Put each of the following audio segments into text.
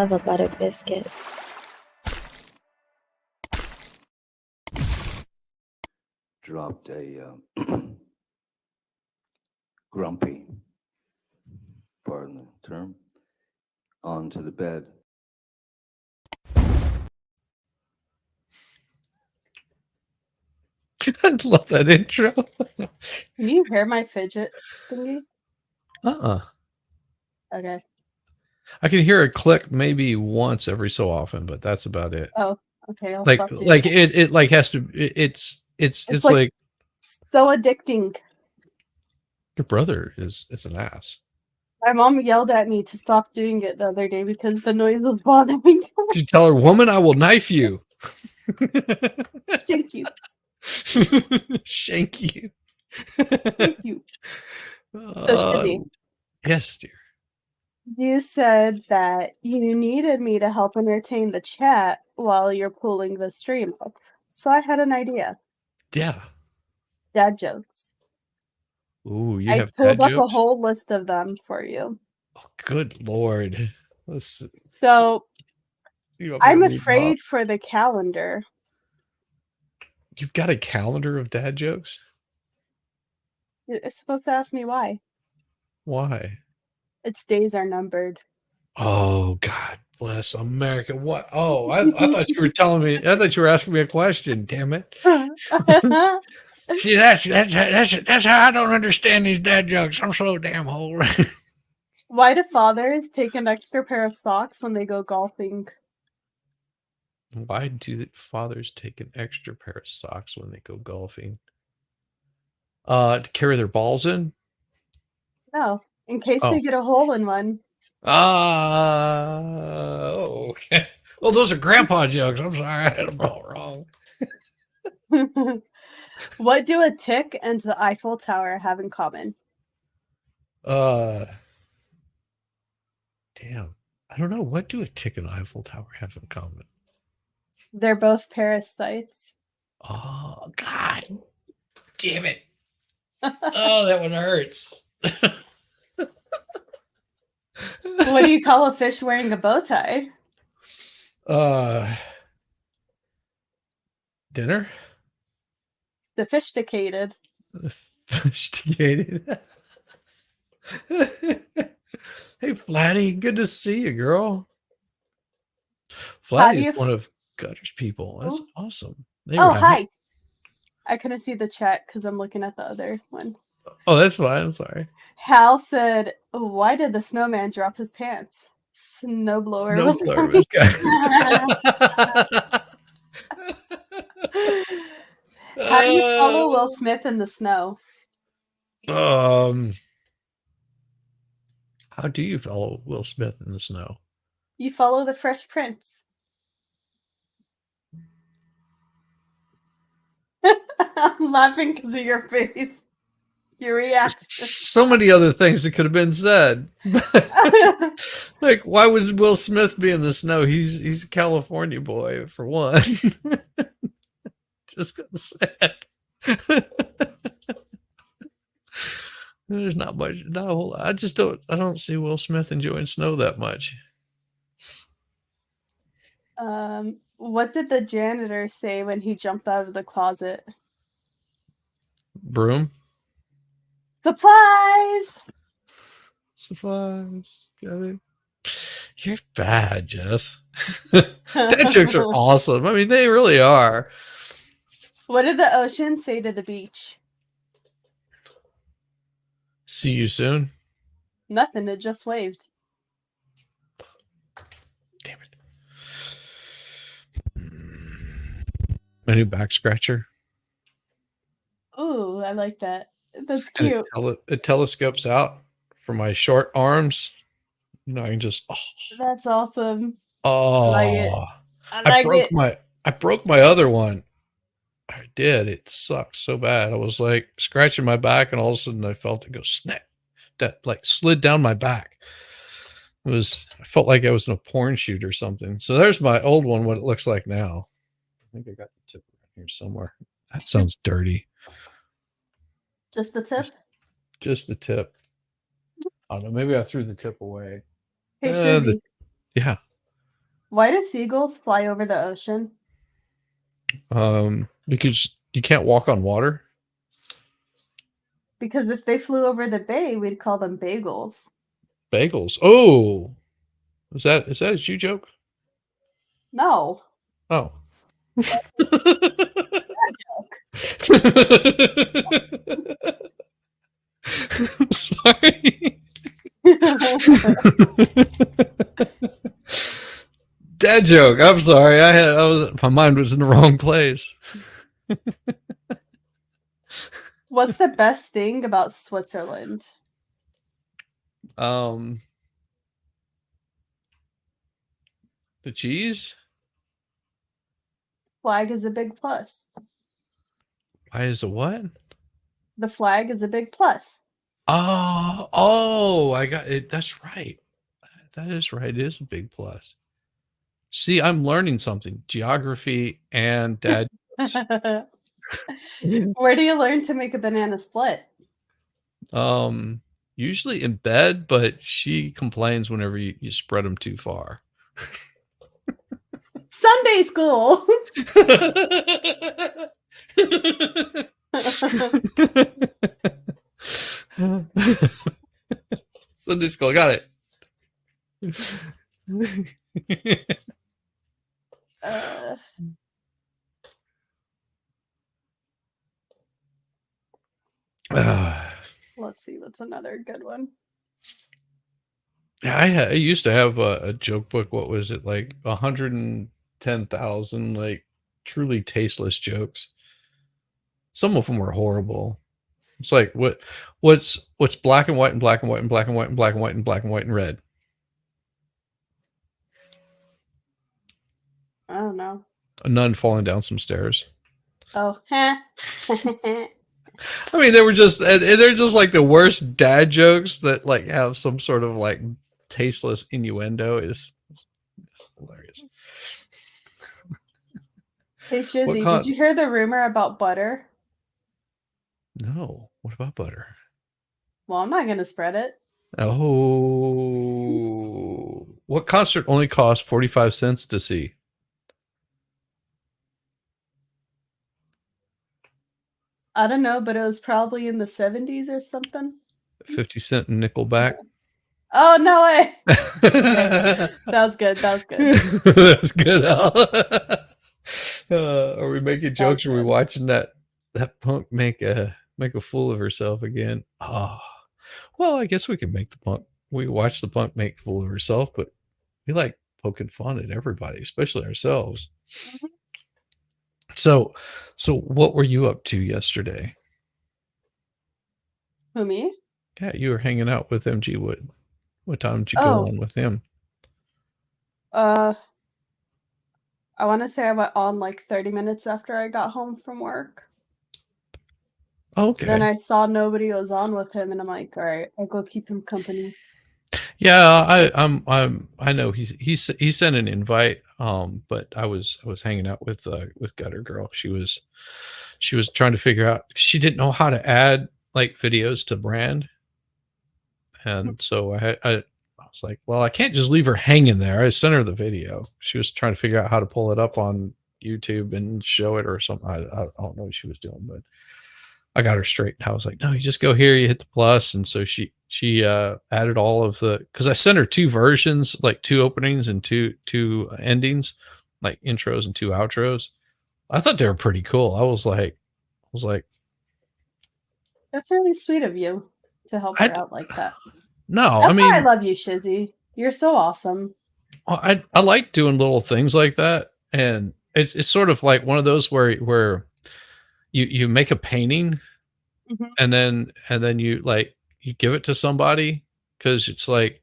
love a buttered biscuit. Dropped a grumpy, pardon the term, onto the bed. I love that intro. Can you hear my fidget thingy? Okay. I can hear a click maybe once every so often, but that's about it. Oh, okay. I'll Like stop doing like that. it like has to. It's like so addicting. your brother is an ass. My mom yelled at me to stop doing it the other day because the noise was bothering me. You tell her, woman, I will knife you. Thank you. Shank you. Thank you. So, Shizzy, yes, dear. you said that you needed me to help entertain the chat while you're pulling the stream up. So I had an idea. Yeah. Dad jokes. Ooh, you I have pulled dad up jokes? a whole list of them for you. Oh, good Lord. So I'm I'm afraid for the calendar. You've got a calendar of dad jokes? It's supposed to ask me why. Why? Its days are numbered. Oh, God bless America. What? Oh, I thought you were telling me. I thought you were asking me a question. Damn it. See, that's how I don't understand these dad jokes. I'm so damn old. Why do fathers take an extra pair of socks when they go golfing? Why do fathers take an extra pair of socks when they go golfing? To carry their balls in? No, in case they get a hole in one. Okay. Well, those are grandpa jokes. I'm sorry, I had them all wrong. What do a tick and the Eiffel Tower have in common? Damn. I don't know. What do a tick and Eiffel Tower have in common? They're both parasites. Oh, God damn it. Oh, that one hurts. What do you call a fish wearing a bow tie? Dinner? Sophisticated. Sophisticated. Hey, Flatty, good to see you, girl. Flatty is one of Gutter's people. That's awesome. Hi. I couldn't see the chat because I'm looking at the other one. Oh, that's fine. I'm sorry. Hal said, why did the snowman drop his pants? Snowblower was coming. How do you follow Will Smith in the snow? How do you follow Will Smith in the snow? You follow the Fresh Prince. I'm laughing because of your face. Your reaction. So many other things that could have been said. Like, why was Will Smith be in the snow? He's a California boy, for one. Just gonna say it. There's not a whole lot. I don't see Will Smith enjoying snow that much. What did the janitor say when he jumped out of the closet? Broom? Supplies! Supplies. Got it. You're bad, Jess. Dad jokes are awesome. I mean, they really are. What did the ocean say to the beach? See you soon. Nothing. It just waved. Damn it. My new back scratcher. Ooh, I like that. That's cute. It telescopes out for my short arms. You know, I can just. Oh. That's awesome. Oh, I broke my other one. I did. It sucked so bad. I was like scratching my back, and all of a sudden I felt it go snap. That like slid down my back. I felt like I was in a porn shoot or something. So there's my old one. What it looks like now. I think I got the tip right here somewhere. That sounds dirty. Just the tip? Just the tip. I don't know. Maybe I threw the tip away. Hey, Shizzy. Yeah. Why do seagulls fly over the ocean? Because you can't walk on water. Because if they flew over the bay, we'd call them bagels. Bagels. Oh, is that a Jew joke? No. Oh. Sorry. Dad joke. I'm sorry. My mind was in the wrong place. What's the best thing about Switzerland? The cheese. Flag is a big plus. Why is it what? The flag is a big plus. Oh, I got it. That's right. That is right. It is a big plus. See, I'm learning something. Geography and dad. Where do you learn to make a banana split? Usually in bed, but she complains whenever you spread them too far. Sunday school. Sunday school, got it. Let's see, what's another good one? I used to have a joke book. What was it, like 110,000 like truly tasteless jokes. Some of them were horrible. It's like what's black and white and black and white and black and white and black and white and black and white and red? I don't know. A nun falling down some stairs. Oh, I mean, they're just like the worst dad jokes that like have some sort of like tasteless innuendo. It's hilarious. Hey Shizzy, did you hear the rumor about butter? No. What about butter? Well, I'm not gonna spread it. Oh, what concert only cost 45 cents to see? I don't know, but it was probably in the 70s or something. 50 Cent and Nickelback. Oh, no way. Okay. That was good. That was good. That's good. Are we making jokes? Or are we watching that punk make a fool of herself again? Oh, well, I guess we can make the punk. We watch the punk make a fool of herself, but we like poking fun at everybody, especially ourselves. Mm-hmm. So what were you up to yesterday? Who, me? Yeah, you were hanging out with MG Wood. What time did you go on with him? I want to say I went on like 30 minutes after I got home from work. Okay. Then I saw nobody was on with him, and I'm like, all right, I'll go keep him company. Yeah, I know he sent an invite, but I was hanging out with Gutter Girl. She was trying to figure out, she didn't know how to add like videos to brand, and so I was like, well, I can't just leave her hanging there. I sent her the video. She was trying to figure out how to pull it up on YouTube and show it or something. I don't know what she was doing, but I got her straight. I was like, no, you just go here, you hit the plus. And so she added all of the, because I sent her 2 versions, like 2 openings and two endings, like intros and 2 outros. I thought they were pretty cool. I was like, that's really sweet of you to help her out like that. No, that's why I love you, Shizzy. You're so awesome. I like doing little things like that, and it's sort of like one of those where you make a painting, mm-hmm. and then you give it to somebody because it's like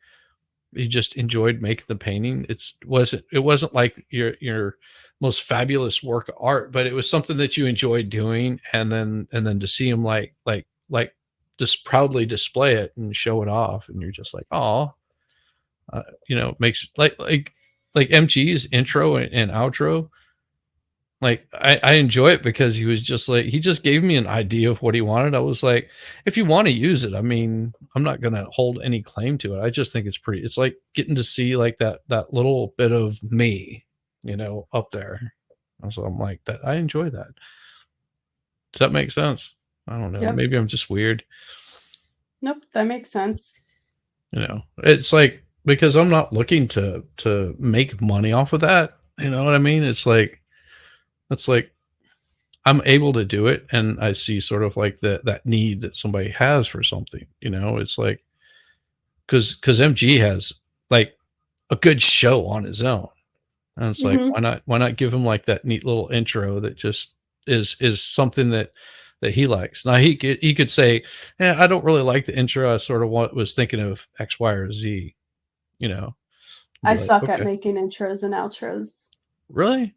you just enjoyed making the painting. It wasn't like your most fabulous work of art, but it was something that you enjoyed doing, and then to see them like just proudly display it and show it off, and you're just like, oh, makes like MG's intro and outro. Like I enjoy it because he was just like, he just gave me an idea of what he wanted. I was like, if you want to use it, I mean, I'm not going to hold any claim to it. I just think it's pretty, it's like getting to see like that little bit of me, you know, up there. And so I'm like that. I enjoy that. Does that make sense? I don't know. Yep. Maybe I'm just weird. Nope, that makes sense. You know, it's like, because I'm not looking to make money off of that. You know what I mean? It's like I'm able to do it, and I see sort of like that need that somebody has for something. You know, it's like because MG has like a good show on his own, and it's like why not give him like that neat little intro that just is something that he likes. Now he could say, yeah, I don't really like the intro. I sort of was thinking of X, Y, or Z. You know, I like, suck at okay. making intros and outros. Really?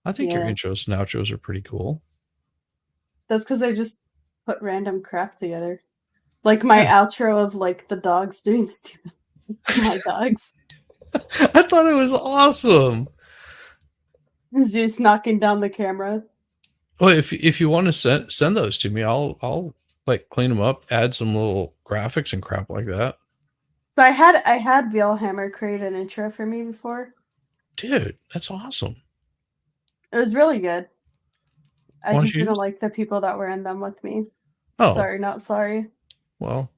I think your Yeah. intros and outros are pretty cool. That's because I just put random crap together. Like my outro of like the dogs doing stupid. My dogs. I thought it was awesome. Zeus knocking down the camera. Well, if you want to send those to me, I'll like clean them up, add some little graphics and crap like that. So I had Veilhammer create an intro for me before. Dude, that's awesome. It was really good. I Why don't just you didn't like the people that were in them with me. Oh, Sorry, not sorry. well,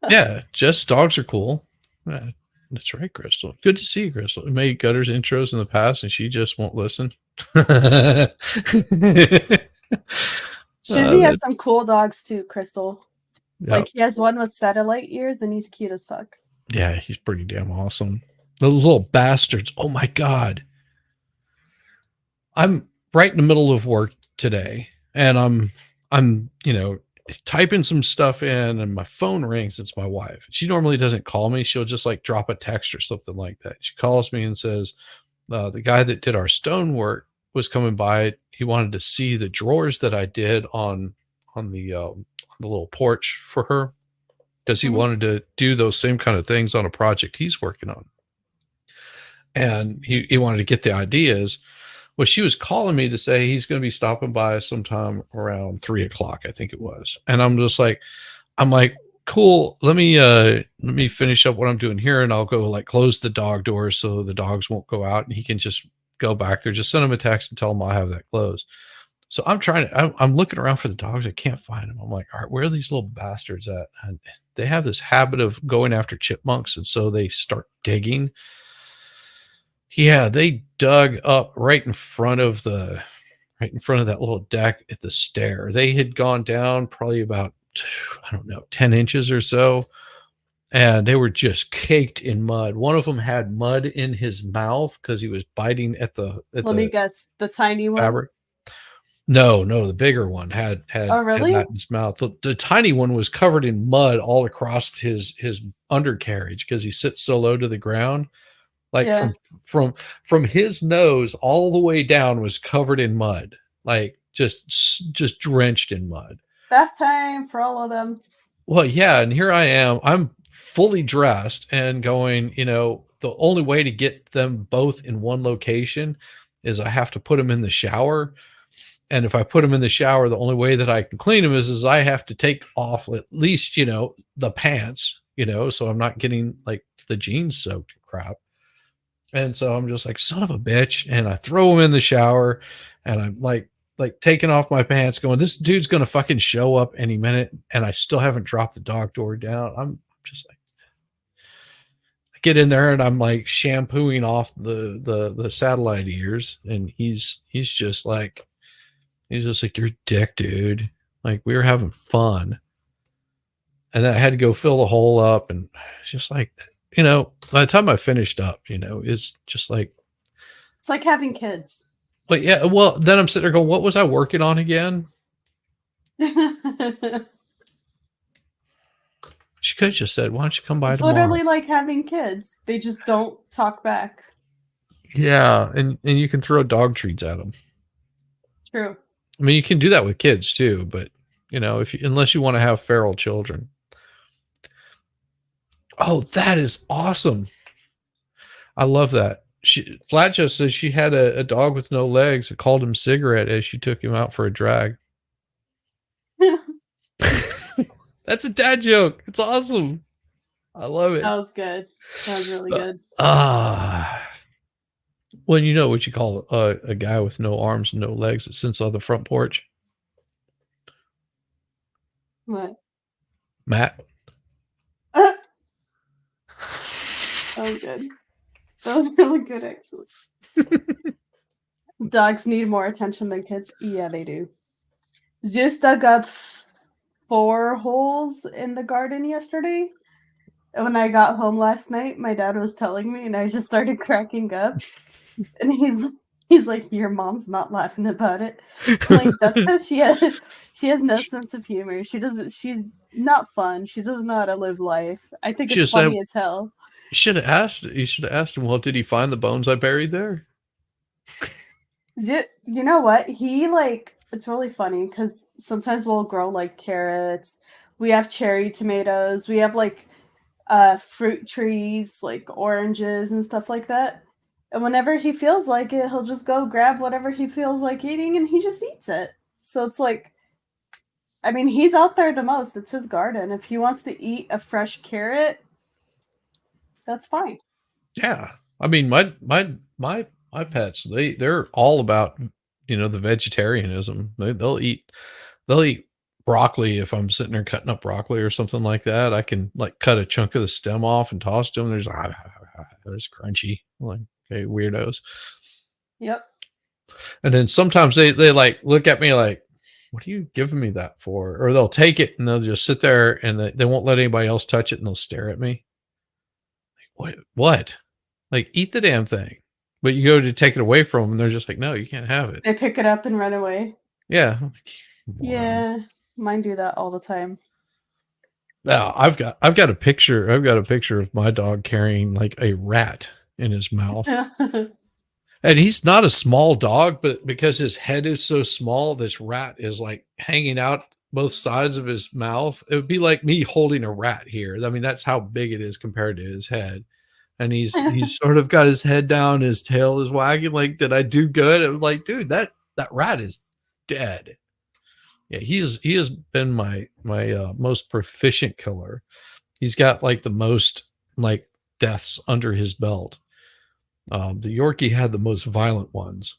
yeah, just dogs are cool. Yeah, that's right, Crystal. Good to see you, Crystal. We made Gutter's intros in the past, and she just won't listen. Shizzy has some cool dogs too, Crystal. Yep. Like he has one with satellite ears, and he's cute as fuck. Yeah, he's pretty damn awesome. Those little bastards. Oh my god. I'm right in the middle of work today, and I'm you know, typing some stuff in, and my phone rings. It's my wife. She normally doesn't call me. She'll just like drop a text or something like that. She calls me and says, the guy that did our stonework was coming by. He wanted to see the drawers that I did on the little porch for her, because he wanted to do those same kind of things on a project he's working on. And he wanted to get the ideas. Well, she was calling me to say he's going to be stopping by sometime around 3:00, I think it was. And I'm like, cool. Let me finish up what I'm doing here, and I'll go like close the dog door so the dogs won't go out, and he can just go back there. Just send him a text and tell him I'll have that closed. So I'm looking around for the dogs. I can't find them. I'm like, all right, where are these little bastards at? And they have this habit of going after chipmunks, and so they start digging. Yeah, they dug up right in front of that little deck at the stair. They had gone down probably about, I don't know, 10 inches or so, and they were just caked in mud. One of them had mud in his mouth because he was biting at Let me guess, the tiny one. fabric. No, the bigger one had Oh, really? had that in his mouth. The tiny one was covered in mud all across his undercarriage because he sits so low to the ground. Like from his nose all the way down was covered in mud, like just drenched in mud. Bath time for all of them. Well, yeah, and here I am. I'm fully dressed and going, you know, the only way to get them both in one location is I have to put them in the shower. And if I put them in the shower, the only way that I can clean them is I have to take off at least, you know, the pants, you know, so I'm not getting like the jeans soaked crap. And so I'm just like, son of a bitch. And I throw him in the shower, and I'm like taking off my pants going, this dude's going to fucking show up any minute. And I still haven't dropped the dog door down. I'm just like, I get in there and I'm like shampooing off the satellite ears. And he's just like, you're a dick, dude. Like, we were having fun. And then I had to go fill the hole up, and it's just like, you know, by the time I finished up, you know, it's just like, it's like having kids. But yeah, well, then I'm sitting there going, what was I working on again? She could have just said, why don't you come by tomorrow? It's literally like having kids. They just don't talk back. Yeah, and you can throw dog treats at them. True. I mean, you can do that with kids too, but you know, unless you want to have feral children. Oh, that is awesome. I love that. Flatchest says she had a dog with no legs that called him Cigarette as she took him out for a drag. That's a dad joke. It's awesome. I love it. That was good. That was really good. Well, you know what you call a guy with no arms and no legs that sits on the front porch? What? Matt. That was good. That was really good, actually. Dogs need more attention than kids. Yeah, they do. Zeus dug up 4 holes in the garden yesterday. And when I got home last night, my dad was telling me, and I just started cracking up. And he's like, "Your mom's not laughing about it." I'm like, that's because she has no sense of humor. She's not fun. She doesn't know how to live life. I think it's funny as hell. You should have asked him, well, did he find the bones I buried there? You know what? It's really funny because sometimes we'll grow like carrots. We have cherry tomatoes. We have like fruit trees, like oranges and stuff like that. And whenever he feels like it, he'll just go grab whatever he feels like eating and he just eats it. So it's like, I mean, he's out there the most. It's his garden. If he wants to eat a fresh carrot, that's fine. Yeah. I mean, my pets, they're all about, the vegetarianism. They'll eat broccoli. If I'm sitting there cutting up broccoli or something like that, I can like cut a chunk of the stem off and toss to them. There's it's crunchy. I'm like, okay, weirdos. Yep. And then sometimes they like look at me like, what are you giving me that for? Or they'll take it and they'll just sit there and they won't let anybody else touch it and they'll stare at me. Like, what? Like, eat the damn thing. But you go to take it away from them and they're just like, no, you can't have it. They pick it up and run away. Yeah. Yeah. Mine do that all the time. Now I've got a picture of my dog carrying like a rat in his mouth. And he's not a small dog, but because his head is so small, this rat is like hanging out both sides of his mouth. It would be like me holding a rat here. I mean, that's how big it is compared to his head. And he's sort of got his head down, his tail is wagging. Like, did I do good? I'm like, dude, that rat is dead. Yeah, he has been my most proficient killer. He's got like the most like deaths under his belt. The Yorkie had the most violent ones.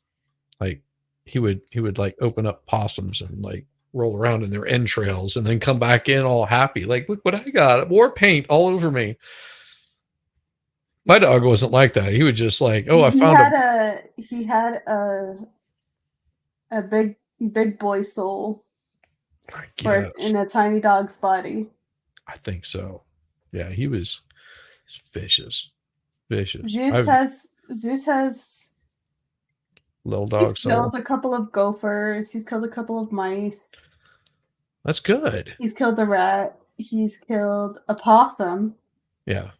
Like he would like open up possums and like roll around in their entrails and then come back in all happy. Like, look what I got. War paint all over me. My dog wasn't like that. He would just like, oh, he had a big boy soul in a tiny dog's body. I think so. Yeah, he's vicious. Zeus has little dogs. He's killed a couple of gophers. He's killed a couple of mice. That's good. He's killed a rat. He's killed a possum. Yeah.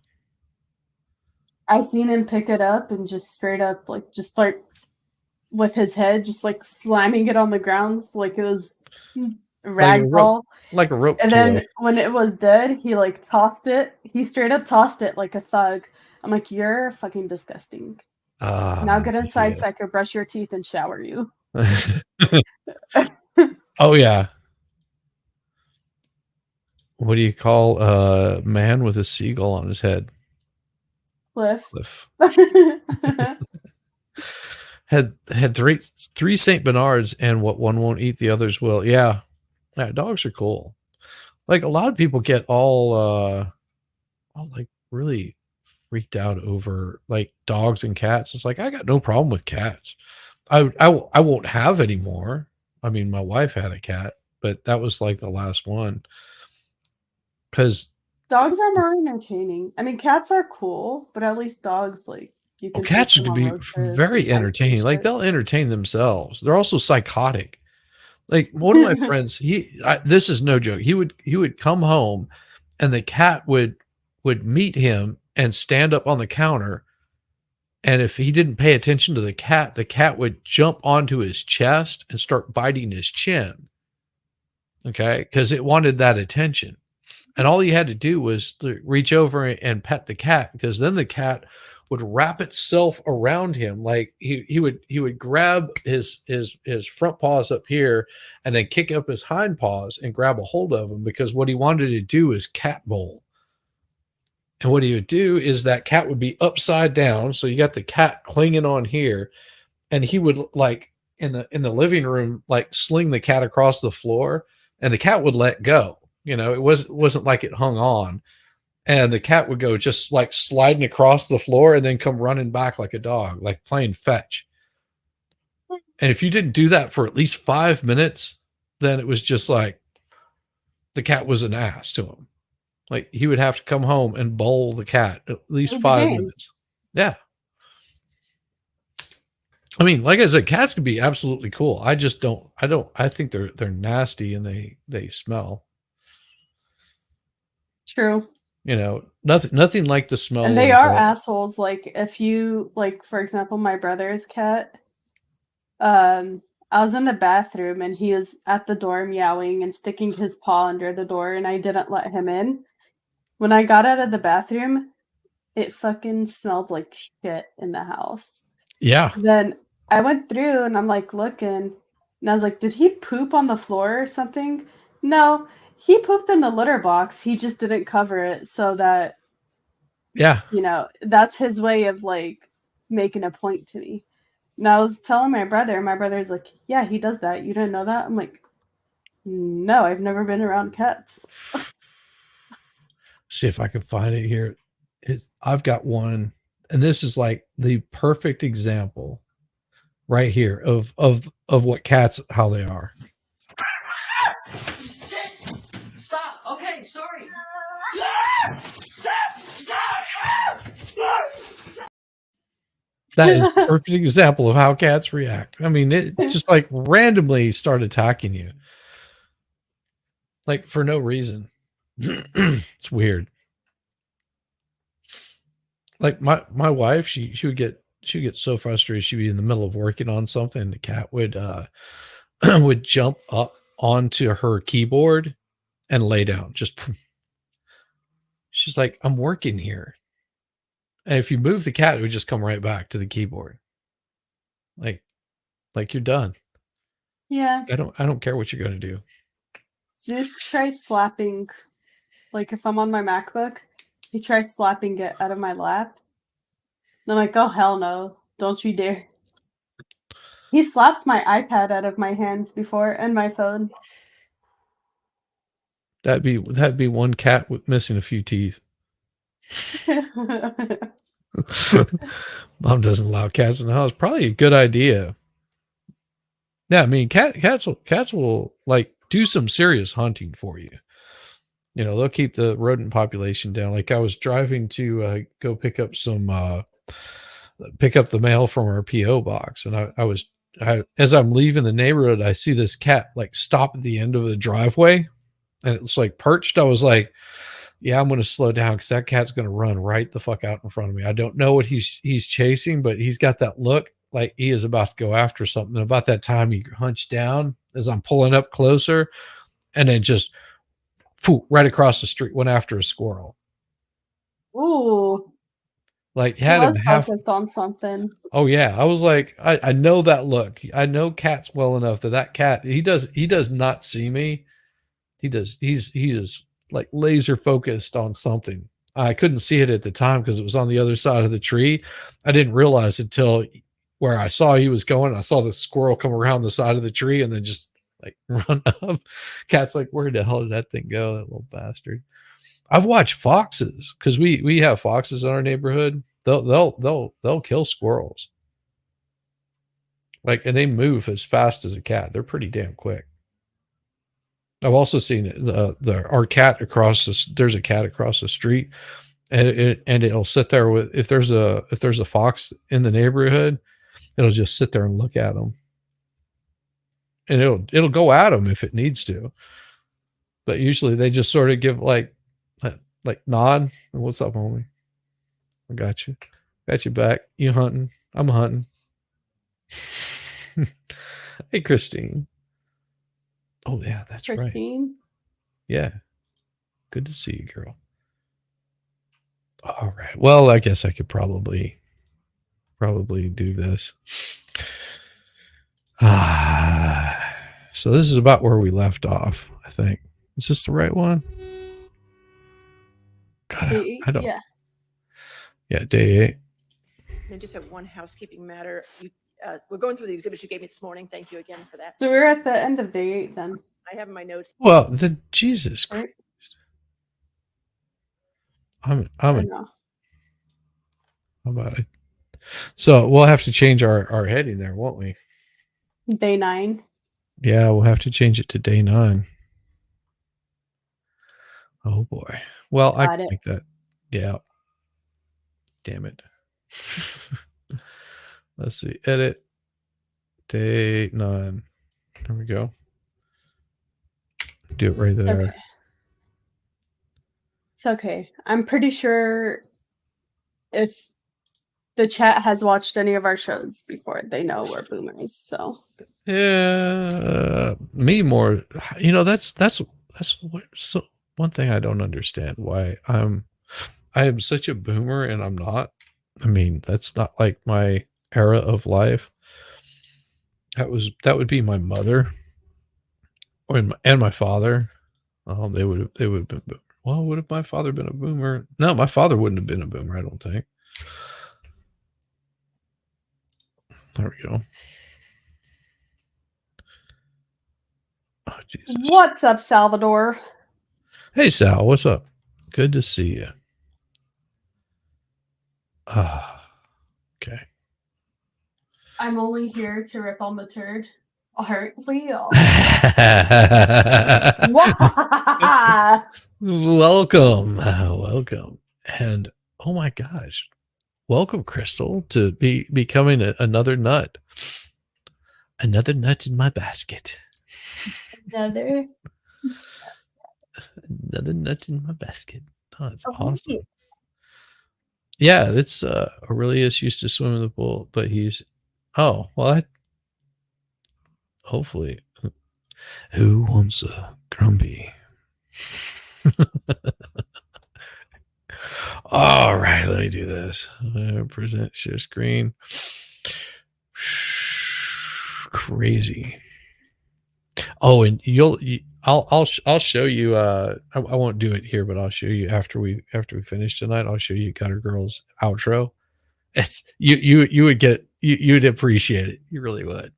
I seen him pick it up and just straight up like just start with his head just like slamming it on the ground like it was ragdoll. Like a rope. And then when it was dead, he like tossed it. He straight up tossed it like a thug. I'm like, you're fucking disgusting. Now get inside so I can brush your teeth and shower you. Oh yeah. What do you call a man with a seagull on his head? Cliff. had three Saint Bernards, and what one won't eat, the others will. Yeah, dogs are cool. Like a lot of people get all like really freaked out over like dogs and cats. It's like I got no problem with cats. I won't have any more. I mean, my wife had a cat, but that was like the last one. Because dogs are more entertaining. I mean, cats are cool, but at least dogs, like, you can cats can be very entertaining. Like, they'll entertain themselves. They're also psychotic. Like, one of my friends, this is no joke. He would come home and the cat would meet him and stand up on the counter. And if he didn't pay attention to the cat would jump onto his chest and start biting his chin. Okay. Because it wanted that attention. And all you had to do was to reach over and pet the cat, because then the cat would wrap itself around him. Like he would grab his front paws up here and then kick up his hind paws and grab a hold of him, because what he wanted to do is cat bowl. And what he would do is that cat would be upside down. So you got the cat clinging on here, and he would, like, in the living room, like, sling the cat across the floor, and the cat would let go. You know, it wasn't like it hung on, and the cat would go just like sliding across the floor and then come running back like a dog, like playing fetch. And if you didn't do that for at least 5 minutes, then it was just like the cat was an ass to him. Like, he would have to come home and bowl the cat at least It was a 5 game. minutes. Yeah. I mean, like I said, cats can be absolutely cool. I think they're nasty and they smell. True. You know, nothing like the smell. And they of are assholes. Like, if you, like, for example, my brother's cat, I was in the bathroom and he was at the door meowing and sticking his paw under the door, and I didn't let him in. When I got out of the bathroom, it fucking smelled like shit in the house. Yeah. Then I went through and I'm like looking, and I was like, did he poop on the floor or something? No, he pooped in the litter box. He just didn't cover it so that, Yeah. you know, that's his way of like making a point to me. And I was telling my brother's like, yeah, he does that. You didn't know that? I'm like, no, I've never been around cats. See if I can find it here. I've got one, and this is like the perfect example right here of what cats, how they are. Stop. Okay, sorry. That is a perfect example of how cats react. I mean, it just like randomly start attacking you, like for no reason. It's weird. Like my wife, she would get so frustrated. She'd be in the middle of working on something, and the cat would would jump up onto her keyboard and lay down. Just, she's like, I'm working here. And if you move the cat, it would just come right back to the keyboard. Like you're done. Yeah. I don't care what you're going to do. Zeus tries slapping, like if I'm on my MacBook, he tries slapping it out of my lap. And I'm like, oh hell no, don't you dare. He slapped my iPad out of my hands before and my phone. That'd be one cat with missing a few teeth. Mom doesn't allow cats in the house. Probably a good idea. Yeah, I mean, cats will like do some serious hunting for you. You know, they'll keep the rodent population down. Like, I was driving to go pick up the mail from our PO box, and as I'm leaving the neighborhood, I see this cat like stop at the end of the driveway, and it's like perched. I was like, yeah, I'm going to slow down because that cat's going to run right the fuck out in front of me. I don't know what he's chasing, but he's got that look like he is about to go after something. And about that time, he hunched down as I'm pulling up closer, and then just right across the street, went after a squirrel. Ooh. Like, had him focused on something. Oh yeah. I was like, I know that look. I know cats well enough that cat, he does not see me. He is like laser focused on something. I couldn't see it at the time because it was on the other side of the tree. I didn't realize until where I saw he was going. I saw the squirrel come around the side of the tree and then just like run up. Cat's like, where the hell did that thing go? That little bastard. I've watched foxes because we have foxes in our neighborhood. They'll kill squirrels. Like, and they move as fast as a cat. They're pretty damn quick. I've also seen our cat there's a cat across the street, and it'll sit there with, if there's a fox in the neighborhood, it'll just sit there and look at them, and it'll go at them if it needs to, but usually they just sort of give like nod. What's up, homie? I got you back. You hunting? I'm hunting. Hey, Christine. Oh yeah, that's Christine. Right. Yeah. Good to see you, girl. All right. Well, I guess I could probably do this. So this is about where we left off, I think. Is this the right one? God, I don't. Yeah. Yeah, day 8. I just have one housekeeping matter. We're going through the exhibits you gave me this morning. Thank you again for that. So we're at the end of day 8 then. I have in my notes. Well, the Jesus Right. Christ. I'm I don't know. how about it? So we'll have to change our heading there, won't we? Day 9. Yeah, we'll have to change it to day 9. Oh boy. Well, I Got can it. make that. Yeah. Damn it. Let's see. Edit. Day 9. There we go. Do it right there. Okay. It's okay. I'm pretty sure if the chat has watched any of our shows before, they know we're boomers. So Yeah, me more. You know, that's what, so one thing I don't understand why I am such a boomer and I'm not. I mean, that's not like my era of life. That would be my mother and my father. They would have been. Well, would have my father been a boomer? No, my father wouldn't have been a boomer, I don't think. There we go. Oh, Jesus. what's up, Salvador? Hey, Sal, what's up? Good to see you. Okay. I'm only here to rip on the turd. Aren't we all? Welcome. Welcome. And oh my gosh. Welcome, Crystal, to becoming another nut. Another nut in my basket. Another nut in my basket. Oh, it's Oh, awesome. Yeah, it's Aurelius used to swim in the pool, but he's hopefully. Who wants a grumpy? All right, let me do this. Present share screen. Crazy. Oh, and I'll show you. I won't do it here, but I'll show you after we finish tonight. I'll show you Gutter Girl's outro. It's you would get you'd appreciate it. You really would.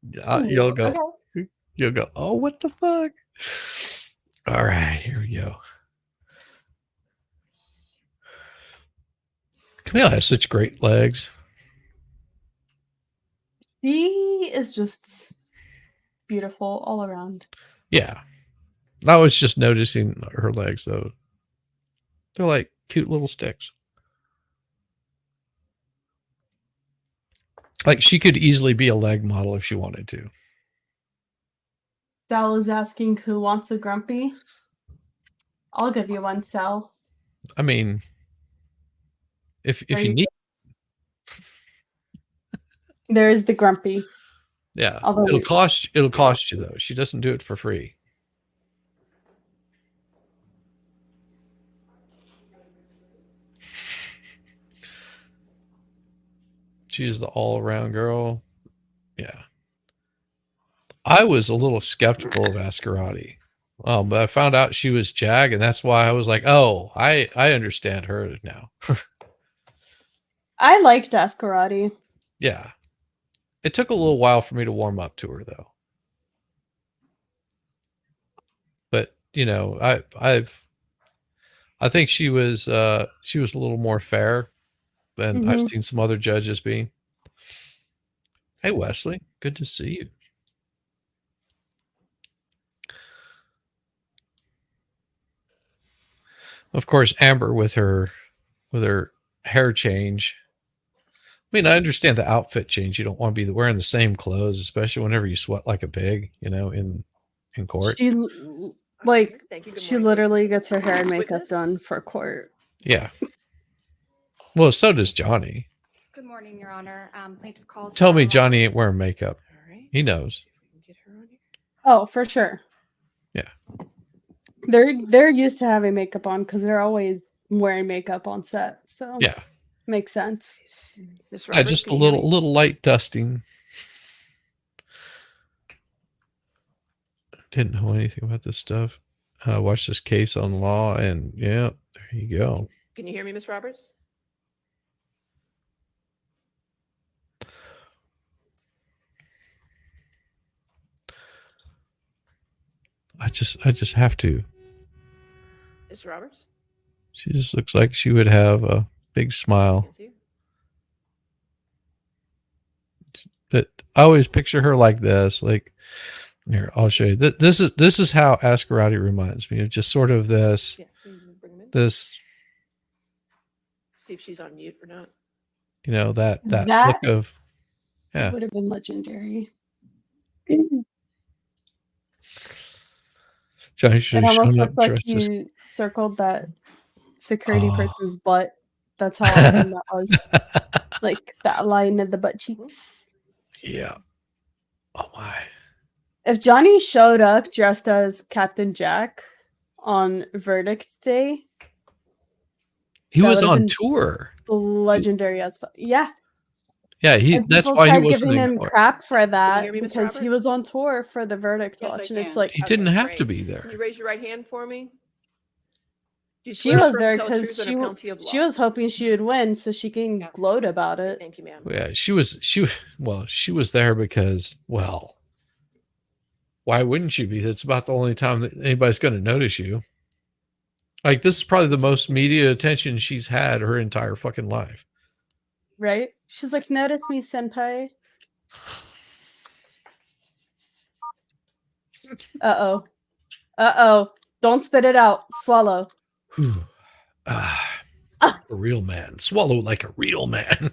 You'll go. Okay. You'll go. Oh, what the fuck! All right, here we go. Camille has such great legs. She is just beautiful all around. Yeah. I was just noticing her legs, though. They're like cute little sticks. Like she could easily be a leg model if she wanted to. Sal is asking who wants a grumpy. I'll give you one, Sal. I mean, if you need, there's the grumpy. yeah, Although it'll cost you though. She doesn't do it for free. She's the all-around girl. Yeah. I was a little skeptical of Ascarati. But I found out she was Jag, and that's why I was like, oh, I understand her now. I liked Ascarati. Yeah. It took a little while for me to warm up to her, though. But, you know, I think she was a little more fair than I've seen some other judges be. Hey, Wesley, good to see you. Of course, Amber with her hair change. I mean, I understand the outfit change. You don't want to be wearing the same clothes, especially whenever you sweat like a pig, you know, in court. She literally gets her hair and makeup done for court. Yeah. Well, so does Johnny. Good morning, Your Honor. Plaintiff calls. Tell me Johnny ain't wearing makeup. All right. He knows. Oh, for sure. Yeah. They're used to having makeup on because they're always wearing makeup on set. So Yeah. makes sense. Miss Yeah, Roberts, just a can you hear me? little light dusting. Didn't know anything about this stuff. Watch this case on law, and yeah, there you go. Can you hear me, Miss Roberts? I just have to. Miss Roberts? She just looks like she would have a big smile. Can't see you. But I always picture her like this. Like, here, I'll show you. This is how Ascarati reminds me of, just sort of this. Yeah, can you bring him in? This, See if she's on mute or not. you know, that That- look of, yeah. Would have been legendary. Johnny should It have almost shown up looks like dressed as- you circled that security Oh. person's butt. That's how awesome that was. Like that line of the butt cheeks. Yeah. Oh my. If Johnny showed up dressed as Captain Jack on verdict day, He That was would've on been- tour. legendary as fuck. Yeah. Yeah, And that's people why he started wasn't giving in him court. crap for that hear me, Ms. because he Roberts? was on tour for the verdict Yes, I watch, and it's can. like He didn't have to great. be Can there. you raise your right hand for me? Do you she swear was affirm there to tell the because truth she under wa- penalty of she law? was hoping she would win so she can Yes. gloat about it. Thank you, ma'am. Yeah, she was there because, well, why wouldn't she be? That's about the only time that anybody's going to notice you. Like, this is probably the most media attention she's had her entire fucking life. Right? She's like, notice me, senpai. Uh-oh. Uh-oh. Don't spit it out. Swallow. A real man. Swallow like a real man.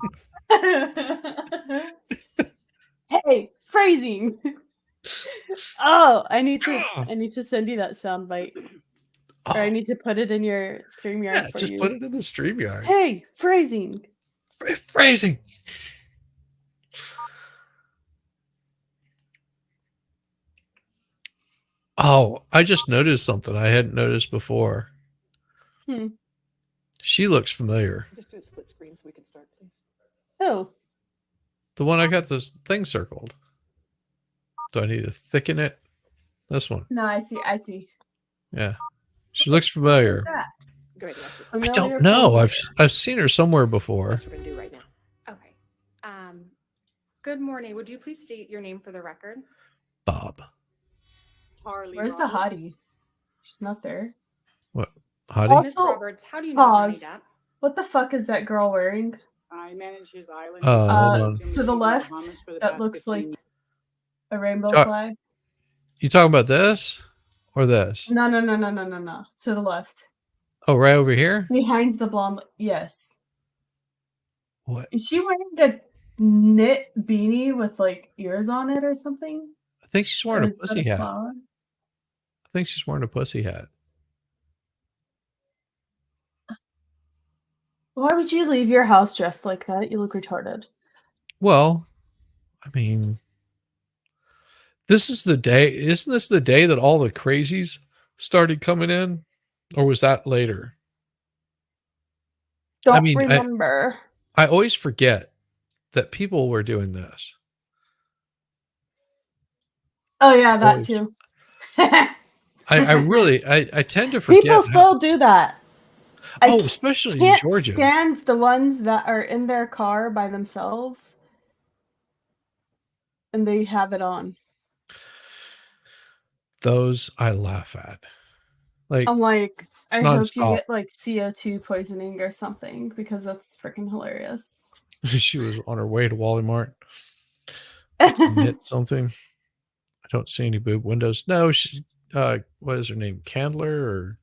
Hey, phrasing. Oh, I need to send you that sound bite. Or I need to put it in your StreamYard Yeah, for just you. put it in the StreamYard. Hey, phrasing. Phrasing. Oh, I just noticed something I hadn't noticed before. Hmm. She looks familiar. Just do a split screen so we can start, please. Oh, The one I got this thing circled. Do I need to thicken it? This one. no, I see. Yeah. She looks familiar. Who's that? Go ahead, yes. I Familiar don't know. from- I've seen her somewhere before. That's what we're gonna do right now. Okay. Good morning. Would you please state your name for the record? Bob. Tarly Where's the Roberts. hottie? She's not there. Hottie? Miss Also, Roberts, how do you know Johnny pause. Depp? What the fuck is that girl wearing? I manage his island. Hold on. To the left, that looks like a rainbow Jo- flag. You talking about this or this? No. To the left. Oh, right over here? Behind the blonde. Yes. What? Is she wearing a knit beanie with like ears on it or something? I think she's Or wearing a is that pussy hat. flower? I think she's wearing a pussy hat. Why would you leave your house dressed like that? You look retarded. Well, I mean, this is the day. Isn't this the day that all the crazies started coming in? Or was that later? Don't mean, remember. I always forget that people were doing this. Oh yeah, that always- too. I really, I tend to forget. People still do that. I especially in can't Georgia. stand the ones that are in their car by themselves and they have it on. Those I laugh at. Like, I'm like, I hope you nonstop. get like CO2 poisoning or something because that's freaking hilarious. she was on her way to Walmart to hit something. I don't see any boob windows. No, she, what is her name? Candler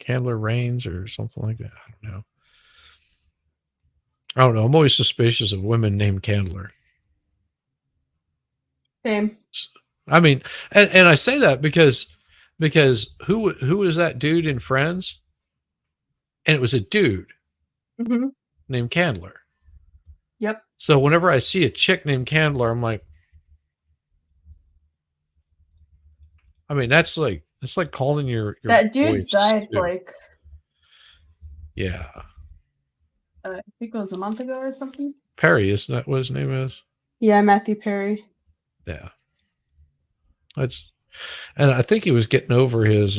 Rains or something like that. I don't know. I'm always suspicious of women named Candler. Same. I mean, and I say that because who was that dude in Friends? And it was a dude Mm-hmm. named Candler. Yep. So whenever I see a chick named Candler, I'm like, I mean, that's like It's like calling your That dude voice, died too. like Yeah. I think it was a month ago or something. Perry, isn't that what his name is? Yeah, Matthew Perry. Yeah. And I think he was getting over his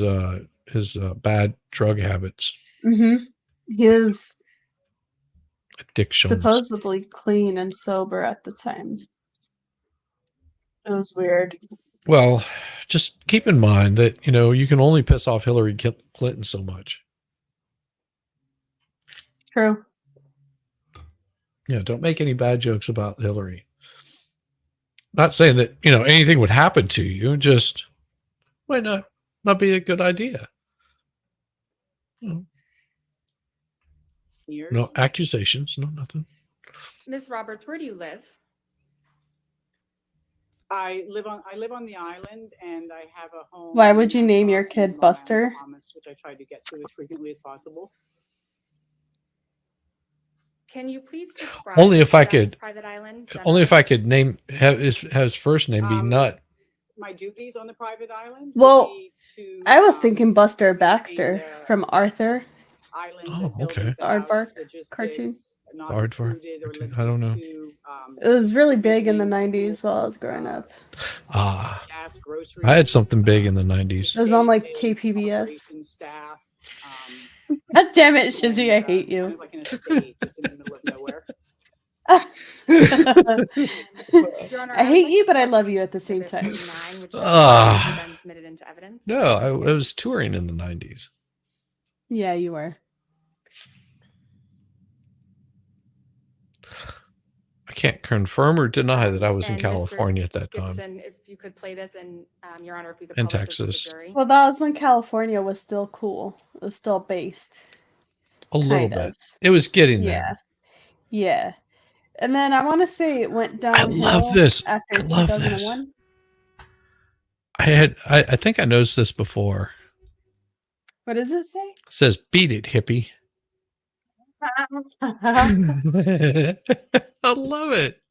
bad drug habits, Mm-hmm. He was addictions. supposedly clean and sober at the time. It was weird. Well, just keep in mind that, you can only piss off Hillary Clinton so much. True. Yeah, don't make any bad jokes about Hillary. Not saying that, anything would happen to you, just might not be a good idea. Years. No accusations, no nothing. Ms. Roberts, where do you live? I live on the island, and I have a home. Why would you in name your Long kid Island, Buster? Bahamas, which I try to get to as frequently as possible. Can you please describe Only if I Jack's could. private island? Only if I could have his first name be Nut. My duties on the private island. would Well, be to, I was thinking Buster maintain Baxter the from Arthur. Island Oh, and buildings okay. that have Aardvark logistics, cartoon. not Aardvark included or cartoon. limited I don't know. to, It was really big in the provisioning 90s while I was growing up. gas, groceries. I had something big in the 90s. It was on like day-to-day KPBS. operations staff. God damn it, and, Shizzy, I hate kind you. of like an estate just in the middle of nowhere. Your Honor, I hate would you, like but I to love you at the same Exhibit time. 39, which Ah. has been submitted into evidence. No, I was touring in the 90s. Yeah, you were. I can't confirm or deny that I was in And Mr. California at that time. Gibson, if you could play this, and Your Honor, if you could In publish this to the Texas. jury. Well, that was when California was still cool. It was still based. A little kind bit. of. It was getting Yeah. there. Yeah. And then I want to say it went I downhill love this. after I love this. 2001. I think I noticed this before. What does it say? It says, beat it, hippie. I love it.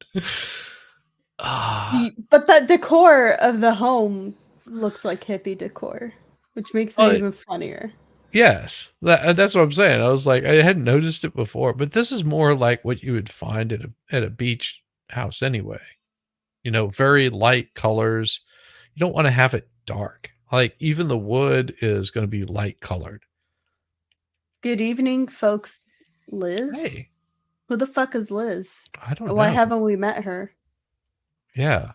Ah, But the decor of the home looks like hippie decor, which makes it Oh, even funnier. yes, that's what I'm saying. I was like, I hadn't noticed it before, but this is more like what you would find at a beach house anyway. Very light colors. You don't want to have it dark. Like even the wood is going to be light colored. Good evening, folks. Liz? Hey, Who the fuck is Liz? I don't know. Why haven't we met her? Yeah.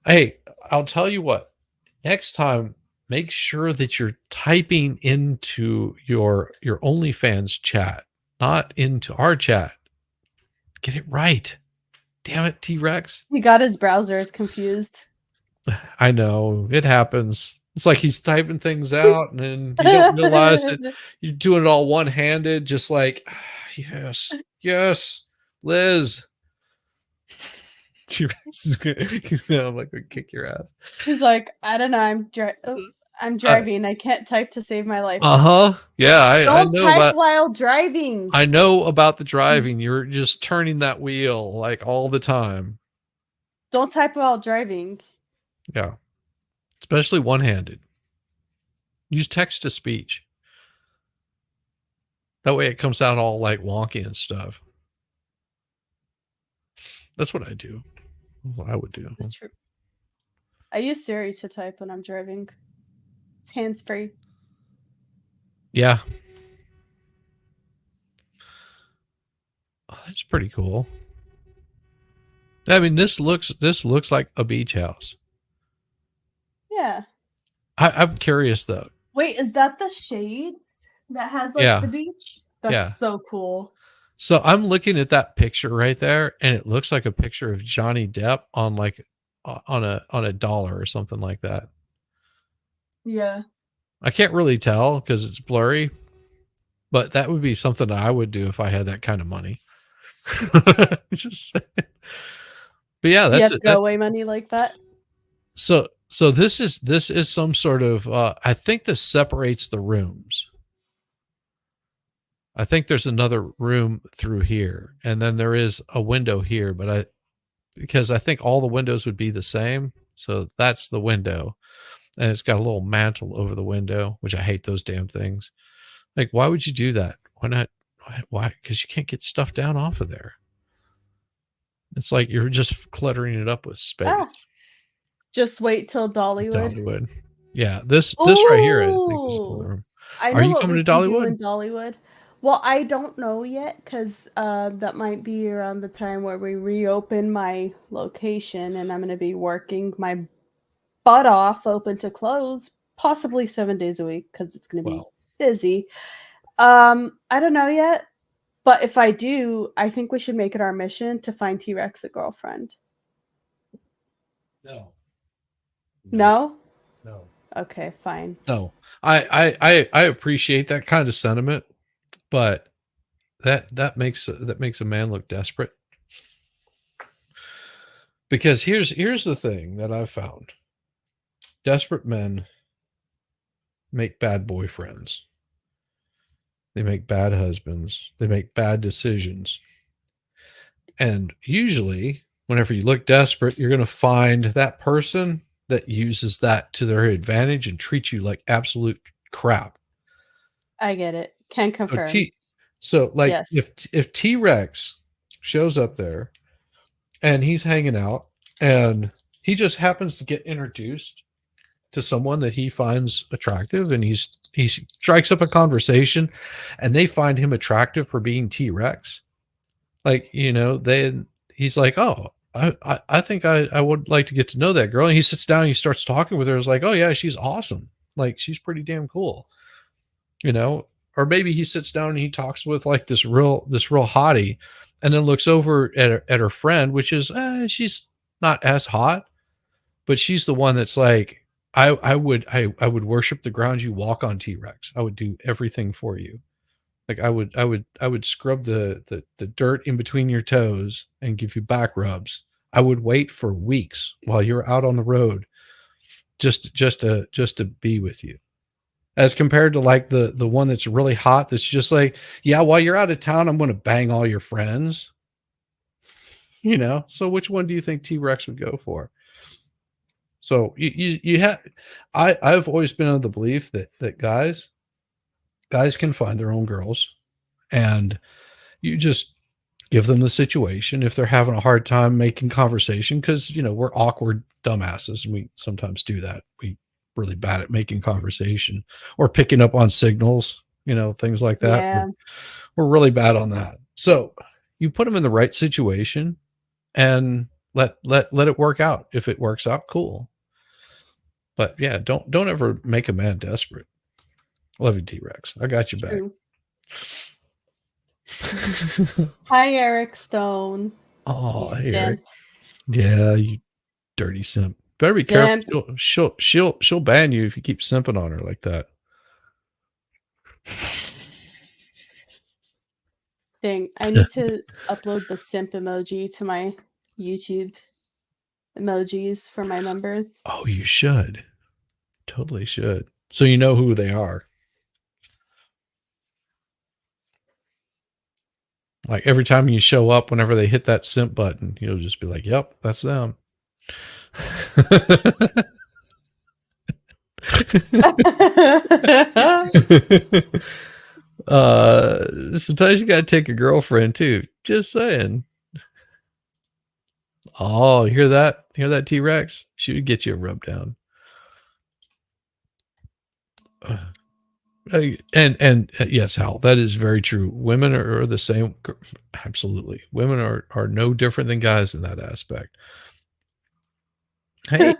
Hey, I'll tell you what. Next time, make sure that you're typing into your OnlyFans chat, not into our chat. Get it right. Damn it, T-Rex. He got his browsers confused. I know. It happens. It's like he's typing things out and then you don't realize that you're doing it all one-handed, just like, yes, Liz. T-Rex is good. I'm like, gonna kick your ass. He's like, I don't know. I'm driving. I can't type to save my life. Yeah, I Don't know type about. while driving. I know about the driving. You're just turning that wheel like all the time. Don't type while driving. Yeah, especially one-handed. Use text to speech. That way, it comes out all like wonky and stuff. That's what I do. What I would do. That's true. I use Siri to type when I'm driving. It's hands-free. Yeah. Oh, that's pretty cool. I mean, this looks like a beach house. Yeah. I'm curious though. Wait, is that the shades that has like Yeah. the beach? That's Yeah. so cool. So I'm looking at that picture right there, and it looks like a picture of Johnny Depp on like on a dollar or something like that. Yeah. I can't really tell because it's blurry, but that would be something that I would do if I had that kind of money. Just saying. But yeah, You that's have it. throwaway money like that? So this is some sort of I think this separates the rooms. I think there's another room through here, and then there is a window here, but because I think all the windows would be the same. So that's the window. and it's got a little mantle over the window, which I hate those damn things. Like, why would you do that? Why not? Why? Because you can't get stuff down off of there. It's like you're just cluttering it up with space. Ah, just wait till Dollywood. Dollywood. Yeah, this right here, I think is Ooh. cool. I Are know you what coming we to can do Dollywood? in Dollywood. Well, I don't know yet because that might be around the time where we reopen my location, and I'm going to be working my butt off, open to close, possibly 7 days a week because it's going to be Well, busy. I don't know yet, but if I do, I think we should make it our mission to find T-Rex a girlfriend. no. No? No. Okay, fine. No. I appreciate that kind of sentiment, but that makes a man look desperate. Because here's the thing that I've found. Desperate men make bad boyfriends. They make bad husbands. They make bad decisions. And usually, whenever you look desperate, you're going to find that person that uses that to their advantage and treats you like absolute crap. I get it. Can confirm. So like Yes. if T-Rex shows up there and he's hanging out and he just happens to get introduced to someone that he finds attractive, and he strikes up a conversation and they find him attractive for being T-Rex, like, he's like, oh, I think I would like to get to know that girl. And he sits down and he starts talking with her. It's like, oh yeah, she's awesome. Like, she's pretty damn cool, or maybe he sits down and he talks with like this real hottie, and then looks over at her friend, which is, she's not as hot, but she's the one that's like, I would worship the ground you walk on, T-Rex. I would do everything for you. Like I would scrub the dirt in between your toes and give you back rubs. I would wait for weeks while you're out on the road just to be with you. As compared to like the one that's really hot, that's just like, yeah, while you're out of town, I'm going to bang all your friends. So which one do you think T-Rex would go for? So you have, I've always been of the belief that guys can find their own girls, and you just give them the situation. If they're having a hard time making conversation, because we're awkward dumbasses and we sometimes do that. We really bad at making conversation or picking up on signals, things like that. Yeah. We're really bad on that. So you put them in the right situation and let it work out. If it works out, cool. But yeah, don't ever make a man desperate. Love you, T-Rex. I got you back. Hi, Eric Stone. Oh, You hey, simp. Eric. Yeah, you dirty simp. Better be careful. She'll ban you if you keep simping on her like that. Dang, I need to upload the simp emoji to my YouTube emojis for my members. Oh, you should. Totally should. So you know who they are. Like every time you show up, whenever they hit that simp button, you'll just be like, yep, that's them. Sometimes you gotta take a girlfriend too. Just saying. Oh, hear that? Hear that, T-Rex? She would get you a rub down. And yes, Hal, that is very true. Women are the same. Absolutely. Women are no different than guys in that aspect. Hey,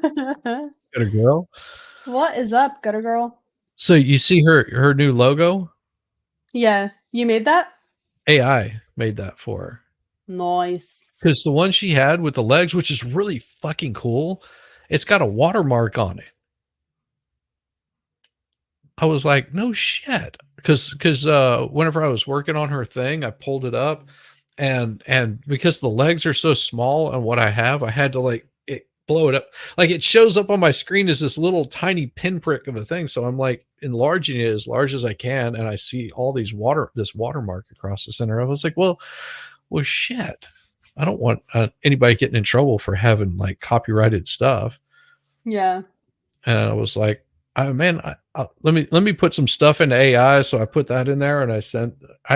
got a girl? What is up, gutter girl? So you see her new logo? Yeah, you made that? AI made that for her. Nice. Because the one she had with the legs, which is really fucking cool, it's got a watermark on it. I was like, no shit. Because whenever I was working on her thing, I pulled it up, and because the legs are so small and what I have, I had to like blow it up. Like it shows up on my screen as this little tiny pinprick of a thing. So I'm like enlarging it as large as I can, and I see all this watermark across the center. I was like, well shit. I don't want anybody getting in trouble for having like copyrighted stuff. Yeah. And I was like, oh man, let me put some stuff into AI. So I put that in there and I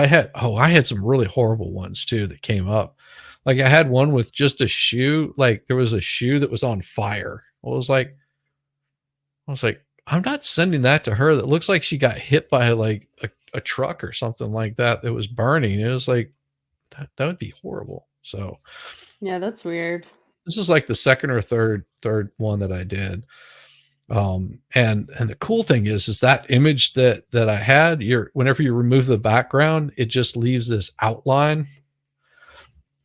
had some really horrible ones too that came up. Like I had one with just a shoe. Like there was a shoe that was on fire. I was like, I'm not sending that to her. That looks like she got hit by like a truck or something like that was burning. It was like, that would be horrible. So Yeah, that's weird. this is like the second or third one that I did. And the cool thing is that image that I had, whenever you remove the background, it just leaves this outline.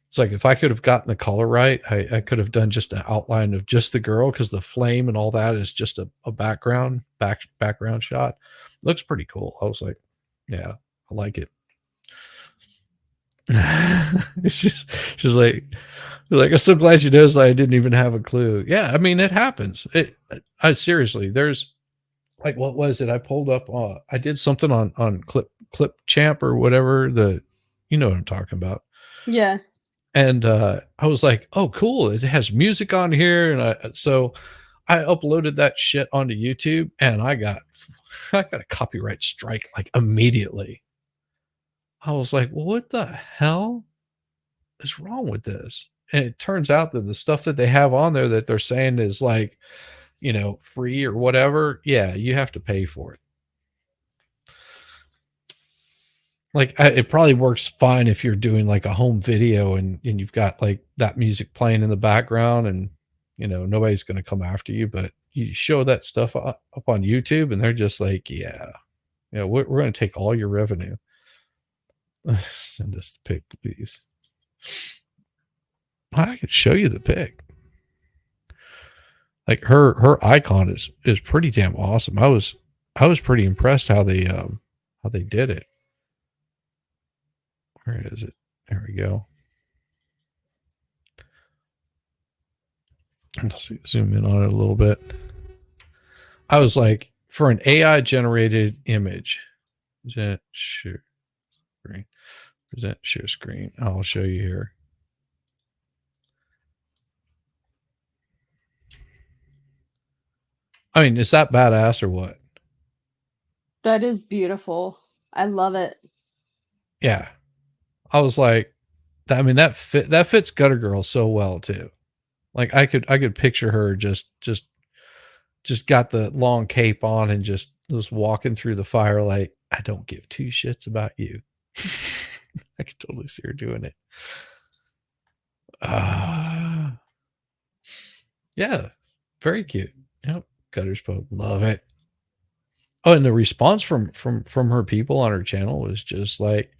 It's like if I could have gotten the color right, I could have done just an outline of just the girl, because the flame and all that is just a background shot. Looks pretty cool. I was like, yeah, I like it. It's just she's like, I'm so glad you noticed. I didn't even have a clue. Yeah, I mean, it happens. I seriously, there's like, what was it? I pulled up. I did something on Clip Champ or whatever. You know what I'm talking about. Yeah. And I was like, oh, cool. It has music on here. And so I uploaded that shit onto YouTube, and I got a copyright strike like immediately. I was like, well, what the hell is wrong with this? And it turns out that the stuff that they have on there that they're saying is like, free or whatever. Yeah, you have to pay for it. Like it probably works fine if you're doing like a home video and you've got like that music playing in the background and, nobody's going to come after you, but you show that stuff up on YouTube and they're just like, yeah, we're going to take all your revenue. Send us the pic, please. I could show you the pic. Like her icon is pretty damn awesome. I was pretty impressed how they did it. Where is it? There we go. Let's zoom in on it a little bit. I was like, for an AI generated image, present share screen. Present share screen. I'll show you here. I mean, is that badass or what? That is beautiful. I love it. Yeah. I was like, I mean, that fits Gutter Girl so well too. Like I could picture her just got the long cape on and just walking through the fire like, I don't give two shits about you. I could totally see her doing it. Yeah, very cute. Yep, Gutter's Pope, love it. Oh, and the response from her people on her channel was just like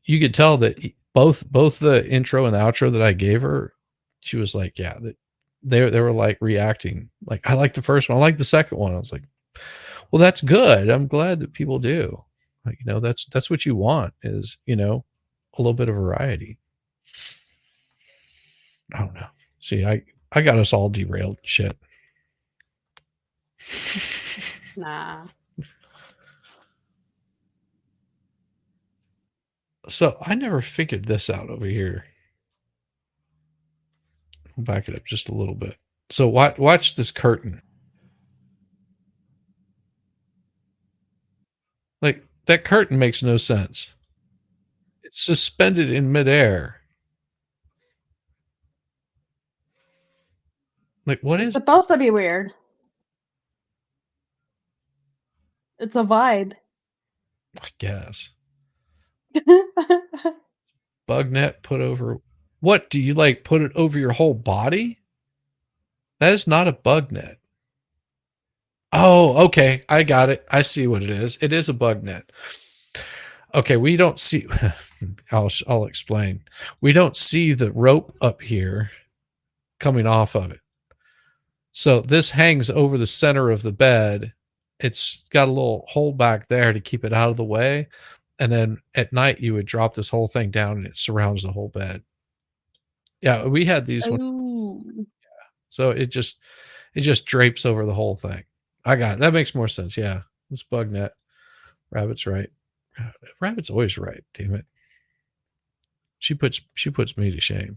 you could tell that both the intro and the outro that I gave her, she was like, yeah, that they were like reacting. Like, I like the first one, I like the second one. I was like, well, that's good. I'm glad that people do. Like, that's what you want is, a little bit of variety. I don't know. See, I got us all derailed shit. Nah. So I never figured this out over here. I'll back it up just a little bit. So watch this curtain. Like, that curtain makes no sense. It's suspended in midair. Like, what is It's supposed to be weird. It's a vibe. I guess. Bug net put over. What do you like? Put it over your whole body? That is not a bug net. Oh, okay. I got it. I see what it is. It is a bug net. Okay, we don't see. I'll explain. We don't see the rope up here coming off of it. So this hangs over the center of the bed. It's got a little hole back there to keep it out of the way. And then at night you would drop this whole thing down and it surrounds the whole bed. Yeah, we had these ones. Ooh. So it just drapes over the whole thing. I got it. That makes more sense. Yeah. It's bug net. Rabbit's right. Rabbit's always right. Damn it. She puts me to shame.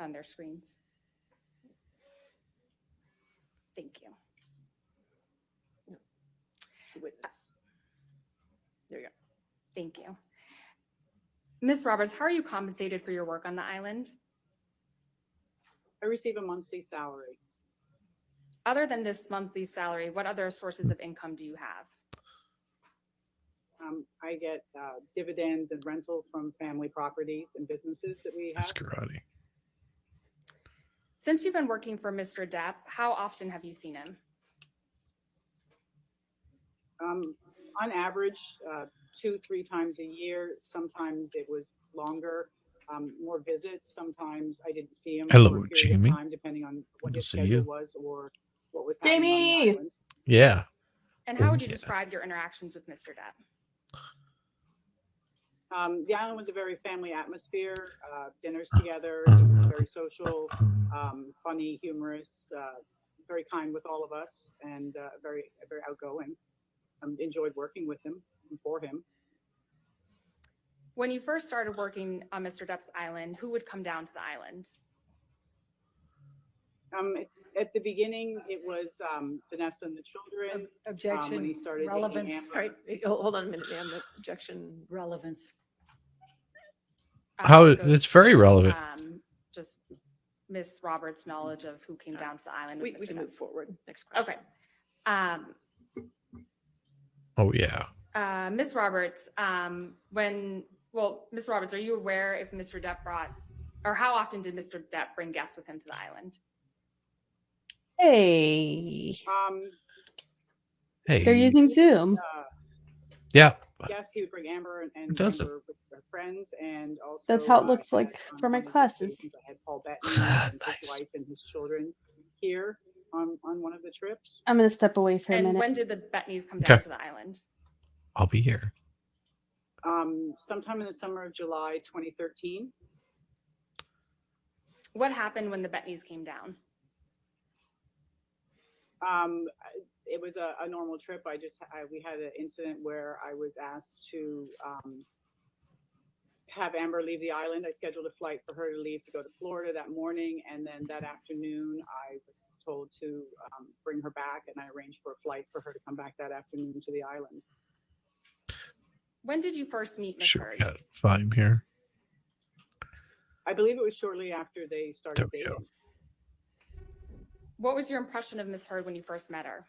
on their screens. Thank you. The witness. There you go. Thank you. Ms. Roberts, how are you compensated for your work on the island? I receive a monthly salary. Other than this monthly salary, what other sources of income do you have? I get dividends and rental from family properties and businesses that we have. That's karate. Since you've been working for Mr. Depp, how often have you seen him? On average, 2-3 times a year. Sometimes it was longer, more visits. Sometimes I didn't see him Hello, for a period Jamie. of time, depending on what Good his to see schedule you. was or what was happening on the Jamie! island. Yeah. And how Oh, would you yeah. describe your interactions with Mr. Depp? The island was a very family atmosphere, dinners together. It was very social, funny, humorous, very kind with all of us, and very outgoing. Enjoyed working with him and for him. When you first started working on Mr. Depp's island, who would come down to the island? At the beginning, it was Vanessa and the children. Objection. When he started dating Relevance. Amber. All right, hold on a minute, ma'am. The objection. Relevance. How It goes it's very to, relevant. Just Miss Roberts' knowledge of who came down to the island. With We Mr. can Depp. move forward. Next question. Okay. Oh yeah. Miss Roberts, Miss Roberts, are you aware if Mr. Depp brought, or how often did Mr. Depp bring guests with him to the island? Hey, Hey. they're using Zoom. Yeah. Yes, he would bring Amber and Does it? Amber with their friends, and also That's how it looks I like had, for my on these classes. occasions, I had Paul Bettany and his Nice. wife and his children here on one of the trips. I'm gonna step away for a And minute. when did the Bettneys come down Okay. to the island? I'll be here. Sometime in the summer of July 2013. What happened when the Bettneys came down? It was a normal trip. We had an incident where I was asked to have Amber leave the island. I scheduled a flight for her to leave to go to Florida that morning, and then that afternoon I was told to bring her back, and I arranged for a flight for her to come back that afternoon to the island. When did you first meet Miss Sure, we Heard? got Vime here. I believe it was shortly after they started There we go. dating. What was your impression of Miss Heard when you first met her?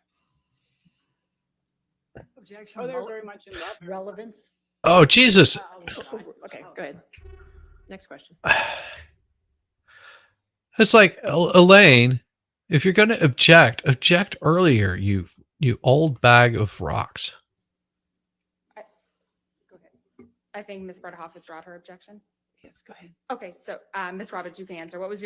Objection. Oh, they were very much in love. Relevance. Oh Jesus. Okay, go ahead. Next question. It's like Elaine, if you're gonna object earlier, you old bag of rocks. Go ahead. I think Ms. Berthoff withdrew her objection. Yes, go ahead. Okay, so Ms. Roberts, you can answer. What was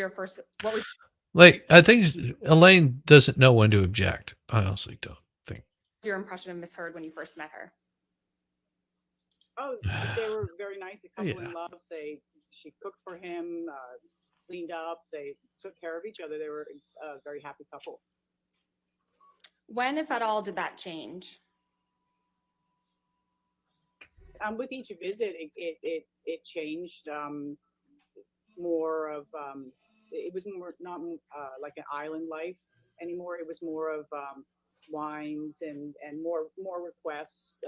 Like, I think Elaine doesn't know when to object. I honestly don't think. your impression of Miss Heard when you first met her? Oh, they were very nice. A couple Yeah. in love. She cooked for him, cleaned up. They took care of each other. They were a very happy couple. When, if at all, did that change? With each visit, it changed. More of it was more not like an island life anymore. It was more of wines and more requests.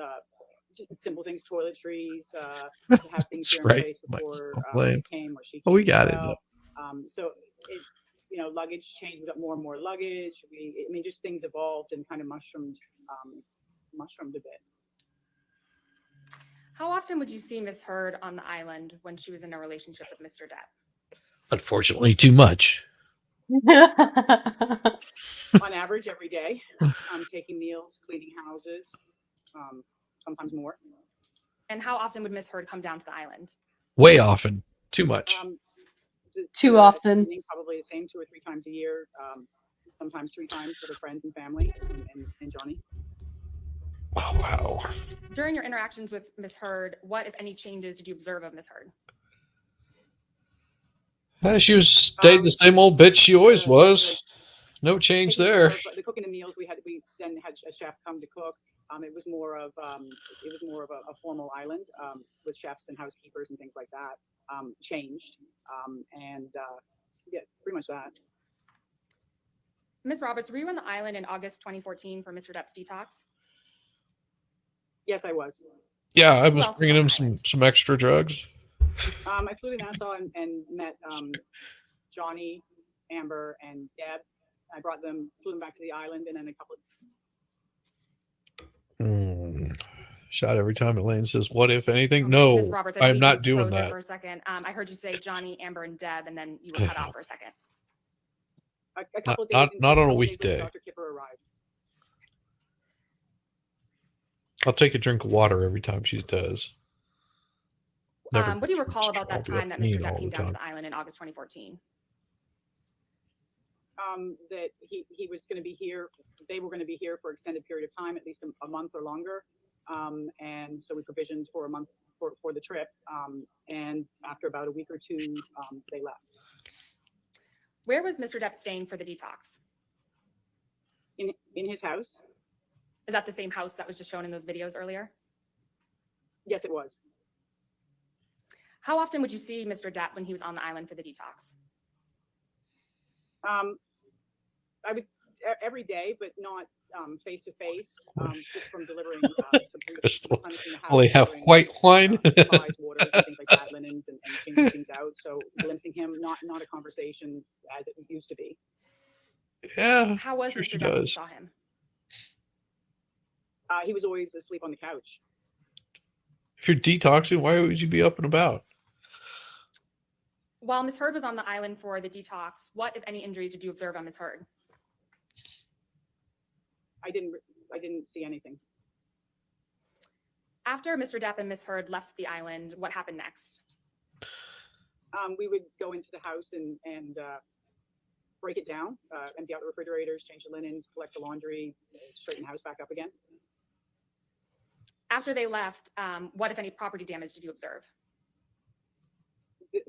Just simple things, toiletries, to have things That's here in right. place Mike's before not they playing. came or she. Oh, we came got as it, well. So it, luggage changed. We got more and more luggage. Just things evolved and kind of mushroomed a bit. How often would you see Miss Heard on the island when she was in a relationship with Mr. Depp? Unfortunately, too much. On average, every day, taking meals, cleaning houses, sometimes more. And how often would Miss Heard come down to the island? Way often. Too much. Too often. Probably the same 2 or 3 times a year. Sometimes 3 times with her friends and family and Johnny. Oh, wow. During your interactions with Miss Heard, what, if any, changes did you observe of Miss Heard? She was stayed the same old bitch she always was. No change Taking there. care of the cooking and meals, we then had a chef come to cook. It was more of a formal island with chefs and housekeepers and things like that. Changed, and Yeah, pretty much that. Ms. Roberts, were you on the island in August 2014 for Mr. Depp's detox? Yes, I was. Yeah, I Who was else was bringing on him the some island? some extra drugs. I flew to Nassau and met Johnny, Amber, and Deb. I flew them back to the island, and then a couple of Shot every time Elaine says, "What if anything?" Ms. No, Roberts, I I'm believe not you doing froze there that. for a second. I heard you say Johnny, Amber, and Deb, and then you were cut off for a second. a couple of days. Not into- on a couple days later, weekday. Dr. Kipper arrived. I'll take a drink of water every time she does. Never What do you gets recall about that all time that mean Mr. Depp all came the down to time. the island in August 2014? That he was going to be here. They were going to be here for an extended period of time, at least a month or longer. And so we provisioned for a month for the trip. And after about a week or two, they left. Where was Mr. Depp staying for the detox? In his house. Is that the same house that was just shown in those videos earlier? Yes, it was. How often would you see Mr. Depp when he was on the island for the detox? I was every day, but not face to face. Just from delivering some Crystal. replenishing the house, Only have delivering, white wine. supplies, waters, and things like that, linens, and changing things out. So glimpsing him, not a conversation as it used to be. Yeah, How was sure Mr. she Depp when you does. saw him? He was always asleep on the couch. If you're detoxing, why would you be up and about? While Ms. Heard was on the island for the detox, what, if any, injuries did you observe on Ms. Heard? I didn't see anything. After Mr. Depp and Ms. Heard left the island, what happened next? We would go into the house and break it down, empty out the refrigerators, change the linens, collect the laundry, straighten the house back up again. After they left, what, if any, property damage did you observe?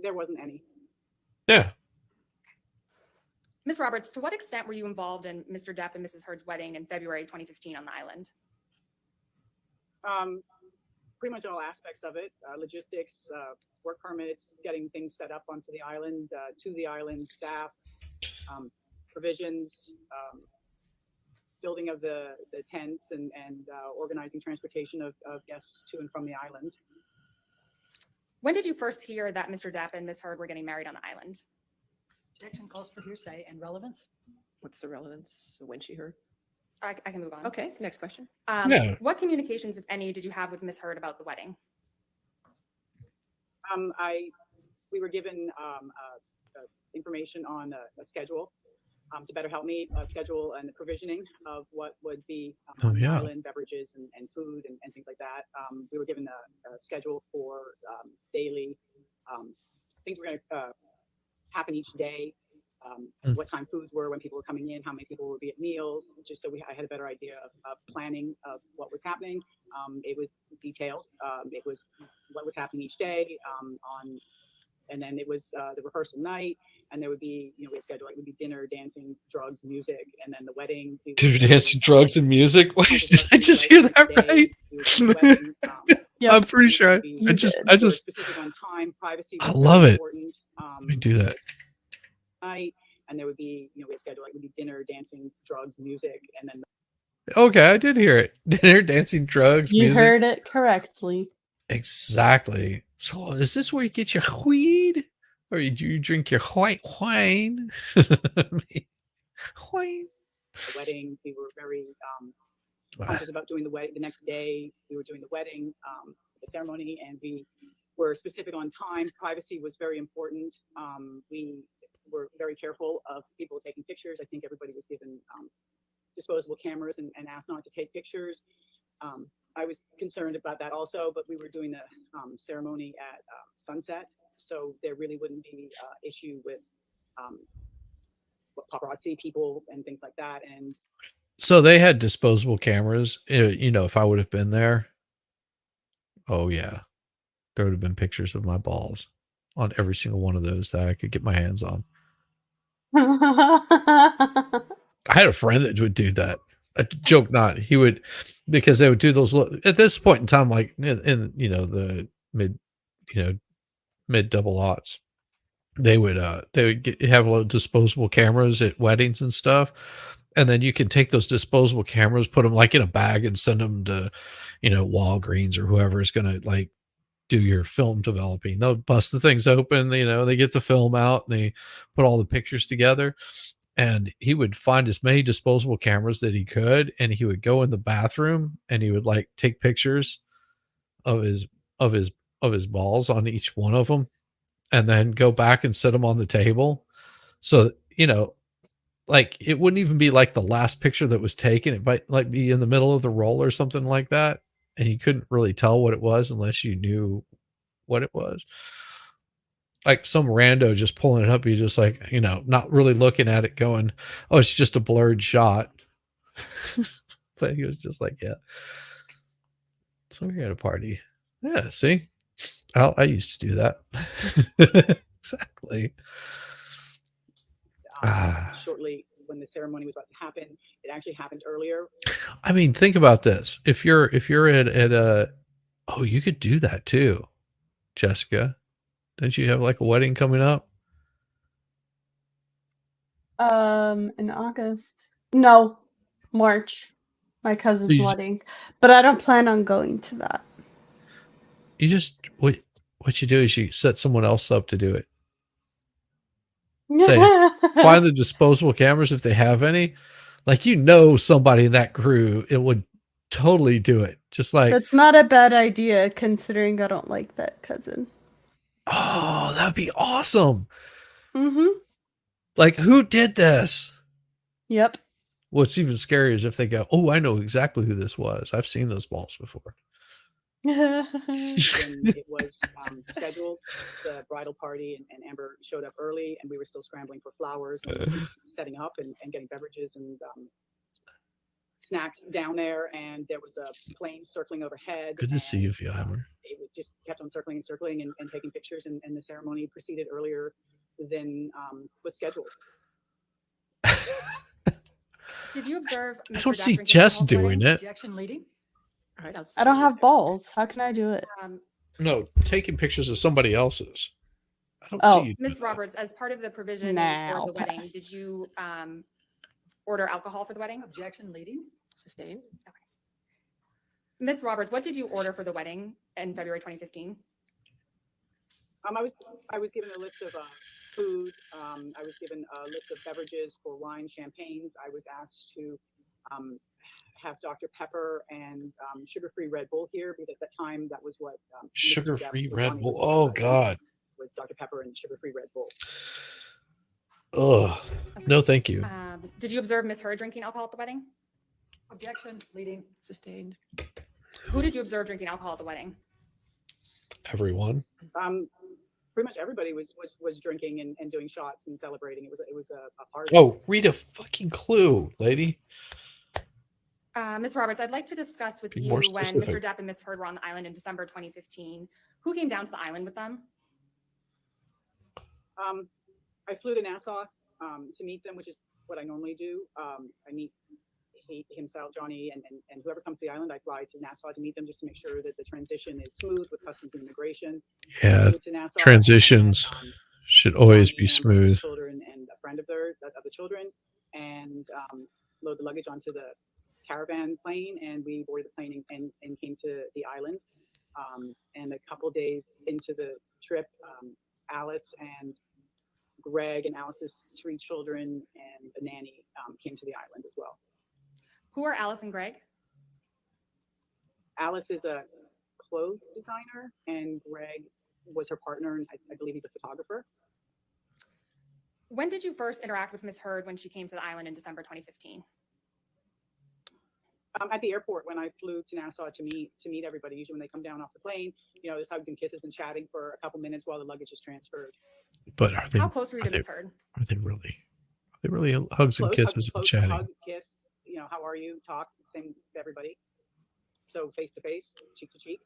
There wasn't any. Yeah. Ms. Roberts, to what extent were you involved in Mr. Depp and Mrs. Heard's wedding in February 2015 on the island? Pretty much all aspects of it, logistics, work permits, getting things set up onto the island, to the island, staff, provisions, building of the tents and organizing transportation of guests to and from the island. When did you first hear that Mr. Depp and Ms. Heard were getting married on the island? Objection calls for hearsay and relevance. What's the relevance? When she heard? I can move on. Okay, next question. Yeah. What communications, if any, did you have with Ms. Heard about the wedding? We were given information on a schedule to better help me schedule and the provisioning of what would be on the island, beverages and food and things like that. We were given a schedule for daily things were going to happen each day, what time foods were, when people were coming in, how many people would be at meals, just so I had a better idea of planning of what was happening. It was detailed. It was what was happening each day and then it was the rehearsal night, and there would be, we had scheduled, like, it would be dinner, dancing, drugs, music, and then the wedding. Dinner, dancing, drugs, and music. Wait, did I just hear that right? Yep. I'm pretty sure I just specific on time, privacy. I love it. Important. Let me do that. Night, and there would be, we had scheduled, like, it would be dinner, dancing, drugs, music, and then Okay, I did hear it. Dinner, dancing, drugs, You music. heard it correctly. Exactly. So is this where you get your weed? Or do you drink your white wine? Wine. the wedding. We were very conscious about doing the wedding. The next day, we were doing the wedding, the ceremony, and we were specific on time. Privacy was very important. We were very careful of people taking pictures. I think everybody was given disposable cameras and asked not to take pictures. I was concerned about that also, but we were doing the ceremony at sunset, so there really wouldn't be issue with paparazzi people and things like that. And So they had disposable cameras. If I would have been there, oh yeah, there would have been pictures of my balls on every single one of those that I could get my hands on. I had a friend that would do that. A joke not. He would, because they would do those at this point in time, like in the mid double aughts. they would have little disposable cameras at weddings and stuff, and then you can take those disposable cameras, put them like in a bag, and send them to, Walgreens or whoever is going to like do your film developing. They'll bust the things open, they get the film out and they put all the pictures together. And he would find as many disposable cameras that he could, and he would go in the bathroom and he would like take pictures of his of his of his balls on each one of them, and then go back and set them on the table. So, like it wouldn't even be like the last picture that was taken. It might like be in the middle of the roll or something like that. And you couldn't really tell what it was unless you knew what it was. Like some rando just pulling it up, you just like, not really looking at it going, oh, it's just a blurred shot. But he was just like, yeah. So we're at a party. Yeah, see? I used to do that. Exactly. Shortly when the ceremony was about to happen, it actually happened earlier. I mean, think about this. If you're at a, oh, you could do that too, Jessica. Don't you have like a wedding coming up? In August. No, March. My cousin's So wedding. But I don't plan on going to that. You just what you do is you set someone else up to do it. Say, find the disposable cameras if they have any. Like somebody in that crew, it would totally do it. Just like That's not a bad idea considering I don't like that cousin. oh, that'd be awesome. Mm-hmm. Like, who did this? Yep. What's even scarier is if they go, oh, I know exactly who this was. I've seen those balls before. When it was scheduled, the bridal party, and Amber showed up early, and we were still scrambling for flowers and setting up and getting beverages and snacks down there. And there was a plane circling overhead. Good to see you, Hammer. It just kept on circling and circling and taking pictures, and the ceremony proceeded earlier than was scheduled. Did you observe? I don't see Jess doing it. Objection leading. All right, I don't have balls. How can I do it? No, taking pictures of somebody else's. I don't Oh. see you. Ms. Roberts, as part of the provision Nah, for the wedding, pass. did you order alcohol for the wedding? Objection leading. Sustained. Ms. Roberts, what did you order for the wedding in February 2015? I was given a list of food. I was given a list of beverages for wine, champagnes. I was asked to have Dr. Pepper and sugar-free Red Bull here because at that time that was what Mr. Sugar-free Depp Red wanted Bull. was, Oh God. was Dr. Pepper and sugar-free Red Bull. Oh no, thank you. Did you observe Ms. Heard drinking alcohol at the wedding? Objection leading. Sustained. Who did you observe drinking alcohol at the wedding? Everyone. Pretty much everybody was drinking and doing shots and celebrating. It was a party. Oh, read a fucking clue, lady. Ms. Roberts, I'd like to discuss with Be you more when specific. Mr. Depp and Ms. Heard were on the island in December 2015. Who came down to the island with them? I flew to Nassau to meet them, which is what I normally do. I meet himself, Johnny, and whoever comes to the island. I fly to Nassau to meet them just to make sure that the transition is smooth with customs and immigration. Yeah, To Nassau, transitions and then, should always Johnny be and Amber's smooth. Children and a friend of the children, and load the luggage onto the caravan plane, and we boarded the plane and came to the island. And a couple days into the trip, Alice and Greg and Alice's 3 children and a nanny came to the island as well. Who are Alice and Greg? Alice is a clothes designer, and Greg was her partner, and I believe he's a photographer. When did you first interact with Ms. Heard when she came to the island in December 2015? At the airport when I flew to Nassau to meet everybody. Usually when they come down off the plane, there's hugs and kisses and chatting for a couple minutes while the luggage is transferred. But are they? How close were you are to they- Ms. Heard? Are they really? Are they really hugs and kisses and Close, chatting? hug, kiss. How are you? Talk. Same with everybody. So face to face, cheek to cheek.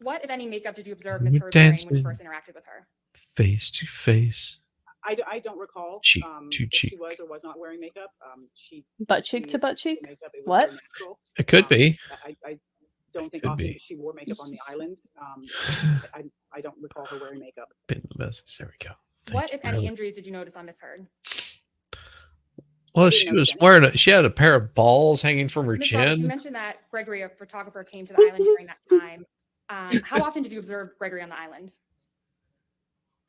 What, if any, makeup did you observe We're Ms. Heard wearing when dancing. you first interacted with her? Face to face. I don't recall Cheek to if cheek. she was or was not wearing makeup. She Butt cheek to butt cheek? makeup. It was What? very natural. It could be. I don't think Could often be. she wore makeup on the island. I don't recall her wearing makeup. Pin the message. There we go. What, Thank if you, any, Riley. injuries did you notice on Miss Heard? Well, didn't she notice was any. wearing she had a pair of balls hanging from her Ms. Roberts, you chin. mentioned that Gregory, a photographer, came to the island during that time. How often did you observe Gregory on the island?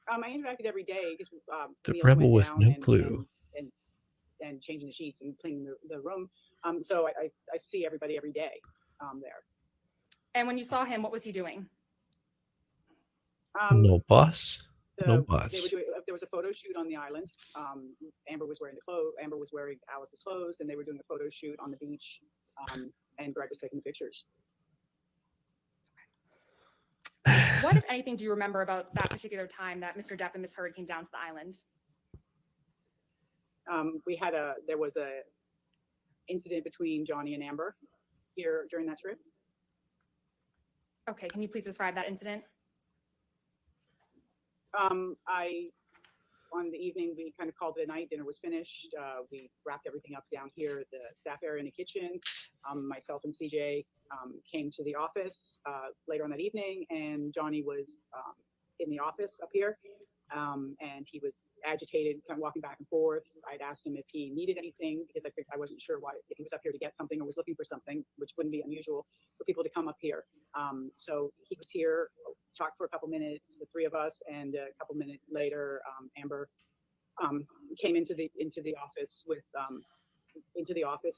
I interacted every day because The meals rebel went with down no clue. and changing the sheets and cleaning the room. So I see everybody every day there. And when you saw him, what was he doing? No bus. No They were bus. doing. There was a photo shoot on the island. Amber was wearing the clothes. Amber was wearing Alice's clothes, and they were doing a photo shoot on the beach. And Greg was taking pictures. What, if anything, do you remember about that particular time that Mr. Depp and Miss Heard came down to the island? There was a incident between Johnny and Amber here during that trip. Okay, can you please describe that incident? On the evening, we kind of called it a night. Dinner was finished. We wrapped everything up down here, the staff area in the kitchen. Myself and CJ came to the office later on that evening, and Johnny was in the office up here. And he was agitated, kind of walking back and forth. I'd asked him if he needed anything because I wasn't sure if he was up here to get something or was looking for something, which wouldn't be unusual for people to come up here. So he was here, talked for a couple minutes, the three of us, and a couple minutes later, Amber came into the office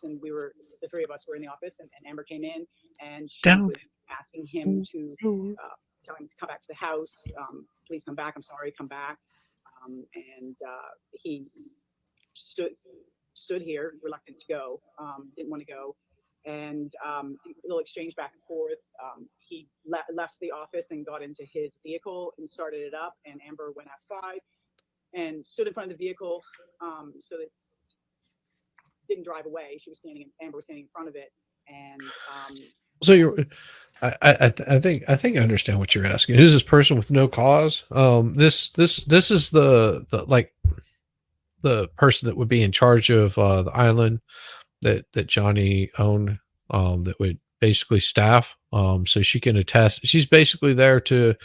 and the three of us were in the office, and Amber came in, and she was asking him to tell him to come back to the house. Please come back. I'm sorry, come back. And he stood here, reluctant to go, didn't want to go. And a little exchange back and forth. He left the office and got into his vehicle and started it up. And Amber went outside and stood in front of the vehicle, so that didn't drive away. Amber was standing in front of it. And So I think I understand what you're asking. Who's this person with no cause? This is the person that would be in charge of the island that Johnny owned, that would basically staff. So she can attest. She's basically there to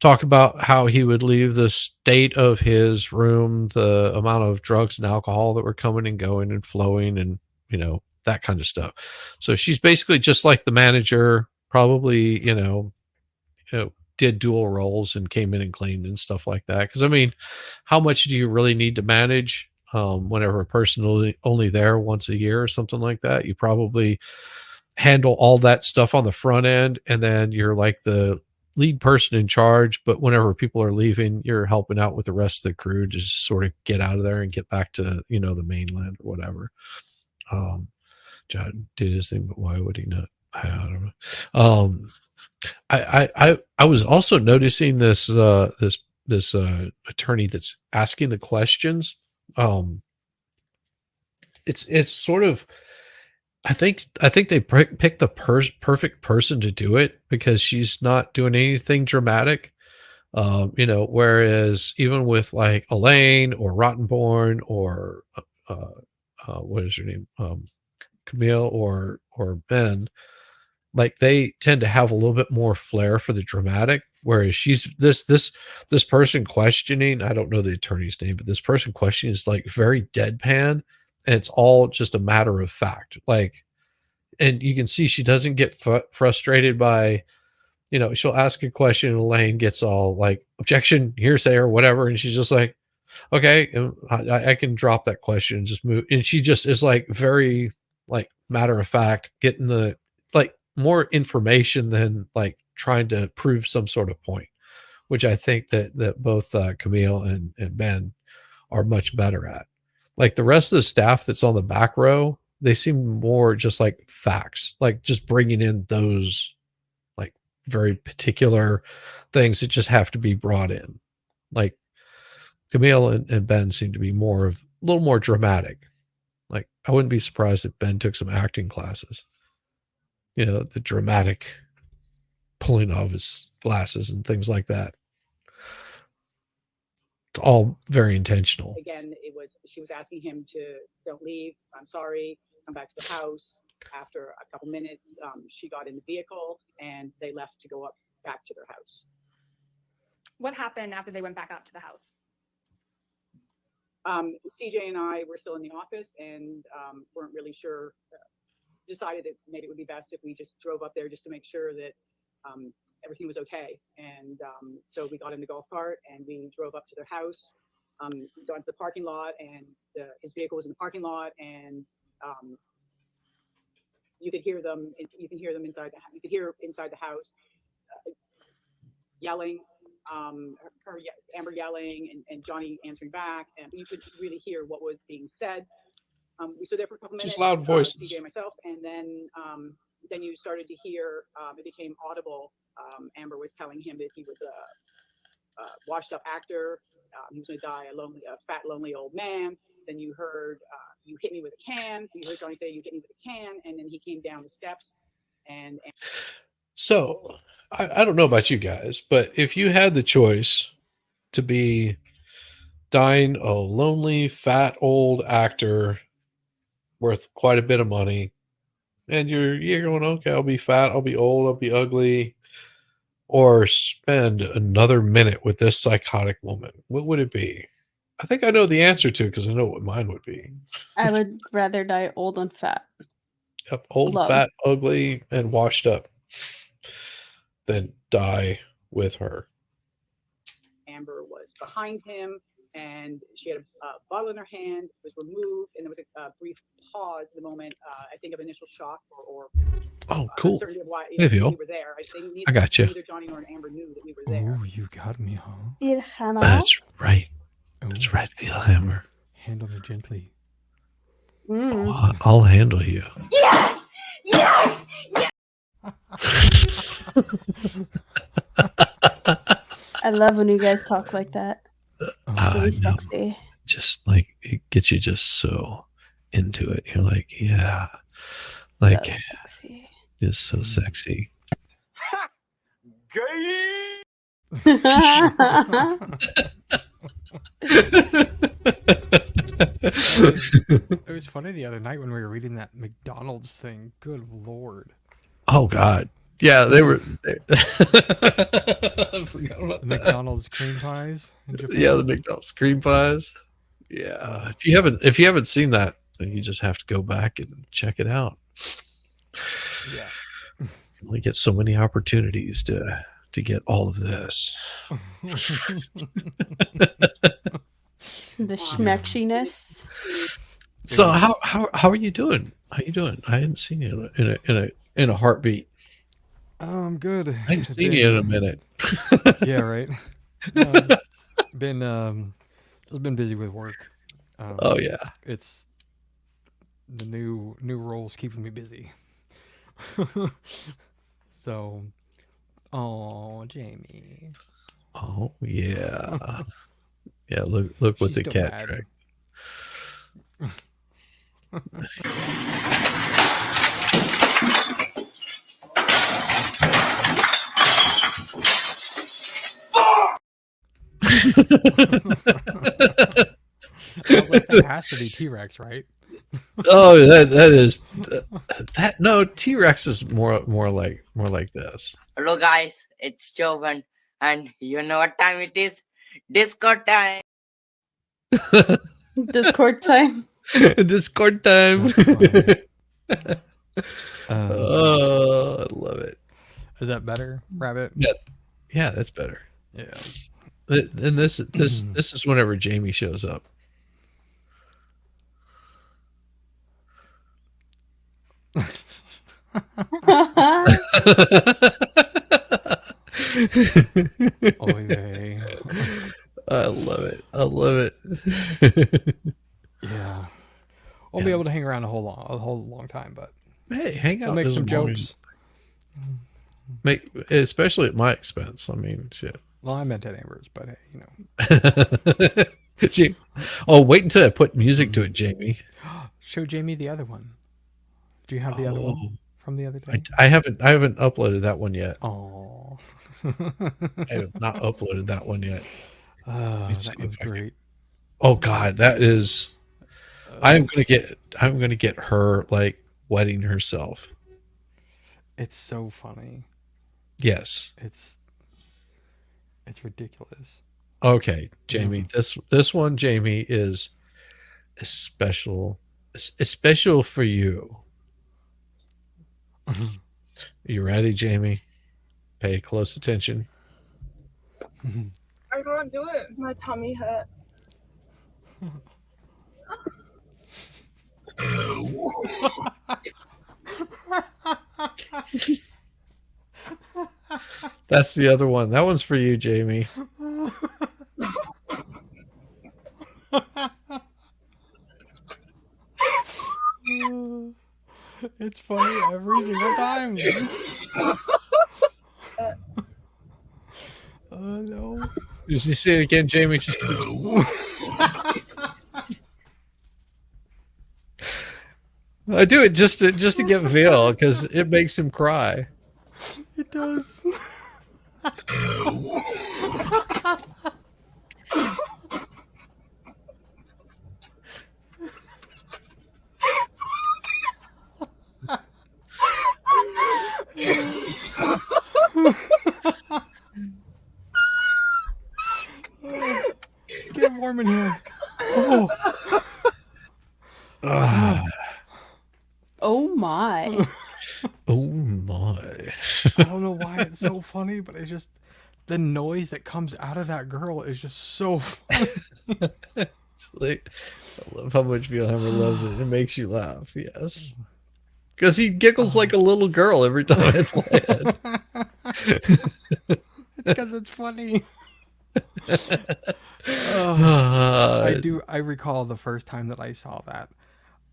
talk about how he would leave the state of his room, the amount of drugs and alcohol that were coming and going and flowing, and that kind of stuff. So she's basically just like the manager, probably, did dual roles and came in and cleaned and stuff like that. Because I mean, how much do you really need to manage whenever a person only there once a year or something like that? You probably handle all that stuff on the front end, and then you're like the lead person in charge. But whenever people are leaving, you're helping out with the rest of the crew to just sort of get out of there and get back to the mainland or whatever. John did his thing, but why would he not? I don't know. I was also noticing this attorney that's asking the questions. It's sort of, I think they picked the perfect person to do it, because she's not doing anything dramatic. Whereas even with like Elaine or Rottenborn or what is her name? Camille or Ben, like they tend to have a little bit more flair for the dramatic, whereas she's this person questioning, I don't know the attorney's name, but this person questioning is like very deadpan, and it's all just a matter of fact. Like, and you can see she doesn't get frustrated by, she'll ask a question and Elaine gets all like objection, hearsay or whatever, and she's just like, okay, I can drop that question and just move. And she just is like very like matter of fact, getting the like more information than like trying to prove some sort of point, which I think that both Camille and Ben are much better at. Like the rest of the staff that's on the back row, they seem more just like facts, like just bringing in those like very particular things that just have to be brought in. Like Camille and Ben seem to be a little more dramatic. Like I wouldn't be surprised if Ben took some acting classes. The dramatic pulling off his glasses and things like that. It's all very intentional. Again, she was asking him to don't leave. I'm sorry. Come back to the house. after a couple minutes, she got in the vehicle and they left to go up back to their house. What happened after they went back out to the house? CJ and I were still in the office and weren't really sure. Decided that maybe it would be best if we just drove up there just to make sure that everything was okay. And so we got in the golf cart and we drove up to their house, got into the parking lot, and his vehicle was in the parking lot, and you could hear them. You can hear them inside the. You could hear inside the house yelling. Amber yelling and Johnny answering back, and you could really hear what was being said. We stood there for a couple minutes, Just loud voices. CJ and myself, and then you started to hear it became audible. Amber was telling him that he was a washed-up actor. He was going to die a fat, lonely old man. Then you heard, "You hit me with a can." You heard Johnny say, "You hit me with a can," and then he came down the steps and So I don't know about you guys, but if you had the choice to be dying a lonely, fat, old actor worth quite a bit of money, and you're going, okay, I'll be fat, I'll be old, I'll be ugly, or spend another minute with this psychotic woman, what would it be? I think I know the answer to, because I know what mine would be. I would rather die old and fat. Yep, old, Love. fat, ugly, and washed up than die with her. Amber was behind him, and she had a bottle in her hand, was removed, and there was a brief pause in the moment, I think, of initial shock or Oh, cool. uncertainty of why Maybe we were there. I think I got you. neither Johnny nor Amber knew that we were there. Oh, you got me, huh? Ilhama. That's right. Oh, That's right, Hammer. handle me gently. Mm. I'll handle you. Yes! Yes! I love when you guys talk like that. I Really know. sexy. Just like it gets you just so into it. You're like, yeah, like So sexy. just so sexy. It was funny the other night when we were reading that McDonald's thing. Good Lord. Oh God, yeah, they were. I forgot about The that. McDonald's cream pies in Japan. Yeah, the McDonald's cream pies. Yeah, if you haven't seen that, then you just have to go back and check it out. Yeah. You only get so many opportunities to get all of this. The schmexiness. So how are you doing? How you doing? I hadn't seen you in a heartbeat. I'm good. I hadn't seen you in a minute. Yeah, right. I've been busy with work. Oh yeah. It's the new roles keeping me busy. So, oh, Jamie. Oh yeah. Yeah, look with She's the still cat mad. trick. I was like, that has to be T-Rex, right? Oh, that is that. No, T-Rex is more like this. Hello guys, it's Jovan, and you know what time it is? Discord time! Discord time. Discord time. That's Oh, I love it. Is that better, Rabbit? Yeah, that's better. Yeah. And this is whenever Jamie shows up. Oy vey. I love it. I love it. Yeah. Won't Yeah. be able to hang around a whole long time, but Hey, hang out. we'll make in some the morning. jokes. Especially at my expense. I mean, shit. Well, I meant at Amber's, but hey, you know. Oh, wait until I put music to it, Jamie. Show Jamie the other one. Do you have the other one from the other day? I haven't uploaded that one yet. Oh. I have not uploaded that one yet. Oh, see that was if I can- great. Oh God, that is. I'm gonna get her like wetting herself. It's so funny. Yes. It's ridiculous. Okay, Jamie. This one, Jamie, is special. It's special for you. You ready, Jamie? Pay close attention. I can't do it. My tummy hurt. That's the other one. That one's for you, Jamie. It's funny every single time. Oh no. You see it again, Jamie? Just I do it just to get Veal because it makes him cry. It does. It's getting warm in here. Oh. Oh my. Oh my. I don't know why it's so funny, but it's just the noise that comes out of that girl is just so funny. It's like, I love how much Vealhammer loves it. It makes you laugh, yes. Because he giggles like a little girl every time I play it. It's because it's funny. I recall the first time that I saw that.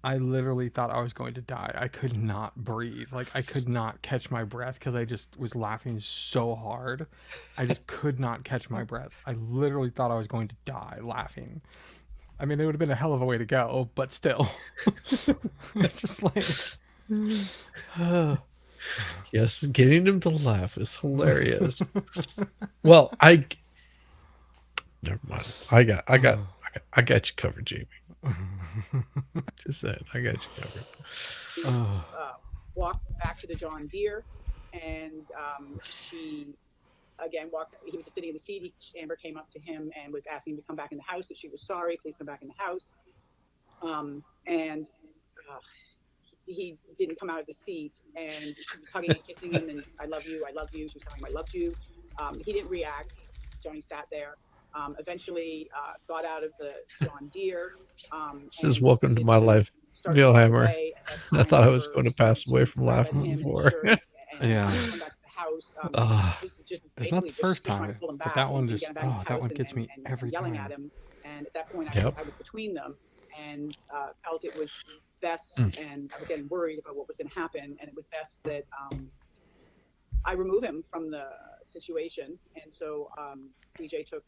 I literally thought I was going to die. I could not breathe. Like, I could not catch my breath because I just was laughing so hard. I just could not catch my breath. I literally thought I was going to die laughing. I mean, it would have been a hell of a way to go, but still. It's just like... Yes, getting him to laugh is hilarious. Well, never mind. I got you covered, Jamie. Just saying, I got you covered. Walked back to the John Deere, and she again walked. He was sitting in the seat. Amber came up to him and was asking him to come back in the house. That she was sorry. Please come back in the house. And he didn't come out of the seat, and she was hugging and kissing him, and I love you, I love you. She was telling him I loved you. He didn't react. Johnny sat there. Eventually got out of the John Deere. Says, "Welcome to my life, Vealhammer." I thought I was going to pass away from laughing before. Yeah. Come back to the house. It's not the first time, but that one just, that one gets me every yelling time. at him, and at that point Yep. I was between them and felt it was best, and I was getting worried about what was going to happen, and it was best that I remove him from the situation. And so CJ took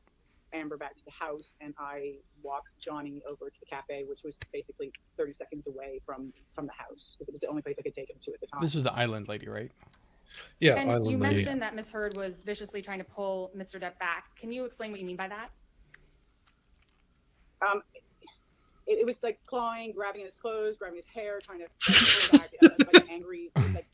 Amber back to the house, and I walked Johnny over to the cafe, which was basically 30 seconds away from the house, because it was the only place I could take him to at the time. This is the island lady, right? Yeah, And Island you Lady. mentioned that Miss Heard was viciously trying to pull Mr. Depp back. Can you explain what you mean by that? It was like clawing, grabbing at his clothes, grabbing his hair, trying to pull him back, like angry, like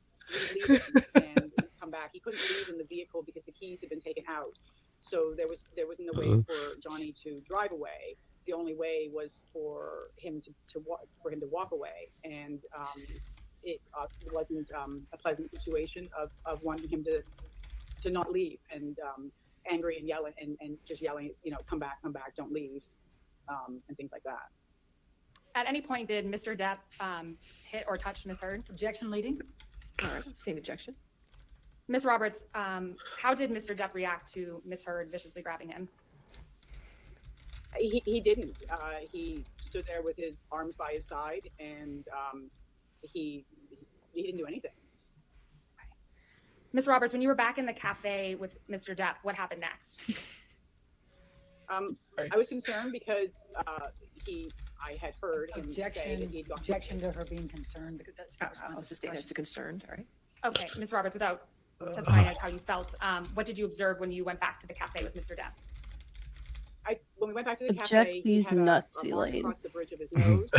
leave him and come back. He couldn't leave in the vehicle because the keys had been taken out. So there was no way for Johnny to drive away. The only way was for him to walk away, and it wasn't a pleasant situation of wanting him to not leave, and angry and yelling and just yelling, come back, don't leave, and things like that. At any point, did Mr. Depp hit or touch Miss Heard? Objection leading. All right, same objection. Ms. Roberts, how did Mr. Depp react to Miss Heard viciously grabbing him? He didn't. He stood there with his arms by his side, and he didn't do anything. Ms. Roberts, when you were back in the cafe with Mr. Depp, what happened next? I was concerned because I had heard him say that he'd gone. Objection to her being concerned. Because that's not I'll responsive sustain as to concerned. All right. Okay, Ms. Roberts, without testifying as how you felt, what did you observe when you went back to the cafe with Mr. Depp? when we went back to the Eject cafe, he these had nuts, a mark Elaine. across the bridge of his nose.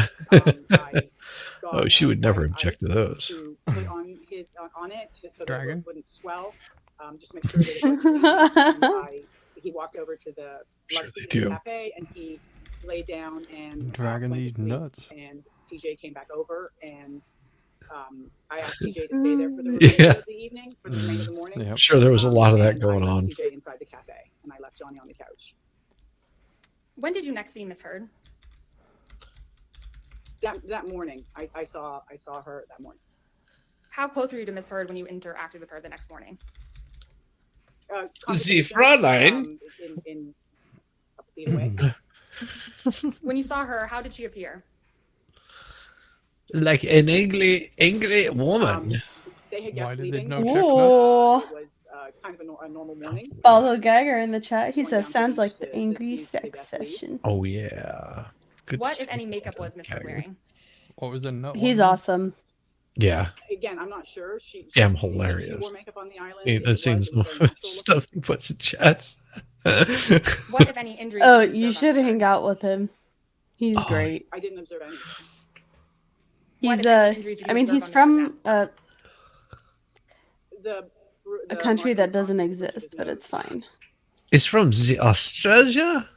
Oh, she would never got object to ice those. To put on his on it so that Dragon? it wouldn't swell. Just make sure that it wasn't bleeding. He walked over to the Sure love they seat in the do. cafe and he laid down and Dragging went to these sleep. nuts. And CJ came back over and I asked CJ to stay there for the remainder Yeah. of the evening, for the remainder of the morning. Yep. I'm sure there was a lot of that and going I left on. CJ inside the cafe and I left Johnny on the couch. When did you next see Miss Heard? That morning, I saw her that morning. How close were you to Miss Heard when you interacted with her the next morning? Sie Fräulein. In a feet away. When you saw her, how did she appear? Like an angry woman. They had Why guests did they leaving. know Ooh. It was kind of a normal morning. Follow Gagger in the chat. He Went says, down to sounds the like beach the to angry see the sex guests leave. session. Oh yeah. Good What, if stuff. any, makeup was Miss Heard wearing? What was the note? He's awesome. Yeah. Again, I'm not sure. Damn She hilarious. wore makeup on the island. I've seen some stuff he puts in chats. What, if any, injuries? Oh, did you observe should on her? hang out with him. He's Oh, great. I didn't observe any. What, He's if any, injuries did you I mean, observe he's on Mr. from The a country mark that across doesn't the bridge of exist, his but nose. it's fine. It's from the Australia?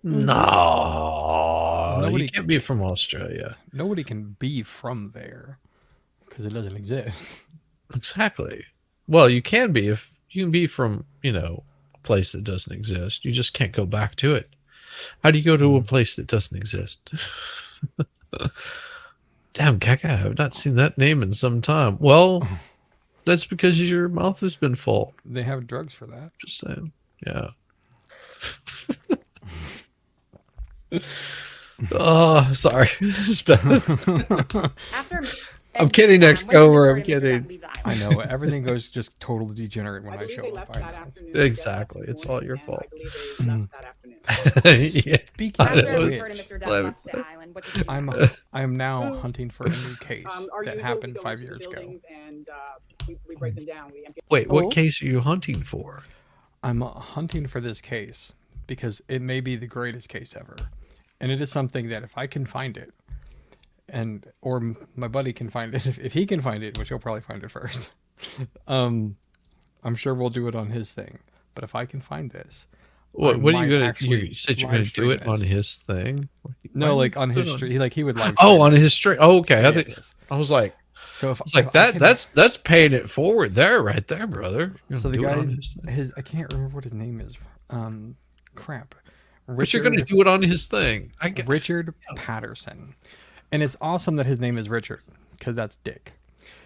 No. Nobody- You can't be from Australia. Nobody can be from there because it doesn't exist. Exactly. Well, you can be if you can be from, a place that doesn't exist. You just can't go back to it. How do you go to a place that doesn't exist? Damn, Kaka, I've not seen that name in some time. Well, that's because your mouth has been full. They have drugs for that. Just saying. Yeah. Oh, sorry. After I'm kidding, next when did Miss over. Heard I'm and Mr. Depp kidding. leave the I island? know everything goes just totally degenerate when I I believe show they up. left I that know. afternoon. Exactly. It's all your And fault. I believe they left that afternoon. Yeah. Speaking After of It was- Miss Heard and Mr. Depp like- left the island, what did you do? I am now hunting for a new case Our that usual, happened we go 5 into the years ago. buildings And we break them down. We empty. Wait, what Oh. case are you hunting for? I'm hunting for this case because it may be the greatest case ever, and it is something that if I can find it, or my buddy can find it, if he can find it, which he'll probably find it first, I'm sure we'll do it on his thing. But if I can find this, I What are you might gonna? actually You said you're gonna live do stream it on this. his thing. No, Why like on do you his do it stream. He would live. Oh, stream on it. his stream. Oh, okay. Yes. I was like, So if it's like if I that. can- That's paying it forward there, right there, brother. You're so gonna the do it guy, on his thing. I can't remember what his name is. Crap. But you're gonna do it on his thing. I get. Richard Patterson, and it's awesome that his name is Richard because that's Dick.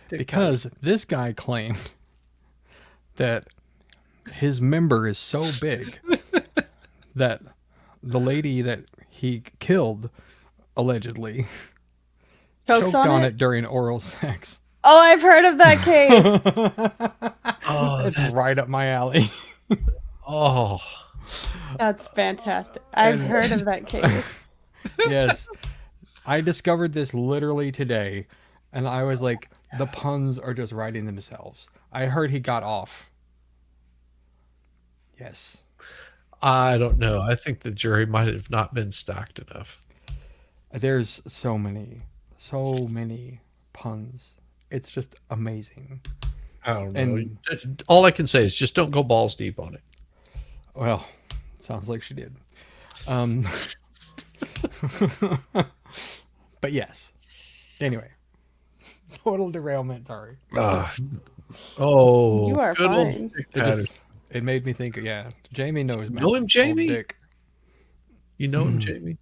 Because this guy claimed that his member is so big that the lady that he killed allegedly choked on it during oral sex. Oh, I've heard of that case. Oh, It's that's- right up my alley. Oh, That's fantastic. I've And- heard of that case. Yes. I discovered this literally today, and I was like, the puns are just writing themselves. I heard he got off. Yes. I don't know. I think the jury might have not been stacked enough. There's so many puns. It's just amazing. I don't know. And- All I can say is just don't go balls deep on it. Well, sounds like she did. But yes. Anyway. Total derailment, sorry. Oh, You are good old fine. Dick It Patterson. just it made me think, yeah, Jamie knows me. know him, Jamie? Dick. You know him, Jamie?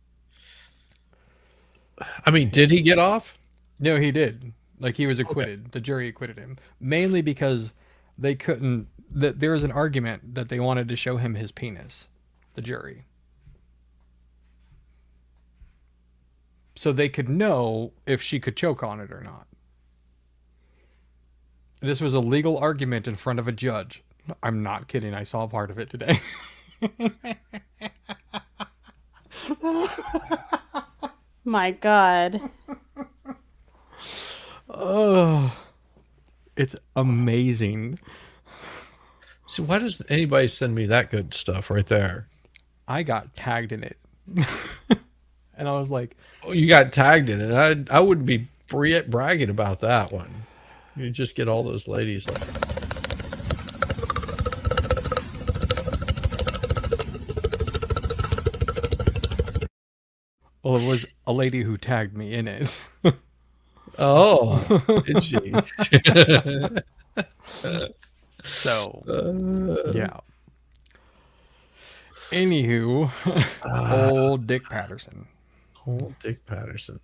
I mean, did he get off? No, he did. Like he was acquitted. The jury acquitted him. Mainly because they couldn't there was an argument that they wanted to show him his penis, the jury. So they could know if she could choke on it or not. This was a legal argument in front of a judge. I'm not kidding. I saw part of it today. My God. Oh, it's amazing. See, why doesn't anybody send me that good stuff right there? I got tagged in it. And I was like, Oh, you got tagged in it. I wouldn't be bragging about that one. You just get all those ladies like, well, it was a lady who tagged me in it. oh, did she? So, yeah. Anywho, old Dick Patterson. Old Dick Patterson.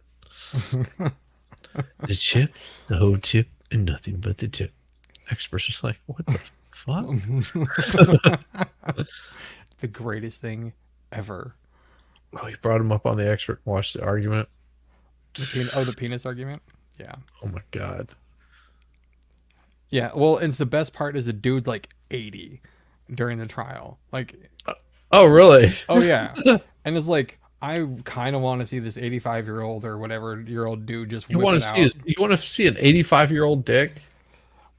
The chip, the whole chip, and nothing but the tip. Experts just like, what the fuck? The greatest thing ever. Oh, you brought him up on the expert and watched the argument. The penis argument? Yeah. Oh my god. Yeah, well, it's the best part is the dude's like 80 during the trial. Like, oh really? oh yeah. And it's like, I kind of want to see this 85-year-old or whatever year old dude just You whip want it to out. see you want to see an 85-year-old dick?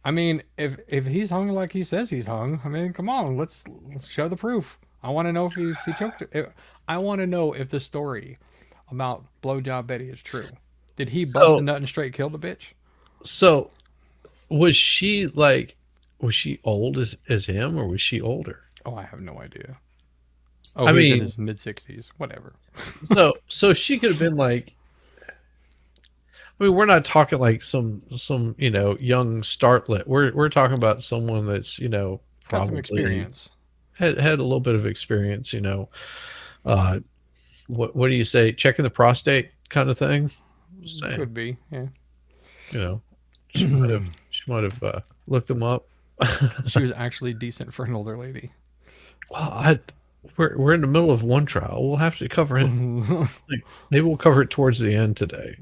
I mean, if he's hung like he says he's hung, I mean, come on, let's show the proof. I want to know if he choked it. I want to know if the story about blowjob Betty is true. Did he bust a nut and straight kill the bitch? So, was she old as him, or was she older? Oh, I have no idea. Oh, I he's mean, in his mid-60s, whatever. so she could have been like. I mean, we're not talking like some young startlet. We're talking about someone that's Got probably some experience. Had a little bit of experience. What do you say? Checking the prostate kind of thing. Could be, yeah. She might have looked them up. She was actually decent for an older lady. Well, we're in the middle of one trial. We'll have to cover it. Maybe we'll cover it towards the end today.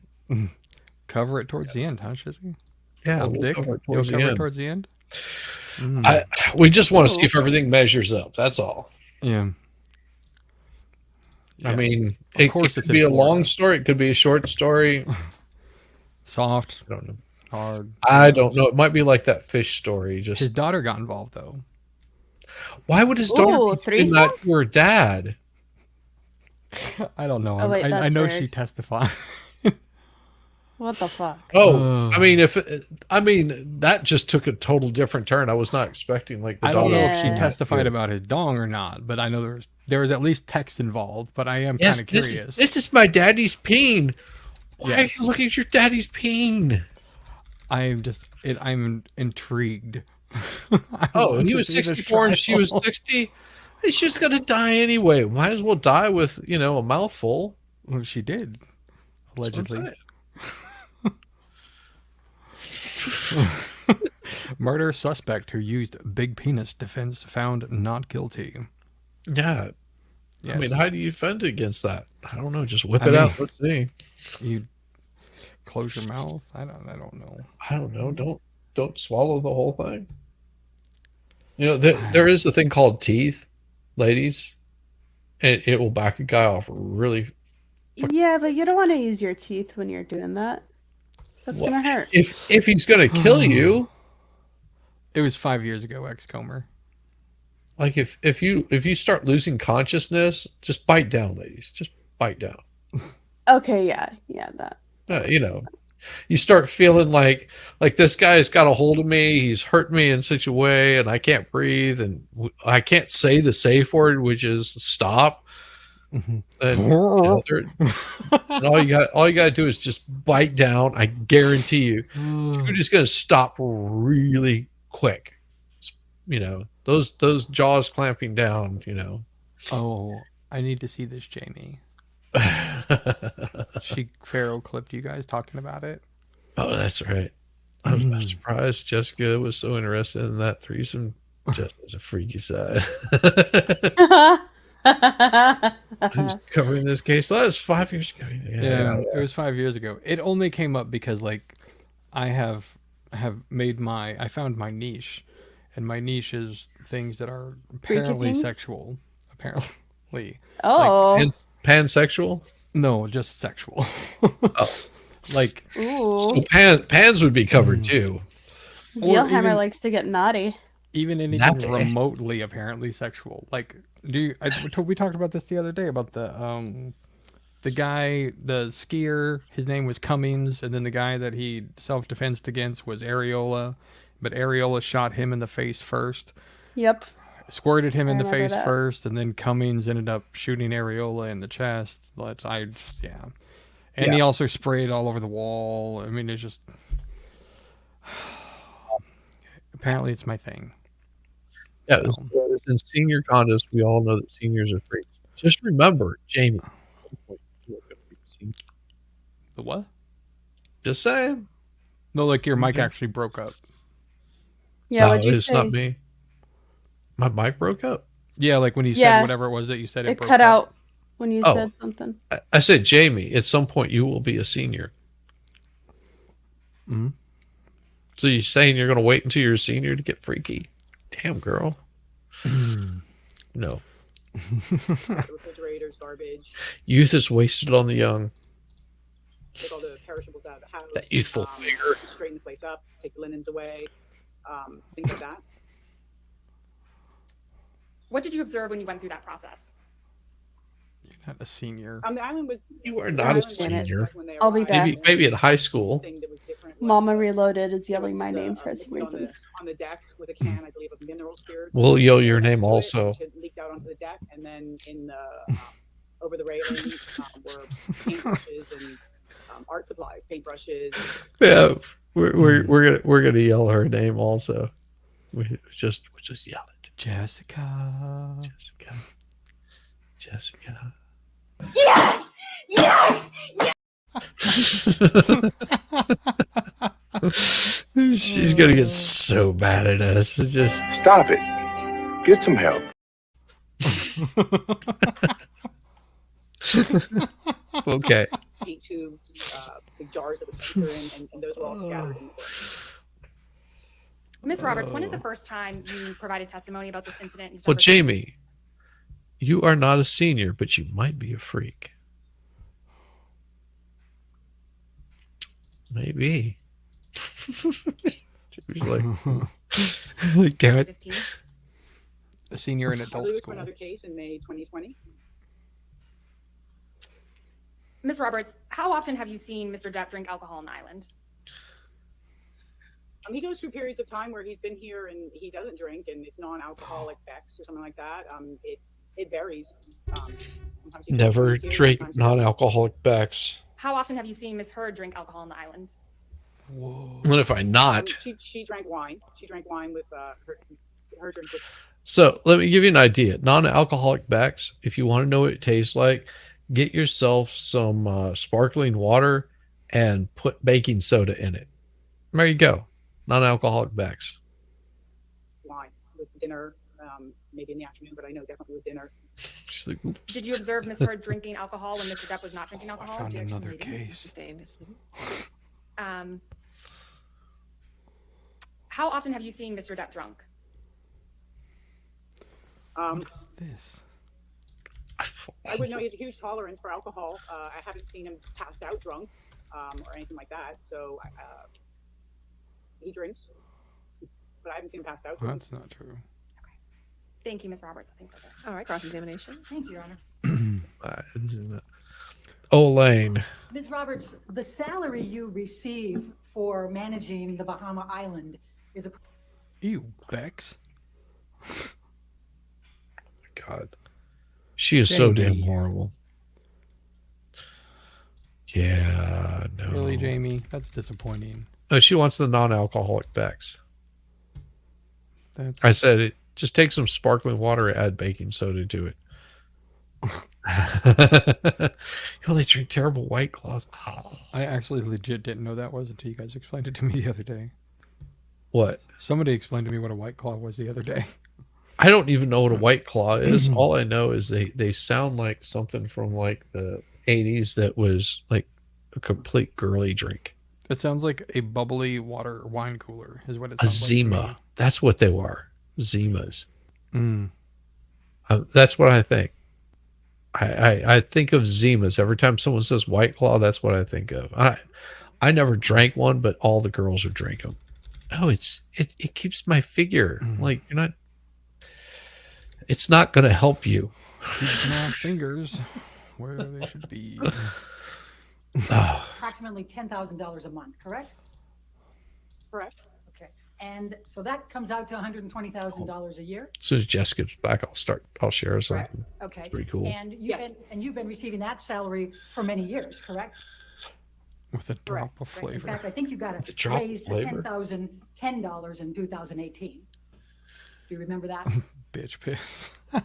Cover it towards the end, huh, Shizzy? Yeah, Old we'll Dick? cover it You'll towards the cover it end. towards the end? We just want to see if everything measures up. That's all. Yeah. I mean, of course it could be a long story. It could be a short story. Soft. I don't know. Hard. I don't know. It might be like that fish story. Just his daughter got involved, though. Why would his daughter be doing that to her dad? I don't know. Oh, wait, I that's know weird. she testified. What the fuck? Oh, I mean, that just took a total different turn. I was not expecting like the I don't daughter. know if she testified about his dong or not, but I know there was at least text involved. But I am kind of curious. This is my daddy's peen. Why Yes. are you looking at your daddy's peen? I'm intrigued. Oh, he was 64 and she was 60. She's gonna die anyway. Might as well die with a mouthful. Well, she did, allegedly. Murder suspect who used big penis defense found not guilty. Yeah. Yes. I mean, how do you defend against that? I don't know. Just whip it out. Let's see. You close your mouth. I don't know. I don't know. Don't swallow the whole thing. There is a thing called teeth, ladies, and it will back a guy off really. Yeah, but you don't want to use your teeth when you're doing that. That's gonna hurt. If he's gonna kill you. It was 5 years ago, ex-Comer. Like if you start losing consciousness, just bite down, ladies. Just bite down. Okay, yeah, that. You start feeling like this guy's got a hold of me. He's hurt me in such a way, and I can't breathe, and I can't say the safe word, which is stop. And, and all you got to do is just bite down. I guarantee you, you're just gonna stop really quick. Those jaws clamping down. Oh, I need to see this, Jamie. She Pharaoh clipped you guys talking about it. Oh, that's right. I'm surprised Jessica was so interested in that threesome. Just as a freaky side. Who's covering this case? Well, that was 5 years ago. Yeah, it was 5 years ago. It only came up because I found my niche, and my niche is things that are apparently sexual. Apparently. Oh. Like pansexual? No, just sexual. Oh. Ooh. So pans would be covered too. Veilhammer likes to get naughty. even anything That's it. remotely apparently sexual. Like, we talked about this the other day about the guy, the skier. His name was Cummings, and then the guy that he self-defensed against was Areola, but Areola shot him in the face first. Yep. Squirted him I in the remember face that. first, and then Cummings ended up shooting Areola in the chest. And he also sprayed all over the wall. I mean, it's just apparently it's my thing. Yeah, in senior condos, we all know that seniors are freaks. Just remember, Jamie. The what? Just saying. No, like your mic Okay. actually broke up. Yeah, No, what'd you it's say? not me. My mic broke up. Yeah, like when you Yeah. said whatever it was that you said, It broke cut up. out when you Oh. said something. I said, Jamie, at some point you will be a senior. Mhm. So you're saying you're going to wait until you're a senior to get freaky? Damn, girl. No. The refrigerators, garbage, Youth is wasted on the young. take all the perishables out of the house. That youthful vigor. Straighten the place up, take the linens away, things like that. What did you observe when you went through that process? You're not a senior. The island was. You are the not a island was senior. like when they I'll be arrived, back. Maybe in high school. thing that was different was Mama the- Reloaded is there was yelling my the, name for liquid some reason. on the deck with a can, I believe, of mineral spirits. We'll yell your next name to it, also. which had leaked out onto the deck, and then in the over the railing were paintbrushes and art supplies, paintbrushes. Yeah, we're gonna yell her name also. We just yell it. Jessica. Jessica. Yes! Yes! She's gonna get so mad at us. It's just Stop it. Get some help. okay. Paint tubes, big jars of the paints are in, and those were all scattered in the floor. Ms. Roberts, when is the first time you provided testimony about this incident? Well, December 13th? Jamie, you are not a senior, but you might be a freak. Maybe. Jamie's like, damn it. 15? A senior in I'll adult do it for school. another case in May 2020. Ms. Roberts, how often have you seen Mr. Depp drink alcohol on the island? He goes through periods of time where he's been here and he doesn't drink, and it's non-alcoholic Bex or something like that. It varies. Sometimes he drinks when Never he's here, drink sometimes he doesn't. non-alcoholic Becks. How often have you seen Ms. Heard drink alcohol on the island? Whoa. What if I not? She drank wine. She drank wine with her drink was So let me give you an idea. Non-alcoholic Becks, if you want to know what it tastes like, get yourself some sparkling water and put baking soda in it. There you go. Non-alcoholic Becks. wine with dinner, maybe in the afternoon, but I know definitely with dinner. She's like, oops. Did you observe Ms. Heard drinking alcohol when Mr. Depp was not drinking I alcohol? found another She case. stayed. How often have you seen Mr. Depp drunk? Um, What is this? I would know he has a huge tolerance for alcohol. I haven't seen him passed out drunk or anything like that. So he drinks, but I haven't seen him passed out drunk. That's not true. Thank you, Ms. Roberts. I think we're good. All right, cross-examination. Thank you, Your Honor. Elaine. Ms. Roberts, the salary you receive for managing the Bahama Island is a Ew, Bex. God. She is so damn Jamie. horrible. Yeah, no. Really, Jamie? That's disappointing. No, she wants the non-alcoholic Becks. That's I said it. Just take some sparkling water, add baking soda to it. You only drink terrible White Claws. Oh. I actually legit didn't know that was until you guys explained it to me the other day. What? Somebody explained to me what a White Claw was the other day. I don't even know what a White Claw is. All I know is they sound like something from like the 80s that was like a complete girly drink. It sounds like a bubbly water wine cooler is what it A sounds like to Zima. me. That's what they were. Zimas. Mm. That's what I think. I think of Zimas. Every time someone says White Claw, that's what I think of. I never drank one, but all the girls would drink them. oh, it keeps my figure. Like, you're not, it's not going to help you. Keep my fingers where they should be. Approximately $10,000 a month, correct? Correct. Okay. And so that comes out to $120,000 a year. As soon as Jess gets back, I'll share Correct. something. Okay. It's pretty cool. And you've been receiving that salary for many years, correct? With a drop of Right. In flavor. fact, I think you got With a it drop raised of to flavor. $10,010 in 2018. Do you remember that? Bitch piss. No,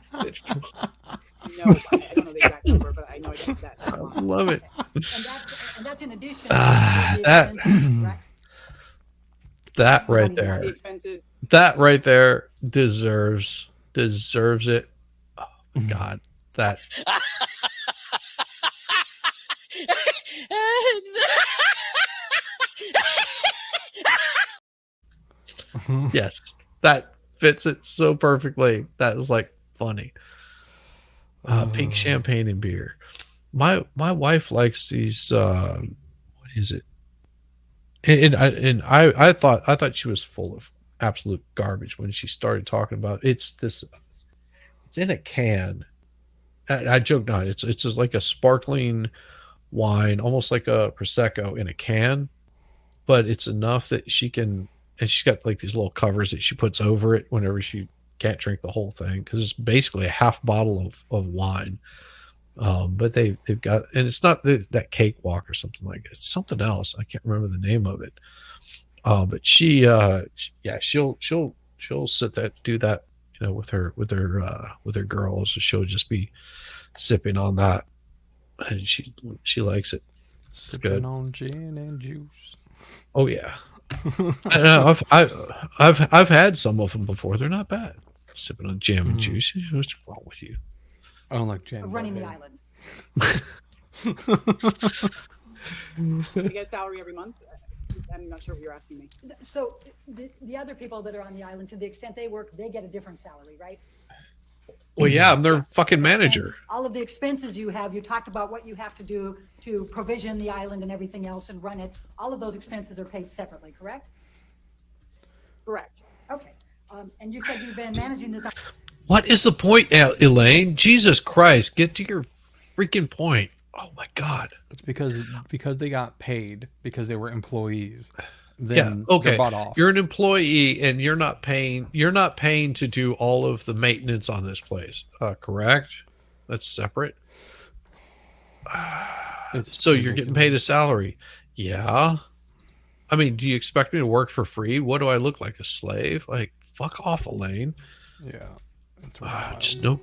I don't know the exact number, but I know I got that. I love it. And that's in addition to Ah, the that- expenses, correct? That right The there. expenses. That right there deserves it. Oh my God. That yes. That fits it so perfectly. That is like funny. Pink champagne and beer. My wife likes these what is it? And I thought she was full of absolute garbage when she started talking about it's in a can. I joke not. It's just like a sparkling wine, almost like a prosecco in a can, but it's enough that she can. And she's got like these little covers that she puts over it whenever she can't drink the whole thing, because it's basically a half bottle of wine. But they've got, and it's not that cakewalk or something like it. It's something else. I can't remember the name of it. But she'll sit that, do that, you know, with her girls. She'll just be sipping on that, and she likes it. It's Sipping good. on gin and juice. Oh yeah. I know, I've had some of them before. They're not bad. Sipping on jam and juice. What's wrong with you? I don't like jam. Running the island. You get a salary every month? I'm not sure what you're asking me. So the other people that are on the island, to the extent they work, they get a different salary, right? Well, yeah, I'm their fucking manager. And all of the expenses you have, you talked about what you have to do to provision the island and everything else and run it. All of those expenses are paid separately, correct? Correct. Okay. And you said you've been managing this. What is the point, Elaine? Jesus Christ, get to your freaking point. Oh my God. It's because they got paid because they were employees. Then yeah, okay. They're bought off. You're an employee and you're not paying to do all of the maintenance on this place. Correct? That's separate. So you're getting paid a salary. Yeah. I mean, do you expect me to work for free? What do I look like, a slave? Like, fuck off, Elaine. Yeah. Just no.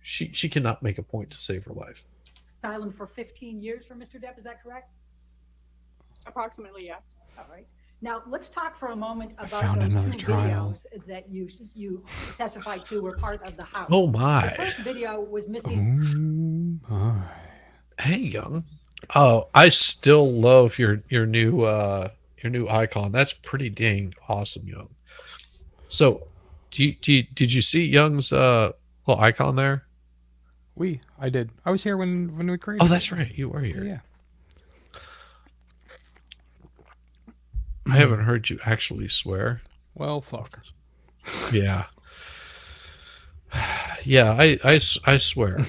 She cannot make a point to save her life. Island for 15 years for Mr. Depp, is that correct? Approximately, yes. All right. Now let's talk for a moment about found those two another trial. videos that you testified to were part of the house. Oh my! The first video was missing. Hey, Young. Oh, I still love your new icon. That's pretty dang awesome, Young. So, did you see Young's little icon there? I did. I was here when we created. Oh, that's right. You were here. Yeah. I haven't heard you actually swear. Well, fuck. Yeah. Yeah, I swear.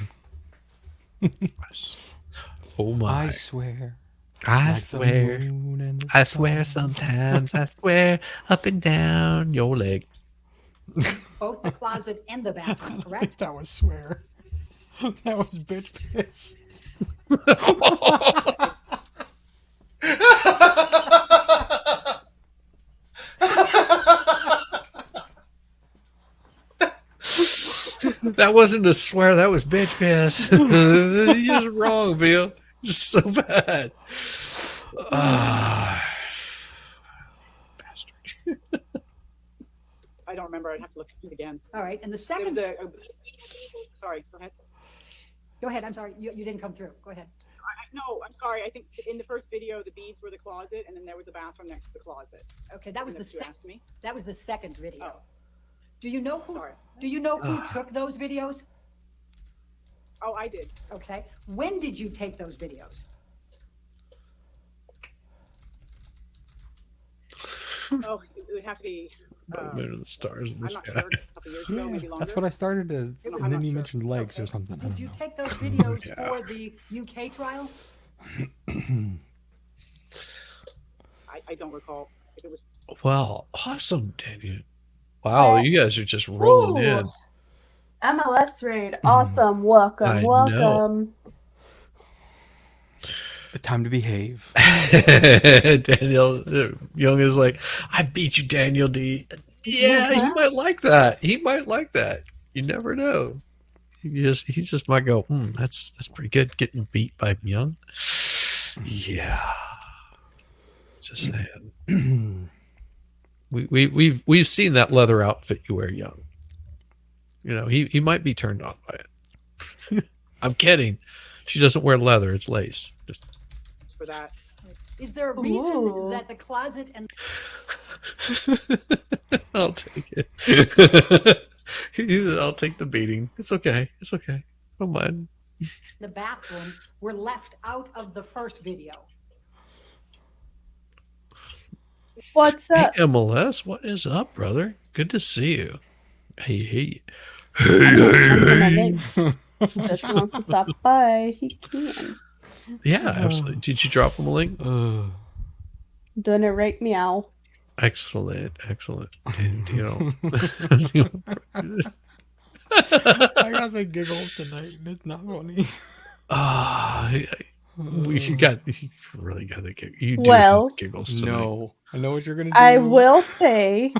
Oh my. I swear. I Like the swear. moon and the I swear stars. sometimes. I swear up and down your leg. Both the closet and the bathroom, correct? That was swear. That was bitch piss. That wasn't a swear. That was bitch piss. You're wrong, Bill. You're so bad. Bastard. I don't remember. I'd have to look at it again. All right. And the There second. was sorry, go ahead. Go ahead. I'm sorry. You didn't come through. Go ahead. No, I'm sorry. I think in the first video, the beads were the closet, and then there was a bathroom next to the closet. Okay, that was the that was the second video. Oh. Do you know who? Sorry. Do you know who took those videos? Oh, I did. Okay. When did you take those videos? Oh, it would have to be. By the moon and the stars and the I'm not sky. sure. A couple years ago, maybe longer. That's what I started to, I'm and not then you sure. mentioned legs or Okay. something. I Did don't you know. take those videos Yeah. for the UK trial? I don't recall if it was. Well, awesome, Daniel. Wow, you guys are just rolling in. Ooh. MLS raid. Awesome. Welcome. I know. Welcome. Time to behave. Daniel Young is like, I beat you, Daniel D. Yeah, he might like that. He might like that. You never know. He just might go, that's pretty good. Getting beat by Young. Yeah. Just saying. We've seen that leather outfit you wear, Young. You know, he might be turned on by it. I'm kidding. She doesn't wear leather, it's lace. Just For that. Is there a reason Ooh. that the closet and I'll take it. I'll take the beating. It's okay. It's okay. Don't mind. the bathroom were left out of the first video? What's Hey, up? MLS, what is up, brother? Good to see you. Hey. If he wants to stop by, he can. Yeah, absolutely. Did you drop him a link? Doing it right meow. Excellent. You know. I got the giggles tonight, and it's not funny. You really got the giggle. You do Well, have giggles tonight. No, I know what you're gonna do. I will say,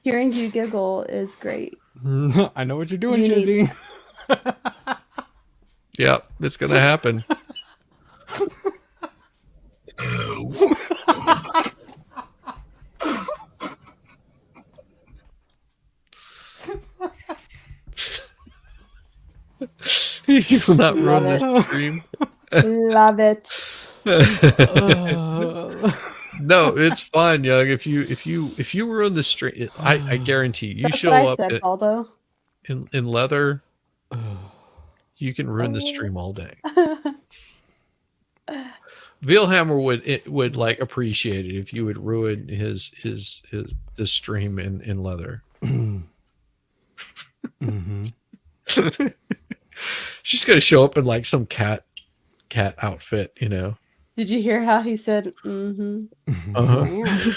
hearing you giggle is great. I know what you're doing, You need- Shizzy. Yep, it's gonna happen. You will not run Love this stream. Love it. No, it's fine, Young. If you were on the stream, I guarantee you That's show what I up said, Baldo. in leather, you can ruin the stream all day. Veilhammer would like appreciate it if you would ruin his stream in leather. Mm-hmm. She's gonna show up in like some cat outfit, you know. Did you hear how he said, mm-hmm? Uh-huh. Yeah.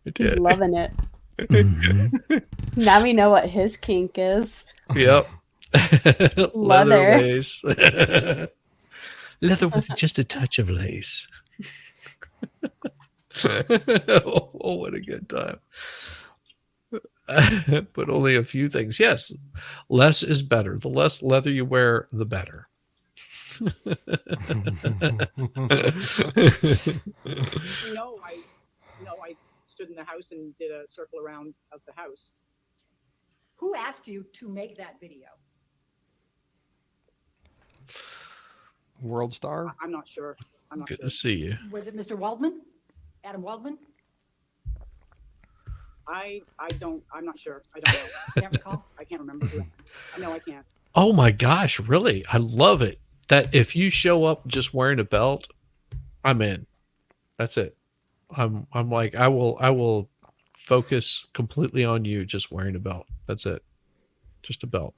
It He's did. loving it. Now we know what his kink is. Yep. Leather Leather. lace. Leather with just a touch of lace. Oh, what a good time. But only a few things. Yes, less is better. The less leather you wear, the better. I stood in the house and did a circle around of the house. Who asked you to make that video? World Star? I'm not sure. I'm not Good sure. to see you. Was it Mr. Waldman? Adam Waldman? I'm not sure. I don't know. Can't recall? I can't remember who asked. No, I can't. Oh my gosh, really? I love it. That if you show up just wearing a belt, I'm in. That's it. I'm like, I will focus completely on you just wearing a belt. That's it. Just a belt.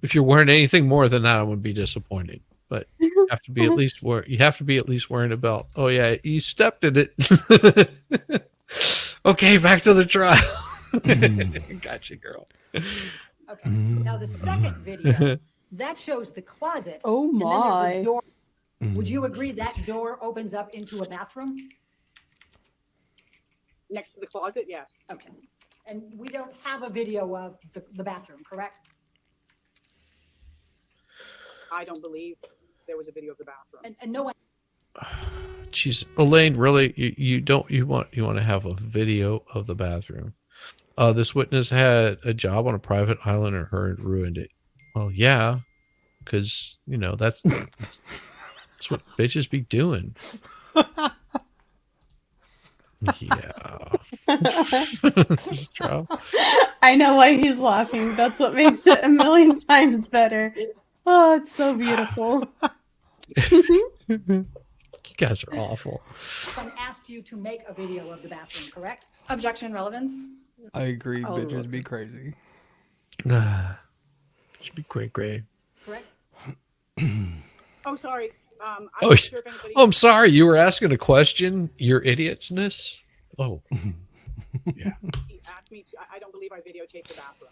If you're wearing anything more than that, I would be disappointed. But you have to be at least wearing a belt. Oh yeah, you stepped in it. Okay, back to the trial. Gotcha, girl. Okay. Now the second video, that shows the closet. Oh And then there's my. a door. Would you agree that door opens up into a bathroom? Next to the closet, yes. Okay. And we don't have a video of the bathroom, correct? I don't believe there was a video of the bathroom. And no one. Jeez, Elaine, really, you want to have a video of the bathroom? This witness had a job on a private island and Heard ruined it. Well, yeah, because that's what bitches be doing. Yeah. I know why he's laughing. That's what makes it a million times better. Oh, it's so beautiful. guys are awful. Someone asked you to make a video of the bathroom, correct? Objection, relevance. I agree. Oh. Bitches be crazy. Should be great. Correct? Oh, sorry. I'm Oh, not sure if anybody. I'm sorry. You were asking a question. Your idiotsness. Oh, yeah. He asked me to. I don't believe I videotaped the bathroom.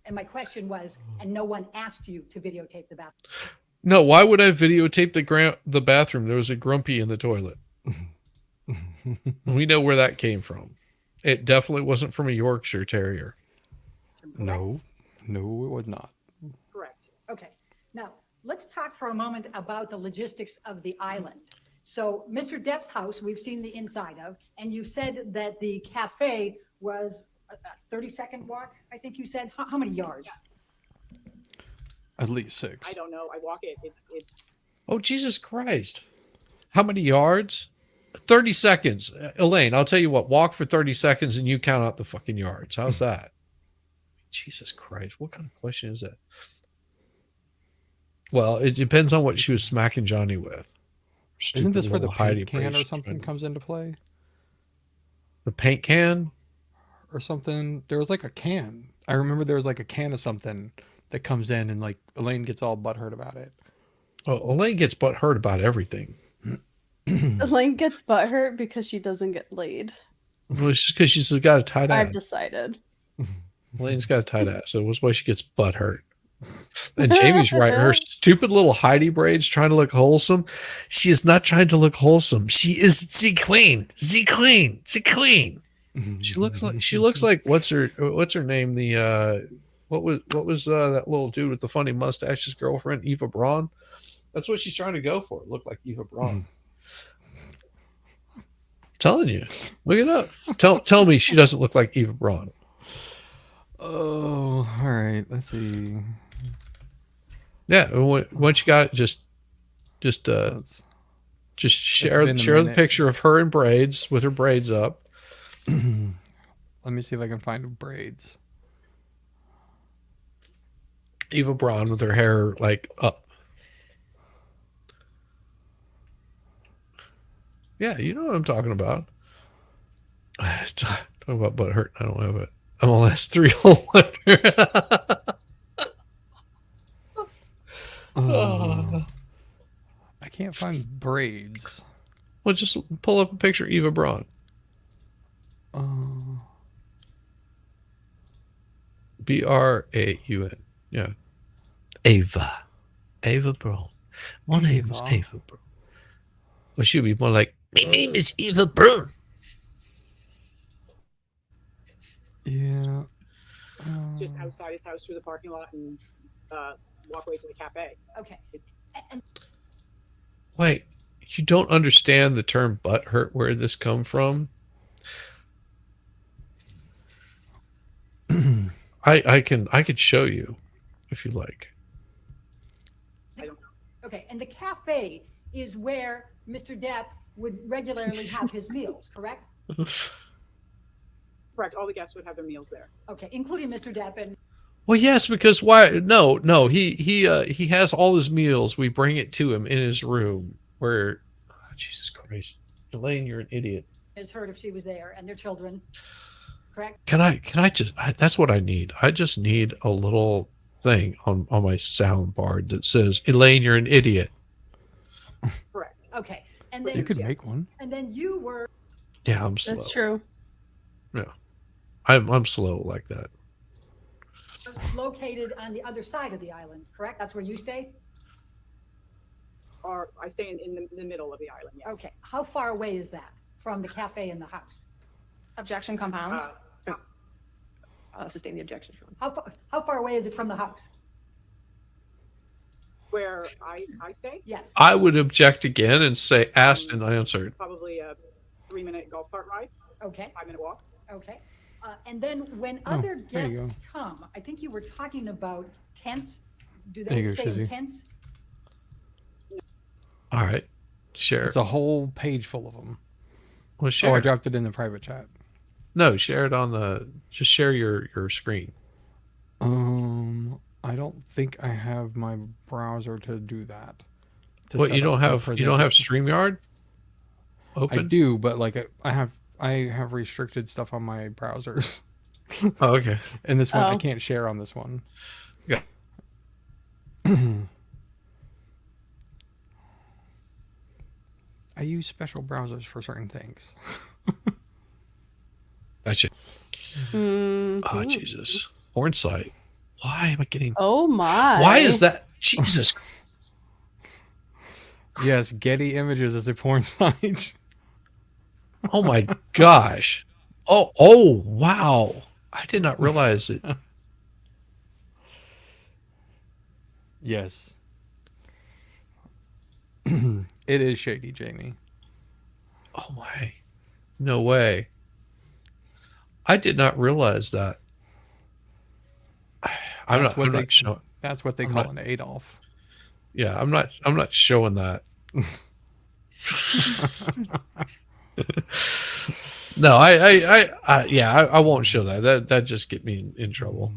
And my question was, and no one asked you to videotape the bathroom. No, why would I videotape the bathroom? There was a grumpy in the toilet. We know where that came from. It definitely wasn't from a Yorkshire Terrier. No, it was not. Correct. Okay. Now, let's talk for a moment about the logistics of the island. So Mr. Depp's house, we've seen the inside of, and you said that the cafe was a 30-second walk, I think you said. How many yards? Yeah. At least 6. I don't know. I walk it. It's. Oh, Jesus Christ. How many yards? 30 seconds. Elaine, I'll tell you what, walk for 30 seconds and you count out the fucking yards. How's that? Jesus Christ. What kind of question is that? Well, it depends on what she was smacking Johnny with. Isn't this for the Heidi paint can or Brady something shit. comes into play? The paint can? Or something? There was like a can. I remember there was like a can of something that comes in and like Elaine gets all butthurt about it. Oh, Elaine gets butthurt about everything. Elaine gets butthurt because she doesn't get laid. Well, it's just because she's got a tight I've ass. decided. Elaine's got a tight ass, so that's why she gets butthurt. And Jamie's right. Her stupid little Heidi braids trying to look wholesome. She is not trying to look wholesome. She is the queen. The queen. The queen. She looks like what's her name? The what was that little dude with the funny mustache? His girlfriend, Eva Braun. That's what she's trying to go for. Look like Eva Braun. Telling you, look it up. Tell me she doesn't look like Eva Braun. Oh, all right. Let's see. Yeah, once you got it, just share the picture of her in braids with her braids up. Let me see if I can find braids. Eva Braun with her hair like up. Yeah, you know what I'm talking about. Talk about butt hurt. I don't have it. MLS 301. I can't find braids. Well, just pull up a picture of Eva Braun. Braun. Yeah. Eva Braun. My name is Eva Braun. Well, she'd be more like, my name is Eva Braun. Yeah. Just outside his house through the parking lot and walk away to the cafe. Okay. Wait, you don't understand the term butt hurt, where this come from? I could show you if you like. Okay, and the cafe is where Mr. Depp would regularly have his meals, correct? Correct. All the guests would have their meals there. Okay, including Mr. Depp and. Well, yes, because why? No, he has all his meals. We bring it to him in his room. Where, oh, Jesus Christ, Elaine, you're an idiot. Has heard if she was there and their children, correct? Can I just? That's what I need. I just need a little thing on my sound bar that says, Elaine, you're an idiot. Correct. Okay, and then you could make one. And then you were. Yeah, I'm slow. That's true. Yeah, I'm slow like that. Located on the other side of the island, correct? That's where you stay? Or I stay in the middle of the island, yes. Okay. How far away is that from the cafe and the house? Objection, compound. I'll sustain the objection. How far away is it from the house? Where I stay? Yes. I would object again and say asked and answered. Probably a 3-minute golf cart ride. Okay. 5-minute walk. Okay. And then when other guests come, I think you were talking about tents. Do they stay in tents? All right. Share. It's a whole page full of them. Well, share. Oh, I dropped it in the private chat. No, share it on just share your screen. I don't think I have my browser to do that. What, you don't have StreamYard? open? I do, but like I have restricted stuff on my browsers. Oh, okay. And this one I Oh. can't share on this one. Yeah. I use special browsers for certain things. Gotcha. Mhm. Oh, Jesus. Porn site. Why am I getting... Oh my. Why is that? Jesus. Yes, Getty Images is a porn site. Oh my gosh. Oh, wow. I did not realize it. Yes. It is shady, Jamie. Oh my. No way. I did not realize that. That's what they I'm call not- an Adolf. Yeah, I'm not showing that. No, I won't show that. That just get me in trouble.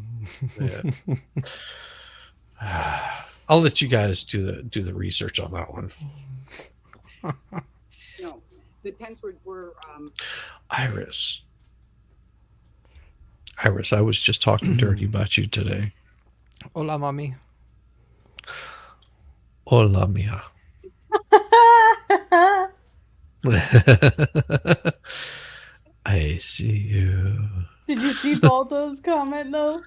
Yeah. I'll let you guys do the research on that one. No, the tents were Iris, I was just talking dirty about you today. Hola, mommy. Hola, mia. I see you. Did you see Baldo's comment though?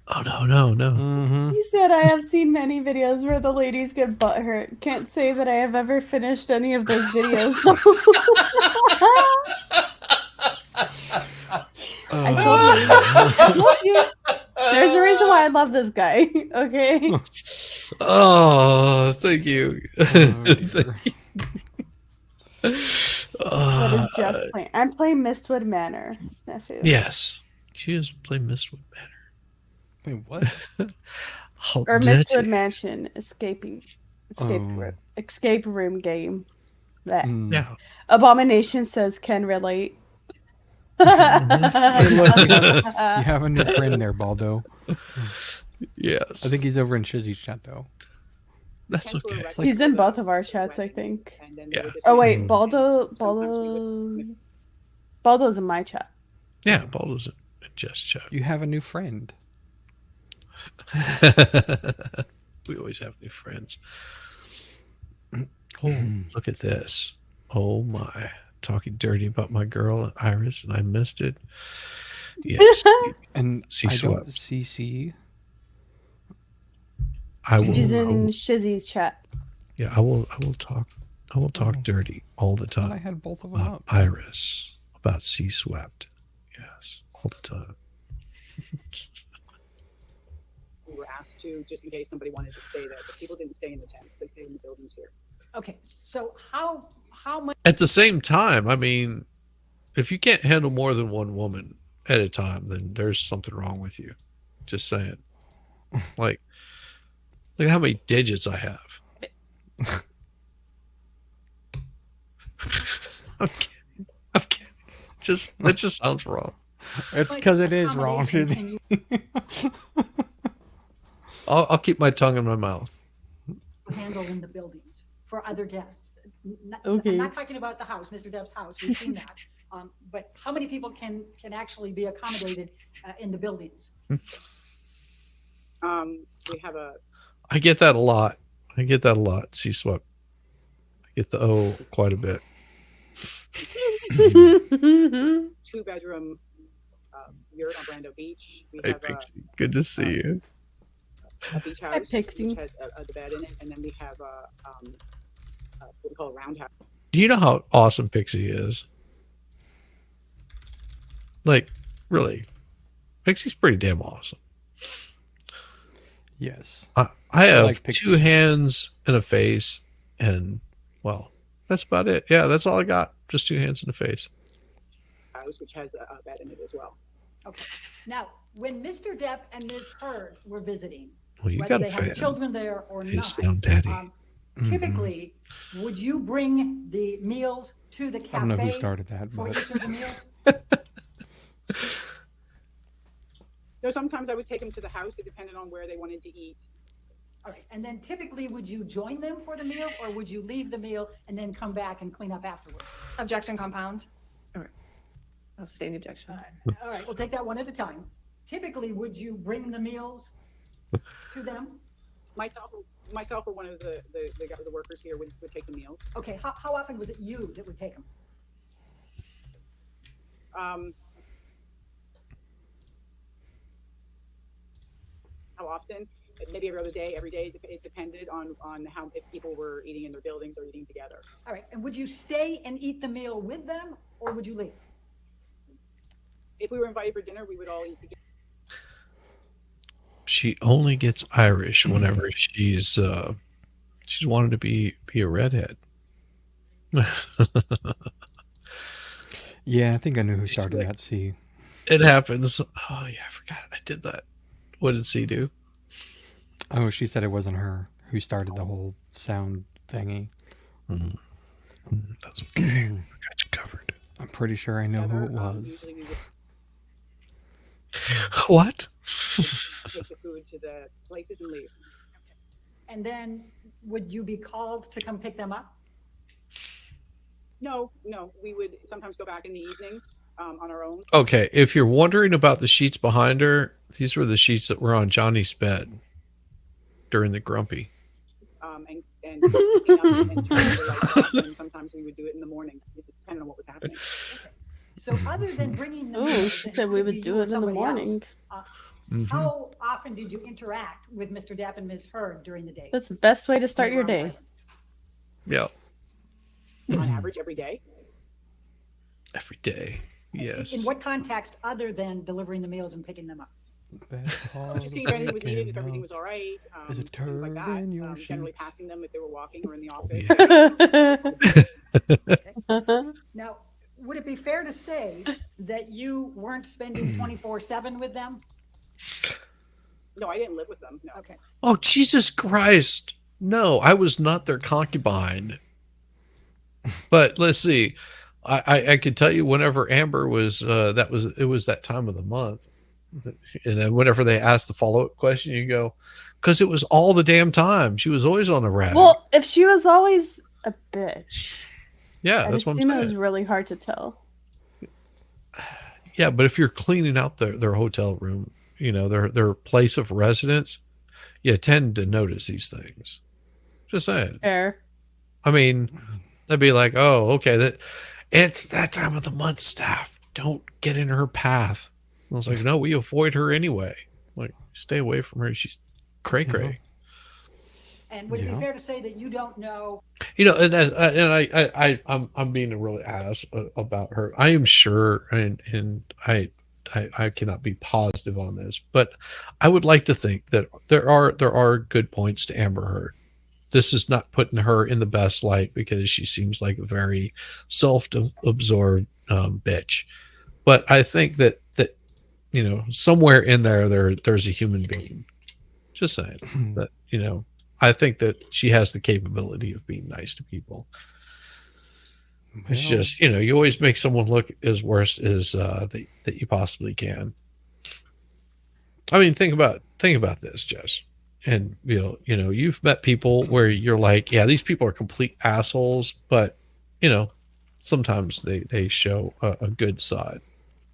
Oh no. Mm-hmm. He said, I have seen many videos where the ladies get butthurt. Can't say that I have ever finished any of those videos. I told you. There's a reason why I love this guy. Okay. Oh, thank you. What is just playing? I'm playing Mistwood Manor, Snafu. Yes. She is playing Mistwood Manor. Wait, what? How Or dirty. Mistwood Mansion, escape room game. That Yeah. Abomination says can relate. Hey, look, you have a new friend there, Baldo. Yes. I think he's over in Shizzy's chat though. That's okay. He's in both of our chats, I think. Yeah. Oh wait, Baldo's in my chat. Yeah, Baldo's in just chat. You have a new friend. We always have new friends. Oh, look at this. Oh my. Talking dirty about my girl Iris and I missed it. Yes. And Sea I don't swept. CC. I will He's in Shizzy's chat. I will talk dirty all the I thought I time had both of them about up. Iris, about Sea Swept. Yes, all the time. we were asked to, just in case somebody wanted to stay there, but people didn't stay in the tents. They stayed in the buildings here. Okay, so how much? At the same time, I mean, if you can't handle more than one woman at a time, then there's something wrong with you. Just saying. Like, look at how many digits I have. I'm kidding. That just sounds wrong. It's because it is wrong, Shizzy. I'll keep my tongue in my mouth. Handle in the buildings for other guests. Okay. I'm not talking about the house, Mr. Depp's house. We've seen that. But how many people can actually be accommodated in the buildings? We have a I get that a lot. Sea Swept. I get the quite a bit. 2-bedroom yurt on Brando Beach. We Hey, have Pixie. Good to see you. a beach Hi, house, Pixie. which has a bed in it, and then we have what we call a roundhouse. Do you know how awesome Pixie is? Like, really, Pixie's pretty damn awesome. Yes. I have like Pixie. 2 hands and a face, and well, that's about it. Yeah, that's all I got. Just 2 hands and a face. House, which has a bed in it as well. Okay. Now, when Mr. Depp and Ms. Heard were visiting, Well, you whether got a they had fan. children there or His not, sound daddy. typically, would you bring the meals to the cafe? I don't know who started that, for but each of the meals? Sometimes I would take them to the house. It depended on where they wanted to eat. All right, and then typically, would you join them for the meal, or would you leave the meal and then come back and clean up afterwards? Objection compound. I'll sustain the objection. All right, we'll take that one at a time. Typically, would you bring the meals to them? Myself or one of the workers here would take the meals. Okay, how often was it you that would take them? How often? Maybe every other day, every day. It depended on how, if people were eating in their buildings or eating together. All right, and would you stay and eat the meal with them, or would you leave? If we were invited for dinner, we would all eat together. She only gets Irish whenever she's wanted to be a redhead. Yeah, I think I knew who started that. C. It happens. Oh yeah, I forgot I did that. What did C do? Oh, she said it wasn't her who started the whole sound thingy. That's okay. I got you covered. I'm pretty sure I know who it was. What? Take the food to the places and leave. And then would you be called to come pick them up? No, we would sometimes go back in the evenings on our own. Okay, if you're wondering about the sheets behind her, these were the sheets that were on Johnny's bed during the grumpy. And picking up and turning the lights off, and sometimes we would do it in the morning. It depended on what was happening. Okay. So other than bringing them, She said we would do it in the morning. How often did you interact with Mr. Depp and Ms. Heard during the day? That's the best way to start your day. Yeah. On average, every day. Every day. Yes. In what context other than delivering the meals and picking them up? Just seeing if anything was needed, if everything was all right, There's a things like turd that. in your Generally sheets. passing them if they were walking or in the office. Now, would it be fair to say that you weren't spending 24/7 with them? No, I didn't live with them. No. Okay. Oh, Jesus Christ. No, I was not their concubine. But let's see. I could tell you whenever Amber was, it was that time of the month. And then whenever they asked the follow-up question, you go, because it was all the damn time. She was always on the rag. Well, if she was always a bitch, yeah, I'd that's what I'm assume it saying. was really hard to tell. Yeah, but if you're cleaning out their hotel room, their place of residence, you tend to notice these things. Just saying. Fair. I mean, they'd be like, oh, okay, it's that time of the month, staff. Don't get in her path. I was like, no, we avoid her anyway. Like, stay away from her. She's cray-cray. And would it be fair to say that you don't know? I'm being a really ass about her. I am sure, and I cannot be positive on this, but I would like to think that there are good points to Amber Heard. This is not putting her in the best light because she seems like a very self-absorbed bitch. But I think that somewhere in there's a human being. Just saying that I think that she has the capability of being nice to people. It's just, you always make someone look as worse as that you possibly can. I mean, think about this, Jess. And you've met people where you're like, yeah, these people are complete assholes, but sometimes they show a good side.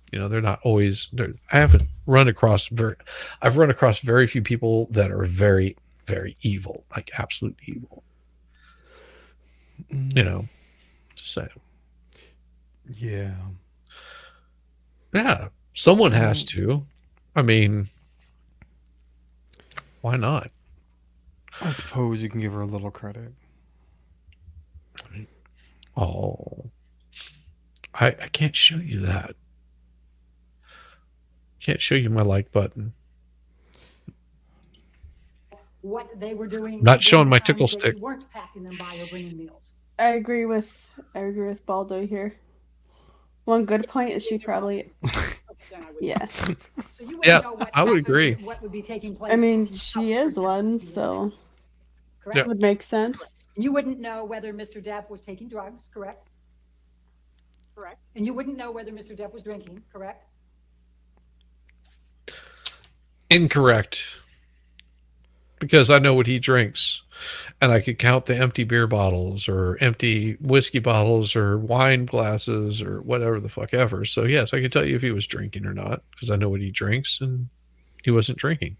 They're not always. I've run across very few people that are very, very evil, like absolute evil. Just saying. Yeah. Yeah, someone has to. I mean, why not? I suppose you can give her a little credit. Oh, I can't show you that. Can't show you my like button. What they were doing? Not showing my during tickle times that stick. You weren't passing them by or bringing meals. I agree with Baldo here. One good point is she probably, yeah. So you wouldn't Yeah, know what I would happened, agree. What would be taking place? I mean, in she house is for Depp. one, so Correct? it would make sense. You wouldn't know whether Mr. Depp was taking drugs, correct? Correct. And you wouldn't know whether Mr. Depp was drinking, correct? Incorrect. because I know what he drinks, and I could count the empty beer bottles or empty whiskey bottles or wine glasses or whatever the fuck ever. So yes, I could tell you if he was drinking or not because I know what he drinks, and he wasn't drinking.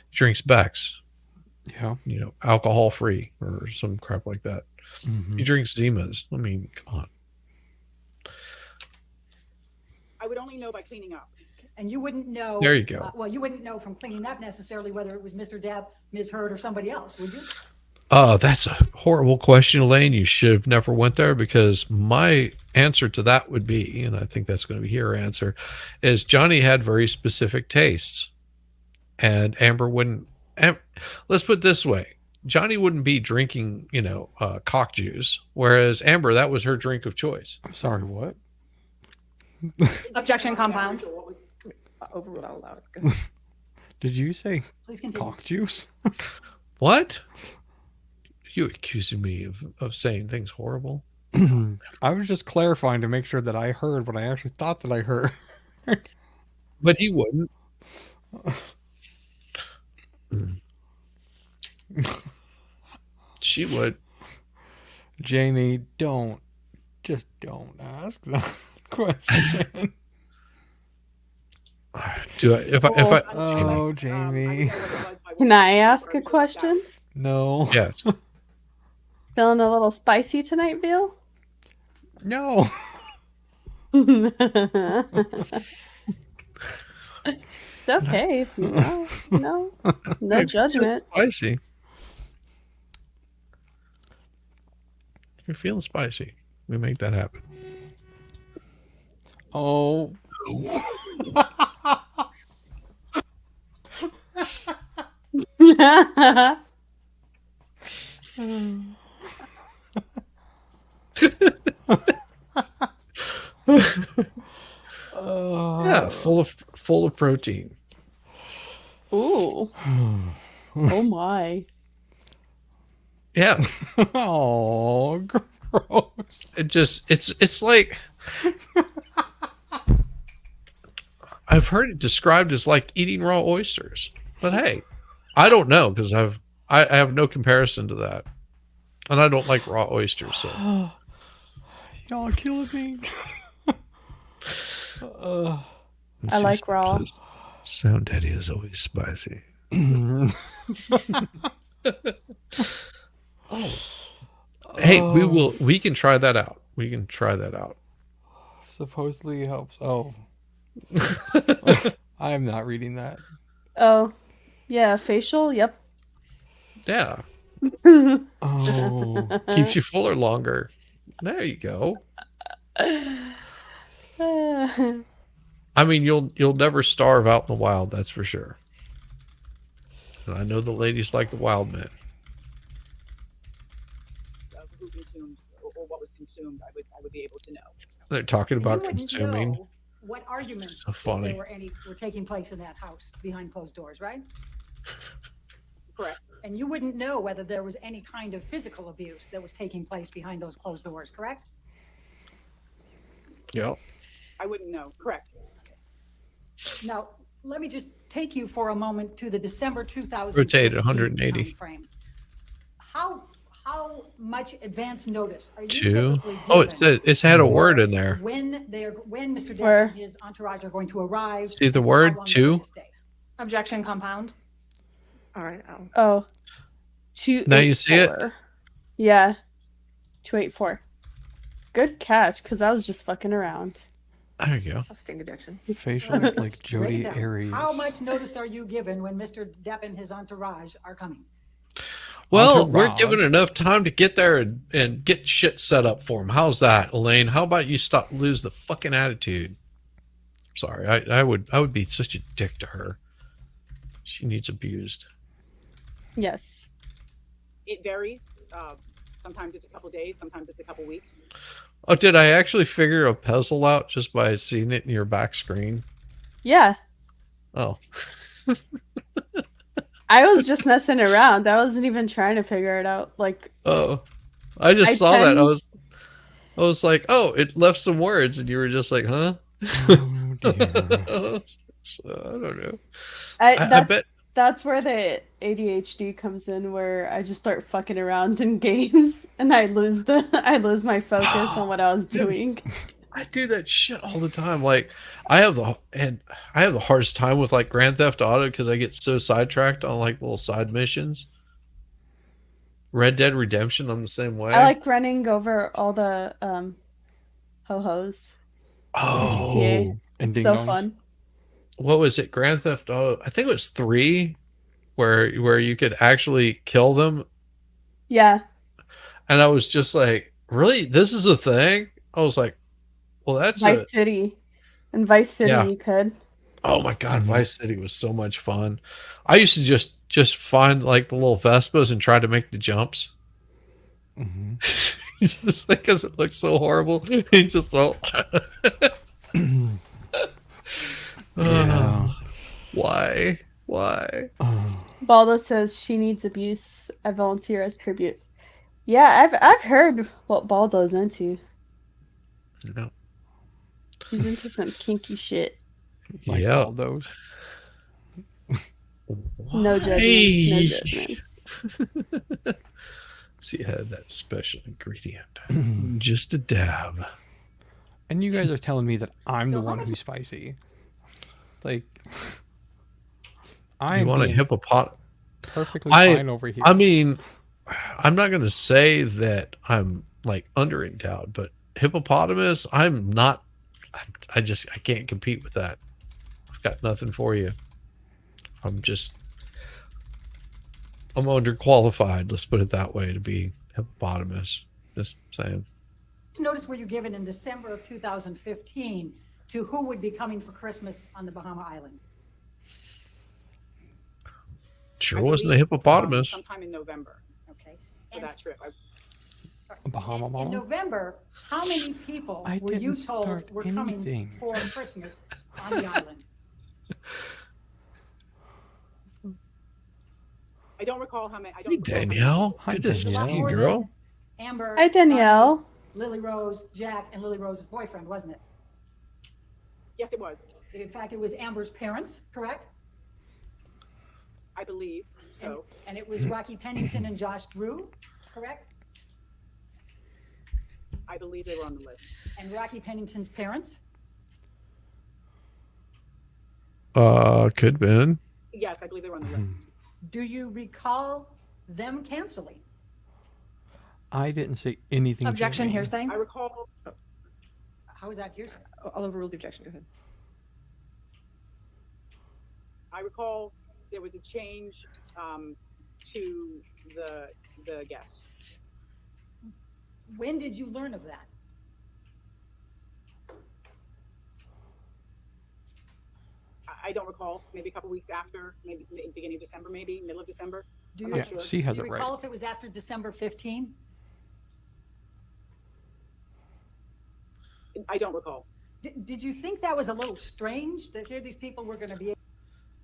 He drinks Beck's, Yeah. you know, alcohol free or some crap like that. Mhm. He drinks Zimas. I mean, come on. I would only know by cleaning up. And you wouldn't know. There you go. Well, you wouldn't know from cleaning up necessarily whether it was Mr. Depp, Ms. Heard, or somebody else, would you? That's a horrible question, Elaine. You should have never went there, because my answer to that would be, and I think that's going to be your answer, is Johnny had very specific tastes, and Amber wouldn't. Let's put it this way: Johnny wouldn't be drinking, you know, cock juice, whereas Amber, that was her drink of choice. I'm sorry, what? Objection, compound. Overruled out loud. Go ahead. Did you say Please continue. cock juice? What? You accusing me of saying things horrible? I was just clarifying to make sure that I heard what I actually thought that I heard. But he wouldn't. She would. Jamie, just don't ask that question. Do I? If I? Oh, Jamie. Can I ask a question? No. Yes. Feeling a little spicy tonight, Bill? No. It's okay if you know. No It's judgment. spicy. You're feeling spicy. We make that happen. Oh. Yeah, full of protein. Ooh. Oh my. Yeah. Oh, gross. It's like I've heard it described as like eating raw oysters. But hey, I don't know, because I have no comparison to that. And I don't like raw oysters, so Y'all killing me. I like raw. Sound Daddy is always spicy. Oh. Hey, we can try that out. We can try that out. Supposedly helps. Oh. I am not reading that. Oh. Yeah, facial, yep. Yeah. Oh. Keeps you fuller longer. There you go. I mean, you'll never starve out in the wild, that's for sure. And I know the ladies like the wild men. Who consumed or what was consumed, I would be able to know. They're talking You about wouldn't consuming. know what arguments So funny. there were taking place in that house behind closed doors, right? Correct. And you wouldn't know whether there was any kind of physical abuse that was taking place behind those closed doors, correct? Yeah. I wouldn't know. Correct. Now, let me just take you for a moment to the December 2000. Rotate 180. Frame. How much advance notice are you 2. typically Oh, given it's had a word in there. when Mr. Depp Where? and his entourage are going to arrive? See the and word how long they're going 2? to stay? Objection, compound. All right. Oh. 284. Now you see it? Yeah. 284. Good catch, because I was just fucking around. There you go. I'll sting deduction. Facial is like Write it Jody down. Aries. How much notice are you given when Mr. Depp and his entourage are coming? Well, we're Entourage. given enough time to get there and get shit set up for him. How's that, Elaine? How about you lose the fucking attitude? Sorry, I would be such a dick to her. She needs abused. Yes. It varies. Sometimes it's a couple days. Sometimes it's a couple weeks. Oh, did I actually figure a puzzle out just by seeing it in your back screen? Yeah. Oh. I was just messing around. I wasn't even trying to figure it out. Like, Oh. I just saw that. tend- I was like, oh, it left some words, and you were just like, huh? Oh, dear. So, I don't know. I I that's bet That's where the ADHD comes in, where I just start fucking around in games and I lose my focus on what I was doing. I do that shit all the time. Like I have the hardest time with like Grand Theft Auto because I get so sidetracked on like little side missions. Red Dead Redemption, I'm the same way. I like running over all the ho-hos. Oh, GTA. It's so fun. What was it? Grand Theft Auto. I think it was 3, where you could actually kill them. Yeah. And I was just like, really? This is a thing? I was like, well, that's Vice City. In Vice City, Yeah. you could. Oh my God, Vice City was so much fun. I used to just find like the little Vespas and try to make the jumps. Just because it looks so horrible. It's just so. Why? Baldo says she needs abuse. I volunteer as tribute. Yeah, I've heard what Baldo's into. No. He's into some kinky shit. Like all those. No judgment. No judgment. See, it had that special ingredient. Just a dab. And you guys are telling me that I'm the one who's spicy. Like, You want a hippopotamus? Perfectly fine over here. I mean, I'm not going to say that I'm like underendowed, but hippopotamus, I'm not. I can't compete with that. I've got nothing for you. I'm underqualified. Let's put it that way to be hippopotamus. Just saying. Notice were you given in December of 2015 to who would be coming for Christmas on the Bahama Island? Sure wasn't a hippopotamus. Sometime in November. Okay. For that trip. Bahama In Mama? November, how many people I were you didn't told start were coming anything. for Christmas on the island? I don't recall how many. I Hey, don't recall how many. Danielle. Good to see you, girl. Amber. Hi, Danielle. Lily Rose, Jack, and Lily Rose's boyfriend, wasn't it? Yes, it was. In fact, it was Amber's parents, correct? I believe so. And it was Rocky Pennington and Josh Drew, correct? I believe they were on the list. And Rocky Pennington's parents? Could been. Yes, I believe they were on the list. Do you recall them canceling? I didn't say anything. Objection, Jamie. hearsay. I recall. How is that hearsay? I'll overrule the objection. Go ahead. I recall there was a change to the guests. When did you learn of that? I don't recall. Maybe a couple weeks after. Maybe it's beginning of December. Maybe middle of December. Do I'm you, not sure. She has do it you right. recall if it was after December 15? I don't recall. Did you think that was a little strange that here these people were going to be?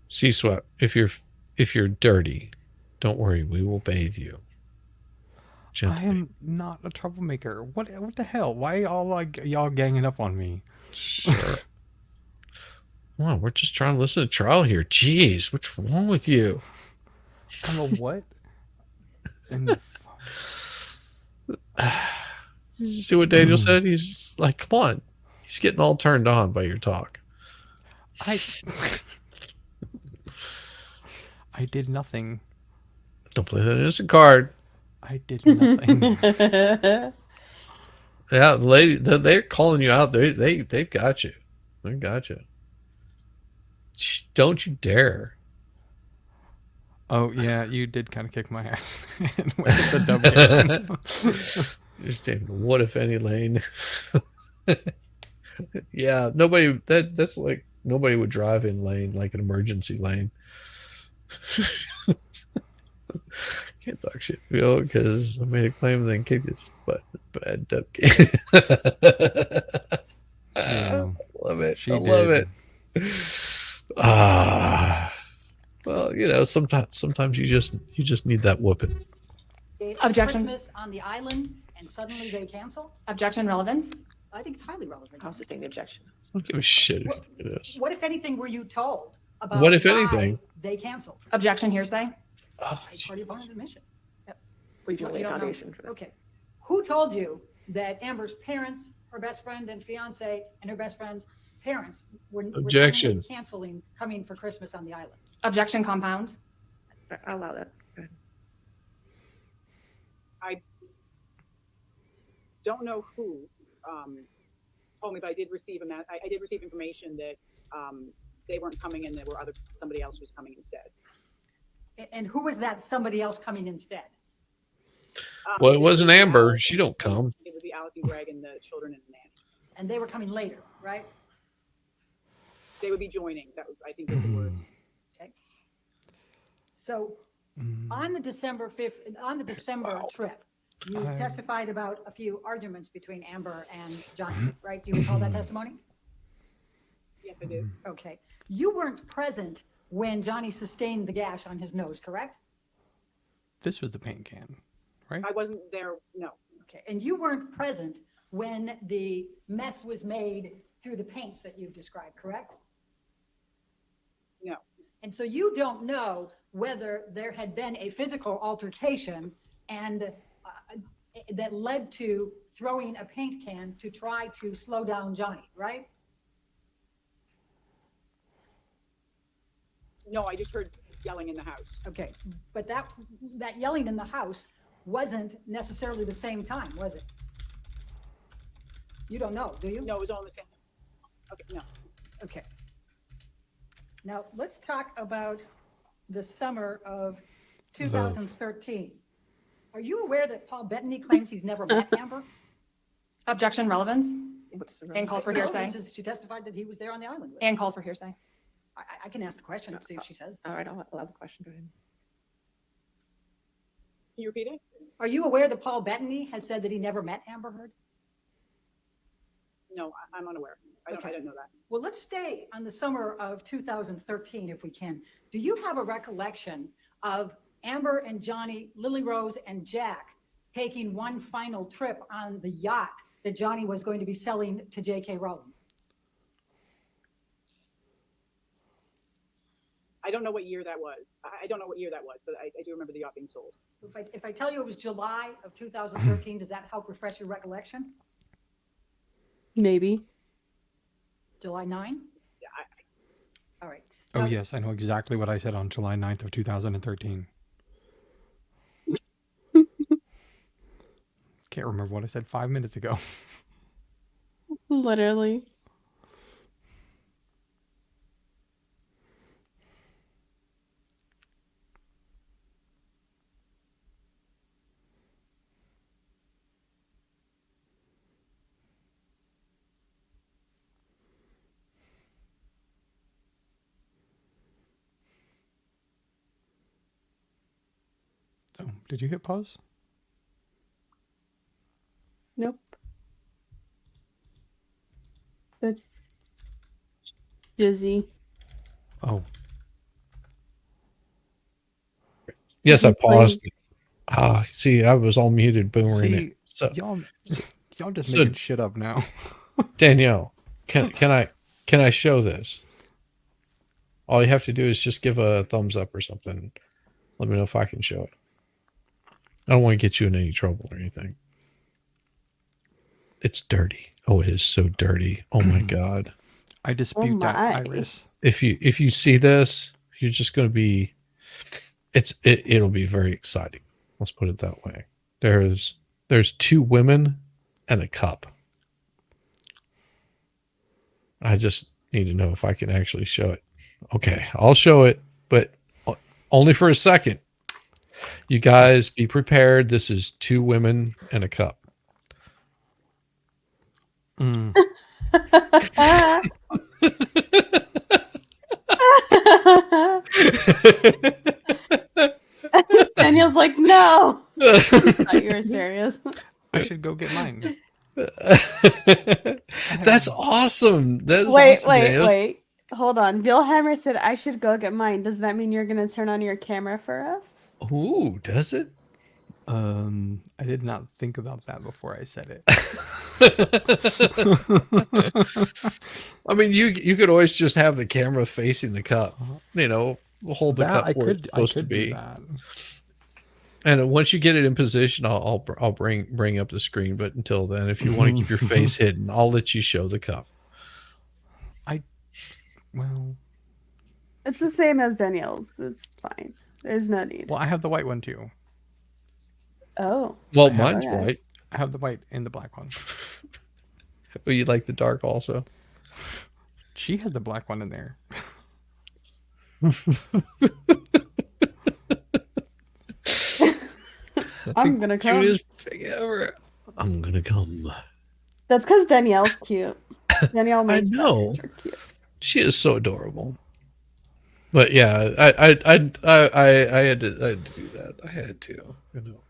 Sea Sweat. If you're dirty, don't worry. We will bathe you. I Gently. am not a troublemaker. What the hell? Why all like y'all ganging up on me? Sure. Come on, we're just trying to listen to trial here. Jeez, what's wrong with you? I'm a what? And You see what Daniel said? He's just like, come on. He's getting all turned on by your talk. I did nothing. Don't play that innocent card. I did nothing. Yeah, the lady, they're calling you out. They've got you. They got you. Don't you dare. Oh yeah, you did kind of kick my ass. And went with the W. Just taking what if any lane. Yeah, nobody. That's like nobody would drive in lane like an emergency lane. Can't talk shit, because I made a claim and then kicked this, but bad Depp game. Yeah, Love it. she I love did. it. Well, sometimes you just need that whooping. Objection. Christmas on the island and suddenly they cancel? Objection, relevance. I think it's highly relevant. I'll sustain the objection. I don't give a shit if it is. What, if anything, were you told? about What if why anything? they canceled. Objection, hearsay. Oh, It's part of your bond admission. We've Well, laid you a don't know. foundation for that. Okay. Who told you that Amber's parents, her best friend and fiance, and her best friend's parents were Objection. suddenly canceling coming for Christmas on the island? Objection, compound. I'll allow that. Go ahead. Don't know who told me, but I did receive I did receive information that they weren't coming and somebody else was coming instead. And who was that somebody else coming instead? Well, it wasn't Amber. Alice She and- don't come. It would be Alice and Greg and the children and the nanny. And they were coming later, right? They would be joining. That was, I think, was the words. Okay. So on the December 5th, on the December trip, you testified about a few arguments between Amber and Johnny, right? Do you recall that testimony? Yes, I did. Okay. You weren't present when Johnny sustained the gash on his nose, correct? This was the paint can, right? I wasn't there. No. Okay. And you weren't present when the mess was made through the paints that you've described, correct? No. And so you don't know whether there had been a physical altercation and that led to throwing a paint can to try to slow down Johnny, right? No, I just heard yelling in the house. Okay, but that yelling in the house wasn't necessarily the same time, was it? You don't know, do you? No, it was all in the same. Okay, no. Okay. Now, let's talk about the summer of 2013. Are you aware that Paul Bettany claims he's never met Amber? Objection, relevance. What's the And call for hearsay. She testified that he was there on the island. with her. And call for hearsay. I can ask the question and see if she says. All right, I'll allow the question. Go ahead. Can you repeat it? Are you aware that Paul Bettany has said that he never met Amber Heard? No, I'm unaware. I Okay. don't know that. Well, let's stay on the summer of 2013 if we can. Do you have a recollection of Amber and Johnny, Lily Rose and Jack taking one final trip on the yacht that Johnny was going to be selling to J.K. Rowling? I don't know what year that was. I don't know what year that was, but I do remember the yacht being sold. If I tell you it was July of 2013, does that help refresh your recollection? Maybe. July 9? Yeah, All right. Oh, Now, yes. I know exactly what I said on July 9th of 2013. Can't remember what I said 5 minutes ago. Literally. Oh, did you hit pause? Nope. That's dizzy. Oh, Yes, I He's playing- paused. See, I was all muted, boomerang it. see, So, y'all just so- making shit up now. Danielle, can I show this? All you have to do is just give a thumbs up or something. Let me know if I can show it. I don't want to get you in any trouble or anything. It's dirty. Oh, it is so dirty. Oh my God. I dispute that, my. Iris. If you see this, you're just going to be, it'll be very exciting. Let's put it that way. There's two women and a cup. I just need to know if I can actually show it. Okay, I'll show it, but only for a second. You guys be prepared. This is two women and a cup. Mm. Daniel's like, no. I thought you were serious. I should go get mine. That's awesome. That's Wait, awesome, wait, Daniel. wait. Hold on. Vilheimer said I should go get mine. Does that mean you're going to turn on your camera for us? Ooh, does it? I did not think about that before I said it. I mean, you could always just have the camera facing the cup. You know, hold the cup where it's supposed to be. That. And once you get it in position, I'll bring up the screen. But until then, if you want to keep your face hidden, I'll let you show the cup. Well, It's the same as Danielle's. It's fine. There's no need. well, I have the white one too. Oh. Well, mine's okay. white. I have the white and the black one. Oh, you like the dark also? She had the black one in there. I'm gonna come. Cutest thing ever. I'm gonna come. That's because Danielle's cute. Danielle I makes know. that picture cute. She is so adorable. But yeah, I had to do that. I had to. You know.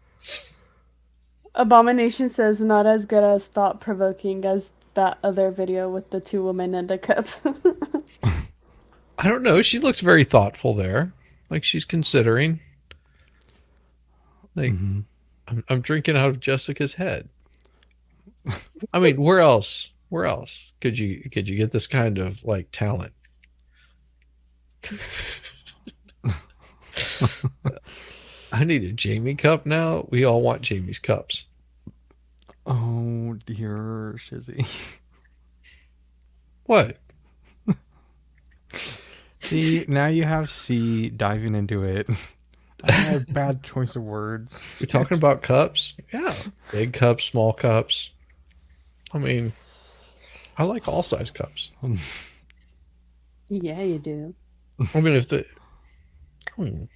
Abomination says not as good as thought provoking as that other video with the 2 women and a cup. I don't know. She looks very thoughtful there. Like she's considering. Like I'm drinking out of Jessica's head. I mean, where else? Where else could you get this kind of like talent? I need a Jamie cup now. We all want Jamie's cups. Oh dear, Shizzy. What? See, now you have C diving into it. I had a bad choice of words. We're talking about cups? Yeah. Big cups, small cups. I mean, I like all size cups. Yeah, you do. I mean, if the... What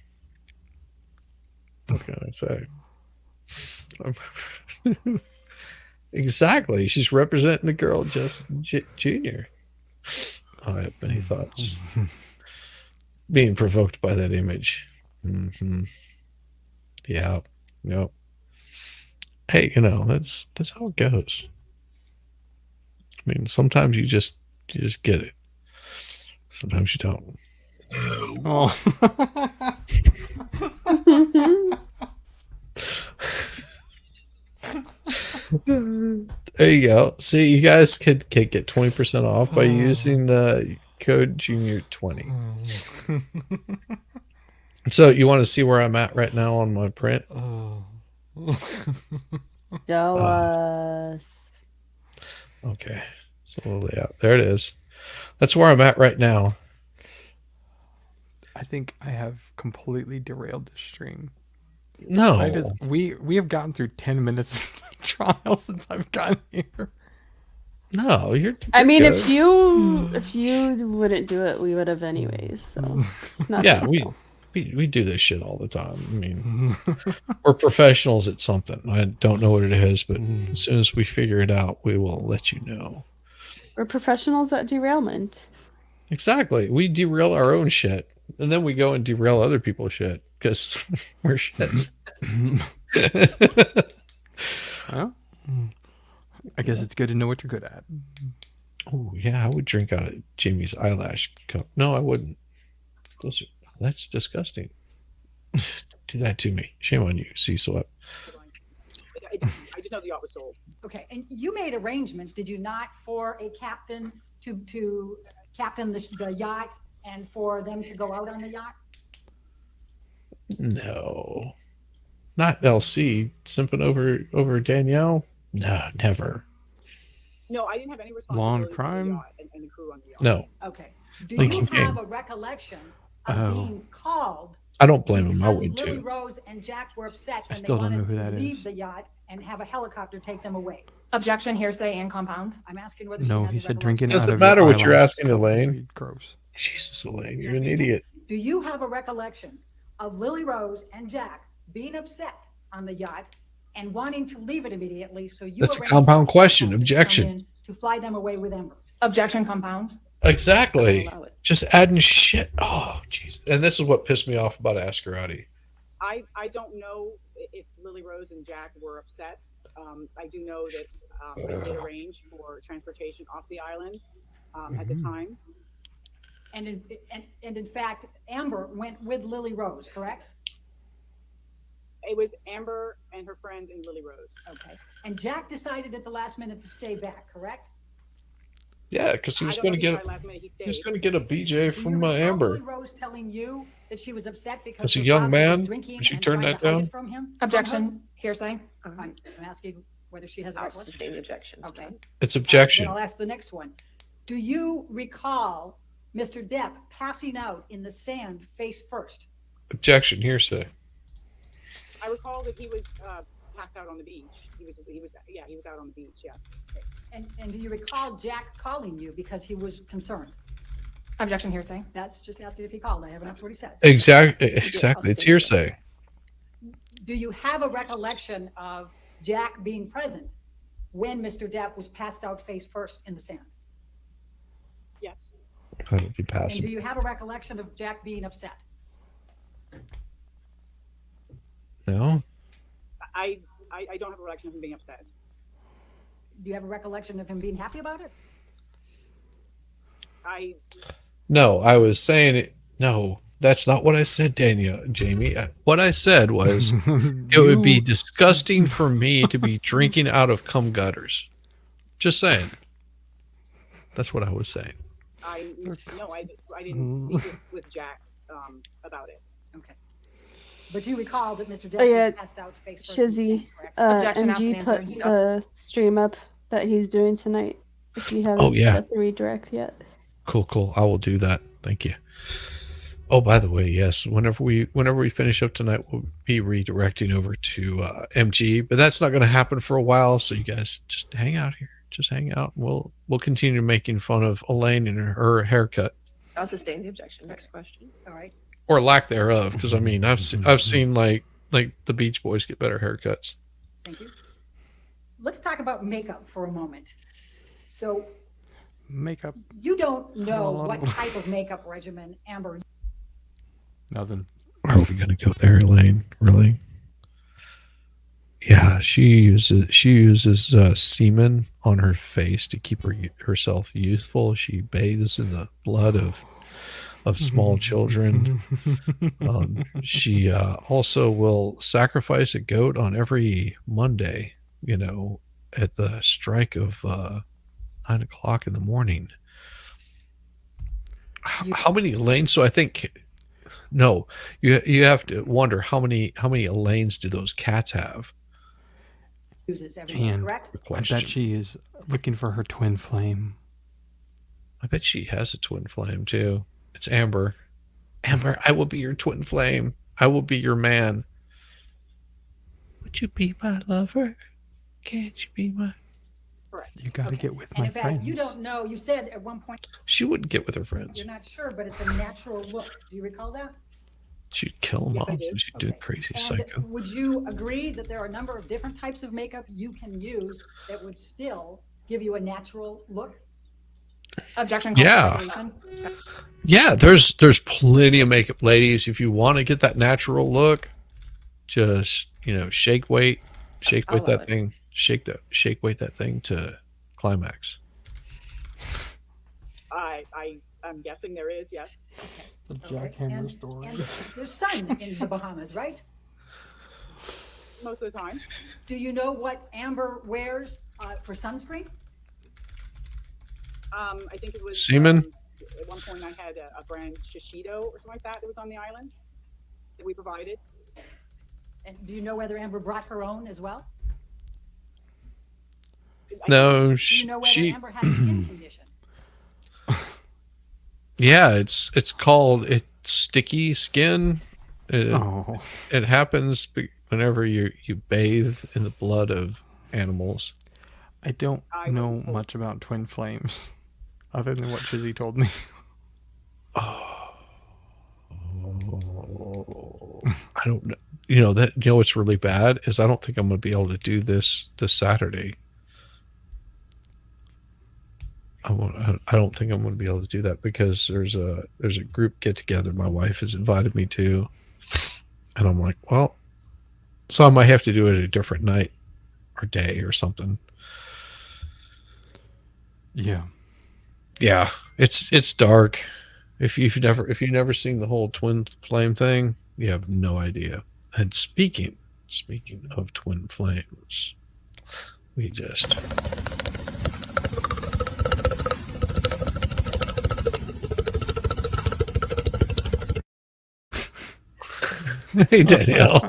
can I say? Exactly. She's representing the girl, just Junior. I have many thoughts. Being provoked by that image. Yeah. Yep. Hey, you know, that's how it goes. I mean, sometimes you just get it. Sometimes you don't. Oh. There you go. See, you guys could get 20% off by using the code Junior20. So you want to see where I'm at right now on my print? Show us. Okay. So the layout. There it is. That's where I'm at right now. I think I have completely derailed this stream. No. We have gotten through 10 minutes of trial since I've gotten here. No, you're I mean, good. if you wouldn't do it, we would have anyways. So it's not. Yeah, we do this shit all the time. I mean, we're professionals at something. I don't know what it is, but as soon as we figure it out, we will let you know. We're professionals at derailment. Exactly. We derail our own shit, and then we go and derail other people's shit because we're shits. Well, I guess it's good to know what you're good at. Oh yeah, I would drink out of Jamie's eyelash cup. No, I wouldn't. That's disgusting. Do that to me. Shame on you, C-Swept. I just know the yacht was sold. Okay, and you made arrangements, did you not, for a captain to captain the yacht and for them to go out on the yacht? No, not LC simping over Danielle. No, never. No, I didn't have any Law and responsibility for the crime? yacht and the crew on the yacht. No. Okay. Do Like you you have can. a recollection of being called? I don't blame him. I Because would Lily too. Rose and Jack were upset I and they still don't know wanted who to that leave is. the yacht and have a helicopter take them away. Objection, hearsay, and compound. I'm asking whether she No, had he the said recollection. drinking out Doesn't of matter your what you're eyelash asking, cup would Elaine. be gross. Jesus, Elaine, you're an idiot. Do you have a recollection of Lily Rose and Jack being upset on the yacht and wanting to leave it immediately? So you That's a arranged compound for question. helicopter to come Objection. in to fly them away with Ember. Objection, compound. Exactly. Allow it. Just adding shit. Oh, jeez. And this is what pissed me off about Askarati. I don't know if Lily Rose and Jack were upset. I do know that they did arrange for transportation off the island at the time. And in fact, Amber went with Lily Rose, correct? It was Amber and her friend and Lily Rose. Okay. And Jack decided at the last minute to stay back, correct? Yeah, because he I was don't know going to if he get tried last minute, he he was stayed. going to get a BJ Do you from recall Amber. Lily Rose telling you that she was upset because As a her young father was man, drinking would she and turn trying that to hide down? it from him? Objection. Hearsay. I'm asking whether she has a I'll recollection. sustain the objection. Okay. It's Then objection. I'll ask the next one. Do you recall Mr. Depp passing out in the sand face first? Objection. Hearsay. I recall that he was passed out on the beach. He was out on the beach. Yes. And do you recall Jack calling you because he was concerned? Objection. Hearsay. That's just asking if he called. I haven't asked what he said. Exactly. It's hearsay. Do you have a recollection of Jack being present when Mr. Depp was passed out face first in the sand? Yes. That'll be And passive. do you have a recollection of Jack being upset? No. I don't have a recollection of him being upset. Do you have a recollection of him being happy about it? No, I was saying it. No, that's not what I said, Jamie. What I said was it would be disgusting for me to be drinking out of cum gutters. Just saying. That's what I was saying. I didn't speak with Jack about it. Okay. But you recall that Mr. Depp Oh, yeah. was passed out face first. Shizzy, Objection, MG asked put and answered. the stream up that he's doing tonight. If you haven't Oh, yeah. set the redirect yet. Cool. I will do that. Thank you. Oh, by the way, yes. Whenever we finish up tonight, we'll be redirecting over to MG, but that's not going to happen for a while. So you guys just hang out here. Just hang out. We'll continue making fun of Elaine and her haircut, I'll sustain the objection. Next question. All right. or lack thereof. Because I mean, I've seen like the Beach Boys get better haircuts. Thank you. Let's talk about makeup for a moment. So Makeup. you don't know what type of makeup regimen Amber. Nothing. Are we going to go there, Elaine? Really? Yeah, she uses semen on her face to keep herself youthful. She bathes in the blood of small children. She also will sacrifice a goat on every Monday, at the strike of 9 o'clock in the morning. How many lanes? So I think, no, you have to wonder how many lanes do those cats have? Uses everything, And correct? I bet she is looking for her twin flame. I bet she has a twin flame too. It's Amber. Amber, I will be your twin flame. I will be your man. Would you be my lover? Can't you be my... You got to get with And my in fact, friends. you don't know. You said at one point She wouldn't get with her friends. you're not sure, but it's a natural look. Do you recall that? She'd kill them Yes, I all. do. She'd do Okay. crazy And psycho. would you agree that there are a number of different types of makeup you can use that would still give you a natural look? Objection. Yeah. Yeah, there's plenty of makeup, ladies. If you want to get that natural look, just shake weight that thing, shake weight that thing to climax. I'm guessing there is, yes. The Okay. jackhammer And story. there's sun in the Bahamas, right? Most of the time. Do you know what Amber wears for sunscreen? I think it was Semen? At one point, I had a brand Shishido or something like that was on the island that we provided. And do you know whether Amber brought her own as well? No, Do you know whether Amber had a skin condition? Yeah, it's called sticky skin. It happens whenever you bathe in the blood of animals. I don't know much about twin flames, other than what Chizzy told me. I don't know. What's really bad is I don't think I'm going to be able to do this Saturday. I don't think I'm going to be able to do that because there's a group get together my wife has invited me to, and I'm like, well, so I might have to do it a different night or day or something. Yeah, it's dark. If you've never seen the whole twin flame thing, you have no idea. And speaking Speaking of twin flames, we just hey Danielle.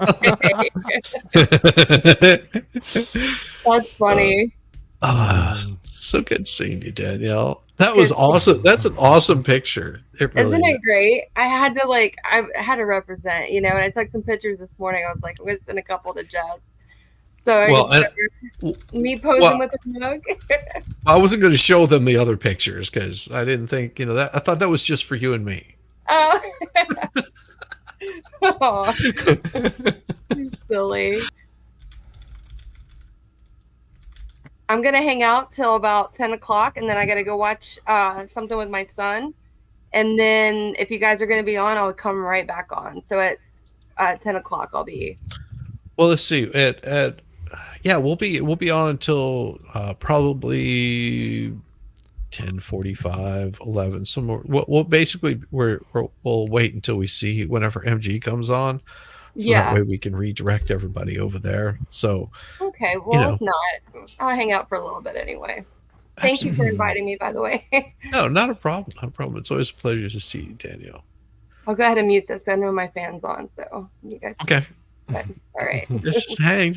That's funny. So good seeing you, Danielle. That was awesome. That's an awesome picture. It really Isn't it is. great? I had to represent, and I took some pictures this morning. I was like, I'm going to send a couple to Jeff. So me posing with a mug. I wasn't going to show them the other pictures because I didn't think, that I thought that was just for you and me. Oh. Oh. Silly. I'm going to hang out till about 10 o'clock, and then I got to go watch something with my son. And then if you guys are going to be on, I'll come right back on. So at 10 o'clock, I'll be. Well, let's see. We'll be on until probably 10:45, 11. Somewhere. We'll basically we'll wait until we see whenever MG comes on. So that way we can redirect everybody over there. So okay, well, if not, I'll hang out for a little bit anyway. Thank you for inviting me, by the way. No, not a problem. Not a problem. It's always a pleasure to see you, Danielle. I'll go ahead and mute this. I know my fan's on, so you guys. Okay. All right. Just hang.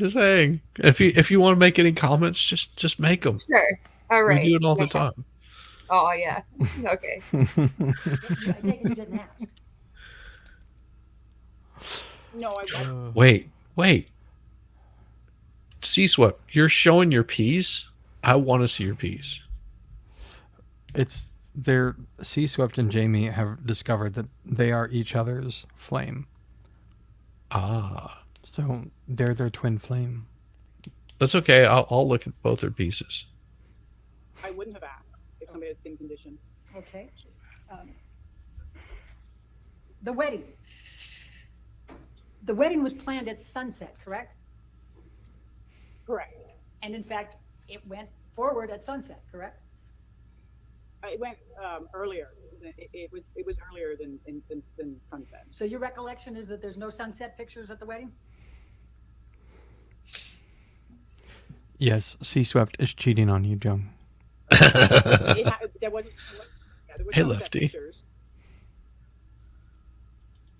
If you want to make any comments, just make them. Sure. All right. We do it all the time. Oh yeah. Okay. I take it you didn't ask. No, Wait. C-Swept, you're showing your piece? I want to see your piece. It's their C-Swept and Jamie have discovered that they are each other's flame. So they're their twin flame. That's okay. I'll look at both their pieces. I wouldn't have asked if somebody has skin condition. Okay. The wedding. The wedding was planned at sunset, correct? Correct. And in fact, it went forward at sunset, correct? It went earlier. It was earlier than sunset. So your recollection is that there's no sunset pictures at the wedding? Yes, C-Swept is cheating on you, Joan. There was hey, Lefty. Pictures.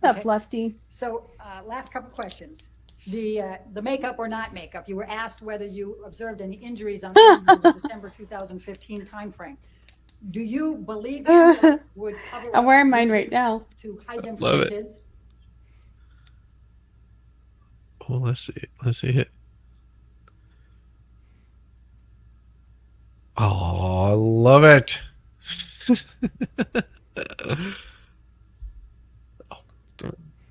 What's up, Lefty? So last couple questions. The makeup or not makeup, you were asked whether you observed any injuries on the December 2015 timeframe. Do you believe Amber would cover I'm up wearing mine right bruises now. to hide them Love from the it. kids? Well, let's see it. Oh, I love it.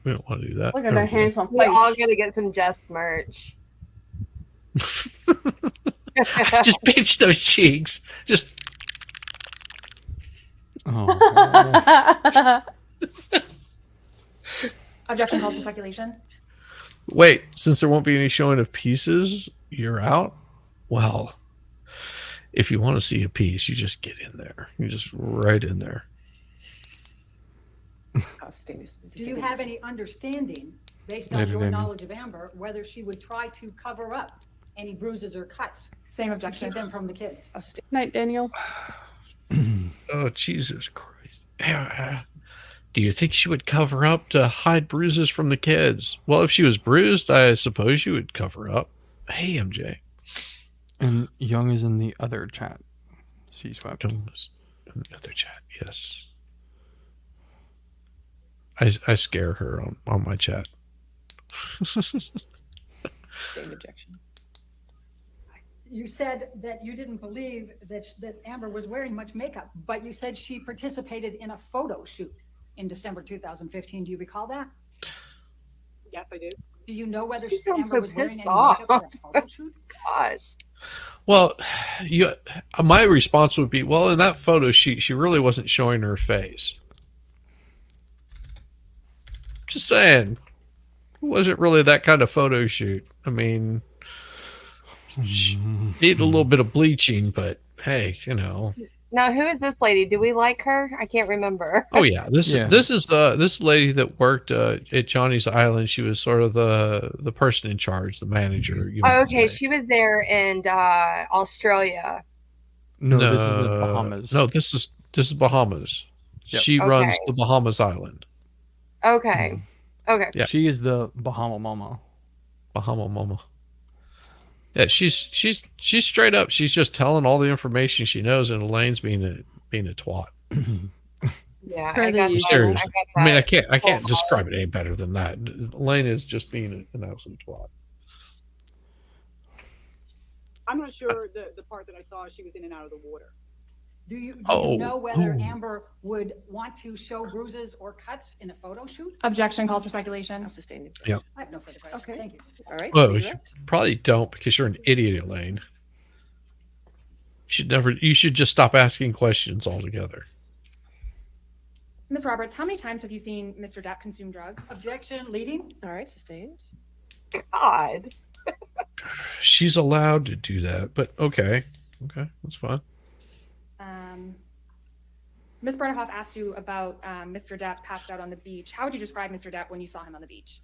We don't want to do that. Look at that handsome We're face. all gonna get some Jess merch. Just pinch those cheeks. Just. Oh. Objection calls for speculation. Wait, since there won't be any showing of pieces, you're out? Well, if you want to see a piece, you just get in there. You just right in there. Do you have any understanding, based on your knowledge of Amber, whether she would try to cover up any bruises or cuts? Same To objection. keep them from the kids? Night, Daniel. Oh, Jesus Christ. Do you think she would cover up to hide bruises from the kids? Well, if she was bruised, I suppose she would cover up. Hey, MJ. And Young is in the other chat. C-Swept. Young is in the other chat, yes. I scare her on my chat. Same objection. You said that you didn't believe that Amber was wearing much makeup, but you said she participated in a photo shoot in December 2015. Do you recall that? Yes, I do. Do you know whether She sounds Amber so was wearing pissed any off. makeup for that photo shoot? Gosh. Well, my response would be, well, in that photo shoot, she really wasn't showing her face. Just saying. It wasn't really that kind of photo shoot. I mean, she needed a little bit of bleaching, but hey, Now, who is this lady? Do we like her? I can't remember. Oh yeah, this is this lady that worked at Johnny's Island. She was sort of the person in charge, the manager. You Oh, might okay, say. she was there in Australia. No, this is the Bahamas. No, this is Bahamas. Yep. She runs Okay. the Bahamas Island. Okay. Okay. Yeah. She is the Bahama Mama. Bahama Mama. Yeah, she's straight up. She's just telling all the information she knows, and Elaine's being a twat. Yeah, Per I the got usual. Seriously. that. I mean, I can't describe it any better than that. Elaine is just being an absolute twat. I'm not sure the part that I saw, she was in and out of the water. Do you Oh, know whether oh. Amber would want to show bruises or cuts in a photo shoot? Objection calls for speculation. I'm sustaining. Yep. I have no further questions. Okay. Thank you. All right. Well, leave you that. probably don't because you're an idiot, Elaine. You should just stop asking questions altogether. Ms. Roberts, how many times have you seen Mr. Depp consume drugs? Objection, leading. All right, sustained. God. She's allowed to do that, but okay, that's fine. Ms. Bernehoff asked you about Mr. Depp passed out on the beach. How would you describe Mr. Depp when you saw him on the beach?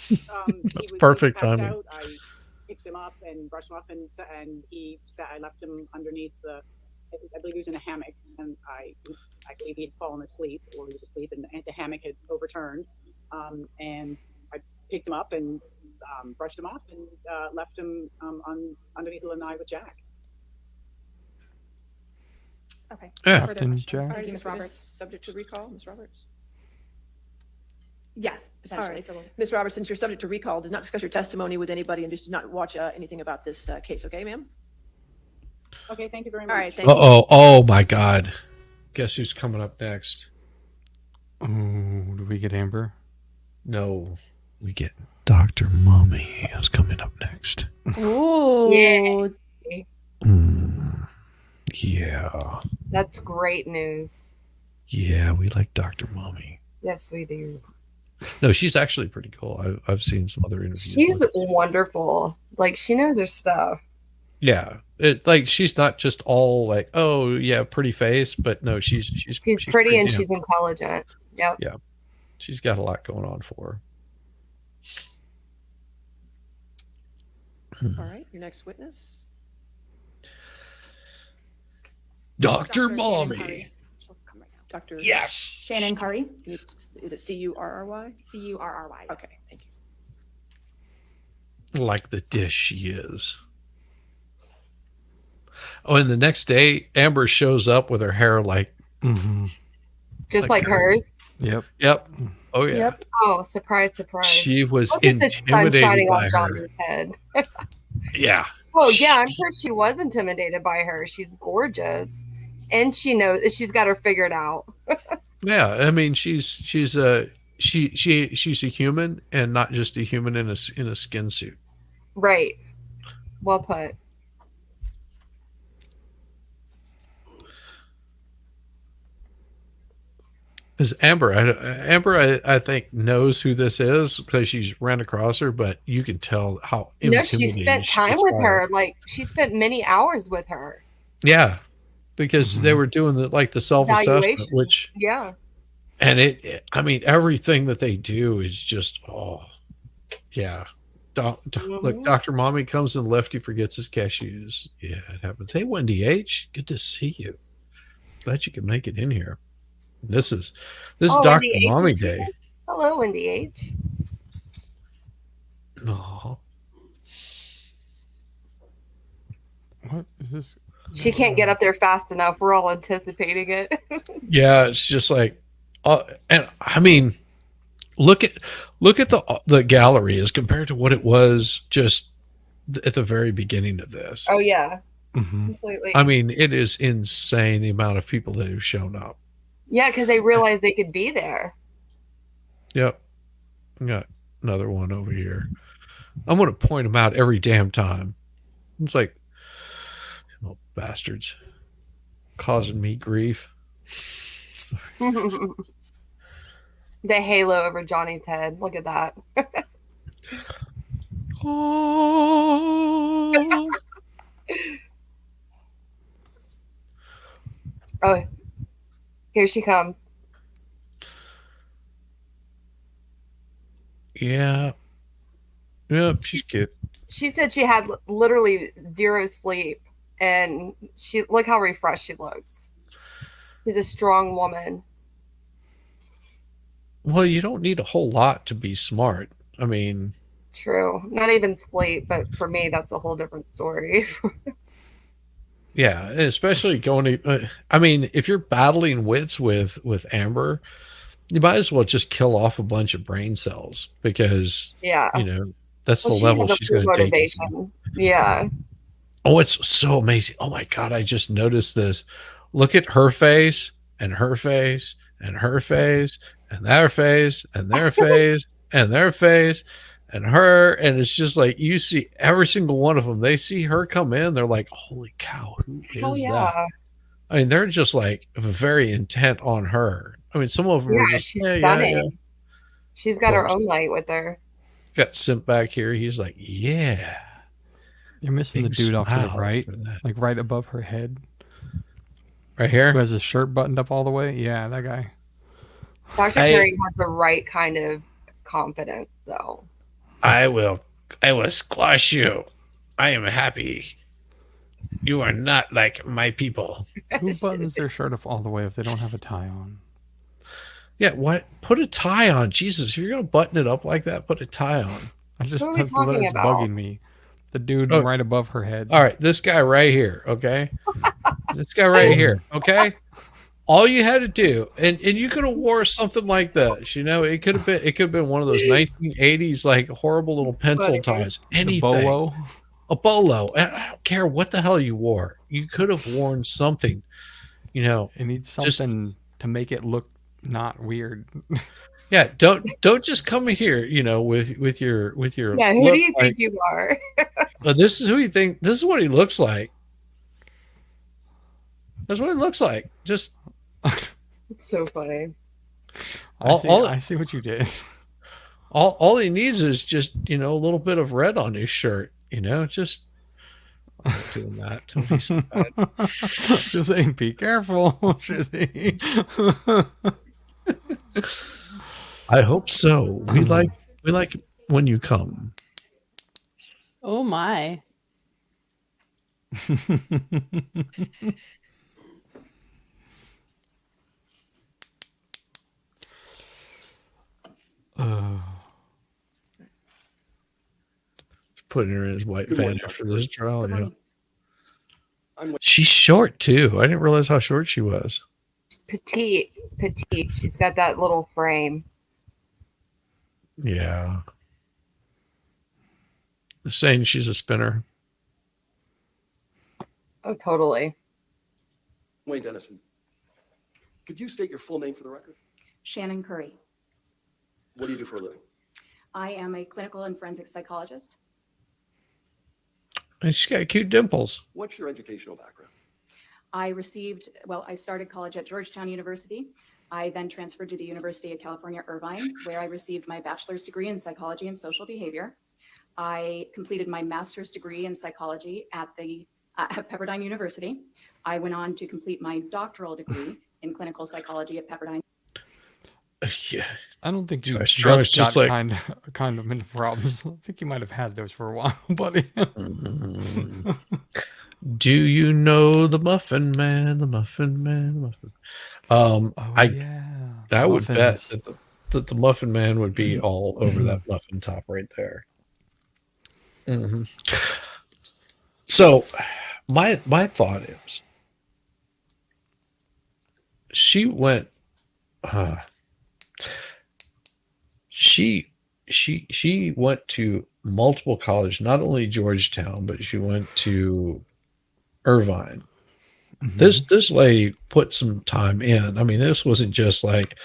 That's perfect passed timing. out. I picked him up and brushed him off, and he sat. I left him underneath I believe he was in a hammock, and I believe he had fallen asleep, or he was asleep, and the hammock had overturned. And I picked him up and brushed him off, and left him underneath the lanai with Jack. Okay. Yeah. Further Captain questions? Jack. Thank you, Ms. Is Roberts. subject to recall, Ms. Roberts? Yes, potentially. All right. So we'll- Ms. Roberts, since you're subject to recall, did not discuss your testimony with anybody and just did not watch anything about this case, okay, ma'am? Okay, thank you very much. All right, thank you. Oh my God! Guess who's coming up next? Oh, do we get Amber? No, we get Dr. Mommy is coming up next. Ooh. Yeah. Yeah, That's great news. yeah, we like Dr. Mommy. Yes, we do. No, she's actually pretty cool. I've seen some other interviews. She's with her. wonderful. Like, she knows her stuff. Yeah, like she's not just all like, oh yeah, pretty face, but no, she's pretty and damn- she's intelligent. Yep. Yeah, she's got a lot going on for her. All right, your next witness. Dr. Shannon Mommy. Curry. She'll come right now. Dr. Yes. Shannon Curry, Is it C-U-R-R-Y? C-U-R-R-Y. Okay, thank you. Like the dish she is. Oh, and the next day, Amber shows up with her hair like, Just like hers. Yep. yep. Oh yeah. Yep. Oh, surprise, surprise. She was Look at the sun intimidated shining by on her. Johnny's head. Yeah. Oh yeah, I'm sure she was intimidated by her. She's gorgeous, and she knows she's got her figured out. Yeah. I mean, she's a human and not just a human in a skin suit. Right. Well put. Because Amber, I think knows who this is because she's ran across her, but you can tell how No, she intimidating spent she time is with by her. Like, she spent many hours with her. Yeah, because they were doing the self-assessment, Evaluation. which Yeah. and I mean, everything that they do is just yeah. Like Dr. Mommy comes in, Lefty forgets his cashews. Yeah, it happens. Hey, Wendy H, good to see you. Glad you can make it in here. This is Oh, Dr. Wendy H Mommy is Day. here? Hello, Wendy H. Aw. What is this? She can't get up there fast enough. We're all anticipating it. Yeah, it's just like, and I mean, look at the gallery as compared to what it was just at the very beginning of this. Oh yeah, Mm-hmm. completely. I mean, it is insane the amount of people that have shown up. Yeah, because they realized they could be there. Yep, I got another one over here. I'm going to point them out every damn time. It's like, little bastards, causing me grief. The halo over Johnny's head. Look at that. Oh, here she comes. Yeah. Yeah, she's cute. She said she had literally 0 sleep, and look how refreshed she looks. She's a strong woman. Well, you don't need a whole lot to be smart. I mean, true. Not even sleep, but for me, that's a whole different story. yeah, especially going to. I mean, if you're battling wits with Amber, you might as well just kill off a bunch of brain cells because yeah, that's the level she's going to take. Yeah. Oh, it's so amazing! Oh my god, I just noticed this. Look at her face and her face and her face and their face and their face and their face and her, and it's just like you see every single one of them. They see her come in, they're like, "Holy cow, who is that?" I mean, they're just like very intent on her. I mean, some of them are just she's stunning. Yeah. She's got her own light with her. Got Simp back here. He's like, "Yeah." You're missing the dude off to the right, like right above her head. Right here? Who has his shirt buttoned up all the way? Yeah, that guy. Dr. Perry has the right kind of confidence, though. I will squash you. I am happy. You are not like my people. Who buttons their shirt up all the way if they don't have a tie on? Yeah, what? Put a tie on. Jesus, if you're going to button it up like that, put a tie on. That's bugging me. The dude right above her head. All right, this guy right here, okay? This guy right here, okay? All you had to do, and you could have wore something like this, it could have been one of those 1980s like horrible little pencil ties. Anything. A bolo. I don't care what the hell you wore. You could have worn something, It needs something to make it look not weird. Yeah, don't just come in here, with your yeah. Who do you think you are? This is who you think. This is what he looks like. That's what it looks like. Just it's so funny. I see what you did. All he needs is just a little bit of red on his shirt. Just doing that. Don't be so bad. Just saying, be careful. I hope so. We like it when you come. Oh my. Putting her in his white van after this trial. She's short too. I didn't realize how short she was. Petite. She's got that little frame. Yeah. They're saying she's a spinner. Oh, totally. Wayne Dennison, could you state your full name for the record? Shannon Curry. What do you do for a living? I am a clinical and forensic psychologist. And she's got cute dimples. What's your educational background? I started college at Georgetown University. I then transferred to the University of California, Irvine, where I received my bachelor's degree in psychology and social behavior. I completed my master's degree in psychology at Pepperdine University. I went on to complete my doctoral degree in clinical psychology at Pepperdine. Yeah, I don't think you just got kind of mental problems. I think you might have had those for a while, buddy. Do you know the Muffin Man? The Muffin Man. The Muffin. I would bet that the Muffin Man would be all over that muffin top right there. Mm-hmm. So, my thought is, she went. She went to multiple colleges, not only Georgetown, but she went to Irvine. Mm-hmm. This lady put some time in. I mean, this wasn't just like,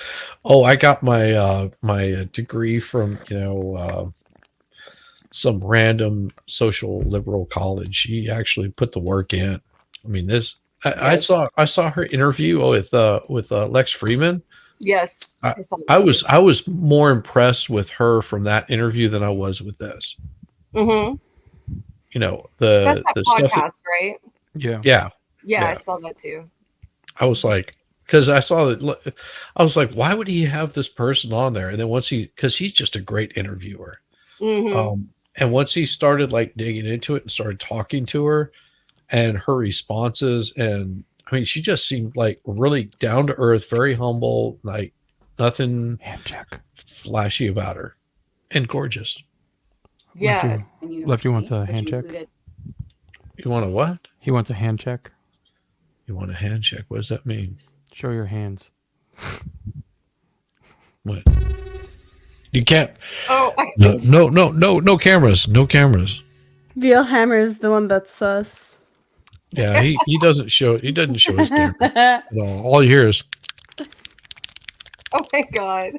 oh, I got my my degree from some random social liberal college. She actually put the work in. I mean, I saw her interview with Lex Freeman. Yes, I was more impressed with her from that interview than I was with this. Mm-hmm. The podcast, stuff, right? Yeah. Yeah, I saw that too. I was like, because I saw that, I was like, why would he have this person on there? And then because he's just a great interviewer. And once he started like digging into it and started talking to her and her responses, and I mean, she just seemed like really down to earth, very humble, like nothing flashy about her, and gorgeous. Yes. Lefty wants a hand check. You want a what? He wants a hand check. You want a hand check? What does that mean? Show your hands. What? You can't. Oh, no cameras. No cameras. VL Hammer is the one that's sus. Yeah, he doesn't show. He doesn't show his camera at all. All you hear is. Oh my god.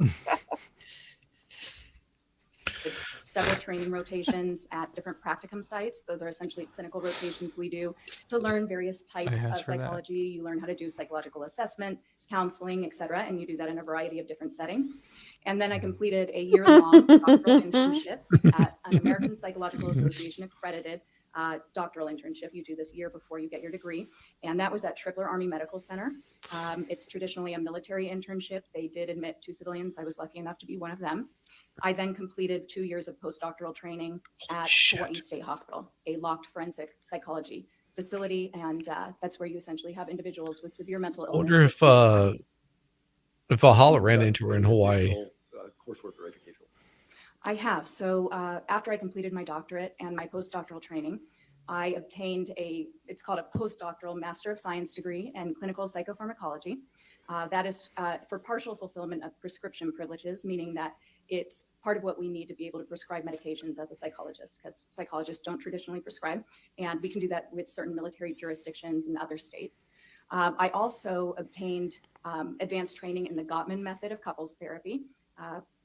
Several training rotations at different practicum sites. Those are essentially clinical rotations we do to learn various types of psychology. You learn how to do psychological assessment, counseling, etc., and you do that in a variety of different settings. And then I completed a year-long doctoral internship at an American Psychological Association accredited doctoral internship. You do this year before you get your degree. And that was at Tripler Army Medical Center. It's traditionally a military internship. They did admit 2 civilians. I was lucky enough to be one of them. I then completed 2 years of postdoctoral training at Hawaii State Hospital, a locked forensic psychology facility. And that's where you essentially have individuals with severe mental illness. I wonder if Valhalla ran into her in Hawaii. Coursework or educational? I have. So after I completed my doctorate and my postdoctoral training, I obtained it's called a postdoctoral Master of Science degree in clinical psychopharmacology. That is for partial fulfillment of prescription privileges, meaning that it's part of what we need to be able to prescribe medications as a psychologist, because psychologists don't traditionally prescribe, and we can do that with certain military jurisdictions in other states. I also obtained advanced training in the Gottman method of couples therapy.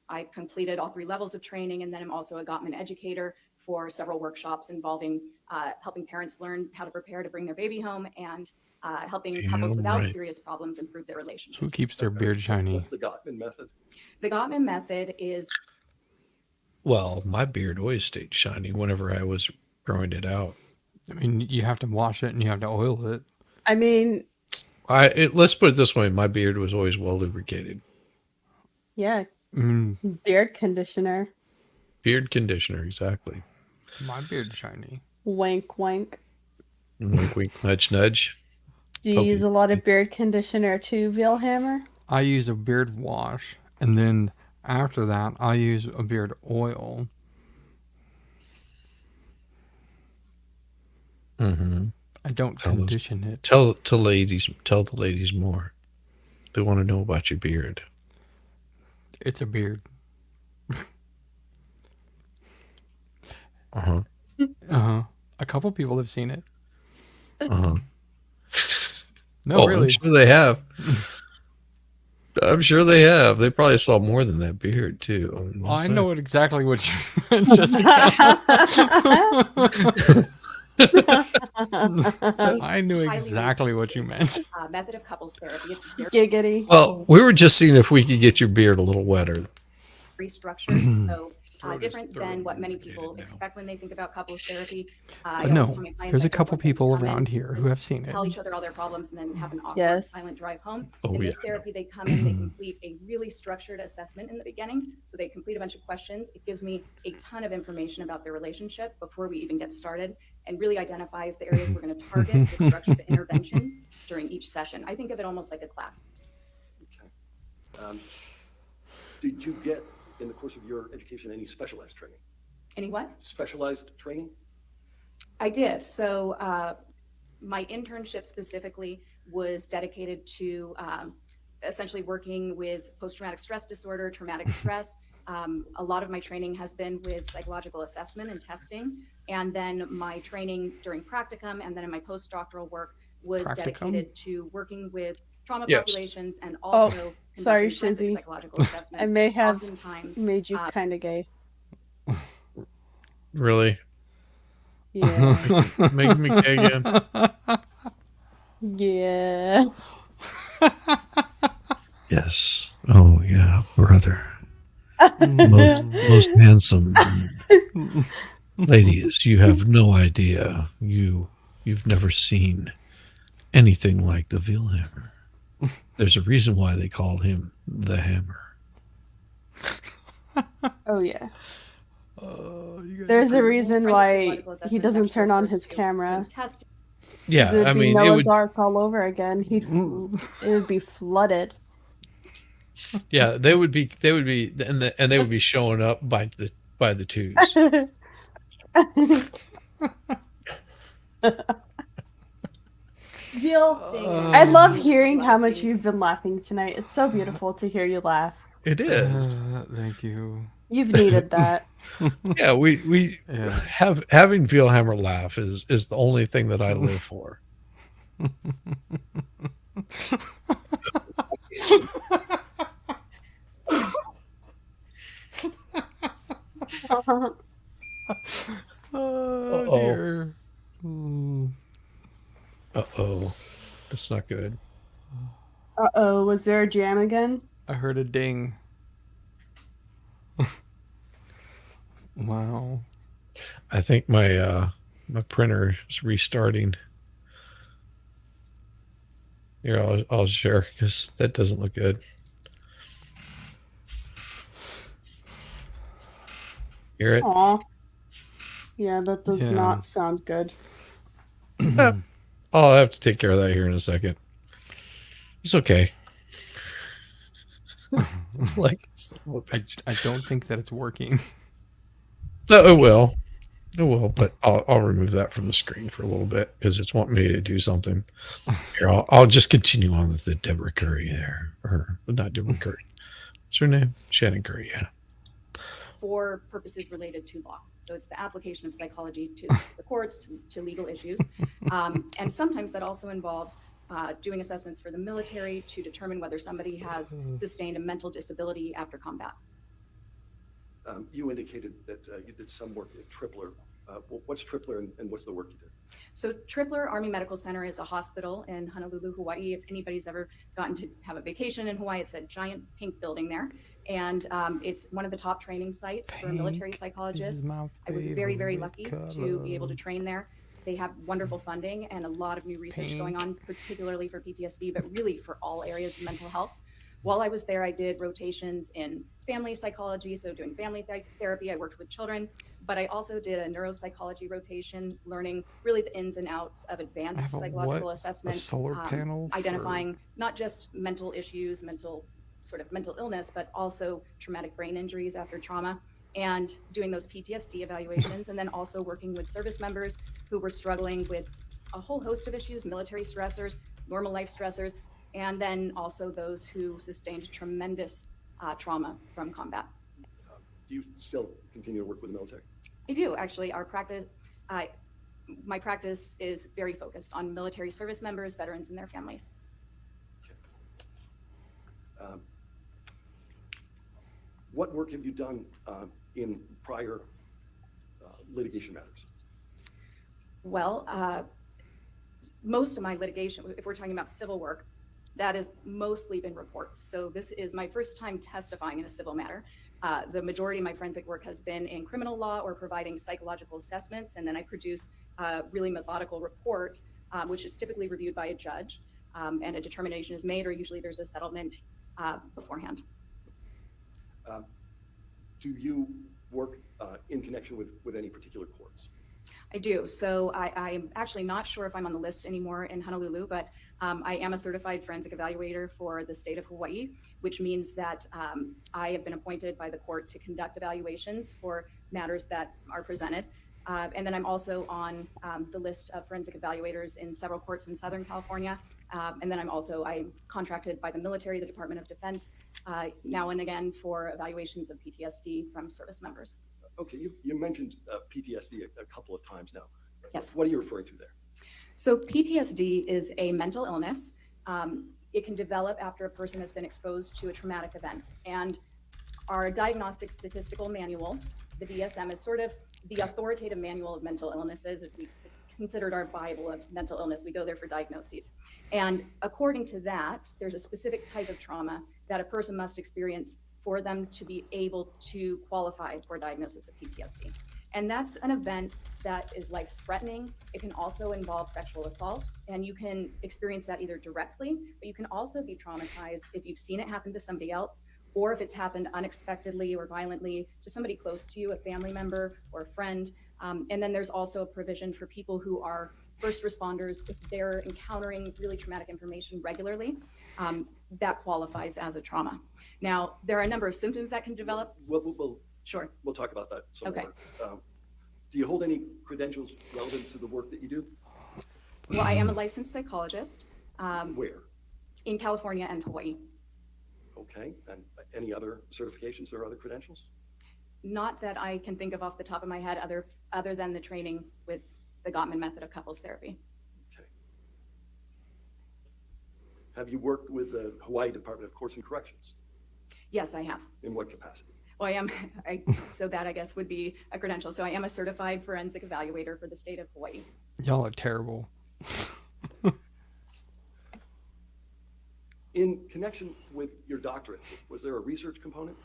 I completed all 3 levels of training, and then I'm also a Gottman educator for several workshops involving helping parents learn how to prepare to bring their baby home and helping couples without serious problems improve their relationships. Who keeps their beard shiny? What's the Gottman method? The Gottman method is... Well, my beard always stayed shiny whenever I was growing it out. I mean, you have to wash it and you have to oil it. I mean... let's put it this way. My beard was always well lubricated. Yeah. Beard conditioner. Beard conditioner, exactly. My beard's shiny. Wank, wank. Wink, wink, nudge, nudge. Do you use a lot of beard conditioner too, VL Hammer? I use a beard wash, and then after that, I use a beard oil. I don't condition it. Tell the ladies more. They want to know about your beard. It's a beard. A couple people have seen it. No, really. I'm sure they have. I'm sure they have. They probably saw more than that beard too. I know exactly what you meant. I knew exactly what you meant. Method of couples therapy. It's Giggity. Well, we were just seeing if we could get your beard a little wetter. Restructured, so different than what many people expect when they think about couples therapy. No, there's a couple people around here who have seen it. Tell each other all their problems and then have an awkward, silent drive home. In this therapy, they come in, they complete a really structured assessment in the beginning. So they complete a bunch of questions. It gives me a ton of information about their relationship before we even get started, and really identifies the areas we're going to target, the structured interventions during each session. I think of it almost like a class. Okay. Did you get, in the course of your education, any specialized training? Any what? Specialized training? I did. So my internship specifically was dedicated to essentially working with post-traumatic stress disorder, traumatic stress. A lot of my training has been with psychological assessment and testing. And then my training during practicum and then in my postdoctoral work was dedicated to working with trauma populations and also sorry, forensic Shizzy. Psychological assessments. I may have oftentimes, made you kind of gay. Really? Yeah. Make me gay again. Yeah. Yes. Oh yeah, brother. most handsome. Ladies, you have no idea. You've never seen anything like the VL Hammer. There's a reason why they call him the Hammer. Oh yeah. You guys There's are a crazy. reason Forensic why psychological he assessments doesn't actually turn on refers his to camera. when testing. Yeah, It would I be mean, Noah's Ark all over again. It would be flooded. yeah, they would be, and they would be showing up by the twos. I love hearing how much you've been laughing tonight. It's so beautiful to hear you laugh. It is. Thank you. You've needed that. Yeah, we having Veal Hammer laugh is the only thing that I live for. Oh Uh-oh. dear. Uh-oh. That's not good. Uh-oh, was there a jam again? I heard a ding. Wow. I think my my printer is restarting. Here, I'll share because that doesn't look good. Hear it? Aw. Yeah, that does Yeah. not sound good. I'll have to take care of that here in a second. It's okay. It's like I don't think that it's working. No, it will. It will, but I'll remove that from the screen for a little bit because it's wanting me to do something. Here, I'll just continue on with the Deborah Curry there. Or not Deborah Curry. What's her name? Shannon Curry, yeah. For purposes related to law. So it's the application of psychology to the courts, to legal issues. And sometimes that also involves doing assessments for the military to determine whether somebody has sustained a mental disability after combat. You indicated that you did some work at Tripler. What's Tripler and what's the work you did? So Tripler Army Medical Center is a hospital in Honolulu, Hawaii. If anybody's ever gotten to have a vacation in Hawaii, it's a giant pink building there. And it's one of the top training sites for military psychologists. I was very, very lucky to be able to train there. They have wonderful funding and a lot of new research going on, particularly for PTSD, but really for all areas of mental health. While I was there, I did rotations in family psychology, so doing family therapy. I worked with children, but I also did a neuropsychology rotation, learning really the ins and outs of advanced psychological assessment, a solar panel identifying not just mental issues, mental illness, but also traumatic brain injuries after trauma, and doing those PTSD evaluations, and then also working with service members who were struggling with a whole host of issues, military stressors, normal life stressors, and then also those who sustained tremendous trauma from combat. Do you still continue to work with the military? I do, actually. Our practice, my practice is very focused on military service members, veterans, and their families. What work have you done in prior litigation matters? Well, most of my litigation, if we're talking about civil work, that has mostly been reports. So this is my first time testifying in a civil matter. The majority of my forensic work has been in criminal law or providing psychological assessments. And then I produce a really methodical report, which is typically reviewed by a judge, and a determination is made, or usually there's a settlement beforehand. Do you work in connection with any particular courts? I do. So I'm actually not sure if I'm on the list anymore in Honolulu, but I am a certified forensic evaluator for the state of Hawaii, which means that I have been appointed by the court to conduct evaluations for matters that are presented. And then I'm also on the list of forensic evaluators in several courts in Southern California. And then I'm contracted by the military, the Department of Defense, now and again for evaluations of PTSD from service members. Okay, you mentioned PTSD a couple of times now. Yes. What are you referring to there? So PTSD is a mental illness. It can develop after a person has been exposed to a traumatic event. And our diagnostic statistical manual, the DSM, is sort of the authoritative manual of mental illnesses. It's considered our Bible of mental illness. We go there for diagnoses. And according to that, there's a specific type of trauma that a person must experience for them to be able to qualify for diagnosis of PTSD. And that's an event that is life-threatening. It can also involve sexual assault, and you can experience that either directly, but you can also be traumatized if you've seen it happen to somebody else, or if it's happened unexpectedly or violently to somebody close to you, a family member or a friend. And then there's also a provision for people who are first responders. If they're encountering really traumatic information regularly, that qualifies as a trauma. Now, there are a number of symptoms that can develop. Sure. We'll talk about that some Okay. more. Do you hold any credentials relevant to the work that you do? Well, I am a licensed psychologist. Where? In California and Hawaii. Okay, and any other certifications or other credentials? Not that I can think of off the top of my head, other than the training with the Gottman method of couples therapy. Okay. Have you worked with the Hawaii Department of Courts and Corrections? Yes, I have. In what capacity? Well, so that I guess would be a credential. So I am a certified forensic evaluator for the state of Hawaii. Y'all are terrible. In connection with your doctorate, was there a research component?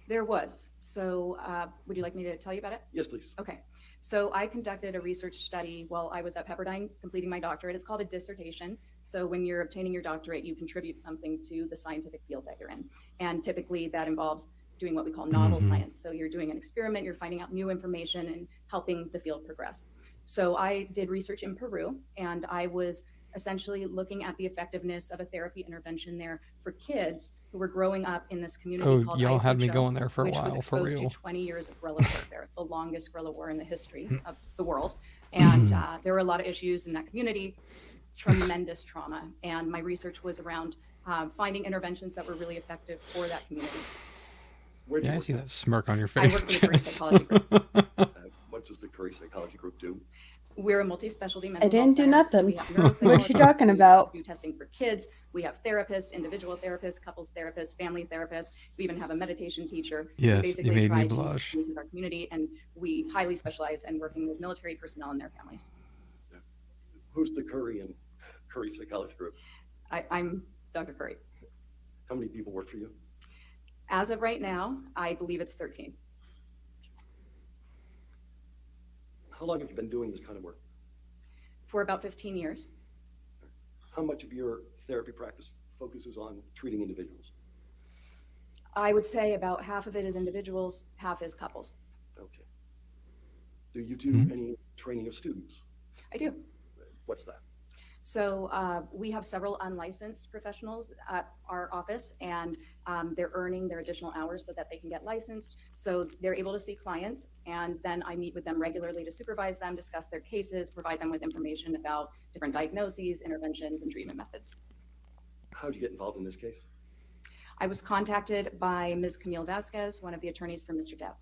There was. So would you like me to tell you about it? Yes, please. Okay. So I conducted a research study while I was at Pepperdine completing my doctorate. It's called a dissertation. So when you're obtaining your doctorate, you contribute something to the scientific field that you're in. And typically that involves doing what we call novel science. So you're doing an experiment, you're finding out new information and helping the field progress. So I did research in Peru, and I was essentially looking at the effectiveness of a therapy intervention there for kids who were growing up in this community called y'all had me Ayacucho, going there for a which was while, for exposed real. to 20 years of guerrilla warfare, the longest guerrilla war in the history of the world. And there were a lot of issues in that community, tremendous trauma. And my research was around finding interventions that were really effective for that community. Yeah, I see that smirk on your I face. work for the Curry Psychology Group. What does the Curry Psychology Group do? We're a multi-specialty mental I didn't health do center, so we nothing. have What you neuropsychologists, talking we about? do testing for kids. We have therapists, individual therapists, couples therapists, family therapists. We even have a meditation teacher. We Yes, you basically made try me to meet blush. the needs of our community, and we highly specialize in working with military personnel and their families. Who's the Curry and Curry Psychology Group? I'm Dr. Curry. How many people work for you? As of right now, I believe it's 13. How long have you been doing this kind of work? For about 15 years. How much of your therapy practice focuses on treating individuals? I would say about half of it is individuals, half is couples. Okay. Do you do any training of students? I do. What's that? So we have several unlicensed professionals at our office, and they're earning their additional hours so that they can get licensed. So they're able to see clients, and then I meet with them regularly to supervise them, discuss their cases, provide them with information about different diagnoses, interventions, and treatment methods. How did you get involved in this case? I was contacted by Ms. Camille Vasquez, one of the attorneys for Mr. Depp.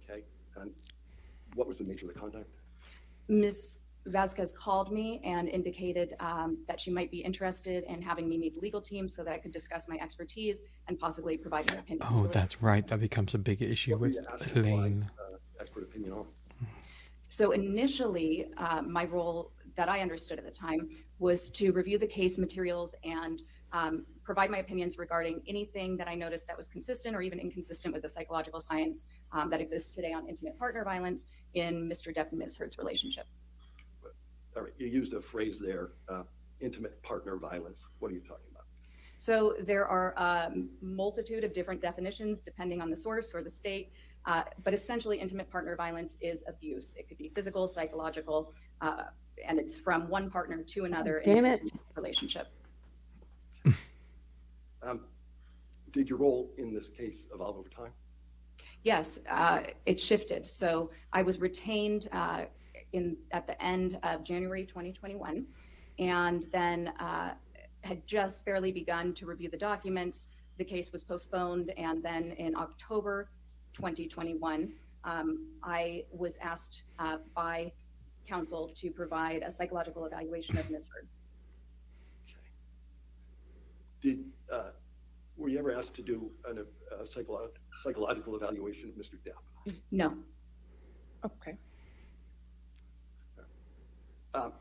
Okay. And what was the nature of the contact? Ms. Vasquez called me and indicated that she might be interested in having me meet the legal team so that I could discuss my expertise and possibly provide my opinions. Oh, really. that's right. That becomes a big issue with Elaine. Expert opinion on. So initially, my role that I understood at the time was to review the case materials and provide my opinions regarding anything that I noticed that was consistent or even inconsistent with the psychological science that exists today on intimate partner violence in Mr. Depp and Ms. Heard's relationship. All right, you used a phrase there, intimate partner violence. What are you talking about? So there are a multitude of different definitions depending on the source or the state, but essentially intimate partner violence is abuse. It could be physical, psychological, and it's from one partner to another in Damn an it. intimate relationship. Did your role in this case evolve over time? Yes, it shifted. So I was retained at the end of January 2021, and then had just barely begun to review the documents. The case was postponed, and then in October 2021, I was asked by counsel to provide a psychological evaluation of Ms. Heard. Were you ever asked to do a psychological evaluation of Mr. Depp? No. Okay.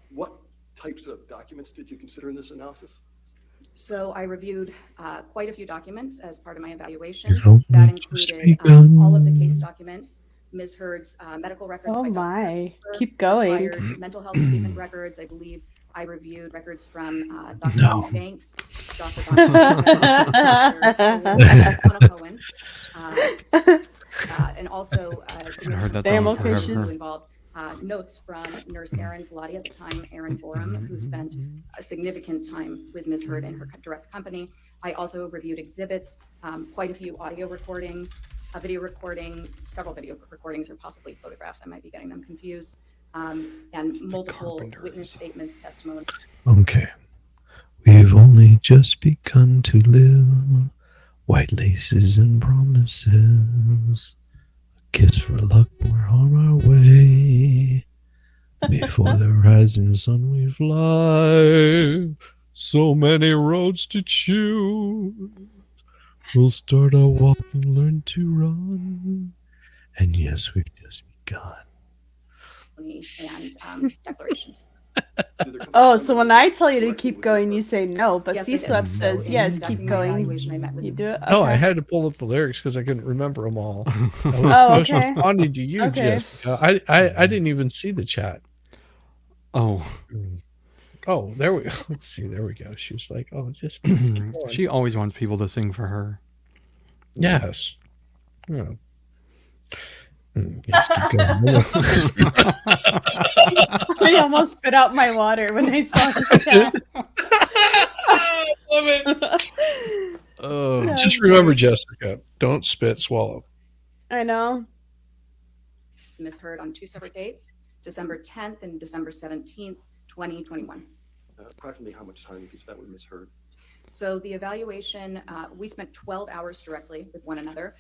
What types of documents did you consider in this analysis? So I reviewed quite a few documents as part of my evaluation. He's open That to included speak all of the case documents, Ms. Heard's medical records. Oh by Dr. my, Heard, keep going. required mental health treatment records. I believe I reviewed records from Dr. Bonnie Banks, Dr. Cohen, and also involved notes from Nurse Erin Vladi, at the time Erin Borum, who spent a significant time with Ms. Heard in her direct company. I also reviewed exhibits, quite a few audio recordings, a video recording, several video recordings, or possibly photographs. I might be getting them confused. And multiple witness statements, testimony. Okay. We've only just begun to live. White laces and promises. A kiss for luck, we're on our way. Before the rising sun we fly. So many roads to choose. We'll start our walk and learn to run. And yes, we've just begun. And declarations. Oh, so when I tell you to keep going, you say no, but Yes, I did. C-Swap says So yes, in keep conducting my going. evaluation, I met with You do it? No, I Okay. had to pull up the lyrics because I couldn't remember them all. I was, Oh, I was okay. responding to you, Okay. Jessica. I didn't even see the chat. Oh. Oh, there we go. Let's see. There we go. She was like, oh, just please keep going. She always wants people to sing for her. Yes. Yeah. Yes, keep going. I almost spit out my water when I saw this chat. Love it. Just remember, Jessica, don't spit, swallow. I know. Ms. Heard on two separate dates, December 10th and December 17th, 2021. Approximately how much time you spent with Ms. Heard? So the evaluation, we spent 12 hours directly with one another.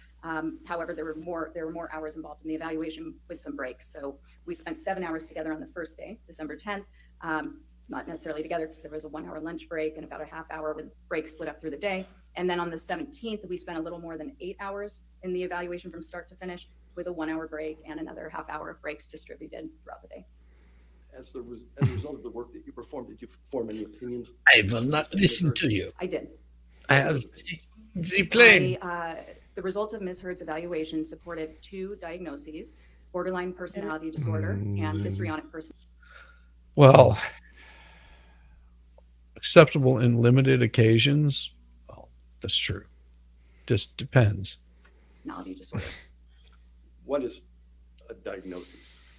However, there were more hours involved in the evaluation with some breaks. So we spent 7 hours together on the first day, December 10th. Not necessarily together because there was a 1 hour lunch break and about a half hour with breaks split up through the day. And then on the 17th, we spent a little more than 8 hours in the evaluation from start to finish, with a 1 hour break and another half hour of breaks distributed throughout the day. As a result of the work that you performed, did you form any opinions? I will not listen to you. I did. I have the plane. The results of Ms. Heard's evaluation supported 2 diagnoses: borderline personality disorder and histrionic personality. Well, acceptable in limited occasions. Well, that's true. Just depends. Disorder. What is a diagnosis?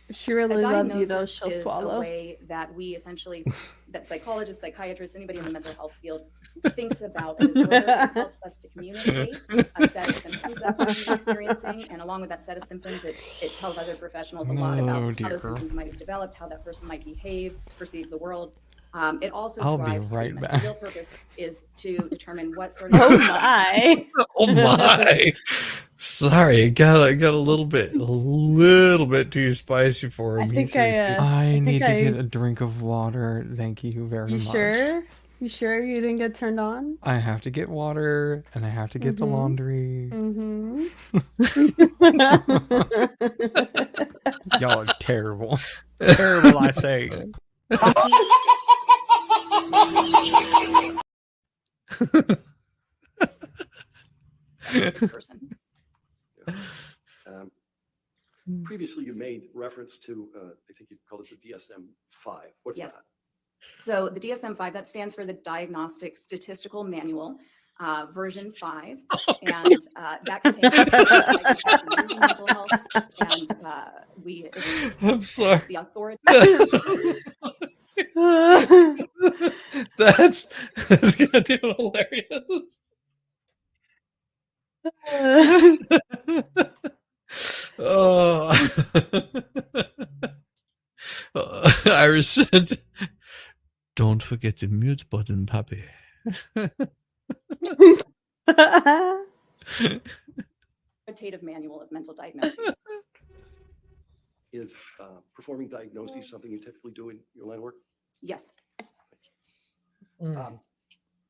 If she really loves you, though, diagnosis she'll is swallow. a way that we essentially, that psychologists, psychiatrists, anybody in the mental health field thinks about a disorder that helps us to communicate a set of symptoms that we're experiencing. And along with that set of symptoms, it tells other professionals a lot about how those symptoms might have developed, how that person might behave, perceive the world. It also I'll be drives right treatment. back. The real purpose is to determine what sort of Oh my. Oh my. Sorry, it got a little bit too spicy for him. I need to get a drink of water. Thank you very You much. sure? You sure you didn't get turned on? I have to get water and I have to get the laundry. Mm-hmm. Y'all are terrible. Terrible, I say. person. Previously, you made reference to, I think you called it the DSM-5. What's Yes. that? So the DSM-5, that stands for the Diagnostic Statistical Manual, version 5. And that contains mental health. And I'm sorry. It's the authority. That's goddamn hilarious. Oh, Iris said, "Don't forget the mute button, puppy." Authoritative manual of mental diagnosis. Is performing diagnoses something you typically do in your line of work? Yes.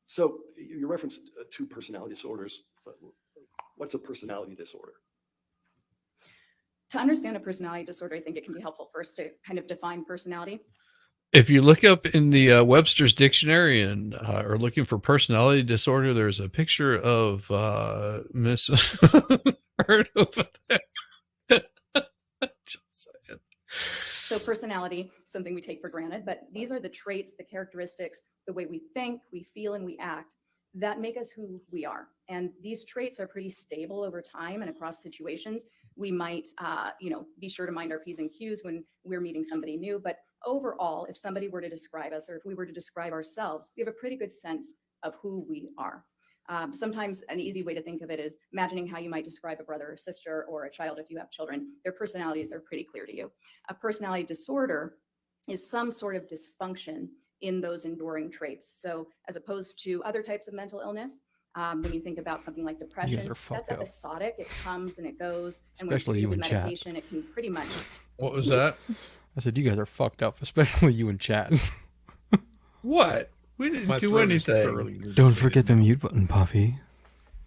So you referenced 2 personality disorders. But what's a personality disorder? To understand a personality disorder, I think it can be helpful first to kind of define personality. If you look up in the Webster's dictionary and are looking for personality disorder, there's a picture of Miss Heard over there. So personality, something we take for granted, but these are the traits, the characteristics, the way we think, we feel, and we act that make us who we are. And these traits are pretty stable over time and across situations. We might, be sure to mind our P's and Q's when we're meeting somebody new. But overall, if somebody were to describe us, or if we were to describe ourselves, we have a pretty good sense of who we are. Sometimes an easy way to think of it is imagining how you might describe a brother or sister or a child if you have children. Their personalities are pretty clear to you. A personality disorder is some sort of dysfunction in those enduring traits. So as opposed to other types of mental illness, when you think about something like depression, that's episodic. It comes and it goes. And Especially when you treated in with chat. medication, it can pretty much. What was that? I said, you guys are fucked up, especially you in chat. What? We didn't do anything. Don't forget the mute button, Puffy.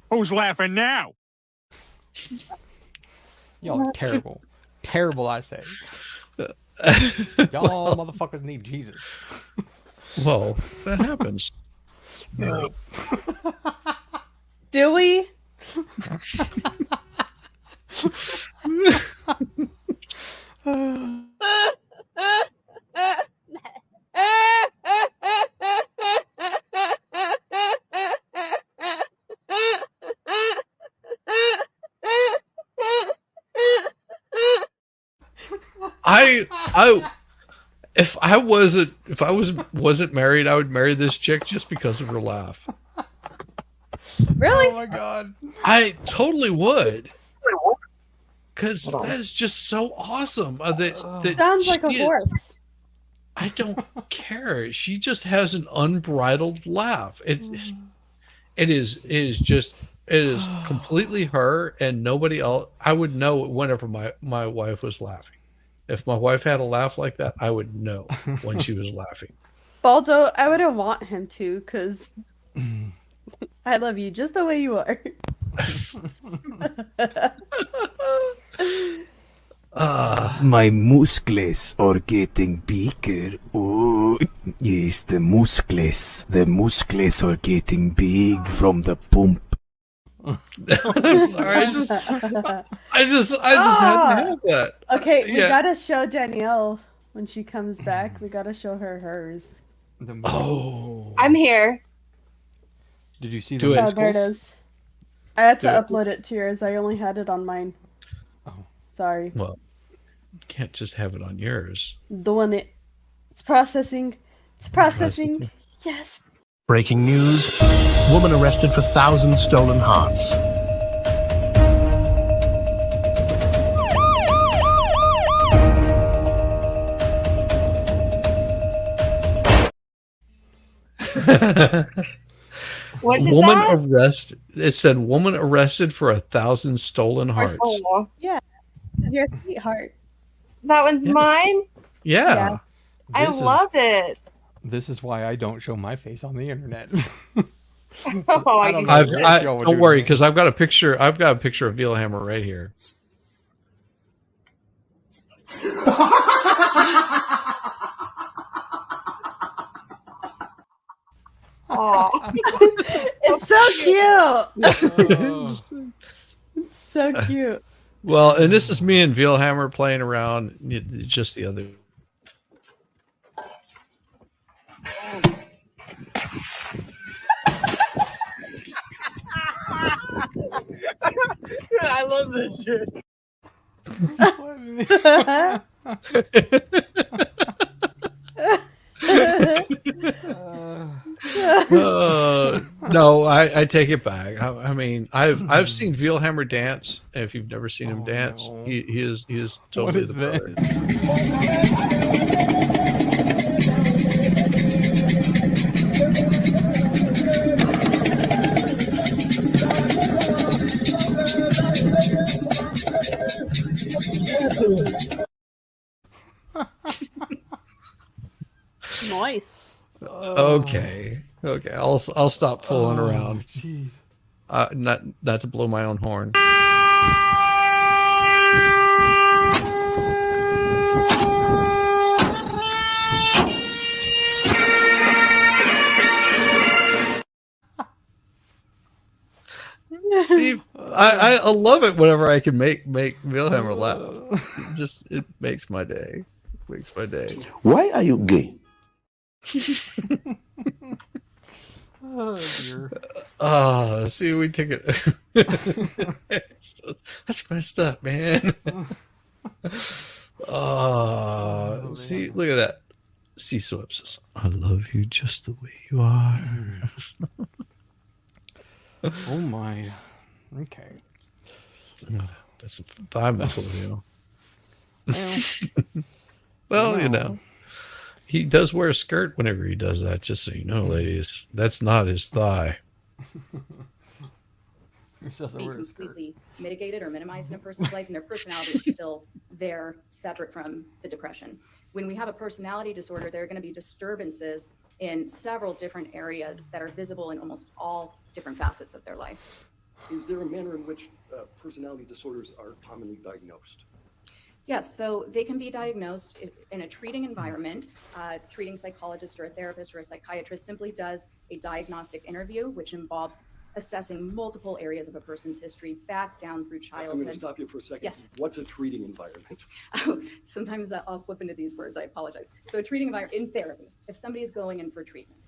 Who's laughing now? Y'all are terrible. Terrible, I say. Y'all motherfuckers need Jesus. Well, that happens. Do we? If I wasn't married, I would marry this chick just because of her laugh. Really? Oh my god. I totally would. Because that is just so awesome. That Sounds like a she- horse. I don't care. She just has an unbridled laugh. It is completely her and nobody else. I would know whenever my wife was laughing. If my wife had a laugh like that, I would know when she was laughing. Baldo, I wouldn't want him to, because I love you just the way you are. My muscles are getting bigger. Oh, yes, the muscles. The muscles are getting big from the pump. I'm sorry. I just had to have that. Okay, we Yeah. gotta show Danielle when she comes back. We gotta show her hers. Oh, I'm here. Did you see Do the it. Oh, there it is. I had to Do it. upload it to yours. I only had it on mine. Oh. Sorry. well, you can't just have it on yours. Doing it. It's processing. It's processing. Yes. Breaking news. Woman arrested for 1,000 stolen hearts. What is Woman that? arrested. It said woman arrested for 1,000 stolen hearts. Marcelo. Yeah. It's your sweetheart. That one's mine? Yeah. I This is- love it. This is why I don't show my face on the internet. Oh, I don't know I've, what I, y'all would don't do worry, to me. because I've got a picture. I've got a picture of Vielhammer right here. Aw. It's so cute. Oh. It's so cute. Well, and this is me and Vielhammer playing around just the other. I love this shit. No, I take it back. I mean, I've seen Vielhammer dance, and if you've never seen him dance, no. he is What totally is the brother. this? Nice. Okay, I'll stop fooling Oh, around. jeez. Not to blow my own horn. See, I love it whenever I can make Wilhelm laugh. It makes my day. Makes my day. Why are you gay? Oh, dear. See, we took it. That's messed up, man. See, look at that. Sea Swips says, I love you just the way you are. Oh my. Okay. That's some thigh muscle, you know. Well, Well, you know. He does wear a skirt whenever he does that, just so you know, ladies. That's not his thigh. He says I Be wear a skirt. completely mitigated or minimized in a person's life, and their personality is still there, separate from the depression. When we have a personality disorder, there are going to be disturbances in several different areas that are visible in almost all different facets of their life. Is there a manner in which personality disorders are commonly diagnosed? Yes, so they can be diagnosed in a treating environment. Treating psychologist or a therapist or a psychiatrist simply does a diagnostic interview, which involves assessing multiple areas of a person's history back down through childhood. I'm going to stop you for a second. Yes. What's a treating environment? Sometimes I'll slip into these words. I apologize. So a treating environment in therapy, if somebody is going in for treatment,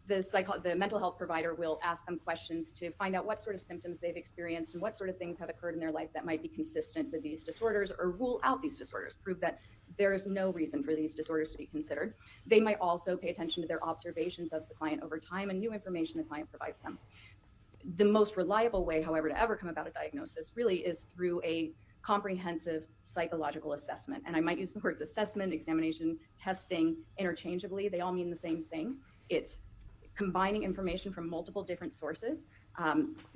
the mental health provider will ask them questions to find out what sort of symptoms they've experienced and what sort of things have occurred in their life that might be consistent with these disorders, or rule out these disorders, prove that there is no reason for these disorders to be considered. They might also pay attention to their observations of the client over time and new information the client provides them. The most reliable way, however, to ever come about a diagnosis really is through a comprehensive psychological assessment. And I might use the words assessment, examination, testing interchangeably. They all mean the same thing. It's combining information from multiple different sources.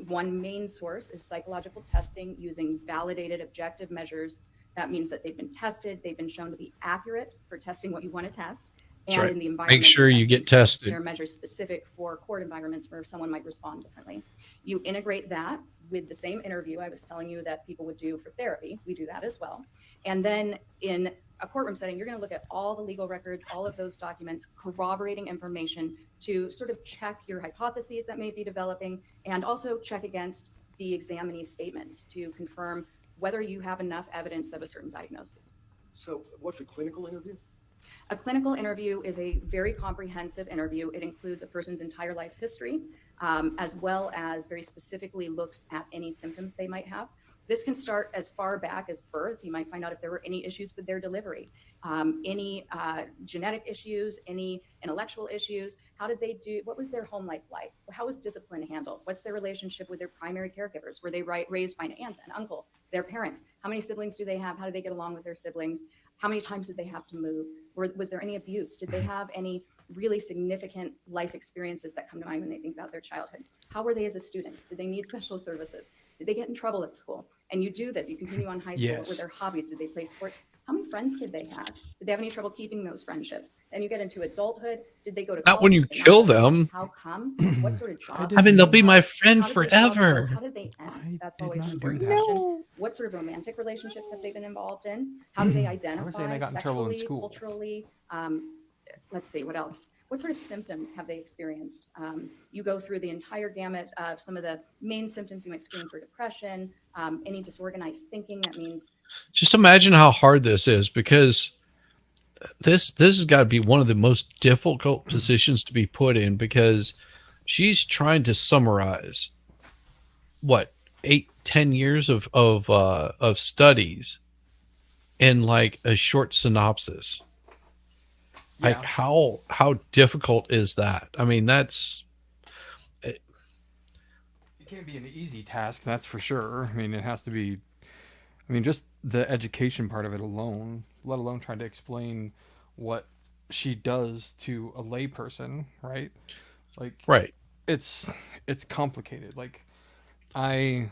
One main source is psychological testing using validated objective measures. That means that they've been tested, they've been shown to be accurate for testing what you want to test. That's And right. in the environment, Make sure you get tested. There are measures specific for court environments where someone might respond differently. You integrate that with the same interview I was telling you that people would do for therapy. We do that as well. And then in a courtroom setting, you're going to look at all the legal records, all of those documents, corroborating information to sort of check your hypotheses that may be developing, and also check against the examinee's statements to confirm whether you have enough evidence of a certain diagnosis. So what's a clinical interview? A clinical interview is a very comprehensive interview. It includes a person's entire life history, as well as very specifically looks at any symptoms they might have. This can start as far back as birth. You might find out if there were any issues with their delivery, any genetic issues, any intellectual issues. How did they do? What was their home life like? How was discipline handled? What's their relationship with their primary caregivers? Were they raised by an aunt, an uncle, their parents? How many siblings do they have? How do they get along with their siblings? How many times did they have to move? Was there any abuse? Did they have any really significant life experiences that come to mind when they think about their childhood? How were they as a student? Did they need special services? Did they get in trouble at school? And you do this, you continue on high school. Yes. What were their hobbies? Did they play sports? How many friends did they have? Did they have any trouble keeping those friendships? Then you get into adulthood. Did they go to Not when college? you Did they not kill go? them. How come? What sort of jobs? I mean, they'll be my How friend did they fall forever. apart? How did they end? That's always an not do important that. question. No. What sort of romantic relationships have they been involved in? How do they I was saying identify I got in trouble in sexually, school. culturally? Let's see, what else? What sort of symptoms have they experienced? You go through the entire gamut of some of the main symptoms you might screen for depression, any disorganized thinking. That means Just imagine how hard this is, because this has got to be one of the most difficult positions to be put in, because she's trying to summarize what 8-10 years of studies in like a short synopsis. Like how difficult is that? I mean, It can't be an easy task, that's for sure. I mean, it has to be, I mean, just the education part of it alone, let alone trying to explain what she does to a layperson, right? Like, right. It's complicated. Like, I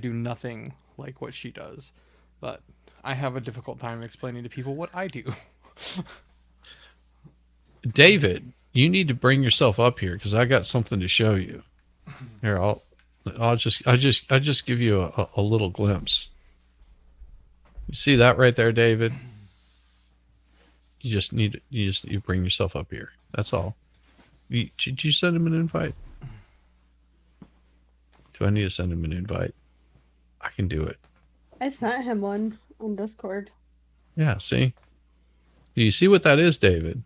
do nothing like what she does, but I have a difficult time explaining to people what I do. David, you need to bring yourself up here, because I got something to show you. Here, I'll just give you a little glimpse. You see that right there, David? You bring yourself up here. That's all. Did you send him an invite? Do I need to send him an invite? I can do it. I sent him one on Discord. Yeah, see? Do you see what that is, David?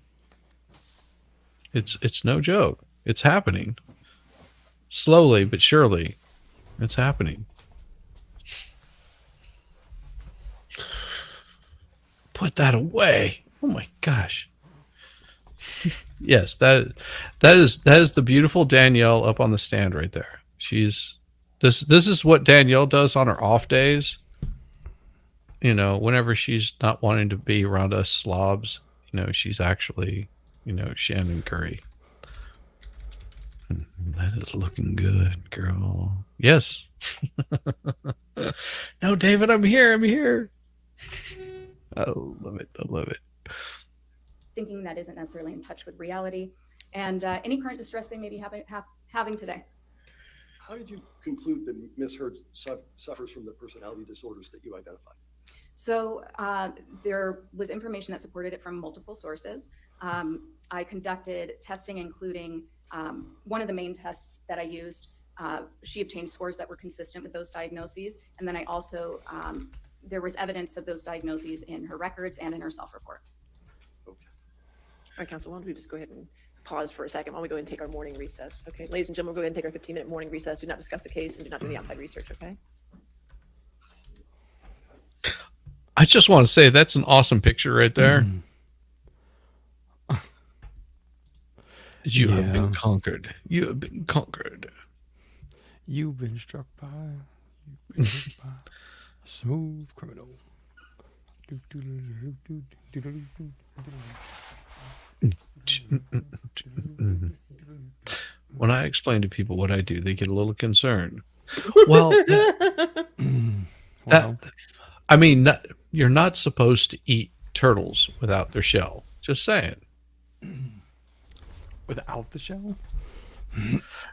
It's no joke. It's happening. Slowly but surely, it's happening. Put that away. Oh my gosh. Yes, that is the beautiful Danielle up on the stand right there. She's this is what Danielle does on her off days. You know, whenever she's not wanting to be around us slobs, you know, she's actually, you know, Shannon Curry. That is looking good, girl. Yes. No, David, I'm here. I'm here. I love it. I love it. Thinking that isn't necessarily in touch with reality, and any current distress they may be having today. How did you conclude that Miss Heard suffers from the personality disorders that you identified? So there was information that supported it from multiple sources. I conducted testing, including one of the main tests that I used. She obtained scores that were consistent with those diagnoses. And then I also, there was evidence of those diagnoses in her records and in her self-report. All right, Council, why don't we just go ahead and pause for a second while we go and take our morning recess. Okay, ladies and gentlemen, we'll go ahead and take our 15-minute morning recess. Do not discuss the case and do not do the outside research, okay? I just want to say that's an awesome picture right there. You have been conquered. You have been conquered. You've been struck by a smooth criminal. When I explain to people what I do, they get a little concerned. Well, I mean, you're not supposed to eat turtles without their shell. Just saying. Without the shell?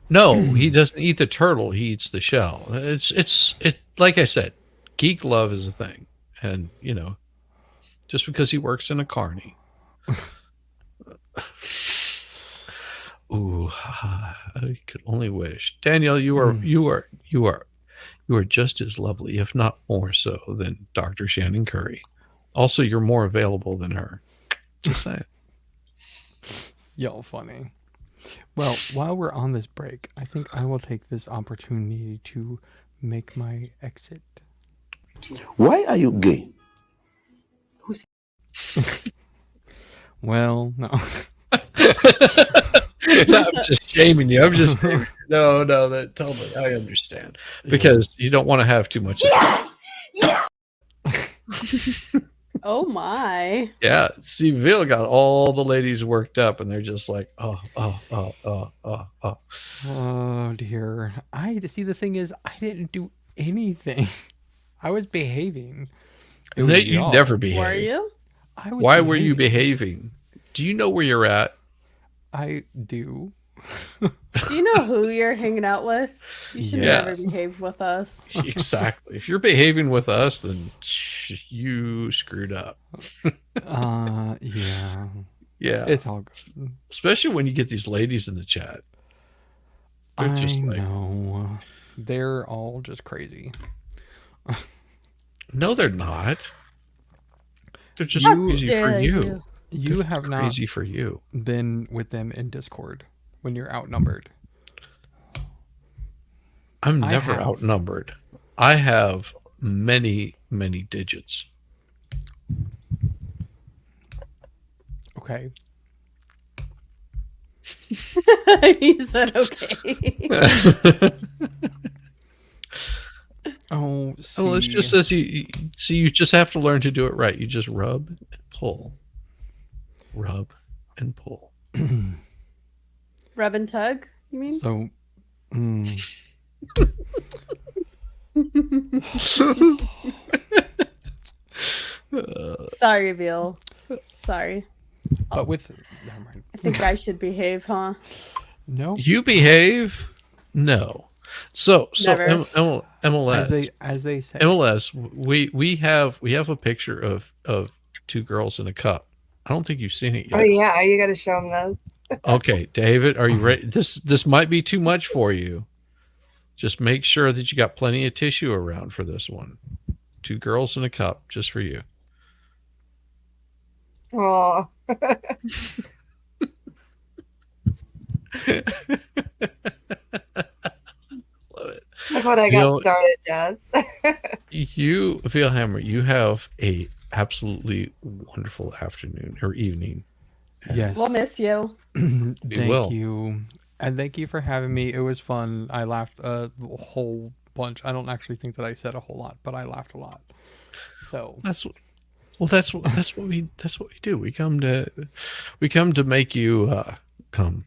No, he doesn't eat the turtle. He eats the shell. It's like I said, geek love is a thing. And, you know, just because he works in a carny. Ooh, I could only wish. Danielle, you are just as lovely, if not more so, than Dr. Shannon Curry. Also, you're more available than her. Just saying. Y'all funny. Well, while we're on this break, I think I will take this opportunity to make my exit. Why are you gay? Well, no. No, I'm just shaming you. I'm just no, that totally. I understand because you don't want to have too much. Yes! Yeah! Oh my. Yeah, see, Ville got all the ladies worked up, and they're just like, oh. Oh dear. See, the thing is, I didn't do anything. I was behaving. You never behave. Were you? Why were you behaving? Do you know where you're at? I do. Do you know who you're hanging out with? You should never behave with us. Exactly. If you're behaving with us, then you screwed up. Yeah. Yeah. It's all good. Especially when you get these ladies in the chat. I know. They're all just crazy. No, they're not. They're just crazy for you. You have not crazy for you. Been with them in Discord when you're outnumbered. I'm never outnumbered. I have many, many digits. Okay. He said okay. Oh, well, it's just as you just have to learn to do it right. You just rub and pull. Rub and pull. Rub and tug, you mean? So, Sorry, Ville. Sorry. But with, I think I should behave, huh? No. You behave? No. So Never. MLS. As they say. MLS. We have a picture of two girls in a cup. I don't think you've seen it yet. Oh yeah, you got to show them those. Okay, David, are you ready? This might be too much for you. Just make sure that you got plenty of tissue around for this one. Two girls in a cup, just for you. Oh. Love it. That's what I got started, Jazz. You, Veilhammer, you have a absolutely wonderful afternoon or evening. Yes. We'll miss you. Thank you. And thank you for having me. It was fun. I laughed a whole bunch. I don't actually think that I said a whole lot, but I laughed a lot. So that's what we do. We come to make you come.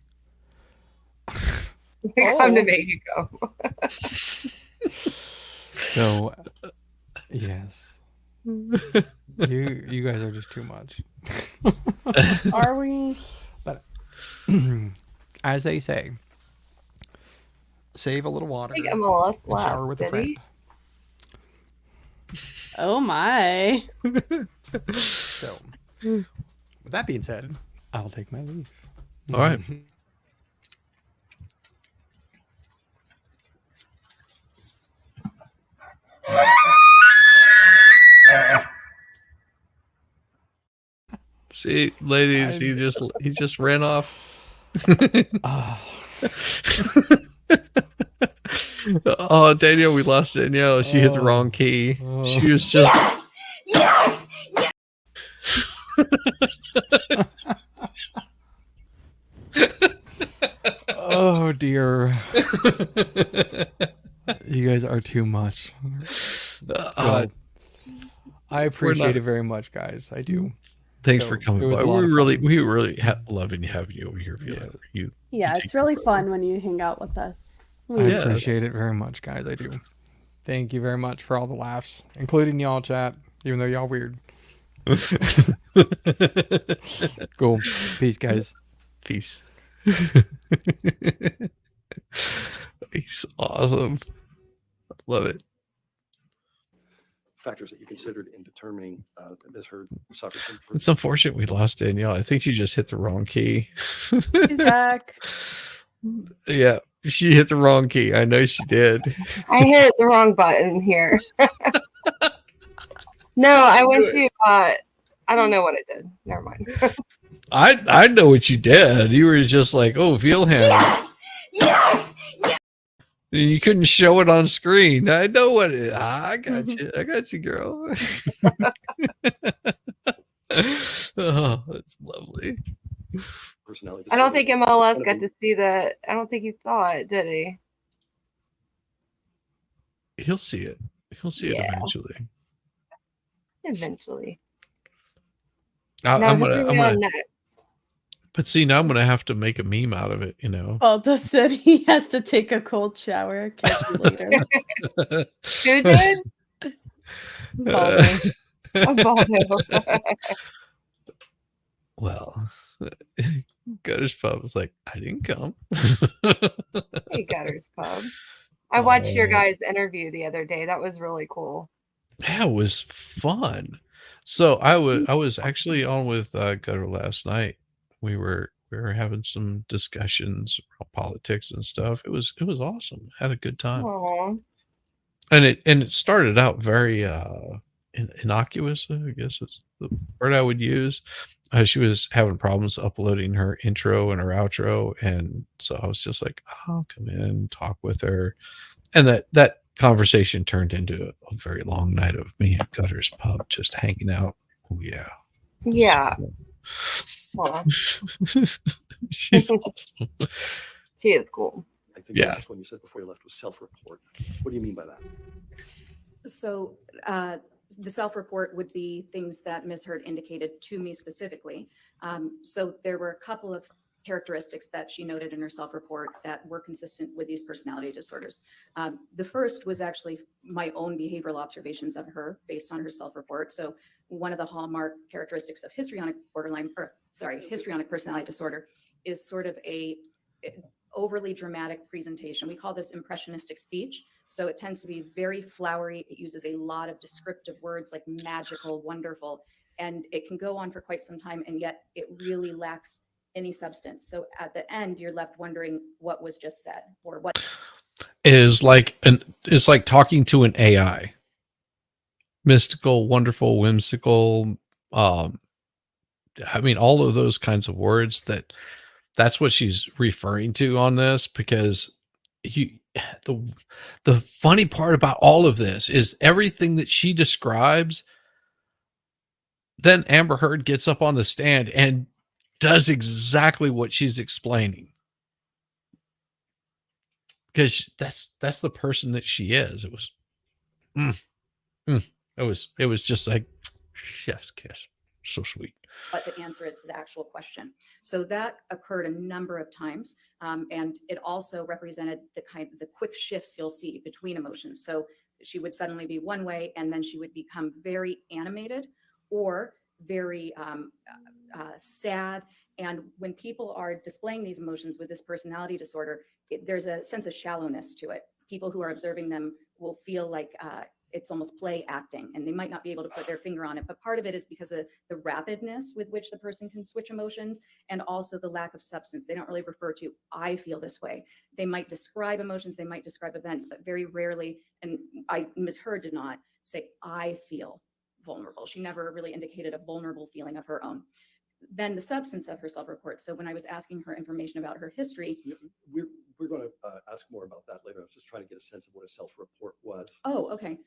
We come to make you come. So yes. You guys are just too much. Are we? But as they say, save a little water. I think MLS and shower with a did friend. he? Oh my. So, with that being said, I'll take my leave. All right. See, ladies, he just ran off. Oh, Danielle, we lost Danielle. She hit the wrong key. She was just. Yes! Oh dear. You guys are too much. Well, I appreciate it very much, guys. I do. Thanks So, for coming it was by. a lot of fun. We really loving having you over here. Yeah, it's really fun when you hang out with us. I appreciate it very much, guys. I do. Thank you very much for all the laughs, including y'all, chat, even though y'all weird. Cool. Peace, guys. Peace. He's awesome. Love it. Factors that you considered in determining Ms. Heard suffered from. It's unfortunate we lost Danielle. I think she just hit the wrong key. She's back. Yeah, she hit the wrong key. I know she did. I hit the wrong button here. No, I went to I don't know what I did. Never mind. I know what you did. You were just like, oh, Veilhammer. Yes! You couldn't show it on screen. I know what it. I got you. I got you, girl. Oh, that's lovely. Personality I don't think disorder. MLS got to see that. I don't think he saw it, did he? He'll see it. He'll see it eventually. Eventually. I'm he'll be gonna. on next. But see, now I'm gonna have to make a meme out of it. You know. Baldo said he has to take a cold shower. Catch you later. Who did? Baldo. Oh, Baldo. Well, Gutter's Pub was like, I didn't come. Hey, Gutters Pub. I watched your guys' interview the other day. That was really cool. Yeah, it was fun. So I was actually on with Gutter last night. We were having some discussions about politics and stuff. It was awesome. Had a good time. Aww. And it started out very innocuous, I guess is the word I would use. She was having problems uploading her intro and her outro, and so I was just like, I'll come in and talk with her. And that conversation turned into a very long night of me at Gutter's Pub just hanging out. Oh yeah. Yeah. Aw. She's awesome. She is cool. I think the last one you said before you left was self-report. What do you mean by that? So the self-report would be things that Ms. Heard indicated to me specifically. So there were a couple of characteristics that she noted in her self-report that were consistent with these personality disorders. The first was actually my own behavioral observations of her based on her self-report. So one of the hallmark characteristics of histrionic personality disorder is sort of a overly dramatic presentation. We call this impressionistic speech. So it tends to be very flowery. It uses a lot of descriptive words like magical, wonderful, and it can go on for quite some time, and yet it really lacks any substance. So at the end, you're left wondering what was just said or what It's like talking to an AI. Mystical, wonderful, whimsical. I mean, all of those kinds of words, that's what she's referring to on this, because the funny part about all of this is everything that she describes, then Amber Heard gets up on the stand and does exactly what she's explaining, because that's the person that she is. It was it was just like chef's kiss. So sweet. But the answer is to the actual question. So that occurred a number of times. And it also represented the quick shifts you'll see between emotions. So she would suddenly be one way, and then she would become very animated or very sad. And when people are displaying these emotions with this personality disorder, there's a sense of shallowness to it. People who are observing them will feel like it's almost play acting, and they might not be able to put their finger on it. But part of it is because of the rapidness with which the person can switch emotions, and also the lack of substance. They don't really refer to, I feel this way. They might describe emotions, they might describe events, but very rarely, and Ms. Heard did not say, I feel vulnerable. She never really indicated a vulnerable feeling of her own. Then the substance of her self-report. So when I was asking her information about her history. We're going to ask more about that later. I was just trying to get a sense of what a self-report was. Oh, okay.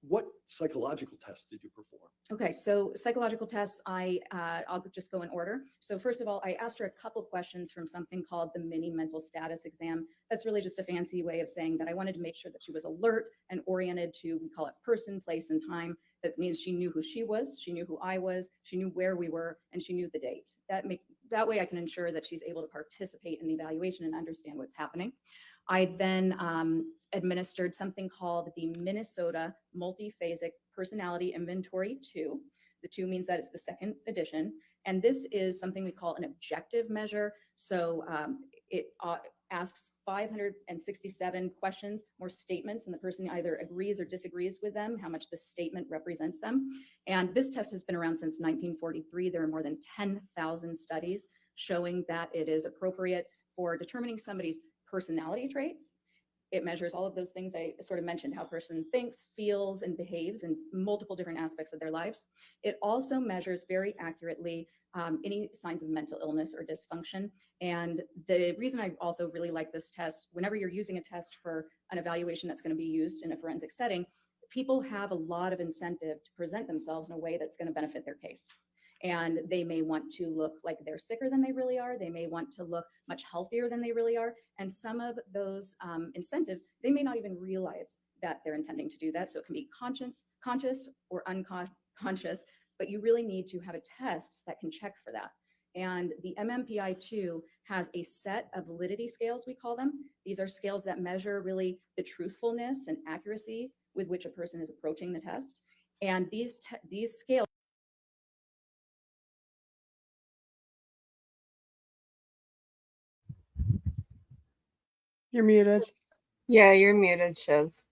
What psychological tests did you perform? Okay, so psychological tests, I'll just go in order. So first of all, I asked her a couple questions from something called the mini mental status exam. That's really just a fancy way of saying that I wanted to make sure that she was alert and oriented to, we call it person, place, and time. That means she knew who she was, she knew who I was, she knew where we were, and she knew the date. That way I can ensure that she's able to participate in the evaluation and understand what's happening. I then administered something called the Minnesota Multiphasic Personality Inventory 2. The 2 means that it's the second edition. And this is something we call an objective measure. So it asks 567 questions, more statements, and the person either agrees or disagrees with them, how much the statement represents them. And this test has been around since 1943. There are more than 10,000 studies showing that it is appropriate for determining somebody's personality traits. It measures all of those things I sort of mentioned, how a person thinks, feels, and behaves in multiple different aspects of their lives. It also measures very accurately any signs of mental illness or dysfunction. And the reason I also really like this test, whenever you're using a test for an evaluation that's going to be used in a forensic setting, people have a lot of incentive to present themselves in a way that's going to benefit their case. And they may want to look like they're sicker than they really are. They may want to look much healthier than they really are. And some of those incentives, they may not even realize that they're intending to do that. So it can be conscious or unconscious, but you really need to have a test that can check for that. And the MMPI-2 has a set of validity scales, we call them. These are scales that measure really the truthfulness and accuracy with which a person is approaching the test. And these scales. You're muted. Yeah, you're muted, Shiz.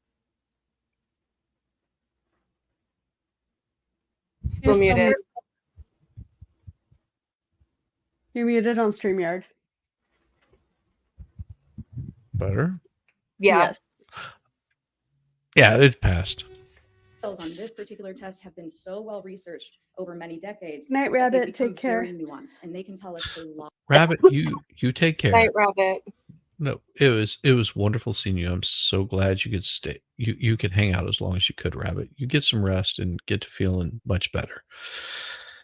Still muted. You're muted on StreamYard. Better? Yeah. Yes. Yeah, it's passed. On this particular test have been so well researched over many decades. Night, that they've Rabbit. become Take care. Very nuanced, and they can tell us a lot. Rabbit, you take care. Night, Rabbit. No, it was wonderful seeing you. I'm so glad you could stay. You could hang out as long as you could, Rabbit. You get some rest and get to feeling much better.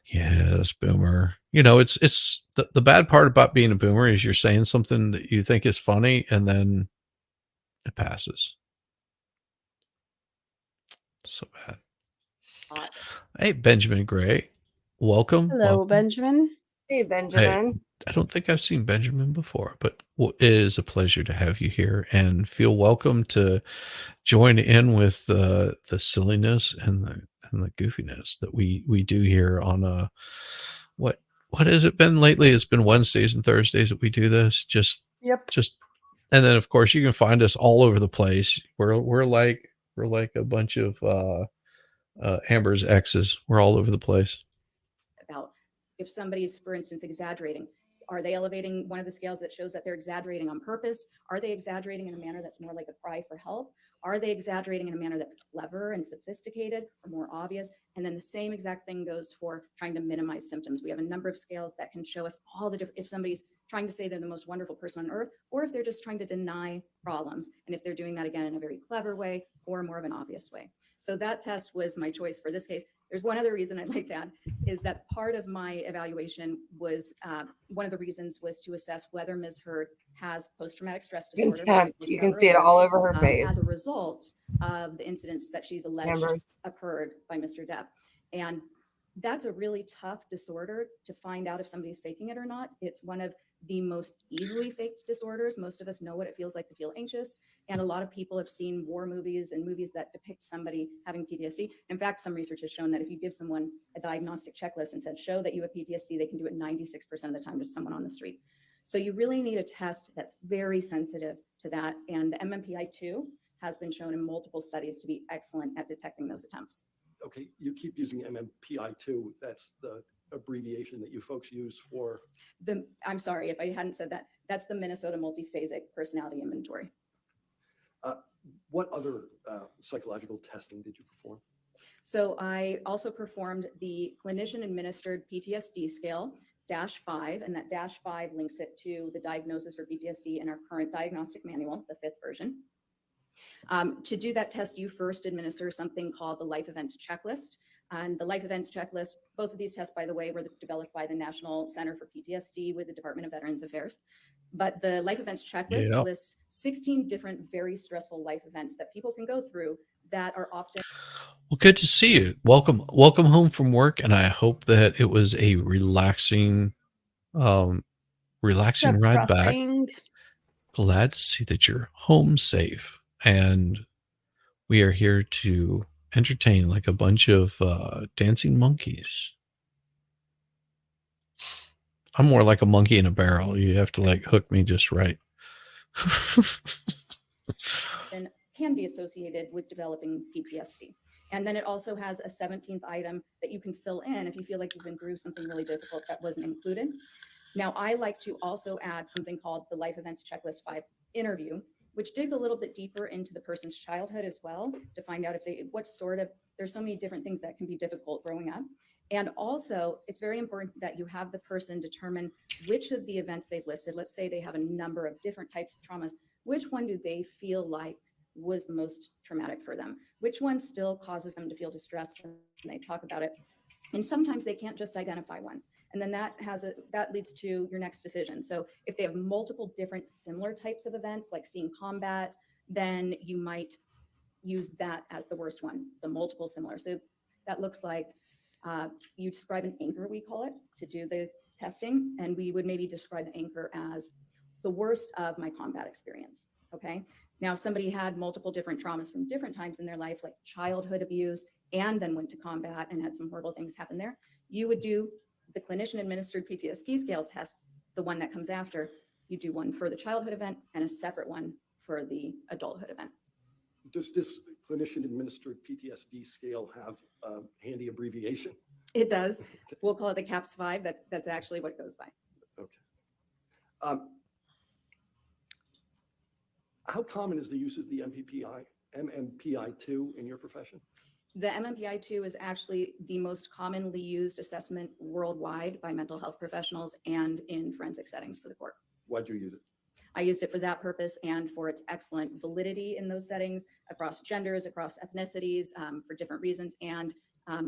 Yes, Boomer. You know, it's the bad part about being a boomer is you're saying something that you think is funny and then it passes. So bad. Hey, Benjamin Gray. Welcome. Hello, welcome. Benjamin. Hey, Benjamin. I don't think I've seen Benjamin before, but it is a pleasure to have you here and feel welcome to join in with the silliness and the goofiness that we do here on what has it been lately? It's been Wednesdays and Thursdays that we do this. Just and then of course you can find us all over the place. We're like a bunch of Amber's exes. We're all over the place. About if somebody's, for instance, exaggerating, are they elevating one of the scales that shows that they're exaggerating on purpose? Are they exaggerating in a manner that's more like a cry for help? Are they exaggerating in a manner that's clever and sophisticated or more obvious? And then the same exact thing goes for trying to minimize symptoms. We have a number of scales that can show us all the different, if somebody's trying to say they're the most wonderful person on earth, or if they're just trying to deny problems. And if they're doing that again in a very clever way or more of an obvious way. So that test was my choice for this case. There's one other reason I'd like to add is that part of my evaluation was, one of the reasons was to assess whether Ms. Heard has post-traumatic stress disorder. Contempt. You can see it all over her face. As a result of the incidents that she's alleged Members. occurred by Mr. Depp. And that's a really tough disorder to find out if somebody's faking it or not. It's one of the most easily faked disorders. Most of us know what it feels like to feel anxious. And a lot of people have seen war movies and movies that depict somebody having PTSD. In fact, some research has shown that if you give someone a diagnostic checklist and said, show that you have PTSD, they can do it 96% of the time to someone on the street. So you really need a test that's very sensitive to that. And the MMPI-2 has been shown in multiple studies to be excellent at detecting those attempts. Okay, you keep using MMPI-2. That's the abbreviation that you folks use for I'm sorry if I hadn't said that. That's the Minnesota Multiphasic Personality Inventory. What other psychological testing did you perform? So I also performed the clinician administered PTSD scale -5, and that -5 links it to the diagnosis for PTSD in our current diagnostic manual, the 5th version. To do that test, you first administer something called the Life Events Checklist. And the Life Events Checklist, both of these tests, by the way, were developed by the National Center for PTSD with the Department of Veterans Affairs. But the Life Events Checklist lists 16 different very stressful life events that people can go through that are often... Well, good to see you. Welcome home from work. And I hope that it was a relaxing ride back. Glad to see that you're home safe. And we are here to entertain like a bunch of dancing monkeys. I'm more like a monkey in a barrel. You have to like hook me just right. And can be associated with developing PTSD. And then it also has a 17th item that you can fill in if you feel like you've been through something really difficult that wasn't included. Now, I like to also add something called the Life Events Checklist 5 interview, which digs a little bit deeper into the person's childhood as well to find out if there's so many different things that can be difficult growing up. And also, it's very important that you have the person determine which of the events they've listed. Let's say they have a number of different types of traumas. Which one do they feel like was the most traumatic for them? Which one still causes them to feel distressed when they talk about it? And sometimes they can't just identify one. And then that leads to your next decision. So if they have multiple different similar types of events, like seeing combat, then you might use that as the worst one, the multiple similar. So that looks like you describe an anchor, we call it, to do the testing. And we would maybe describe the anchor as the worst of my combat experience. Okay. Now, if somebody had multiple different traumas from different times in their life, like childhood abuse, and then went to combat and had some horrible things happen there, you would do the clinician administered PTSD scale test, the one that comes after. You do one for the childhood event and a separate one for the adulthood event. Does this clinician administered PTSD scale have a handy abbreviation? It does. We'll call it the CAPS-5. That's actually what it goes by. Okay. How common is the use of the MMPI-2 in your profession? The MMPI-2 is actually the most commonly used assessment worldwide by mental health professionals and in forensic settings for the court. Why'd you use it? I used it for that purpose and for its excellent validity in those settings across genders, across ethnicities, for different reasons. And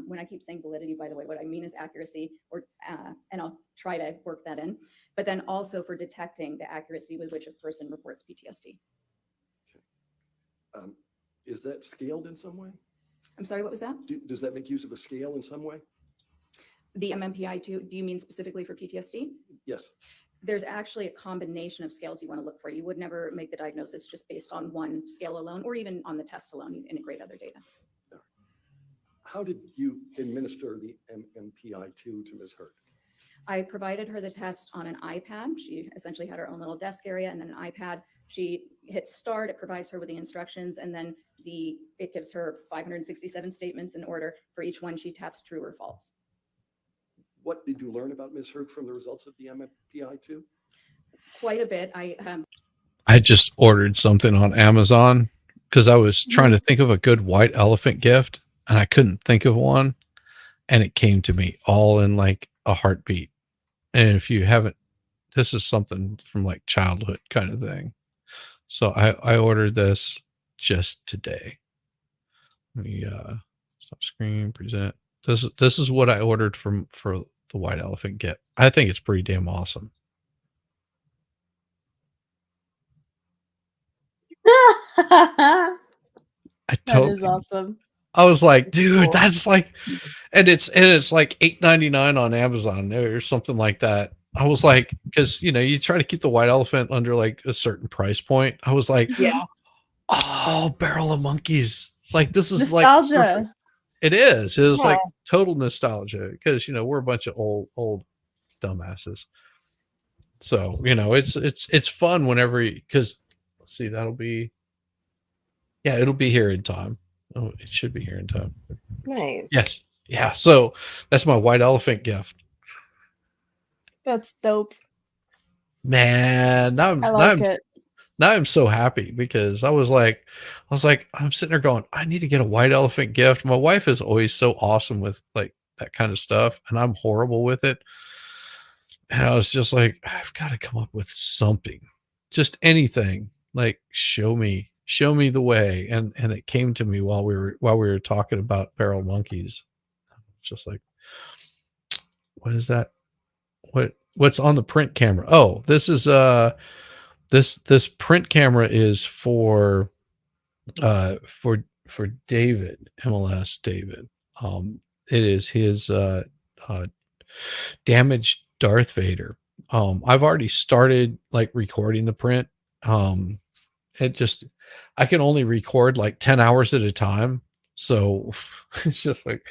when I keep saying validity, by the way, what I mean is accuracy, and I'll try to work that in, but then also for detecting the accuracy with which a person reports PTSD. Okay. Is that scaled in some way? I'm sorry, what was that? Does that make use of a scale in some way? The MMPI-2, do you mean specifically for PTSD? Yes. There's actually a combination of scales you want to look for. You would never make the diagnosis just based on one scale alone, or even on the test alone. You integrate other data. How did you administer the MMPI-2 to Ms. Heard? I provided her the test on an iPad. She essentially had her own little desk area and then an iPad. She hits start, it provides her with the instructions, and then it gives her 567 statements in order. For each one, she taps true or false. What did you learn about Ms. Heard from the results of the MMPI-2? Quite a bit. I just ordered something on Amazon because I was trying to think of a good white elephant gift and I couldn't think of one. And it came to me all in like a heartbeat. And if you haven't, this is something from like childhood kind of thing. So I ordered this just today. Let me stop screen, present. This is what I ordered for the white elephant gift. I think it's pretty damn awesome. That is awesome. I was like, dude, that's like, and it's like $8.99 on Amazon or something like that. I was like, because you try to keep the white elephant under like a certain price point. I was like, Yeah. Oh, Barrel of Monkeys. Like this is nostalgia. Like perfect. It is. It is Yeah. like total nostalgia because we're a bunch of old dumbasses. So it's fun whenever because let's see, it'll be here in time. Oh, it should be here in time. Nice. Yes. Yeah. So that's my white elephant gift. That's dope. Man, now I'm so happy because I was like, I'm sitting there going, I need to get a white elephant gift. My wife is always so awesome with like that kind of stuff, and I'm horrible with it. And I was just like, I've got to come up with something, just anything. Like, show me the way. And it came to me while we were talking about Barrel Monkeys. Just like, what is that? What's on the print camera? Oh, this is this print camera is for David, MLS David. It is his damaged Darth Vader. I've already started like recording the print. I can only record like 10 hours at a time. So it's just like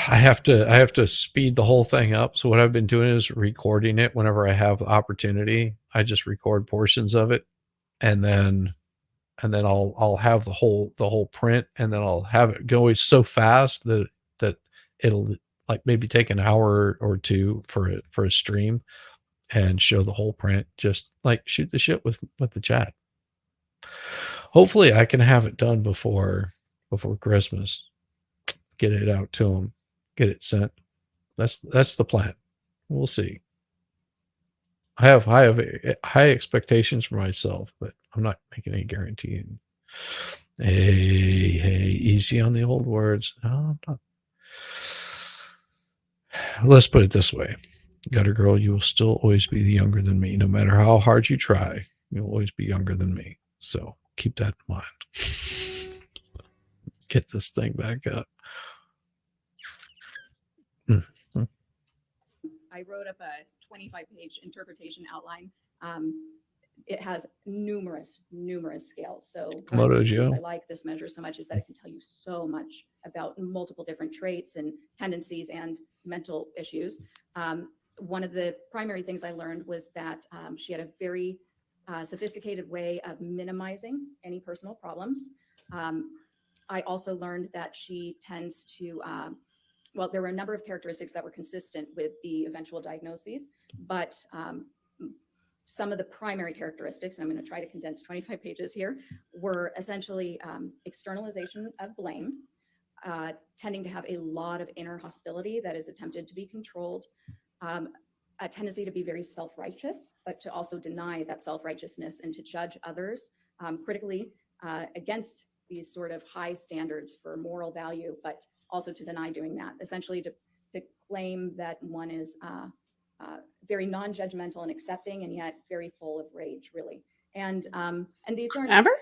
I have to speed the whole thing up. So what I've been doing is recording it whenever I have the opportunity. I just record portions of it and then I'll have the whole print, and then I'll have it go so fast that it'll like maybe take an hour or two for a stream and show the whole print, just like shoot the shit with the chat. Hopefully I can have it done before Christmas. Get it out to them, get it sent. That's the plan. We'll see. I have high expectations for myself, but I'm not making any guarantee. Hey, easy on the old words. No, I'm not. Let's put it this way. Gutter girl, you will still always be younger than me. No matter how hard you try, you'll always be younger than me. So keep that in mind. Get this thing back up. I wrote up a 25-page interpretation outline. It has numerous scales. So one of the reasons I like this measure so much is that it can tell you so much about multiple different traits and tendencies and mental issues. One of the primary things I learned was that she had a very sophisticated way of minimizing any personal problems. I also learned that she tends to well, there were a number of characteristics that were consistent with the eventual diagnoses, but some of the primary characteristics, and I'm going to try to condense 25 pages here, were essentially externalization of blame, tending to have a lot of inner hostility that is attempted to be controlled, a tendency to be very self-righteous, but to also deny that self-righteousness and to judge others critically against these sort of high standards for moral value, but also to deny doing that, essentially to claim that one is very non-judgmental and accepting, and yet very full of rage, really. And these are Amber?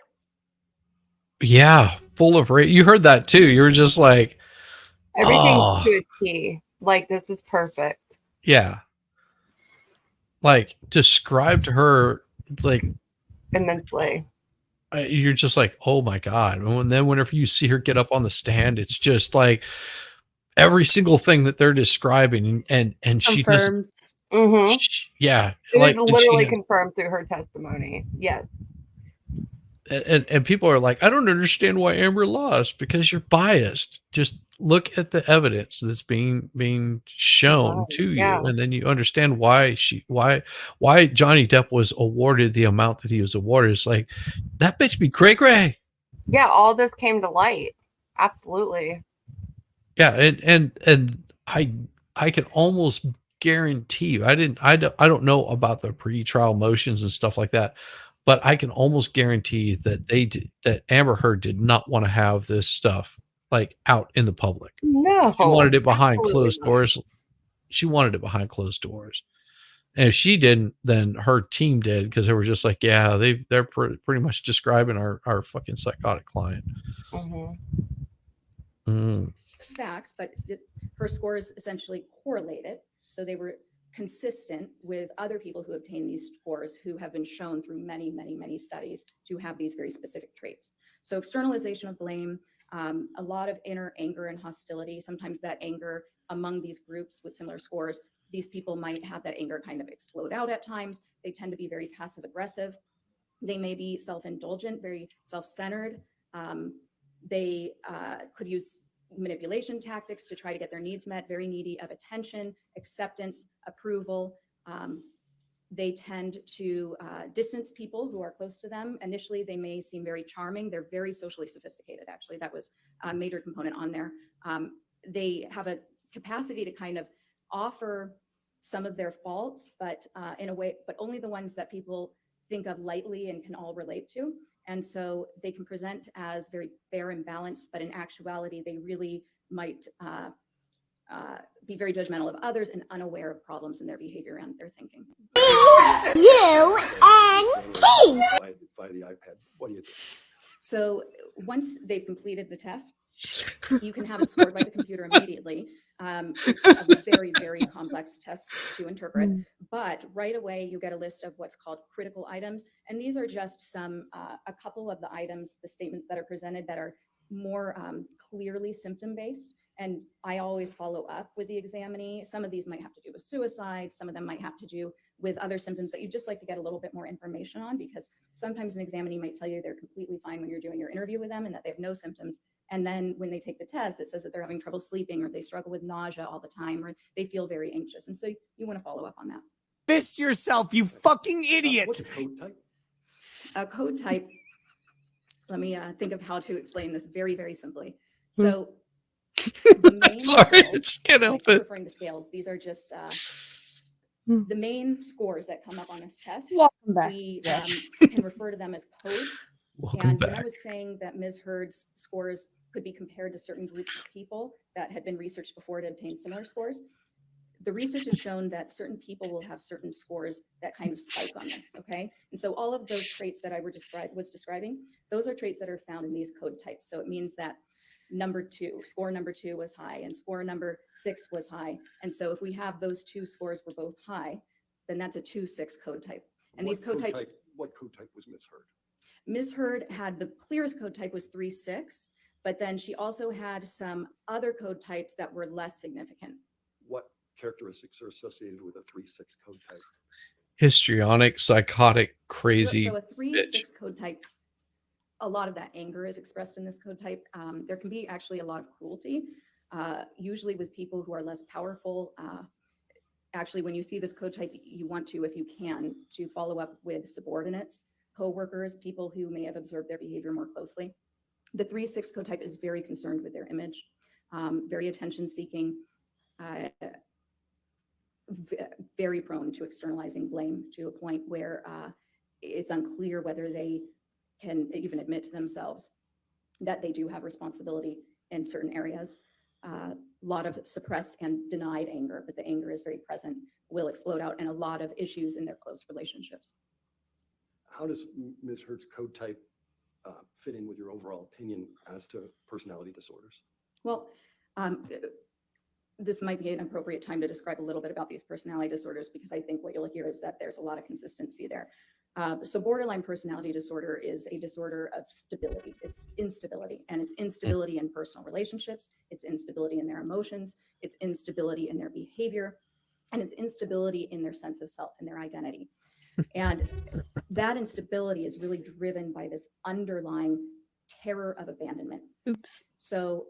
Yeah, full of rage. You heard that too. You were just like, everything's to a T. Like, this is perfect. Yeah. Like, described her like immensely. You're just like, oh my God. And then whenever you see her get up on the stand, it's just like every single thing that they're describing, and she doesn't. Mm-hmm. Yeah. It like, was literally confirmed through her testimony. Yes. and people are like, I don't understand why Amber lost, because you're biased. Just look at the evidence that's being shown to you, and then you understand why Johnny Depp was awarded the amount that he was awarded. It's like, that bitch be cray cray. Yeah, all this came to light. Absolutely. Yeah, and I can almost guarantee you, I don't know about the pre-trial motions and stuff like that, but I can almost guarantee that Amber Heard did not want to have this stuff like out in the public. No, she wanted it behind closed not. doors. She wanted it behind closed doors, and if she didn't, then her team did, because they were just like, yeah, they're pretty much describing our fucking psychotic client. Facts, but her scores essentially correlated. So they were consistent with other people who obtained these scores, who have been shown through many, many, many studies to have these very specific traits. So externalization of blame, a lot of inner anger and hostility. Sometimes that anger among these groups with similar scores, these people might have that anger kind of explode out at times. They tend to be very passive aggressive. They may be self-indulgent, very self-centered. They could use manipulation tactics to try to get their needs met, very needy of attention, acceptance, approval. They tend to distance people who are close to them. Initially, they may seem very charming. They're very socially sophisticated, actually. That was a major component on there. They have a capacity to kind of offer some of their faults, but in a way, but only the ones that people think of lightly and can all relate to. And so they can present as very fair and balanced, but in actuality, they really might be very judgmental of others and unaware of problems in their behavior and their thinking. You and King. By the iPad, what do you do? So once they've completed the test, you can have it scored by the computer immediately. It's a very, very complex test to interpret, but right away you get a list of what's called critical items. And these are just some, a couple of the items, the statements that are presented that are more clearly symptom-based. And I always follow up with the examinee. Some of these might have to do with suicide. Some of them might have to do with other symptoms that you just like to get a little bit more information on, because sometimes an examinee might tell you they're completely fine when you're doing your interview with them and that they have no symptoms. And then when they take the test, it says that they're having trouble sleeping, or they struggle with nausea all the time, or they feel very anxious. And so you want to follow up on that. Fist yourself, you fucking idiot. What's a code type? A code type, let me think of how to explain this very, very simply. So the main Sorry, scales, I just can't help I'm it. referring to scales. These are just the main scores that come up on this test. Welcome back. We can refer to them as codes. Welcome And when I back. was saying that Ms. Heard's scores could be compared to certain groups of people that had been researched before to obtain similar scores, the research has shown that certain people will have certain scores that kind of spike on this, okay? And so all of those traits that I was describing, those are traits that are found in these code types. So it means that score number two was high, and score number 6 was high. And so if we have those two scores were both high, then that's a 2-6 code type. And these code types. What code type was Ms. Heard? Ms. Heard had the clearest code type was 3-6, but then she also had some other code types that were less significant. What characteristics are associated with a 3-6 code type? Histrionic, psychotic, crazy. So a 3-6 bitch. code type, a lot of that anger is expressed in this code type. There can be actually a lot of cruelty, usually with people who are less powerful. Actually, when you see this code type, you want to, if you can, to follow up with subordinates, co-workers, people who may have observed their behavior more closely. The 3-6 code type is very concerned with their image, very attention-seeking, very prone to externalizing blame to a point where it's unclear whether they can even admit to themselves that they do have responsibility in certain areas. A lot of suppressed and denied anger, but the anger is very present, will explode out, and a lot of issues in their close relationships. How does Ms. Heard's code type fit in with your overall opinion as to personality disorders? Well, this might be an appropriate time to describe a little bit about these personality disorders, because I think what you'll hear is that there's a lot of consistency there. So borderline personality disorder is a disorder of stability. It's instability, and it's instability in personal relationships. It's instability in their emotions. It's instability in their behavior. and it's instability in their sense of self and their identity. And that instability is really driven by this underlying terror of abandonment. Oops. So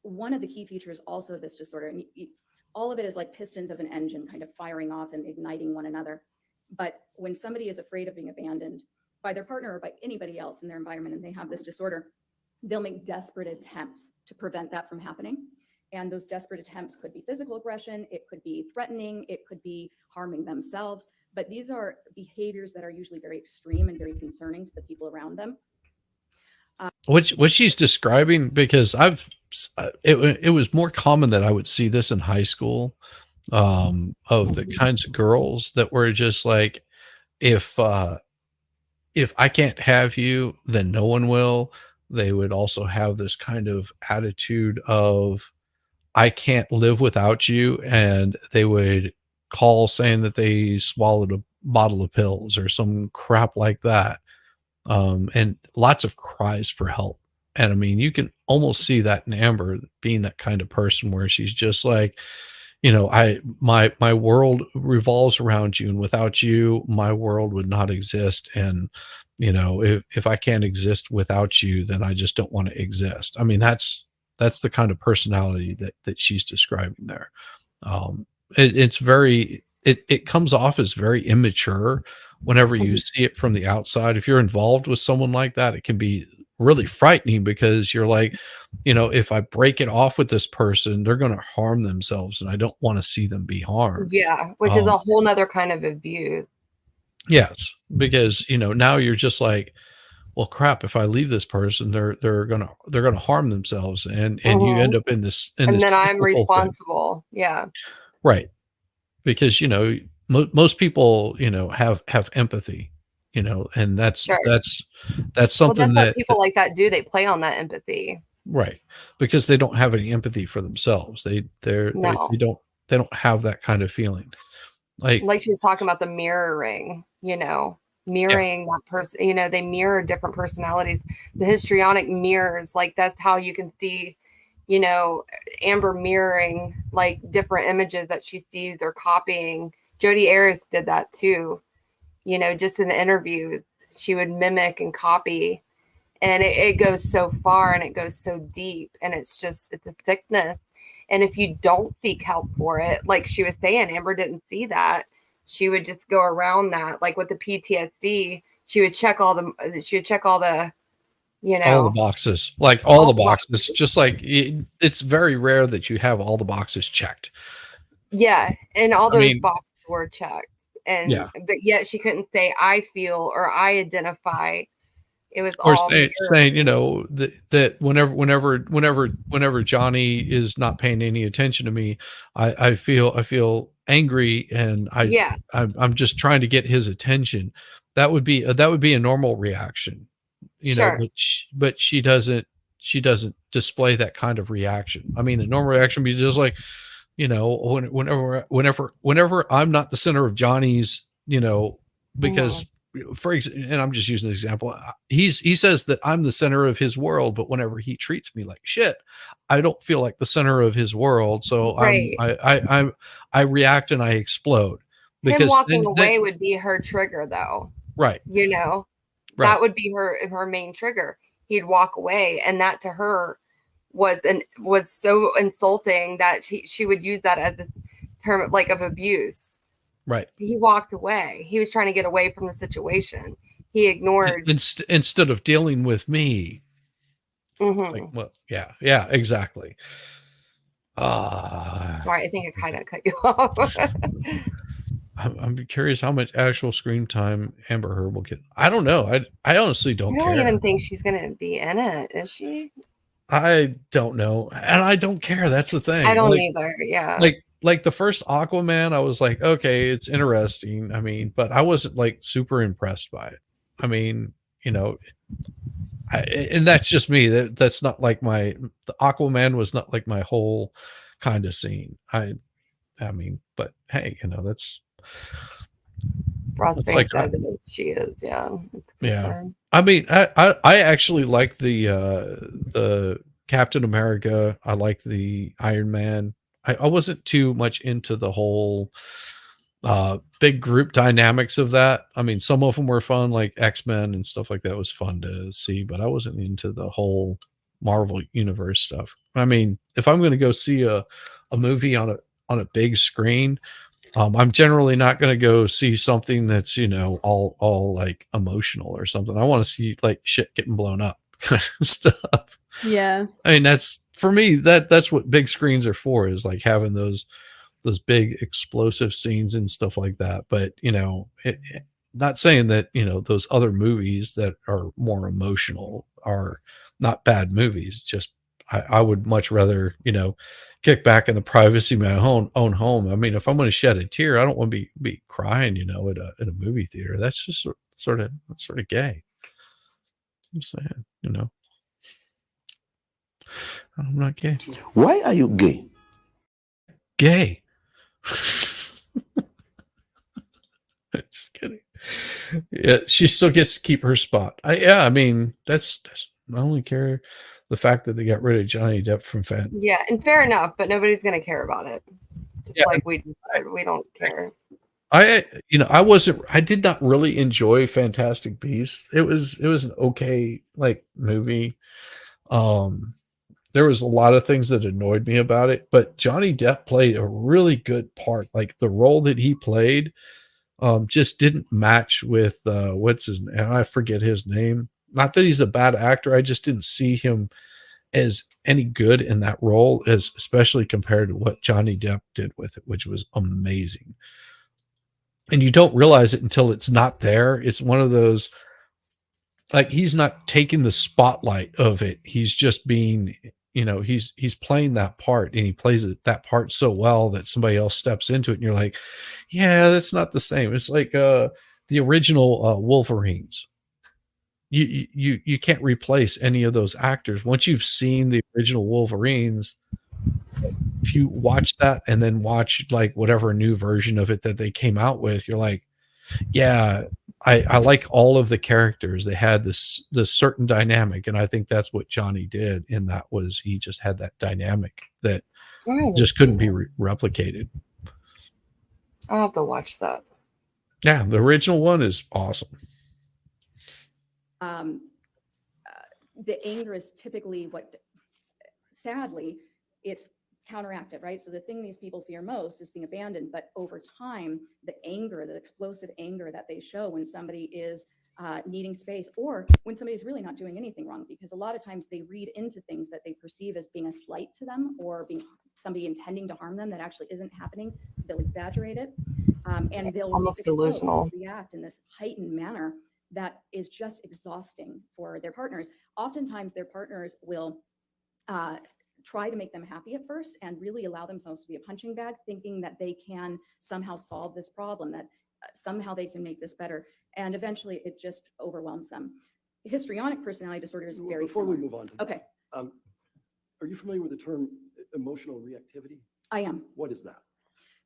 one of the key features also of this disorder, and all of it is like pistons of an engine kind of firing off and igniting one another. But when somebody is afraid of being abandoned by their partner or by anybody else in their environment, and they have this disorder, they'll make desperate attempts to prevent that from happening. And those desperate attempts could be physical aggression, it could be threatening, it could be harming themselves. But these are behaviors that are usually very extreme and very concerning to the people around them. What she's describing, because it was more common that I would see this in high school, of the kinds of girls that were just like, if I can't have you, then no one will. They would also have this kind of attitude of, I can't live without you. And they would call saying that they swallowed a bottle of pills or some crap like that. And lots of cries for help. And I mean, you can almost see that in Amber being that kind of person where she's just like, you know, my world revolves around you, and without you, my world would not exist. And, you know, if I can't exist without you, then I just don't want to exist. I mean, that's the kind of personality that she's describing there. It comes off as very immature whenever you see it from the outside. If you're involved with someone like that, it can be really frightening, because you're like, you know, if I break it off with this person, they're going to harm themselves, and I don't want to see them be harmed. Yeah, which is a whole nother kind of abuse. Yes, because, you know, now you're just like, well, crap, if I leave this person, they're gonna harm themselves, and you end up in this And then I'm cyclical thing. responsible. Yeah. Right. Because, you know, most people, you know, have empathy, you know, and that's Sure. that's Well, something that's what people like that do. They play on that empathy. right, because they don't have any empathy for themselves. They don't have that kind of feeling. Like she was talking about the mirroring, you know, mirroring that person, you know, they mirror different personalities. The histrionic mirrors, like that's how you can see, you know, Amber mirroring like different images that she sees or copying. Jodi Arias did that too, you know, just in interviews, she would mimic and copy, and it goes so far and it goes so deep, and it's a sickness. And if you don't seek help for it, like she was saying, Amber didn't see that. She would just go around that. Like with the PTSD, she would check all the, you know, all the boxes, like all the boxes, just like it's very rare that you have all the boxes checked. Yeah. And all those boxes were checked. And, but yet she couldn't say, I feel, or I identify. It was Or all saying, you know, that whenever Johnny is not paying any attention to me, I feel angry, and I'm just trying to get his attention. That would be a normal reaction, you know, but she doesn't display that kind of reaction. I mean, a normal reaction would be just like, you know, whenever I'm not the center of Johnny's, you know, because and I'm just using an example. He says that I'm the center of his world, but whenever he treats me like shit, I don't feel like the center of his world. So I react and I explode. Because him walking away would be her trigger, though. Right. You know, that would be her main trigger. He'd walk away, and that to her was so insulting that she would use that as a term like of abuse. Right. He walked away. He was trying to get away from the situation. He ignored instead of dealing with me. Like, well, yeah, exactly. Sorry, I think I kind of cut you off. I'm curious how much actual screen time Amber Heard will get. I don't know. I honestly don't care. I don't even think she's gonna be in it. Is she? I don't know, and I don't care. That's the thing. I don't either. Yeah. Like the first Aquaman, I was like, okay, it's interesting. I mean, but I wasn't like super impressed by it. I mean, you know, and that's just me. That's not like the Aquaman was not like my whole kind of scene. I mean, but hey, you know, that's Ross Banks said that she is. Yeah. Yeah. I mean, I actually like the Captain America. I like the Iron Man. I wasn't too much into the whole big group dynamics of that. I mean, some of them were fun, like X-Men and stuff like that was fun to see, but I wasn't into the whole Marvel universe stuff. I mean, if I'm going to go see a movie on a big screen, I'm generally not going to go see something that's, you know, all like emotional or something. I want to see like shit getting blown up kind of stuff. Yeah. I mean, that's for me, that's what big screens are for, is like having those big explosive scenes and stuff like that. But, you know, not saying that, you know, those other movies that are more emotional are not bad movies. Just I would much rather, you know, kick back in the privacy of my own home. I mean, if I'm going to shed a tear, I don't want to be crying, you know, at a movie theater. That's just sort of gay. I'm saying, you know, I'm not gay. Why are you gay? Gay. Just kidding. Yeah, she still gets to keep her spot. I mean, that's I only care the fact that they got rid of Johnny Depp from Fan. Yeah, and fair enough, but nobody's gonna care about it. Just Yeah. like we don't care. I did not really enjoy Fantastic Beasts. It was an okay like movie. There was a lot of things that annoyed me about it, but Johnny Depp played a really good part. Like the role that he played just didn't match with what's his name? I forget his name. Not that he's a bad actor. I just didn't see him as any good in that role, as especially compared to what Johnny Depp did with it, which was amazing. And you don't realize it until it's not there. It's one of those, like, he's not taking the spotlight of it. He's just being, you know, he's playing that part, and he plays that part so well that somebody else steps into it and you're like, yeah, that's not the same. It's like the original Wolverines. You can't replace any of those actors. Once you've seen the original Wolverines, if you watch that and then watch like whatever new version of it that they came out with, you're like, yeah, I like all of the characters. They had this certain dynamic, and I think that's what Johnny did. And that was, he just had that dynamic that just couldn't be replicated. I'll have to watch that. Yeah, the original one is awesome. The anger is typically what, sadly, it's counteracted, right? So the thing these people fear most is being abandoned. But over time, the anger, the explosive anger that they show when somebody is needing space, or when somebody's really not doing anything wrong, because a lot of times they read into things that they perceive as being a slight to them, or being somebody intending to harm them that actually isn't happening. They'll exaggerate it, and they'll Almost delusional. react in this heightened manner that is just exhausting for their partners. Oftentimes their partners will try to make them happy at first and really allow themselves to be a punching bag, thinking that they can somehow solve this problem, that somehow they can make this better. And eventually it just overwhelms them. Histrionic personality disorder is very Before similar. we move on to that, Okay, are you familiar with the term emotional reactivity? I am. What is that?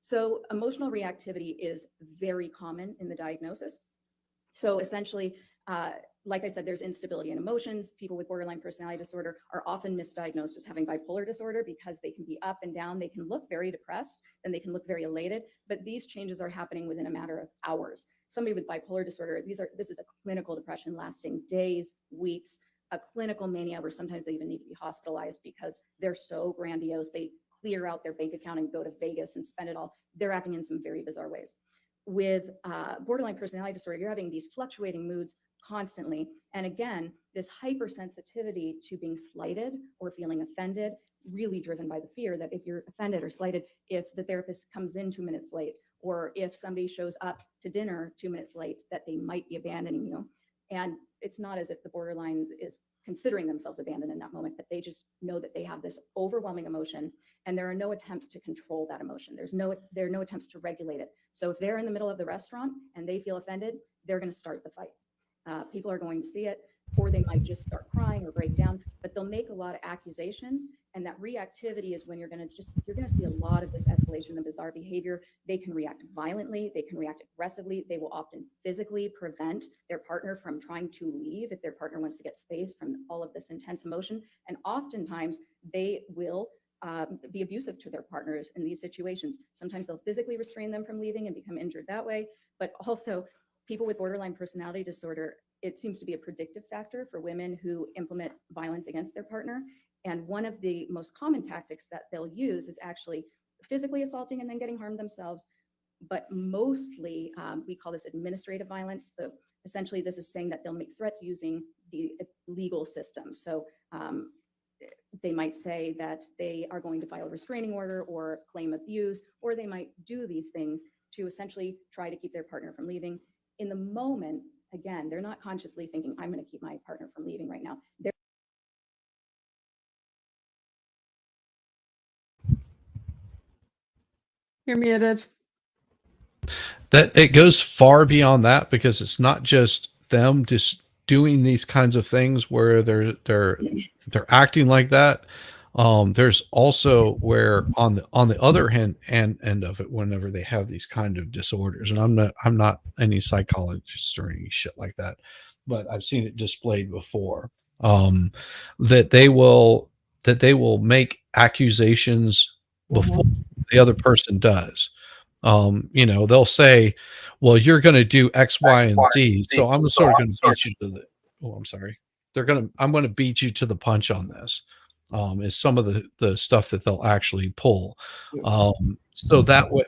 So emotional reactivity is very common in the diagnosis. So essentially, like I said, there's instability in emotions. People with borderline personality disorder are often misdiagnosed as having bipolar disorder because they can be up and down. They can look very depressed and they can look very elated, but these changes are happening within a matter of hours. Somebody with bipolar disorder, this is a clinical depression lasting days, weeks, a clinical mania where sometimes they even need to be hospitalized because they're so grandiose. They clear out their bank account and go to Vegas and spend it all. They're acting in some very bizarre ways. With borderline personality disorder, you're having these fluctuating moods constantly. And again, this hypersensitivity to being slighted or feeling offended, really driven by the fear that if you're offended or slighted, if the therapist comes in 2 minutes late, or if somebody shows up to dinner 2 minutes late, that they might be abandoning you. And it's not as if the borderline is considering themselves abandoned in that moment, but they just know that they have this overwhelming emotion, and there are no attempts to control that emotion. There are no attempts to regulate it. So if they're in the middle of the restaurant and they feel offended, they're going to start the fight. People are going to see it, or they might just start crying or break down, but they'll make a lot of accusations. And that reactivity is when you're going to see a lot of this escalation of bizarre behavior. They can react violently. They can react aggressively. They will often physically prevent their partner from trying to leave if their partner wants to get space from all of this intense emotion. And oftentimes they will be abusive to their partners in these situations. Sometimes they'll physically restrain them from leaving and become injured that way. But also, people with borderline personality disorder, it seems to be a predictive factor for women who implement violence against their partner. And one of the most common tactics that they'll use is actually physically assaulting and then getting harmed themselves. But mostly, we call this administrative violence. So essentially, this is saying that they'll make threats using the legal system. So they might say that they are going to file a restraining order or claim abuse, or they might do these things to essentially try to keep their partner from leaving. In the moment, again, they're not consciously thinking, I'm going to keep my partner from leaving right now. You're muted. That it goes far beyond that, because it's not just them just doing these kinds of things where they're acting like that. There's also where on the other end of it, whenever they have these kind of disorders, and I'm not any psychologist or any shit like that, but I've seen it displayed before, that they will make accusations before the other person does. They'll say, well, you're going to do X, Y, and Z. So I'm sort of going to beat you to the, I'm sorry. I'm going to beat you to the punch on this. Is some of the stuff that they'll actually pull. So that way,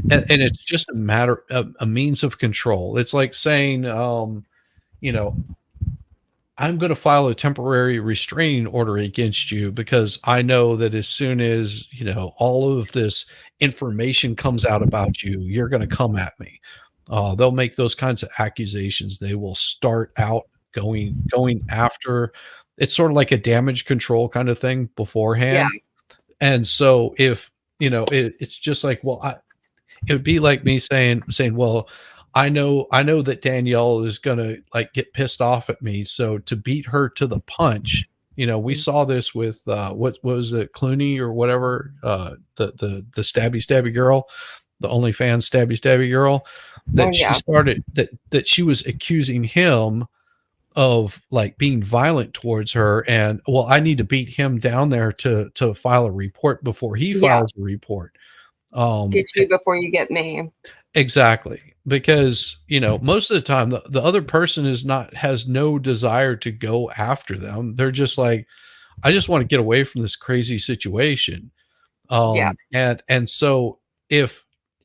and it's just a matter of a means of control. It's like saying, I'm going to file a temporary restraining order against you because I know that as soon as, all of this information comes out about you, you're going to come at me. They'll make those kinds of accusations. They will start out going after. It's sort of like a damage control kind of thing beforehand. Yeah. And so if, it's just like, well, it would be like me saying, well, I know that Danielle is going to get pissed off at me. So to beat her to the punch, we saw this with, what was it, Clooney or whatever, the stabby girl, the OnlyFans stabby girl, that she started, that she was accusing him of being violent towards her. And well, I need to beat him down there to file a report before he files a report. Get you before you get me. Exactly. Because, most of the time the other person has no desire to go after them. They're just like, I just want to get away from this crazy situation. And so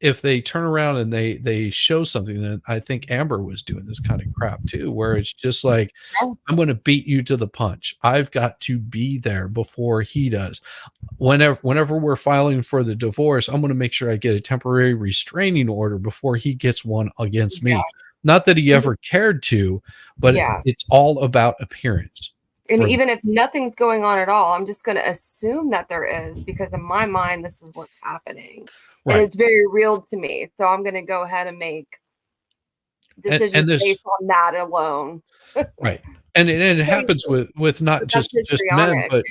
if they turn around and they show something, and I think Amber was doing this kind of crap too, where it's just like, I'm going to beat you to the punch. I've got to be there before he does. Whenever we're filing for the divorce, I'm going to make sure I get a temporary restraining order before he gets one against me. Not that he ever cared to, but it's all about appearance. And even if nothing's going on at all, I'm just going to assume that there is, because in my mind, this is what's happening. Right. And it's very real to me. So I'm going to go ahead and make decisions based on that alone. Right. And it happens with not just men, but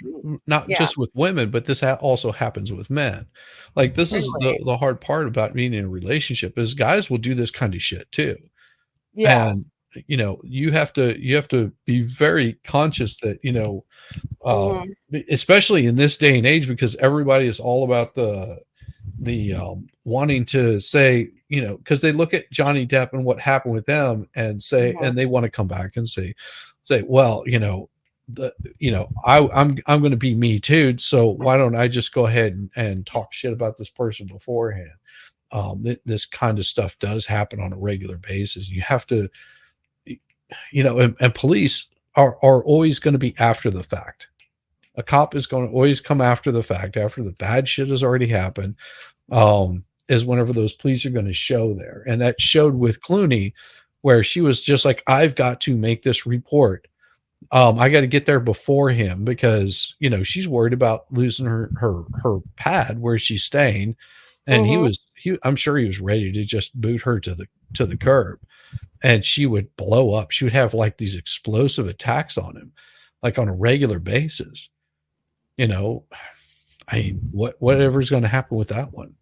not just with women, but this also happens with men. Like, this is the hard part about being in a relationship, is guys will do this kind of shit too. Yeah. And you have to be very conscious that, especially in this day and age, because everybody is all about the wanting to say, because they look at Johnny Depp and what happened with them and say, and they want to come back and say, well, I'm going to be Me Too. So why don't I just go ahead and talk shit about this person beforehand? This kind of stuff does happen on a regular basis. You have to, and police are always going to be after the fact. A cop is going to always come after the fact, after the bad shit has already happened, is whenever those police are going to show there. And that showed with Clooney, where she was just like, I've got to make this report. I got to get there before him because, she's worried about losing her pad where she's staying. And I'm sure he was ready to just boot her to the curb, and she would blow up. She would have these explosive attacks on him, on a regular basis. Whatever's going to happen with that one.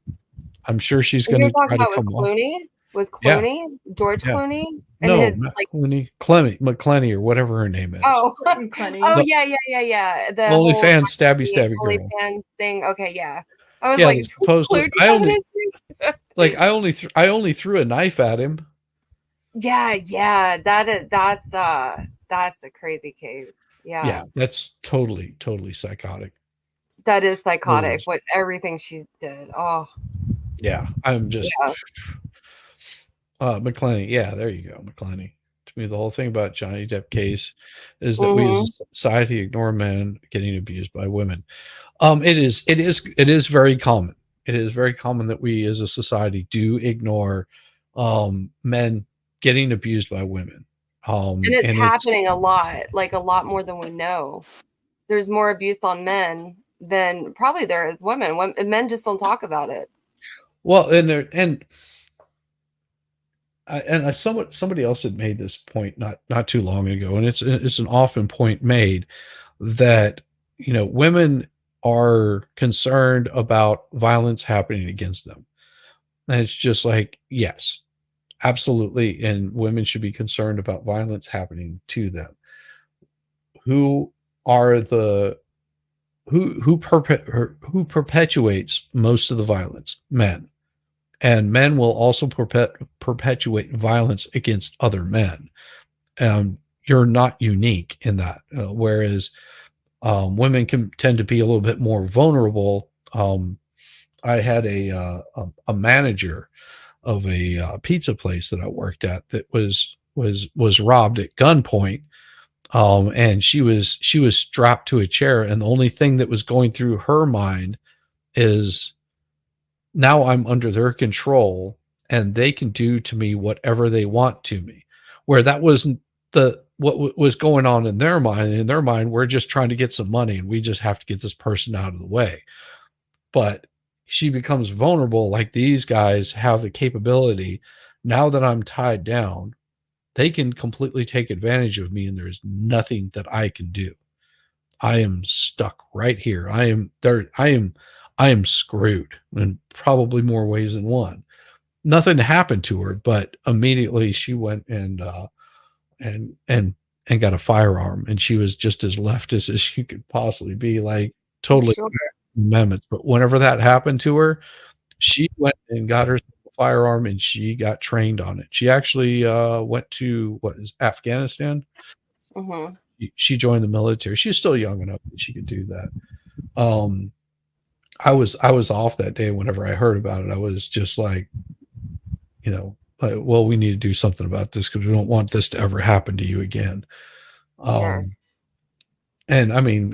I'm sure she's going to try to come on. with Yeah. Clooney, George Yeah. Clooney, and No, his not like. Clooney, McClenny or whatever her name is. Oh, Clenny. oh The- yeah. The OnlyFans whole stabby girl. OnlyFans thing. Okay, yeah. I was Yeah, like, that's supposedly. Clooney having issues? I only threw a knife at him. Yeah. That's a crazy case. Yeah, that's totally psychotic. That is psychotic. is. What everything she did. Oh, Yeah, I'm just yeah. McClenny. Yeah, there you go, McClenny. To me, the whole thing about Johnny Depp case is that we as a society ignore men getting abused by women. It is very common. It is very common that we as a society do ignore men getting abused by women. And it's happening a lot, like a lot more than we know. There's more abuse on men than probably there is women. Men just don't talk about it. Well, somebody else had made this point not too long ago, and it's an often point made that women are concerned about violence happening against them, and it's just like, yes, absolutely, and women should be concerned about violence happening to them. Who perpetuates most of the violence? Men. And men will also perpetuate violence against other men. You're not unique in that. Whereas women can tend to be a little bit more vulnerable. I had a manager of a pizza place that I worked at that was robbed at gunpoint. And she was strapped to a chair, and the only thing that was going through her mind is, now I'm under their control and they can do to me whatever they want to me. Where that wasn't what was going on in their mind. In their mind, we're just trying to get some money and we just have to get this person out of the way. But she becomes vulnerable. Like, these guys have the capability, now that I'm tied down, they can completely take advantage of me and there's nothing that I can do. I am stuck right here. I am screwed in probably more ways than one. Nothing happened to her, but immediately she went and got a firearm, and she was just as leftist as she could possibly be, like totally amendments. But whenever that happened to her, she went and got her a firearm and she got trained on it. She actually went to Afghanistan. Mm-hmm. She joined the military. She's still young enough that she could do that. I was off that day. Whenever I heard about it, I was just like, well, we need to do something about this because we don't want this to ever happen to you again. Sure. And I mean,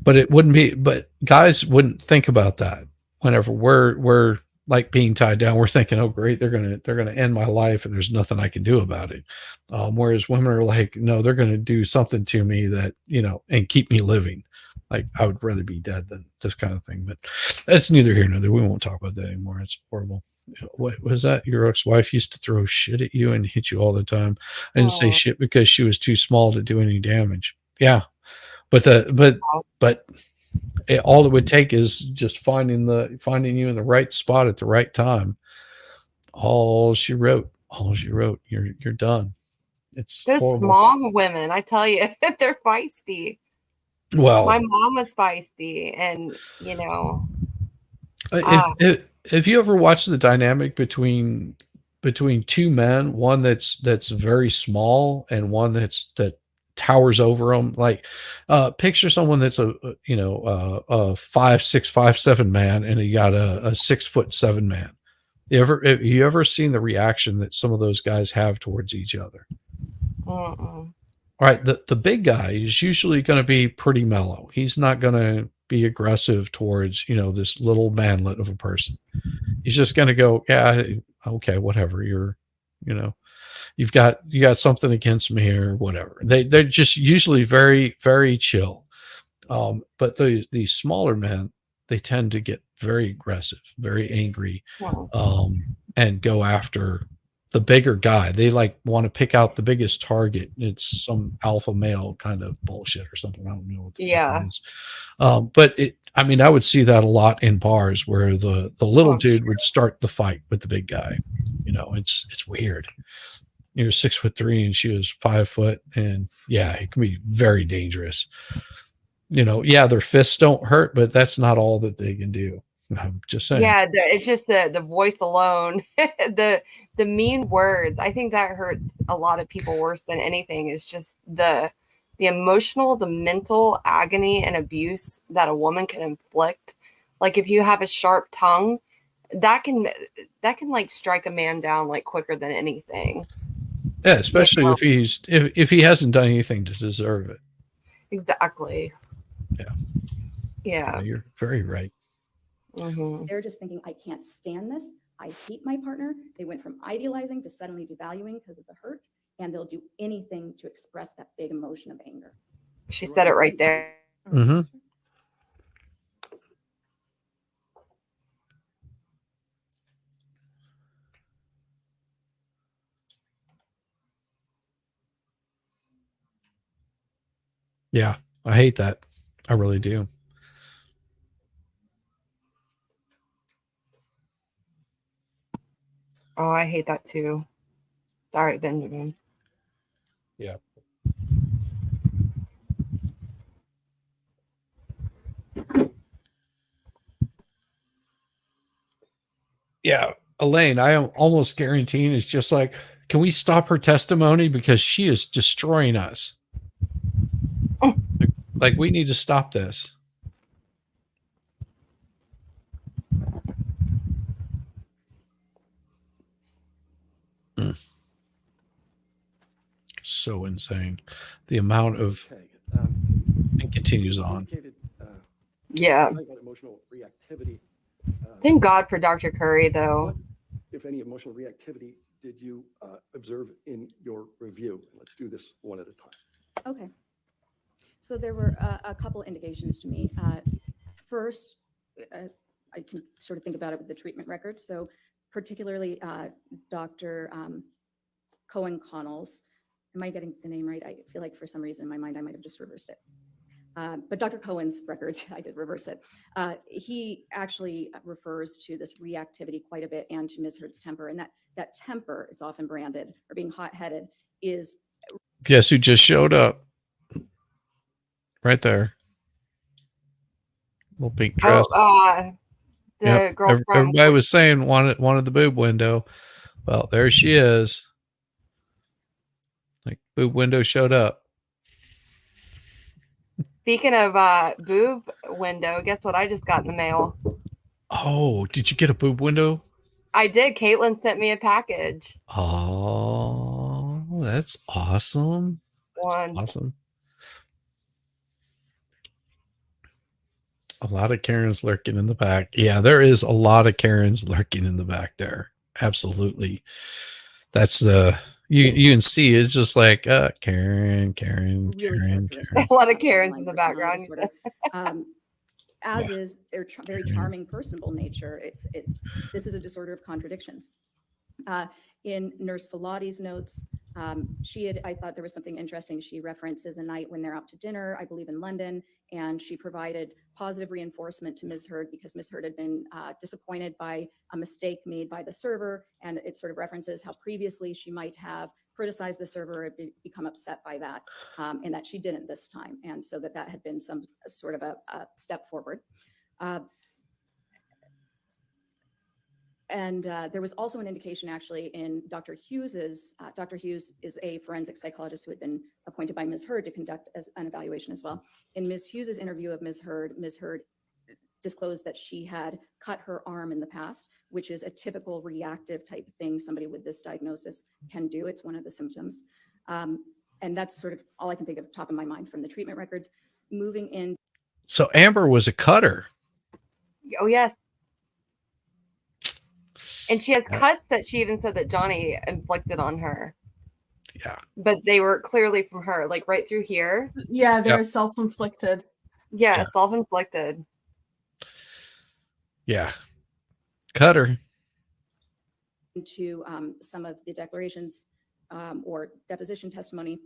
but it wouldn't be, but guys wouldn't think about that whenever we're like being tied down. We're thinking, oh great, they're going to end my life and there's nothing I can do about it. Whereas women are like, no, they're going to do something to me that, and keep me living. Like, I would rather be dead than this kind of thing, but that's neither here nor there. We won't talk about that anymore. It's horrible. What was that? Your ex-wife used to throw shit at you and hit you all the time. I didn't say shit because she was too small to do any damage. Yeah. But all it would take is just finding you in the right spot at the right time. All she wrote, you're done. It's those horrible. small women, I tell you, they're feisty. Well, my mom was feisty, and if you ever watched the dynamic between two men, one that's very small and one that towers over them, like picture someone that's a 5'6", 5'7" man, and you got a 6'7" man. Have you ever seen the reaction that some of those guys have towards each other? All right, the big guy is usually going to be pretty mellow. He's not going to be aggressive towards this little manlet of a person. He's just going to go, yeah, okay, whatever. You've got something against me or whatever. They're just usually very, very chill. But the smaller men, they tend to get very aggressive, very angry, and go after the bigger guy. They like want to pick out the biggest target. It's some alpha male kind of bullshit or something. I don't know what the fuck it is. But I mean, I would see that a lot in bars where the little dude would start the fight with the big guy. You know, it's weird. You're 6'3" and she was 5 foot, and yeah, it can be very dangerous. You know, yeah, their fists don't hurt, but that's not all that they can do. I'm just saying. Yeah, it's just the voice alone, the mean words. I think that hurts a lot of people worse than anything. Is just the emotional, the mental agony and abuse that a woman can inflict. Like if you have a sharp tongue, that can like strike a man down like quicker than anything. Yeah, especially if he hasn't done anything to deserve it. Exactly. Yeah. Yeah. You're very right. They're just thinking, I can't stand this. I hate my partner. They went from idealizing to suddenly devaluing because of the hurt, and they'll do anything to express that big emotion of anger. She said it right there. Mm-hmm. Yeah, I hate that. I really do. Oh, I hate that too. Sorry, Benjamin. Yeah. Yeah, Elaine, I am almost guaranteeing it's just like, can we stop her testimony because she is destroying us? Like we need to stop this. So insane. The amount of it continues on. Yeah. Emotional reactivity. Thank God for Dr. Curry, though. What, if any, emotional reactivity did you observe in your review? Let's do this one at a time. Okay. So there were a couple indications to me. First, I can sort of think about it with the treatment records. So particularly Dr. Cohen Connell's, am I getting the name right? I feel like for some reason in my mind, I might have just reversed it. But Dr. Cohen's records, I did reverse it. He actually refers to this reactivity quite a bit and to Ms. Heard's temper. And that temper is often branded or being hot-headed is. Guess who just showed up? Right there. Little pink dress. The girl from everybody was saying wanted the boob window. Well, there she is. Like boob window showed up. Speaking of boob window, guess what I just got in the mail? Oh, did you get a boob window? I did. Caitlin sent me a package. Oh, that's awesome. That's awesome. A lot of Karens lurking in the back. Yeah, there is a lot of Karens lurking in the back there. Absolutely. That's you can see it's just like Karen. A lot of Karens in the background. As is their very charming, personable nature. This is a disorder of contradictions. In Nurse Filati's notes, I thought there was something interesting. She references a night when they're out to dinner, I believe in London, and she provided positive reinforcement to Ms. Heard because Ms. Heard had been disappointed by a mistake made by the server, and it sort of references how previously she might have criticized the server or become upset by that, and that she didn't this time, and so that had been some sort of a step forward. And there was also an indication actually in Dr. Hughes's, Dr. Hughes is a forensic psychologist who had been appointed by Ms. Heard to conduct an evaluation as well. In Ms. Hughes's interview of Ms. Heard disclosed that she had cut her arm in the past, which is a typical reactive type thing somebody with this diagnosis can do. It's one of the symptoms. And that's sort of all I can think of top of my mind from the treatment records. Moving in. So Amber was a cutter. Oh, yes. And she has cuts that she even said that Johnny inflicted on her. Yeah. But they were clearly from her, like right through here. Yeah, they're self-inflicted. Yeah, self-inflicted. Yeah. Cutter. into some of the declarations or deposition testimony,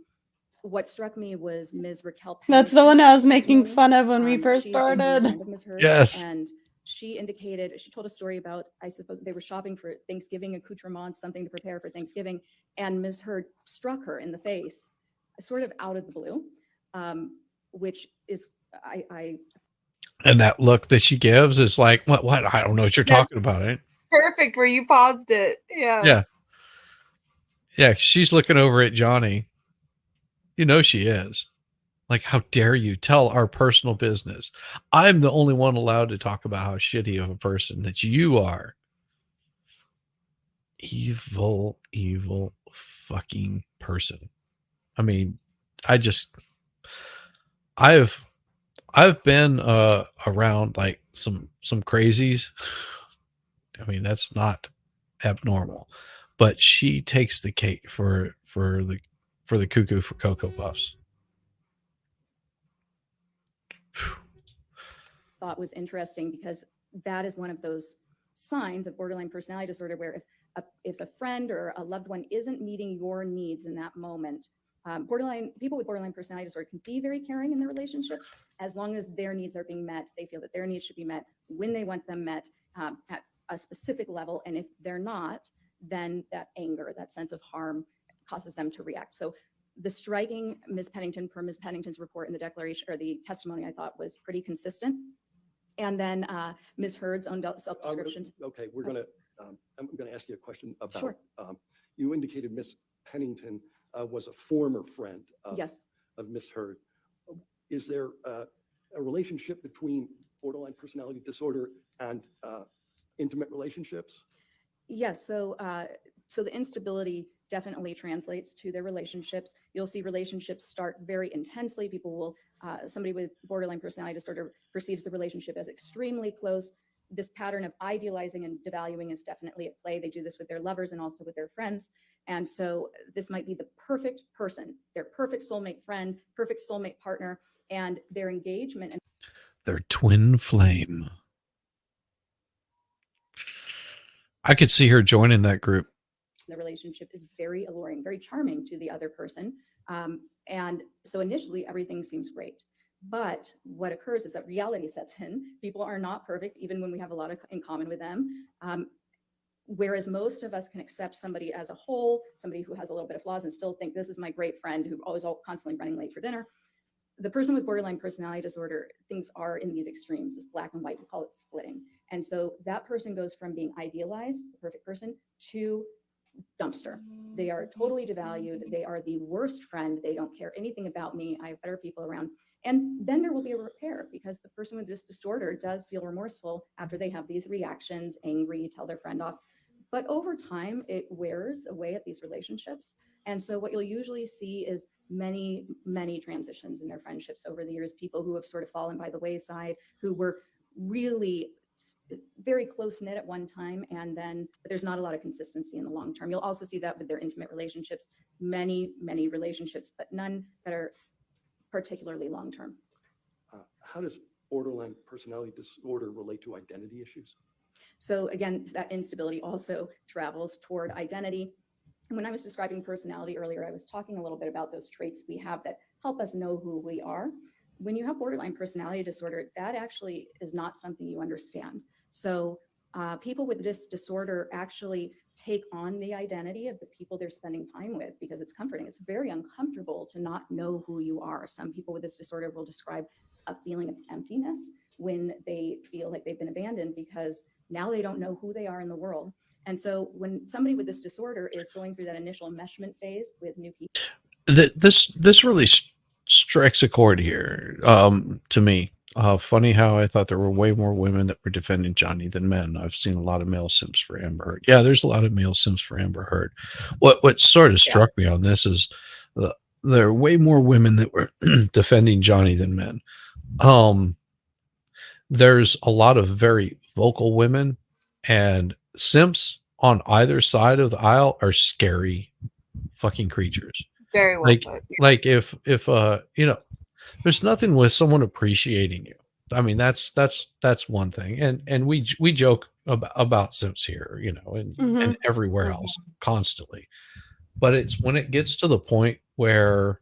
what struck me was Ms. Raquel. That's the one I was making testimony. fun of when we first She's a new started. friend of Ms. Heard's, Yes. and she indicated, she told a story about, I suppose they were shopping for Thanksgiving accoutrements, something to prepare for Thanksgiving, and Ms. Heard struck her in the face, sort of out of the blue, which is, And that look that she gives is like, what? I don't know what you're That's talking about. Right? perfect where you paused it. Yeah. Yeah. Yeah. She's looking over at Johnny. You know, she is. Like, how dare you tell our personal business? I'm the only one allowed to talk about how shitty of a person that you are. Evil, evil fucking person. I mean, I've been around like some crazies. I mean, that's not abnormal, but she takes the cake for the cuckoo for Cocoa Puffs. thought was interesting because that is one of those signs of borderline personality disorder where if a friend or a loved one isn't meeting your needs in that moment, people with borderline personality disorder can be very caring in their relationships as long as their needs are being met. They feel that their needs should be met when they want them met at a specific level. And if they're not, then that anger, that sense of harm causes them to react. So the striking Ms. Pennington per Ms. Pennington's report in the declaration or the testimony, I thought was pretty consistent. And then Ms. Heard's own self-descriptions. Okay, I'm gonna ask you a question about, Sure. You indicated Ms. Pennington was a former friend of, Yes. of Ms. Heard. Is there a relationship between borderline personality disorder and intimate relationships? Yes. So the instability definitely translates to their relationships. You'll see relationships start very intensely. People will, somebody with borderline personality disorder perceives the relationship as extremely close. This pattern of idealizing and devaluing is definitely at play. They do this with their lovers and also with their friends. And so this might be the perfect person, their perfect soulmate friend, perfect soulmate partner, and their engagement. Their twin flame. I could see her joining that group. The relationship is very alluring, very charming to the other person. And so initially everything seems great. But what occurs is that reality sets in. People are not perfect, even when we have a lot in common with them. Whereas most of us can accept somebody as a whole, somebody who has a little bit of flaws and still think this is my great friend who always constantly running late for dinner. The person with borderline personality disorder, things are in these extremes, it's black and white, we call it splitting. And so that person goes from being idealized, the perfect person, to dumpster. They are totally devalued. They are the worst friend. They don't care anything about me. I have better people around. And then there will be a repair because the person with this disorder does feel remorseful after they have these reactions, angry, tell their friend off. But over time, it wears away at these relationships. And so what you'll usually see is many, many transitions in their friendships over the years, people who have sort of fallen by the wayside, who were really very close knit at one time, and then there's not a lot of consistency in the long term. You'll also see that with their intimate relationships, many, many relationships, but none that are particularly long term. How does borderline personality disorder relate to identity issues? So again, that instability also travels toward identity. And when I was describing personality earlier, I was talking a little bit about those traits we have that help us know who we are. When you have borderline personality disorder, that actually is not something you understand. So people with this disorder actually take on the identity of the people they're spending time with because it's comforting. It's very uncomfortable to not know who you are. Some people with this disorder will describe a feeling of emptiness when they feel like they've been abandoned because now they don't know who they are in the world. And so when somebody with this disorder is going through that initial enmeshment phase with new people. This really strikes a chord here to me. Funny how I thought there were way more women that were defending Johnny than men. I've seen a lot of male simps for Amber Heard. Yeah, there's a lot of male simps for Amber Heard. What sort of struck me on this is there are way more women that were defending Johnny than men. There's a lot of very vocal women, and simps on either side of the aisle are scary fucking creatures. Very well like if you know, there's nothing with someone appreciating you. I mean, that's one thing. And we joke about simps here, you know, and everywhere else constantly. But it's when it gets to the point where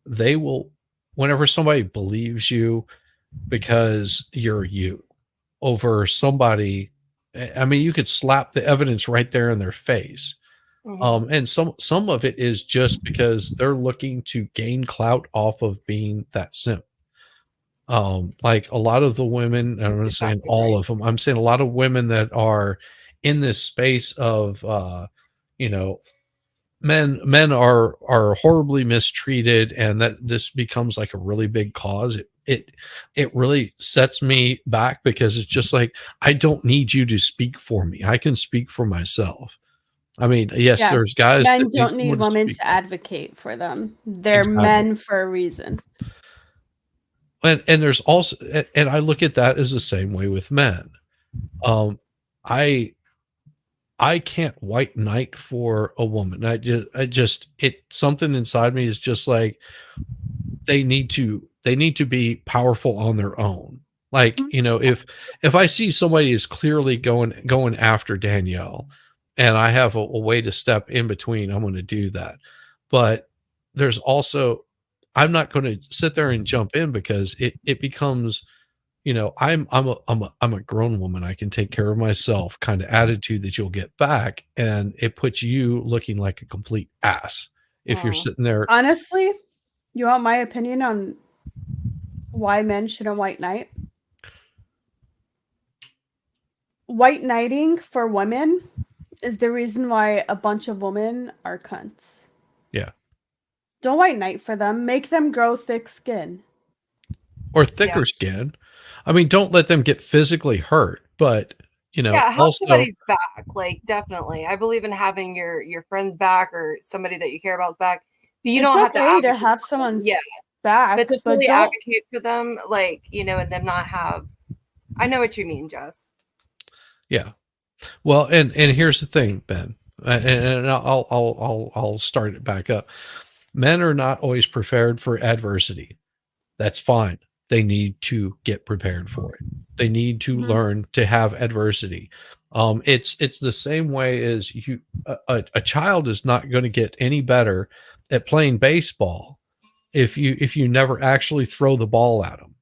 they will, whenever somebody believes you because you're you over somebody, I mean, you could slap the evidence right there in their face. And some of it is just because they're looking to gain clout off of being that simp. Like a lot of the women, and I'm not saying all of them, I'm saying a lot of women that are in this space of, you know, men are horribly mistreated, and that this becomes like a really big cause. It really sets me back, because it's just like, I don't need you to speak for me. I can speak for myself. I mean, yes, Yeah, there's guys men that don't need someone women speak. to advocate for them. They're Exactly. men for a reason. And there's also, and I look at that as the same way with men. I can't white knight for a woman. I just something inside me is just like, they need to be powerful on their own. Like, you know, if I see somebody is clearly going after Danielle, and I have a way to step in between, I'm going to do that. But there's also, I'm not going to sit there and jump in, because it becomes, you know, I'm a grown woman, I can take care of myself kind of attitude that you'll get back, and it puts you looking like a complete ass if you're sitting there. Honestly, you want my opinion on why men shouldn't white knight? White knighting for women is the reason why a bunch of women are cunts. Yeah. Don't white knight for them. Make them grow thick skin. Or thicker skin. I mean, don't let them get physically hurt, but, you know, Yeah, help also, somebody's back. Like, definitely. I believe in having your friends back, or somebody that you care about's back. But you don't have to okay to advocate have for them. someone's Yeah. back, But to but fully don't. advocate for them, like, you know, and them not have, I know what you mean, Jess. yeah. Well, and here's the thing, Ben, and I'll start it back up. Men are not always prepared for adversity. That's fine. They need to get prepared for it. They need to learn to have adversity. It's the same way as a child is not going to get any better at playing baseball if you never actually throw the ball at them.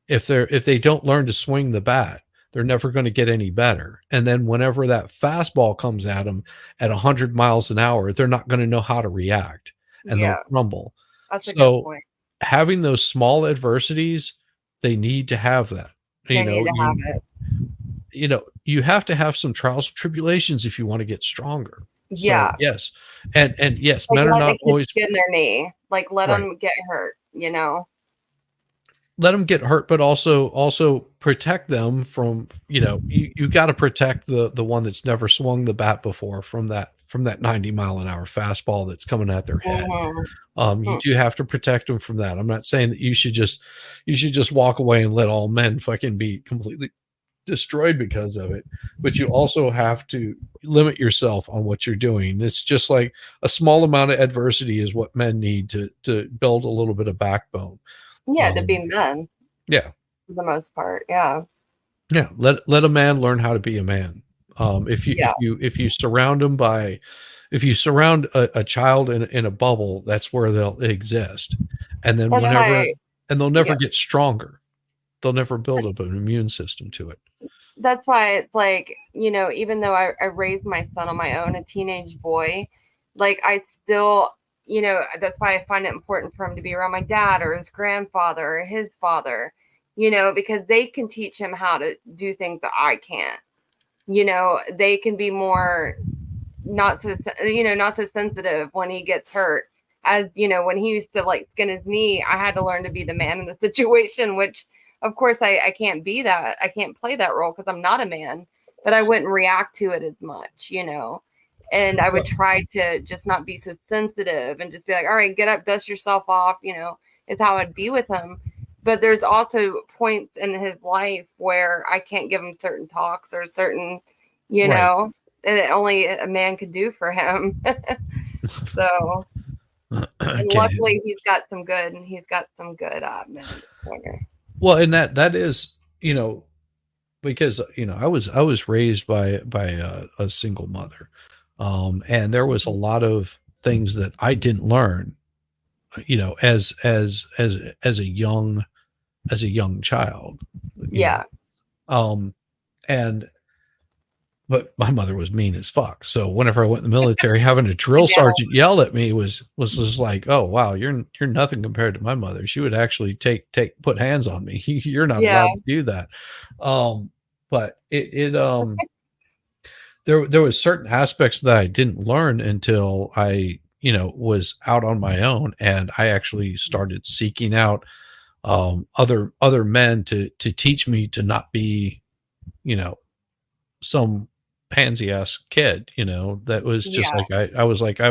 If they don't learn to swing the bat, they're never going to get any better. And then whenever that fastball comes at them at 100 miles an hour, they're not going to know how to react, and they'll crumble. That's a good So point. having those small adversities, they need to have that. They need to have it. You know, you have to have some trials and tribulations if you want to get stronger. Yeah. So, yes. And yes, Like, men are let not the kids always skin their knee. Like, let Right. them get hurt, you know? let them get hurt, but also protect them from, you know, you got to protect the one that's never swung the bat before from that 90-mile-an-hour fastball that's coming at their head. You do have to protect them from that. I'm not saying that you should just walk away and let all men fucking be completely destroyed because of it, but you also have to limit yourself on what you're doing. It's just like a small amount of adversity is what men need to build a little bit of backbone. Yeah, to be men. Yeah. For the most part. Yeah. Yeah. Let a man learn how to be a man. If you surround them if you surround a child in a bubble, that's where they'll exist. And then they'll never get stronger. They'll never build up an immune system to it. That's why it's like, you know, even though I raised my son on my own, a teenage boy, like I still, you know, that's why I find it important for him to be around my dad or his grandfather or his father, you know, because they can teach him how to do things that I can't. You know, they can be more not so sensitive when he gets hurt. As, you know, when he used to like skin his knee, I had to learn to be the man in the situation, which of course I can't be that. I can't play that role because I'm not a man, but I wouldn't react to it as much, you know. And I would try to just not be so sensitive and just be like, all right, get up, dust yourself off, you know, is how I'd be with him. But there's also points in his life where I can't give him certain talks or certain, you know, that only a man could do for him. So, and luckily he's got some good men in his corner. Well, and that is, because I was raised by a single mother, and there was a lot of things that I didn't learn, as a young child. Yeah. And but my mother was mean as fuck. So whenever I went in the military, having a drill sergeant yell at me was just like, oh wow, you're nothing compared to my mother. She would actually put hands on me. You're not allowed to do that. But there was certain aspects that I didn't learn until I, was out on my own, and I actually started seeking out other men to teach me to not be, some pansy ass kid, that was just like, I was like, I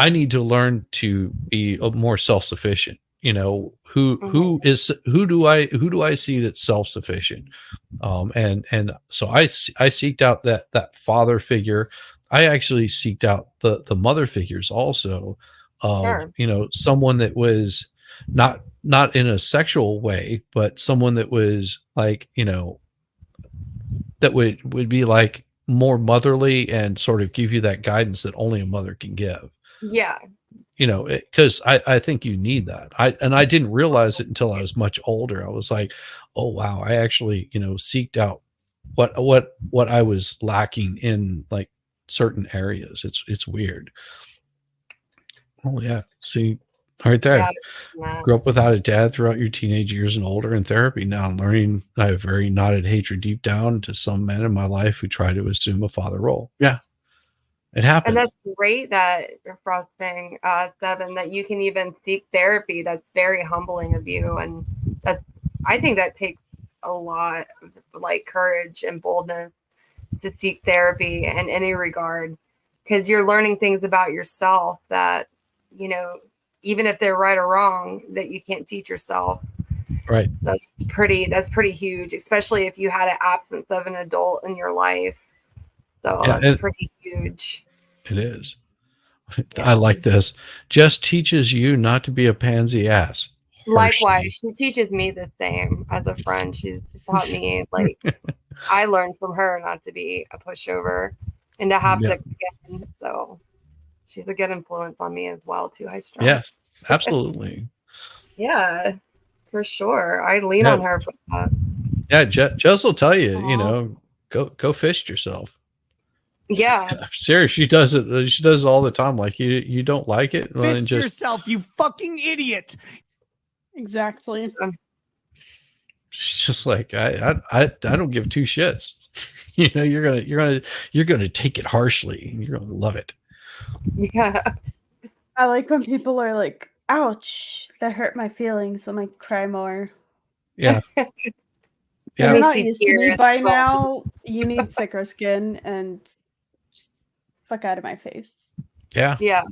need to learn to be more self-sufficient. Who do I see that's self-sufficient? And so I seeked out that father figure. I actually seeked out the mother figures also of, someone that was not in a sexual way, but someone that was like, that would be like more motherly and sort of give you that guidance that only a mother can give. Yeah. Because I think you need that. I didn't realize it until I was much older. I was like, oh wow, I actually, seeked out what I was lacking in like certain areas. It's weird. Oh yeah. See, right there. Grew up without a dad throughout your teenage years and older in therapy. Now I'm learning I have very knotted hatred deep down to some men in my life who try to assume a father role. Yeah. It happens. And that's great that you're frosting 7, that you can even seek therapy. That's very humbling of you. And I think that takes a lot of like courage and boldness to seek therapy in any regard, because you're learning things about yourself that, even if they're right or wrong, that you can't teach yourself. Right. That's pretty huge, especially if you had an absence of an adult in your life. So that's pretty huge. It is. I like this. Just teaches you not to be a pansy ass. Likewise, she teaches me the same as a friend. She's taught me, like, I learned from her not to be a pushover and to have thick skin. So she's a good influence on me as well, too. Yes, absolutely. Yeah, for sure. I lean on her for that. Yeah, Jess will tell you, go fist yourself. Yeah. Serious. She does it. She does it all the time. Like you don't like it. Well, Fist yourself, you fucking idiot. Exactly. She's just like, I don't give two shits. You're gonna take it harshly and you're gonna love it. Yeah. I like when people are like, ouch, that hurt my feelings. I'm like, cry more. Yeah. Yeah. You're not used to me by now. You need thicker skin and just fuck out of my face. Yeah. Yeah.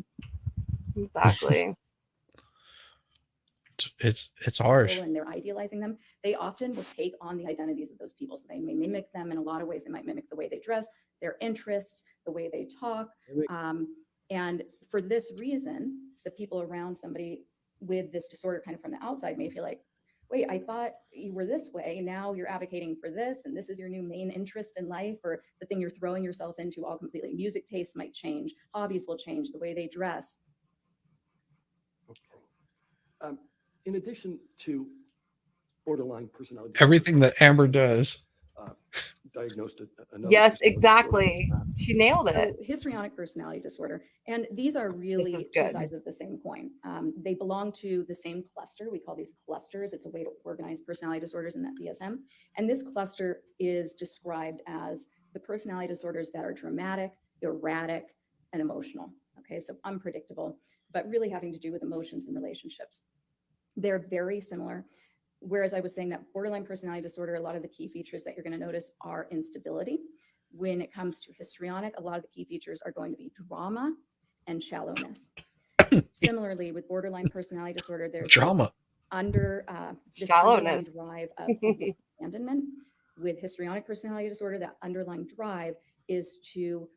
Exactly. It's harsh. And they're idealizing them. They often will take on the identities of those people. So they may mimic them in a lot of ways. They might mimic the way they dress, their interests, the way they talk. And for this reason, the people around somebody with this disorder kind of from the outside may feel like, wait, I thought you were this way. Now you're advocating for this, and this is your new main interest in life, or the thing you're throwing yourself into all completely. Music tastes might change, hobbies will change, the way they dress. In addition to borderline personality, Everything that Amber does. Diagnosed another. Yes, exactly. She nailed it. So, histrionic personality disorder. And these are really two sides of the same coin. They belong to the same cluster. We call these clusters. It's a way to organize personality disorders in that DSM. And this cluster is described as the personality disorders that are dramatic, erratic, and emotional. Okay, so unpredictable, but really having to do with emotions and relationships. They're very similar. Whereas I was saying that borderline personality disorder, a lot of the key features that you're going to notice are instability. When it comes to histrionic, a lot of the key features are going to be drama and shallowness. Similarly, with borderline personality disorder, there's drama this underlying drive of abandonment. With histrionic personality disorder, that underlying drive is to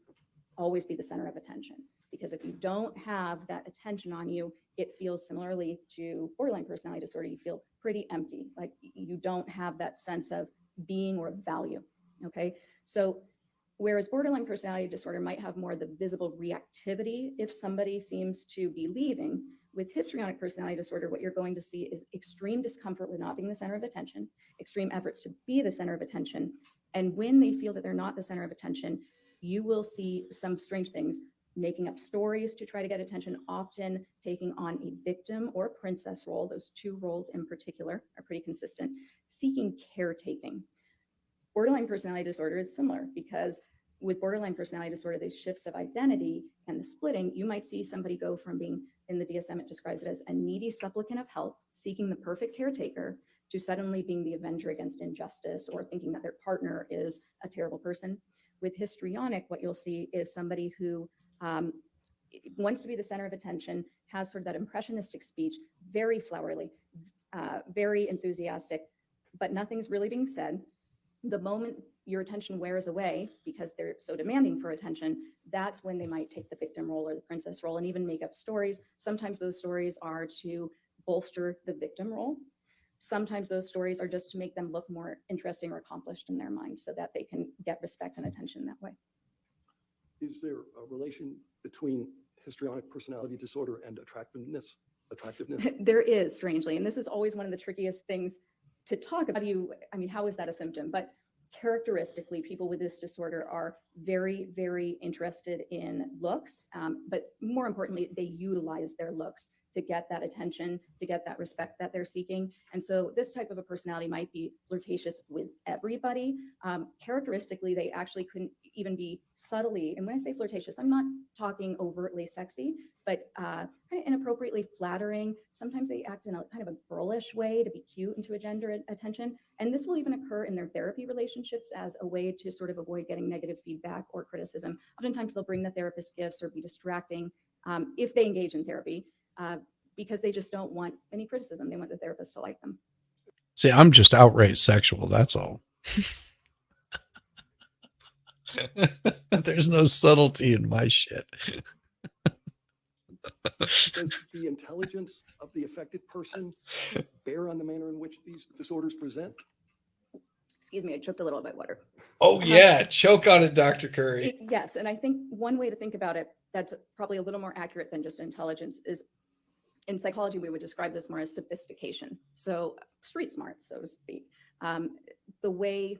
always be the center of attention. Because if you don't have that attention on you, it feels similarly to borderline personality disorder. You feel pretty empty, like you don't have that sense of being or value. Okay. So whereas borderline personality disorder might have more of the visible reactivity if somebody seems to be leaving, with histrionic personality disorder, what you're going to see is extreme discomfort with not being the center of attention, extreme efforts to be the center of attention. And when they feel that they're not the center of attention, you will see some strange things, making up stories to try to get attention, often taking on a victim or princess role. Those two roles in particular are pretty consistent, seeking caretaking. Borderline personality disorder is similar because with borderline personality disorder, these shifts of identity and the splitting, you might see somebody go from being, in the DSM, it describes it as a needy supplicant of help, seeking the perfect caretaker, to suddenly being the avenger against injustice or thinking that their partner is a terrible person. With histrionic, what you'll see is somebody who wants to be the center of attention, has sort of that impressionistic speech, very flowery, very enthusiastic, but nothing's really being said. The moment your attention wears away because they're so demanding for attention, that's when they might take the victim role or the princess role and even make up stories. Sometimes those stories are to bolster the victim role. Sometimes those stories are just to make them look more interesting or accomplished in their mind so that they can get respect and attention that way. Is there a relation between histrionic personality disorder and attractiveness? There is, strangely, and this is always one of the trickiest things to talk about. How is that a symptom? But characteristically, people with this disorder are very, very interested in looks, but more importantly, they utilize their looks to get that attention, to get that respect that they're seeking. And so this type of a personality might be flirtatious with everybody. Characteristically, they actually couldn't even be subtly, and when I say flirtatious, I'm not talking overtly sexy, but kind of inappropriately flattering. Sometimes they act in a kind of a girlish way to be cute and to engender attention. And this will even occur in their therapy relationships as a way to sort of avoid getting negative feedback or criticism. Oftentimes they'll bring the therapist gifts or be distracting if they engage in therapy. Because they just don't want any criticism. They want the therapist to like them. See, I'm just outright sexual. That's all. There's no subtlety in my shit. Does the intelligence of the affected person bear on the manner in which these disorders present? Excuse me, I choked a little bit water. Oh yeah, choke on it, Dr. Curry. Yes, and I think one way to think about it that's probably a little more accurate than just intelligence is, in psychology, we would describe this more as sophistication. So street smart, so to speak. The way,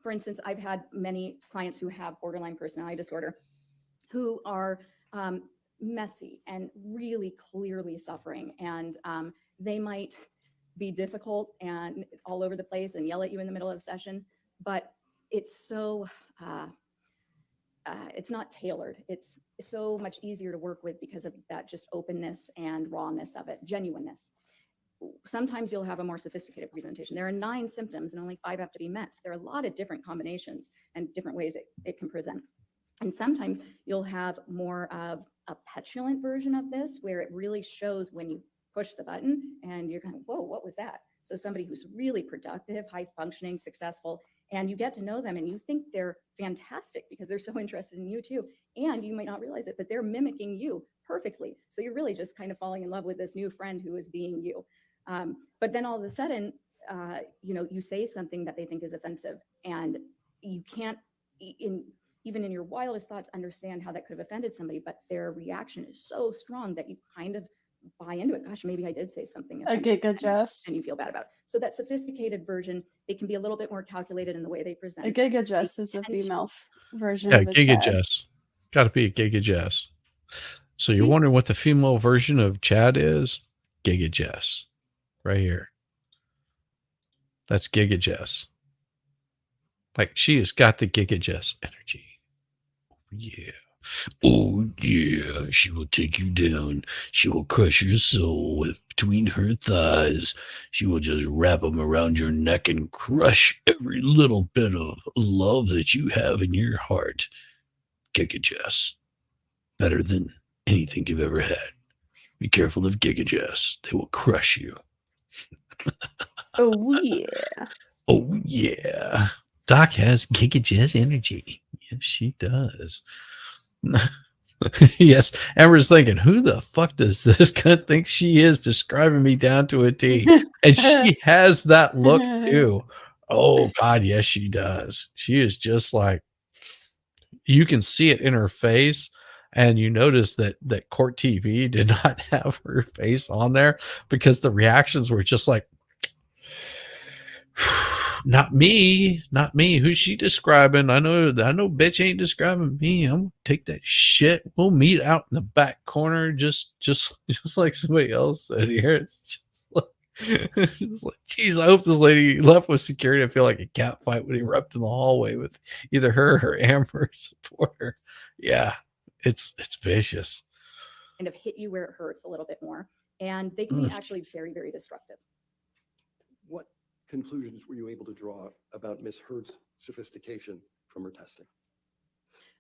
for instance, I've had many clients who have borderline personality disorder who are messy and really clearly suffering. And they might be difficult and all over the place and yell at you in the middle of a session, but it's so, it's not tailored. It's so much easier to work with because of that just openness and rawness of it, genuineness. Sometimes you'll have a more sophisticated presentation. There are 9 symptoms and only 5 have to be met. So there are a lot of different combinations and different ways it can present. And sometimes you'll have more of a petulant version of this where it really shows when you push the button and you're kind of, whoa, what was that? So somebody who's really productive, high functioning, successful, and you get to know them and you think they're fantastic because they're so interested in you too. And you might not realize it, but they're mimicking you perfectly. So you're really just kind of falling in love with this new friend who is being you. But then all of a sudden, you say something that they think is offensive and you can't, even in your wildest thoughts, understand how that could have offended somebody, but their reaction is so strong that you kind of buy into it. Gosh, maybe I did say something offensive, Giga Jess. and you feel bad about it. So that sophisticated version, they can be a little bit more calculated in the way they present. A Giga Jess is a female version Yeah, of a Giga Chad. Jess. Got to be a Giga Jess. So you're wondering what the female version of Chad is? Giga Jess. Right here. That's Giga Jess. Like, she has got the Giga Jess energy. Yeah. Oh, yeah. She will take you down. She will crush your soul between her thighs. She will just wrap them around your neck and crush every little bit of love that you have in your heart. Giga Jess. Better than anything you've ever had. Be careful of Giga Jess. They will crush you. Oh, yeah. Oh, yeah. Doc has Giga Jess energy. Yes, she does. Yes, Amber's thinking, who the fuck does this guy think she is, describing me down to a T? And she has that look too. Oh God, yes, she does. She is just like, you can see it in her face. And you notice that Court TV did not have her face on there because the reactions were just like, not me. Who's she describing? I know bitch ain't describing me. I'm gonna take that shit. We'll meet out in the back corner, just like somebody else said here. It's just like, geez, I hope this lady left with security. I feel like a cat fight would erupt in the hallway with either her or Amber support her. Yeah, it's vicious. Kind of hit you where it hurts a little bit more. And they can be actually very, very destructive. What conclusions were you able to draw about Miss Heard's sophistication from her testing?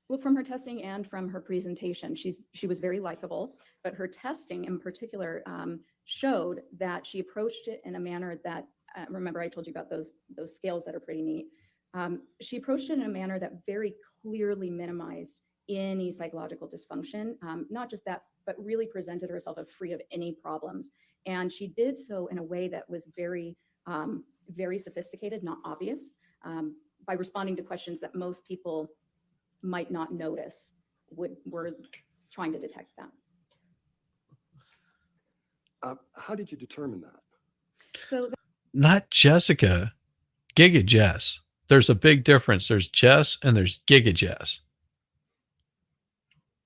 Well, from her testing and from her presentation, she was very likable, but her testing in particular showed that she approached it in a manner that, remember I told you about those scales that are pretty neat. She approached it in a manner that very clearly minimized any psychological dysfunction. Not just that, but really presented herself as free of any problems. And she did so in a way that was very, very sophisticated, not obvious, by responding to questions that most people might not notice were trying to detect that. How did you determine that? So not Jessica, Giga Jess. There's a big difference. There's Jess and there's Giga Jess.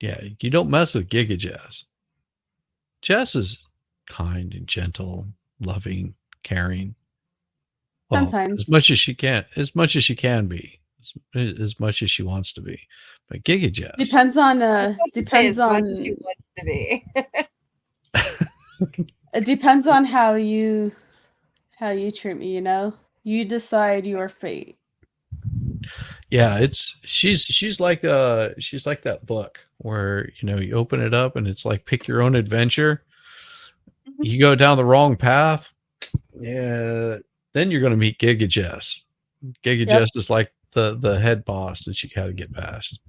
Yeah, you don't mess with Giga Jess. Jess is kind and gentle, loving, caring. Well, Sometimes. as much as she can be, as much as she wants to be. But Giga Jess Depends on As much as she wants to be. it depends on how you treat me, you know? You decide your fate. Yeah, she's like that book where you open it up and it's like pick your own adventure. You go down the wrong path, yeah, then you're gonna meet Giga Jess. Giga Jess is like the head boss that you gotta get past.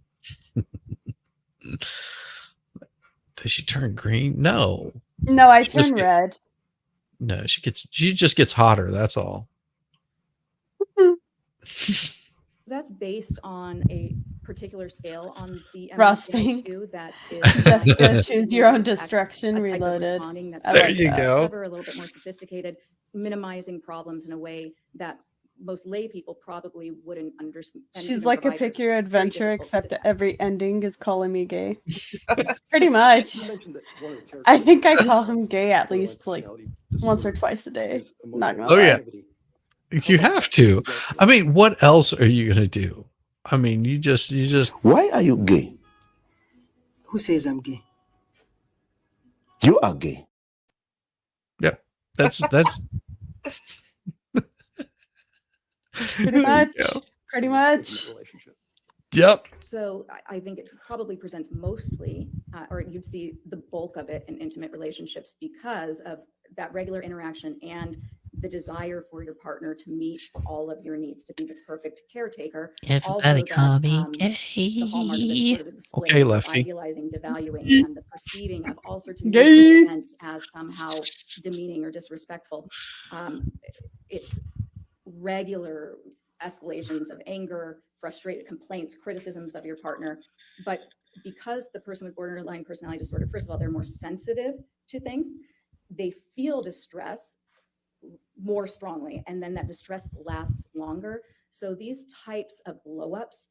Does she turn green? No. No, I turn red. No, she just gets hotter, that's all. that's based on a particular scale on the Ross MSCI Fink. that is Jessica, choose your own destruction, a type of reloaded. responding that's There you go. clever, a little bit more sophisticated, minimizing problems in a way that most lay people probably wouldn't understand. She's like a pick your adventure, except that every ending is calling me gay. Pretty much. I think I call him gay at least like once or twice a day. Not gonna Oh lie. yeah. You have to. I mean, what else are you gonna do? I mean, you just Why are you gay? Who says I'm gay? You are gay. Yeah. That's Pretty much. Pretty much. Yep. So I think it probably presents mostly, or you'd see the bulk of it in intimate relationships because of that regular interaction and the desire for your partner to meet all of your needs, to be the perfect caretaker. Everybody call me The hallmark of it sort of displays Okay, of Lefty. idealizing, devaluing, and the perceiving of all sorts of Gay. mutual events as somehow demeaning or disrespectful. It's regular escalations of anger, frustrated complaints, criticisms of your partner. But because the person with borderline personality disorder, first of all, they're more sensitive to things, they feel distress more strongly, and then that distress lasts longer. So these types of blow-ups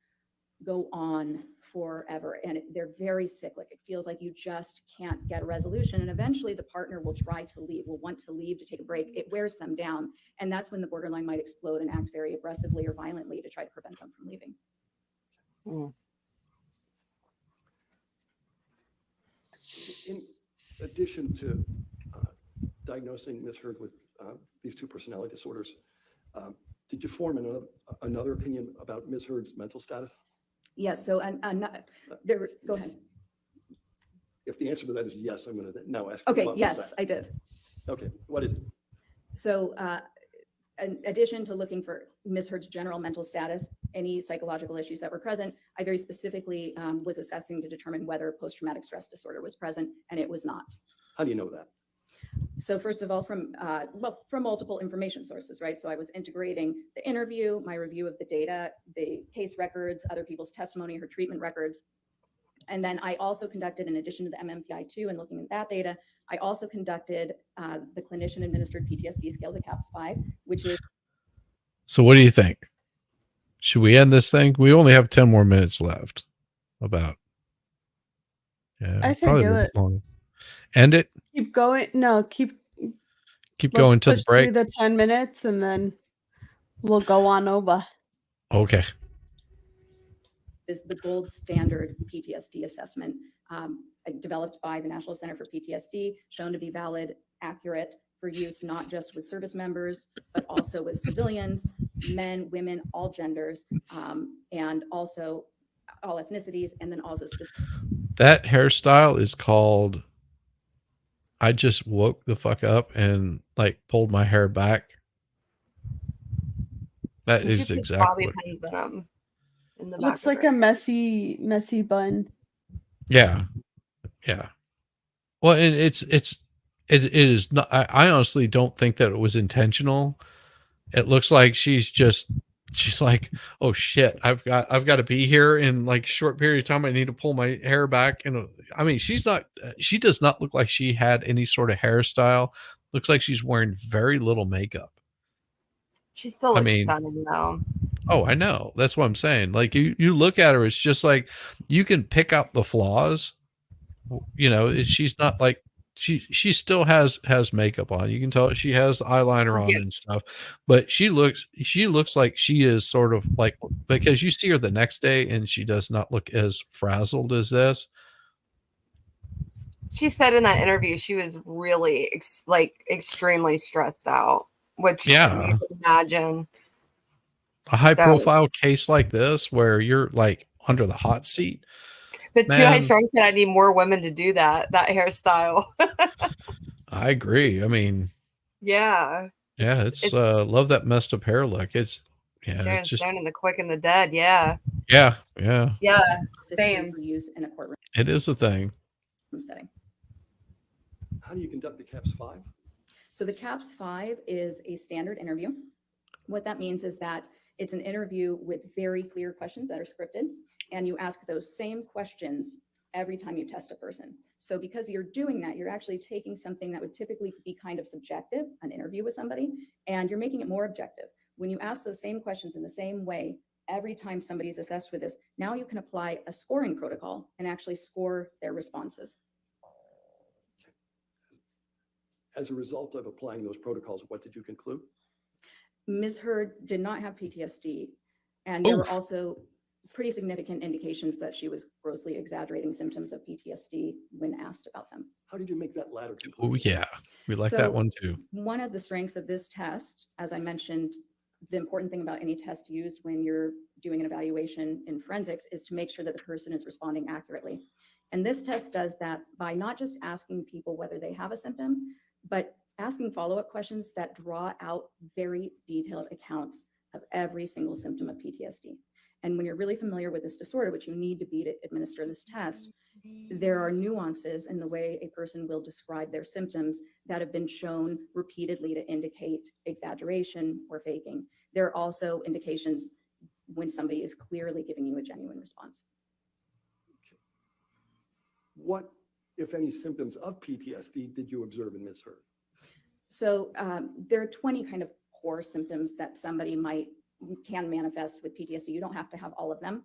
go on forever, and they're very cyclic. It feels like you just can't get a resolution, and eventually the partner will try to leave, will want to leave to take a break. It wears them down, and that's when the borderline might explode and act very aggressively or violently to try to prevent them from leaving. In addition to diagnosing Ms. Heard with these two personality disorders, did you form another opinion about Ms. Heard's mental status? Yes, so there, go ahead. If the answer to that is yes, I'm going to now ask. Okay, what was yes, that? I did. Okay, what is it? So in addition to looking for Ms. Heard's general mental status, any psychological issues that were present, I very specifically was assessing to determine whether post-traumatic stress disorder was present, and it was not. How do you know that? So first of all, from multiple information sources, right? So I was integrating the interview, my review of the data, the case records, other people's testimony, her treatment records. And then I also conducted, in addition to the MMPI-2 and looking at that data, I also conducted the clinician-administered PTSD scale, the CAPS-5, which is... So what do you think? Should we end this thing? We only have 10 more minutes left. About. Yeah, I say probably a do little it. bit longer. End it? Keep going. No, keep going to the push break. through the 10 minutes and then we'll go on over. Okay. Is the gold standard PTSD assessment developed by the National Center for PTSD, shown to be valid, accurate for use not just with service members, but also with civilians, men, women, all genders, and also all ethnicities, and then also specific. That hairstyle is called, I just woke the fuck up and like pulled my hair back. That And she is put exactly bobby what. pins in them in the back Looks of like her a messy bun. Yeah. Yeah. Well, and it is not, I honestly don't think that it was intentional. It looks like she's like, oh shit, I've got to be here in like a short period of time. I need to pull my hair back. And I mean, she does not look like she had any sort of hairstyle. Looks like she's wearing very little makeup. She still looks stunning though. Oh, I know. That's what I'm saying. Like you look at her, it's just like you can pick out the flaws. You know, she's not like she still has makeup on. You can tell she has eyeliner on and stuff, but she looks like she is sort of like, because you see her the next day and she does not look as frazzled as this. She said in that interview she was really extremely stressed out, which you can imagine. A high profile case like this where you're like under the hot seat. But Too High Strung said I need more women to do that hairstyle. I agree. I mean, yeah, it's love that messed up hair look. It's Sharon it's just Stone in The Quick and the Dead. Yeah. Same for use in a courtroom It is a thing. setting. How do you conduct the CAPS-5? So the CAPS-5 is a standard interview. What that means is that it's an interview with very clear questions that are scripted, and you ask those same questions every time you test a person. So because you're doing that, you're actually taking something that would typically be kind of subjective, an interview with somebody, and you're making it more objective. When you ask those same questions in the same way, every time somebody's assessed with this, now you can apply a scoring protocol and actually score their responses. As a result of applying those protocols, what did you conclude? Ms. Heard did not have PTSD, and there were also pretty significant indications that she was grossly exaggerating symptoms of PTSD when asked about them. How did you make that latter conclusion? Oh yeah, we like that one too. One of the strengths of this test, as I mentioned, the important thing about any test used when you're doing an evaluation in forensics is to make sure that the person is responding accurately. And this test does that by not just asking people whether they have a symptom, but asking follow-up questions that draw out very detailed accounts of every single symptom of PTSD. And when you're really familiar with this disorder, which you need to be to administer this test, there are nuances in the way a person will describe their symptoms that have been shown repeatedly to indicate exaggeration or faking. There are also indications when somebody is clearly giving you a genuine response. What, if any, symptoms of PTSD did you observe in Ms. Heard? So there are 20 kind of core symptoms that somebody can manifest with PTSD. You don't have to have all of them.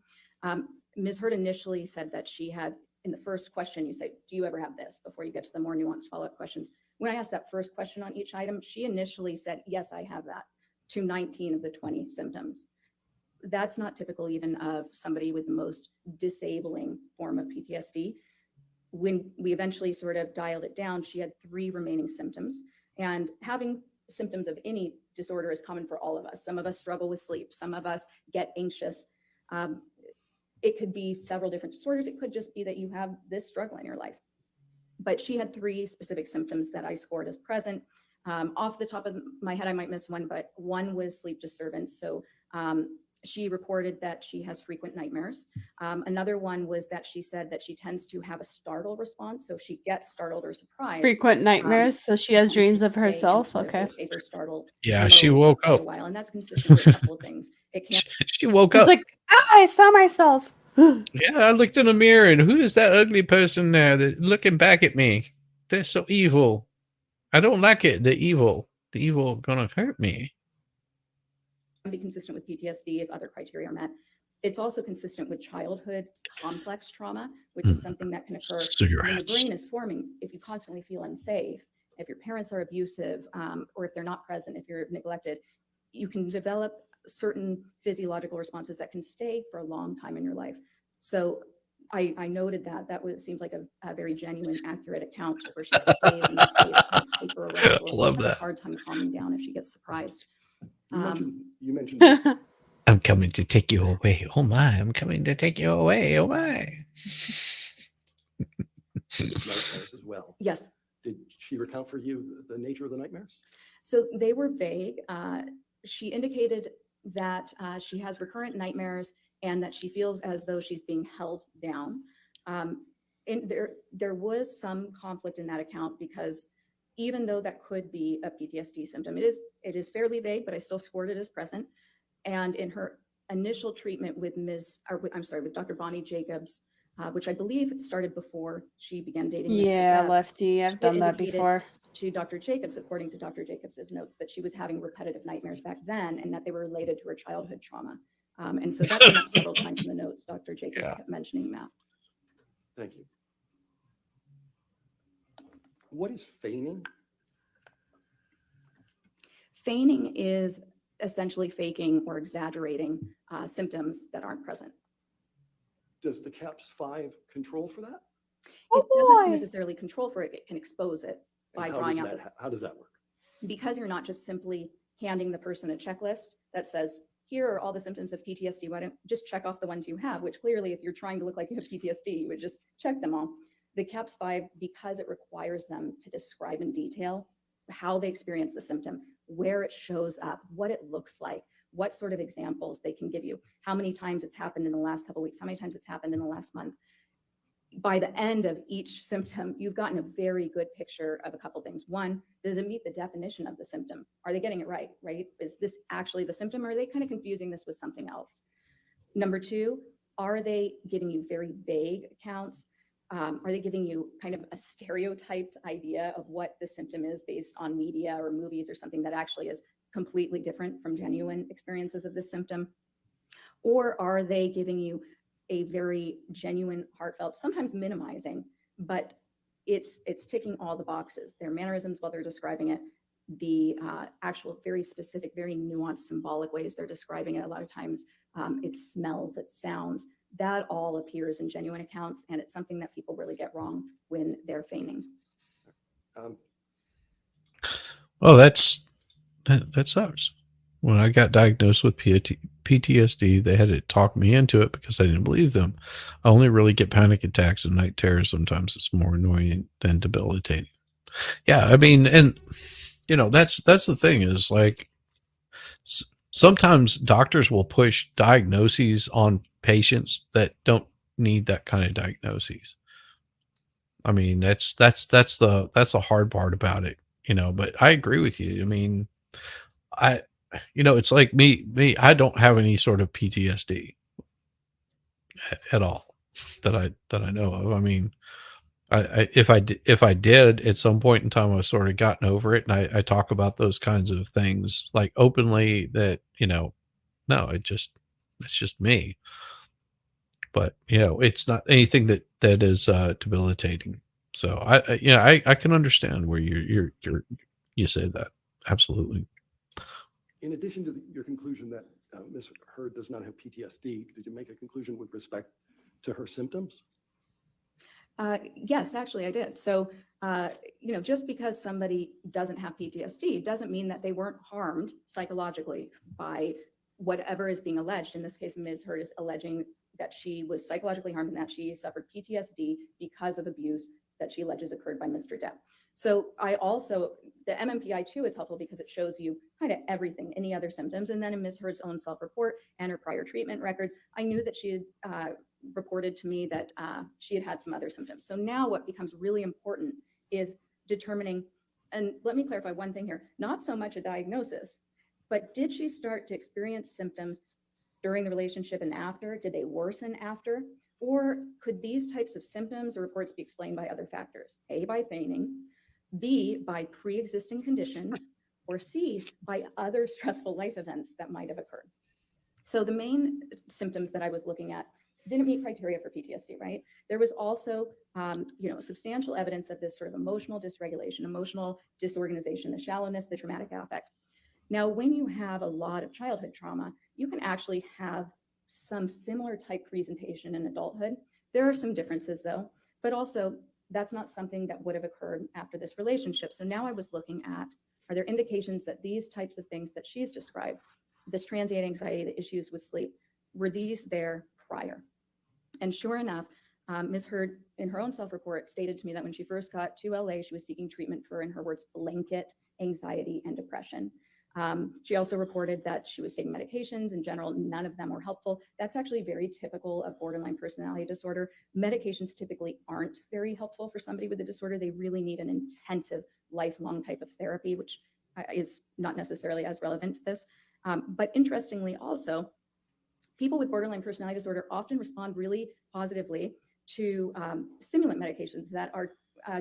Ms. Heard initially said that she had, in the first question, you say, do you ever have this? Before you get to the more nuanced follow-up questions. When I asked that first question on each item, she initially said, yes, I have that, to 19 of the 20 symptoms. That's not typical even of somebody with the most disabling form of PTSD. When we eventually sort of dialed it down, she had 3 remaining symptoms. And having symptoms of any disorder is common for all of us. Some of us struggle with sleep. Some of us get anxious. It could be several different disorders. It could just be that you have this struggle in your life. But she had 3 specific symptoms that I scored as present. Off the top of my head, I might miss one, but one was sleep disturbance. So she reported that she has frequent nightmares. Another one was that she said that she tends to have a startle response. So if she gets startled or surprised. Frequent nightmares, so she has dreams of herself. Okay. A startle. Yeah, she woke for up. a while, and that's consistent with a couple of things. It can She woke She's up. like, I saw myself. Yeah, I looked in the mirror and who is that ugly person there that looking back at me? They're so evil. I don't like it. They're evil. The evil gonna hurt me. be consistent with PTSD if other criteria are met. It's also consistent with childhood complex trauma, which is something that can occur when the Cigarettes. brain is forming. If you constantly feel unsafe, if your parents are abusive, or if they're not present, if you're neglected, you can develop certain physiological responses that can stay for a long time in your life. So I noted that seemed like a very genuine, accurate account where she stays in this state of hyper arousal. Love has that. a hard time calming down if she gets surprised. You mentioned I'm coming to take you away. Oh my, I'm coming to take you away. Oh my. nightmares as well. Yes. Did she recount for you the nature of the nightmares? So they were vague. She indicated that she has recurrent nightmares and that she feels as though she's being held down. And there was some conflict in that account because even though that could be a PTSD symptom, it is fairly vague, but I still scored it as present. And in her initial treatment with with Dr. Bonnie Jacobs, which I believe started before she began dating Mr. Yeah, Depp, Lefty. I've she done that indicated before. to Dr. Jacobs, according to Dr. Jacobs's notes, that she was having repetitive nightmares back then and that they were related to her childhood trauma. And so that came up several times in the notes. Dr. Jacobs kept mentioning that. Thank you. What is feigning? Feigning is essentially faking or exaggerating symptoms that aren't present. Does the CAPS-5 control for that? It doesn't necessarily control for it. It can expose it by And drawing out. how does that work? Because you're not just simply handing the person a checklist that says, here are all the symptoms of PTSD. Why don't just check off the ones you have, which clearly, if you're trying to look like you have PTSD, you would just check them all. The CAPS-5, because it requires them to describe in detail how they experience the symptom, where it shows up, what it looks like, what sort of examples they can give you, how many times it's happened in the last couple of weeks, how many times it's happened in the last month. By the end of each symptom, you've gotten a very good picture of a couple things. One, does it meet the definition of the symptom? Are they getting it right? Is this actually the symptom, or are they kind of confusing this with something else? Number two, are they giving you very vague accounts? Are they giving you kind of a stereotyped idea of what the symptom is based on media or movies or something that actually is completely different from genuine experiences of the symptom? Or are they giving you a very genuine, heartfelt, sometimes minimizing, but it's ticking all the boxes, their mannerisms while they're describing it, the actual very specific, very nuanced symbolic ways they're describing it. A lot of times it smells, it sounds, that all appears in genuine accounts. And it's something that people really get wrong when they're feigning. Well, that sucks. When I got diagnosed with PTSD, they had to talk me into it because I didn't believe them. I only really get panic attacks and night terrors. Sometimes it's more annoying than debilitating. Yeah, I mean, and you know, that's the thing is like sometimes doctors will push diagnoses on patients that don't need that kind of diagnoses. I mean, that's the hard part about it, you know, but I agree with you. I mean, it's like me, I don't have any sort of PTSD at all that I know of. I mean, if I did at some point in time, I've sort of gotten over it, and I talk about those kinds of things like openly that, you know, no, it's just me. But, you know, it's not anything that is debilitating. So I can understand where you say that. Absolutely. In addition to your conclusion that Ms. Heard does not have PTSD, did you make a conclusion with respect to her symptoms? Yes, actually I did. So, just because somebody doesn't have PTSD doesn't mean that they weren't harmed psychologically by whatever is being alleged. In this case, Ms. Heard is alleging that she was psychologically harmed and that she suffered PTSD because of abuse that she alleges occurred by Mr. Depp. So I also, the MMPI-2 is helpful because it shows you kind of everything, any other symptoms. And then in Ms. Heard's own self-report and her prior treatment records, I knew that she had reported to me that she had had some other symptoms. So now what becomes really important is determining, and let me clarify one thing here, not so much a diagnosis, but did she start to experience symptoms during the relationship and after? Did they worsen after? Or could these types of symptoms or reports be explained by other factors? A, by feigning, B, by pre-existing conditions, or C, by other stressful life events that might have occurred. So the main symptoms that I was looking at didn't meet criteria for PTSD, right? There was also, substantial evidence of this sort of emotional dysregulation, emotional disorganization, the shallowness, the traumatic affect. Now, when you have a lot of childhood trauma, you can actually have some similar type presentation in adulthood. There are some differences though, but also that's not something that would have occurred after this relationship. So now I was looking at, are there indications that these types of things that she's described, this transient anxiety, the issues with sleep, were these there prior? And sure enough, Ms. Heard, in her own self-report, stated to me that when she first got to LA, she was seeking treatment for, in her words, blanket anxiety and depression. She also reported that she was taking medications. In general, none of them were helpful. That's actually very typical of borderline personality disorder. Medications typically aren't very helpful for somebody with a disorder. They really need an intensive, lifelong type of therapy, which is not necessarily as relevant to this. But interestingly also, people with borderline personality disorder often respond really positively to stimulant medications that are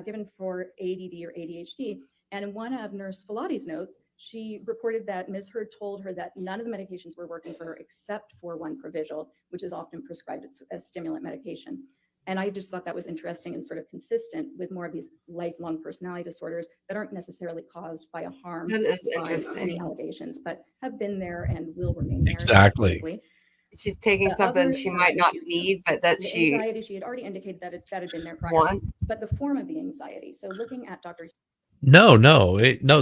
given for ADD or ADHD. And in one of Nurse Filati's notes, she reported that Ms. Heard told her that none of the medications were working for her except for one Provigil, which is often prescribed as stimulant medication. And I just thought that was interesting and sort of consistent with more of these lifelong personality disorders that aren't necessarily caused by a harm That is by interesting. any allegations, but have been there and will remain there. Exactly. hopefully. She's taking The something other, she might not issue- need, but that the she anxiety, she had already indicated that that had been there prior, wants. but the form of the anxiety. So looking at Dr. No,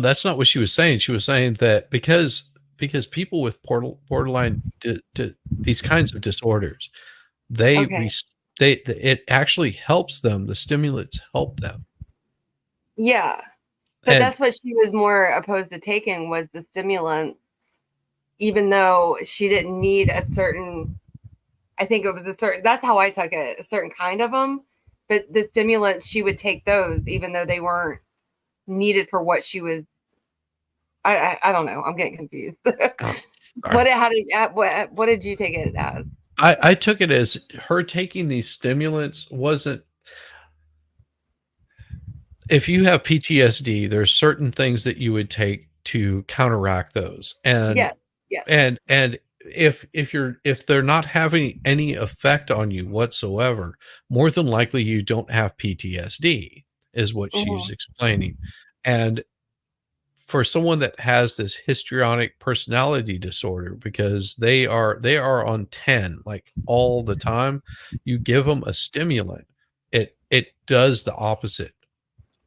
that's not what she was saying. She was saying that because people with borderline these kinds of disorders, Okay. it actually helps them. The stimulants help them. Yeah. But And- that's what she was more opposed to taking was the stimulant, even though she didn't need a certain, I think it was a certain, that's how I took it, a certain kind of them. But the stimulants, she would take those, even though they weren't needed for what she was. I don't know. I'm getting confused. What did you take it as? I took it as her taking these stimulants wasn't. If you have PTSD, there's certain things that you would take to counteract those, and Yes. and if they're not having any effect on you whatsoever, more than likely you don't have PTSD, is what she's explaining. And for someone that has this histrionic personality disorder, because they are on 10 like all the time, you give them a stimulant, it does the opposite.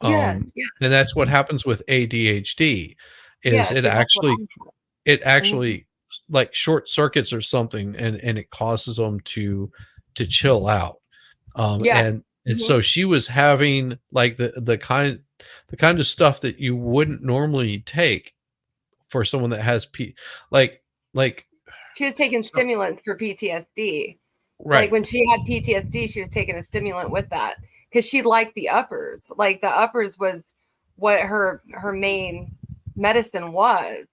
Yes, And that's what happens with ADHD is Yes, it that's what actually like short circuits or something, and it causes them to chill out. And so she was having like the kind of stuff that you wouldn't normally take for someone that has like She was taking stimulants for PTSD. right. Like when she had PTSD, she was taking a stimulant with that because she liked the uppers. Like the uppers was what her main medicine was.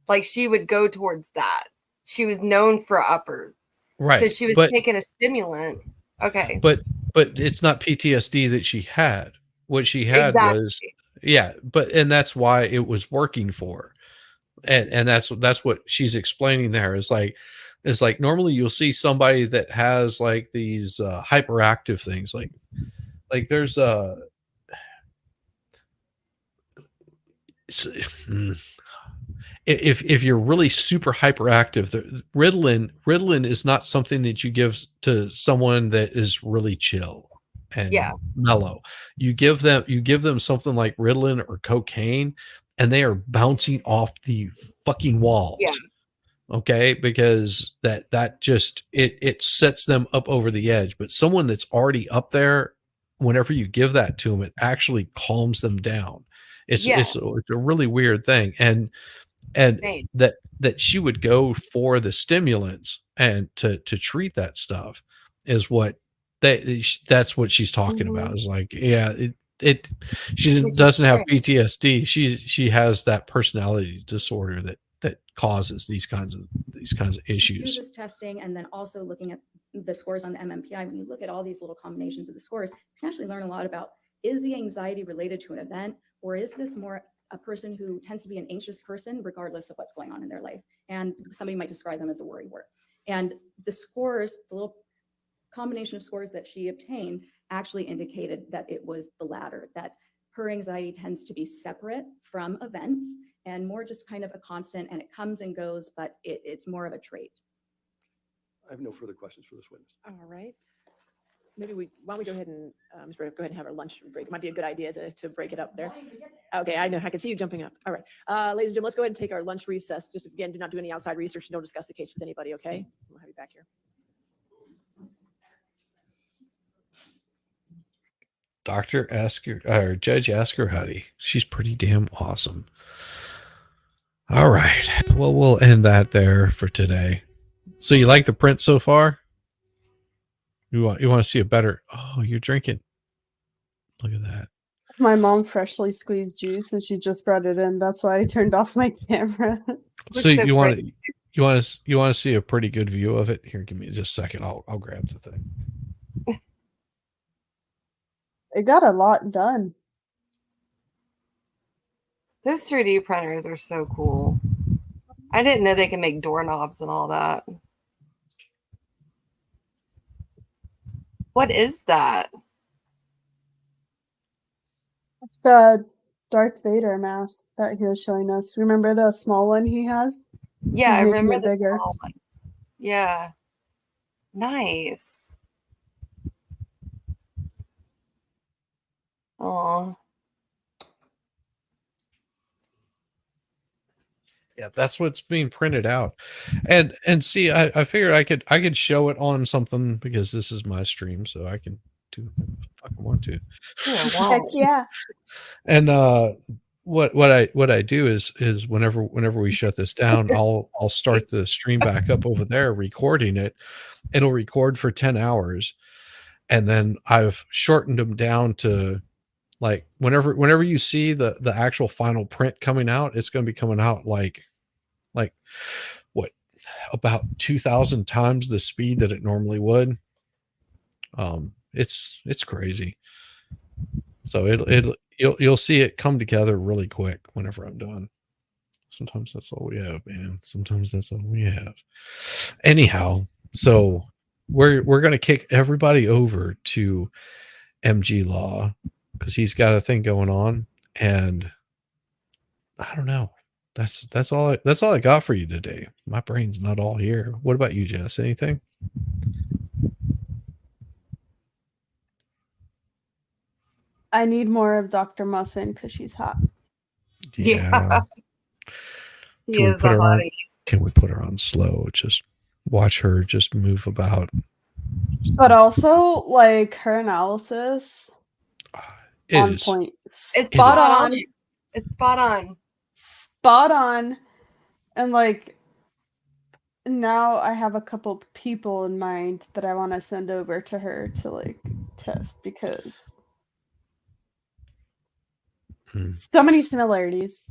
Like she would go towards that. She was known for uppers. Right. So she was taking a stimulant. Okay. But it's not PTSD that she had. What she had was and that's why it was working for her. And that's what she's explaining there is like normally you'll see somebody that has like these hyperactive things like there's if you're really super hyperactive, the Ritalin is not something that you give to someone that is really chill and mellow. You give them something like Ritalin or cocaine, and they are bouncing off the fucking walls. Yeah. Okay, because that just it sets them up over the edge. But someone that's already up there, whenever you give that to them, it actually calms them down. It's a really weird thing. And Same. that she would go for the stimulants and to treat that stuff is what that's what she's talking about. Is like, yeah, she doesn't have PTSD. She has that personality disorder that causes these kinds of issues. Do this testing and then also looking at the scores on the MMPI. When you look at all these little combinations of the scores, you can actually learn a lot about, is the anxiety related to an event, or is this more a person who tends to be an anxious person regardless of what's going on in their life? And somebody might describe them as a worrywart. And the scores, the little combination of scores that she obtained actually indicated that it was the latter, that her anxiety tends to be separate from events and more just kind of a constant, and it comes and goes, but it's more of a trait. I have no further questions for this witness. All right. Maybe why don't we go ahead and, Ms. Brave, go ahead and have our lunch break. It might be a good idea to break it up there. Okay, I know, I can see you jumping up. All right, ladies and gentlemen, let's go ahead and take our lunch recess. Just again, do not do any outside research and don't discuss the case with anybody, okay? We'll have you back here. Judge Asker Huddy. She's pretty damn awesome. All right. Well, we'll end that there for today. So you like the print so far? You want to see a better? Oh, you're drinking. Look at that. My mom freshly squeezed juice and she just brought it in. That's why I turned off my camera. So you want to see a pretty good view of it? Here, give me just a second. I'll grab the thing. It got a lot done. Those 3D printers are so cool. I didn't know they can make doorknobs and all that. What is that? It's the Darth Vader mask that he was showing us. Remember the small one he has? Yeah, I He's making remember it the bigger. small one. Yeah. Nice. Oh. Yeah, that's what's being printed out. And see, I figured I could show it on something because this is my stream, so I can do if I want to. Yeah, wow. Heck yeah. And what I do is whenever we shut this down, I'll start the stream back up over there, recording it. It'll record for 10 hours, and then I've shortened them down to like whenever you see the actual final print coming out, it's going to be coming out like what, about 2,000 times the speed that it normally would. It's crazy. So you'll see it come together really quick whenever I'm done. Sometimes that's all we have, man. Sometimes that's all we have. Anyhow, so we're going to kick everybody over to MG Law because he's got a thing going on, and I don't know. That's all I got for you today. My brain's not all here. What about you, Jess? Anything? I need more of Dr. Muffin because she's hot. Yeah. He is a hottie. Can we put her on slow? Just watch her just move about. But also, like, her analysis on point. It's spot on. It's spot on. Spot on. And, like, now I have a couple people in mind that I want to send over to her to, like, test because so many similarities.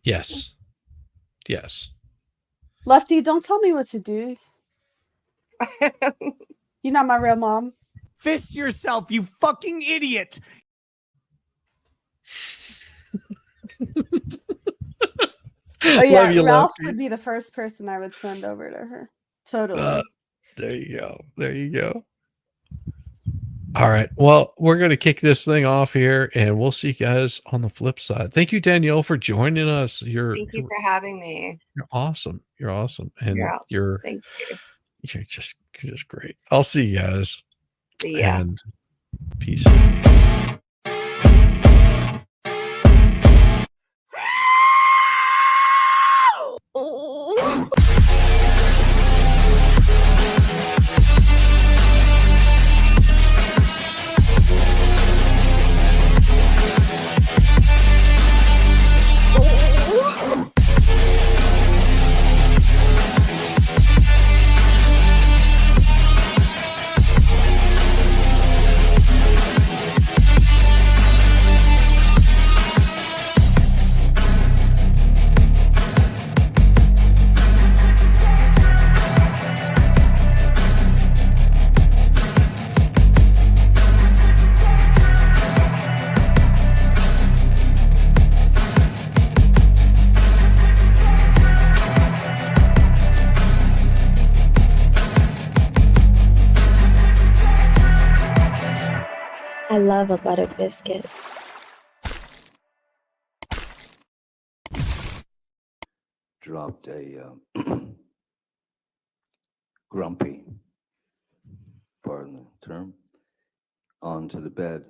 Yes. Yes. Lefty, don't tell me what to do. You're not my real mom. Fist yourself, you fucking idiot. Oh yeah, Love you, Ralph Lefty. would be the first person I would send over to her. Totally. There you go. There you go. All right. Well, we're going to kick this thing off here, and we'll see you guys on the flip side. Thank you, Danielle, for joining us. Thank you for having me. You're awesome. You're awesome. And Thank you. you're just great. I'll see you guys. See ya. And peace. love a buttered biscuit. Dropped a grumpy, pardon the term, onto the bed.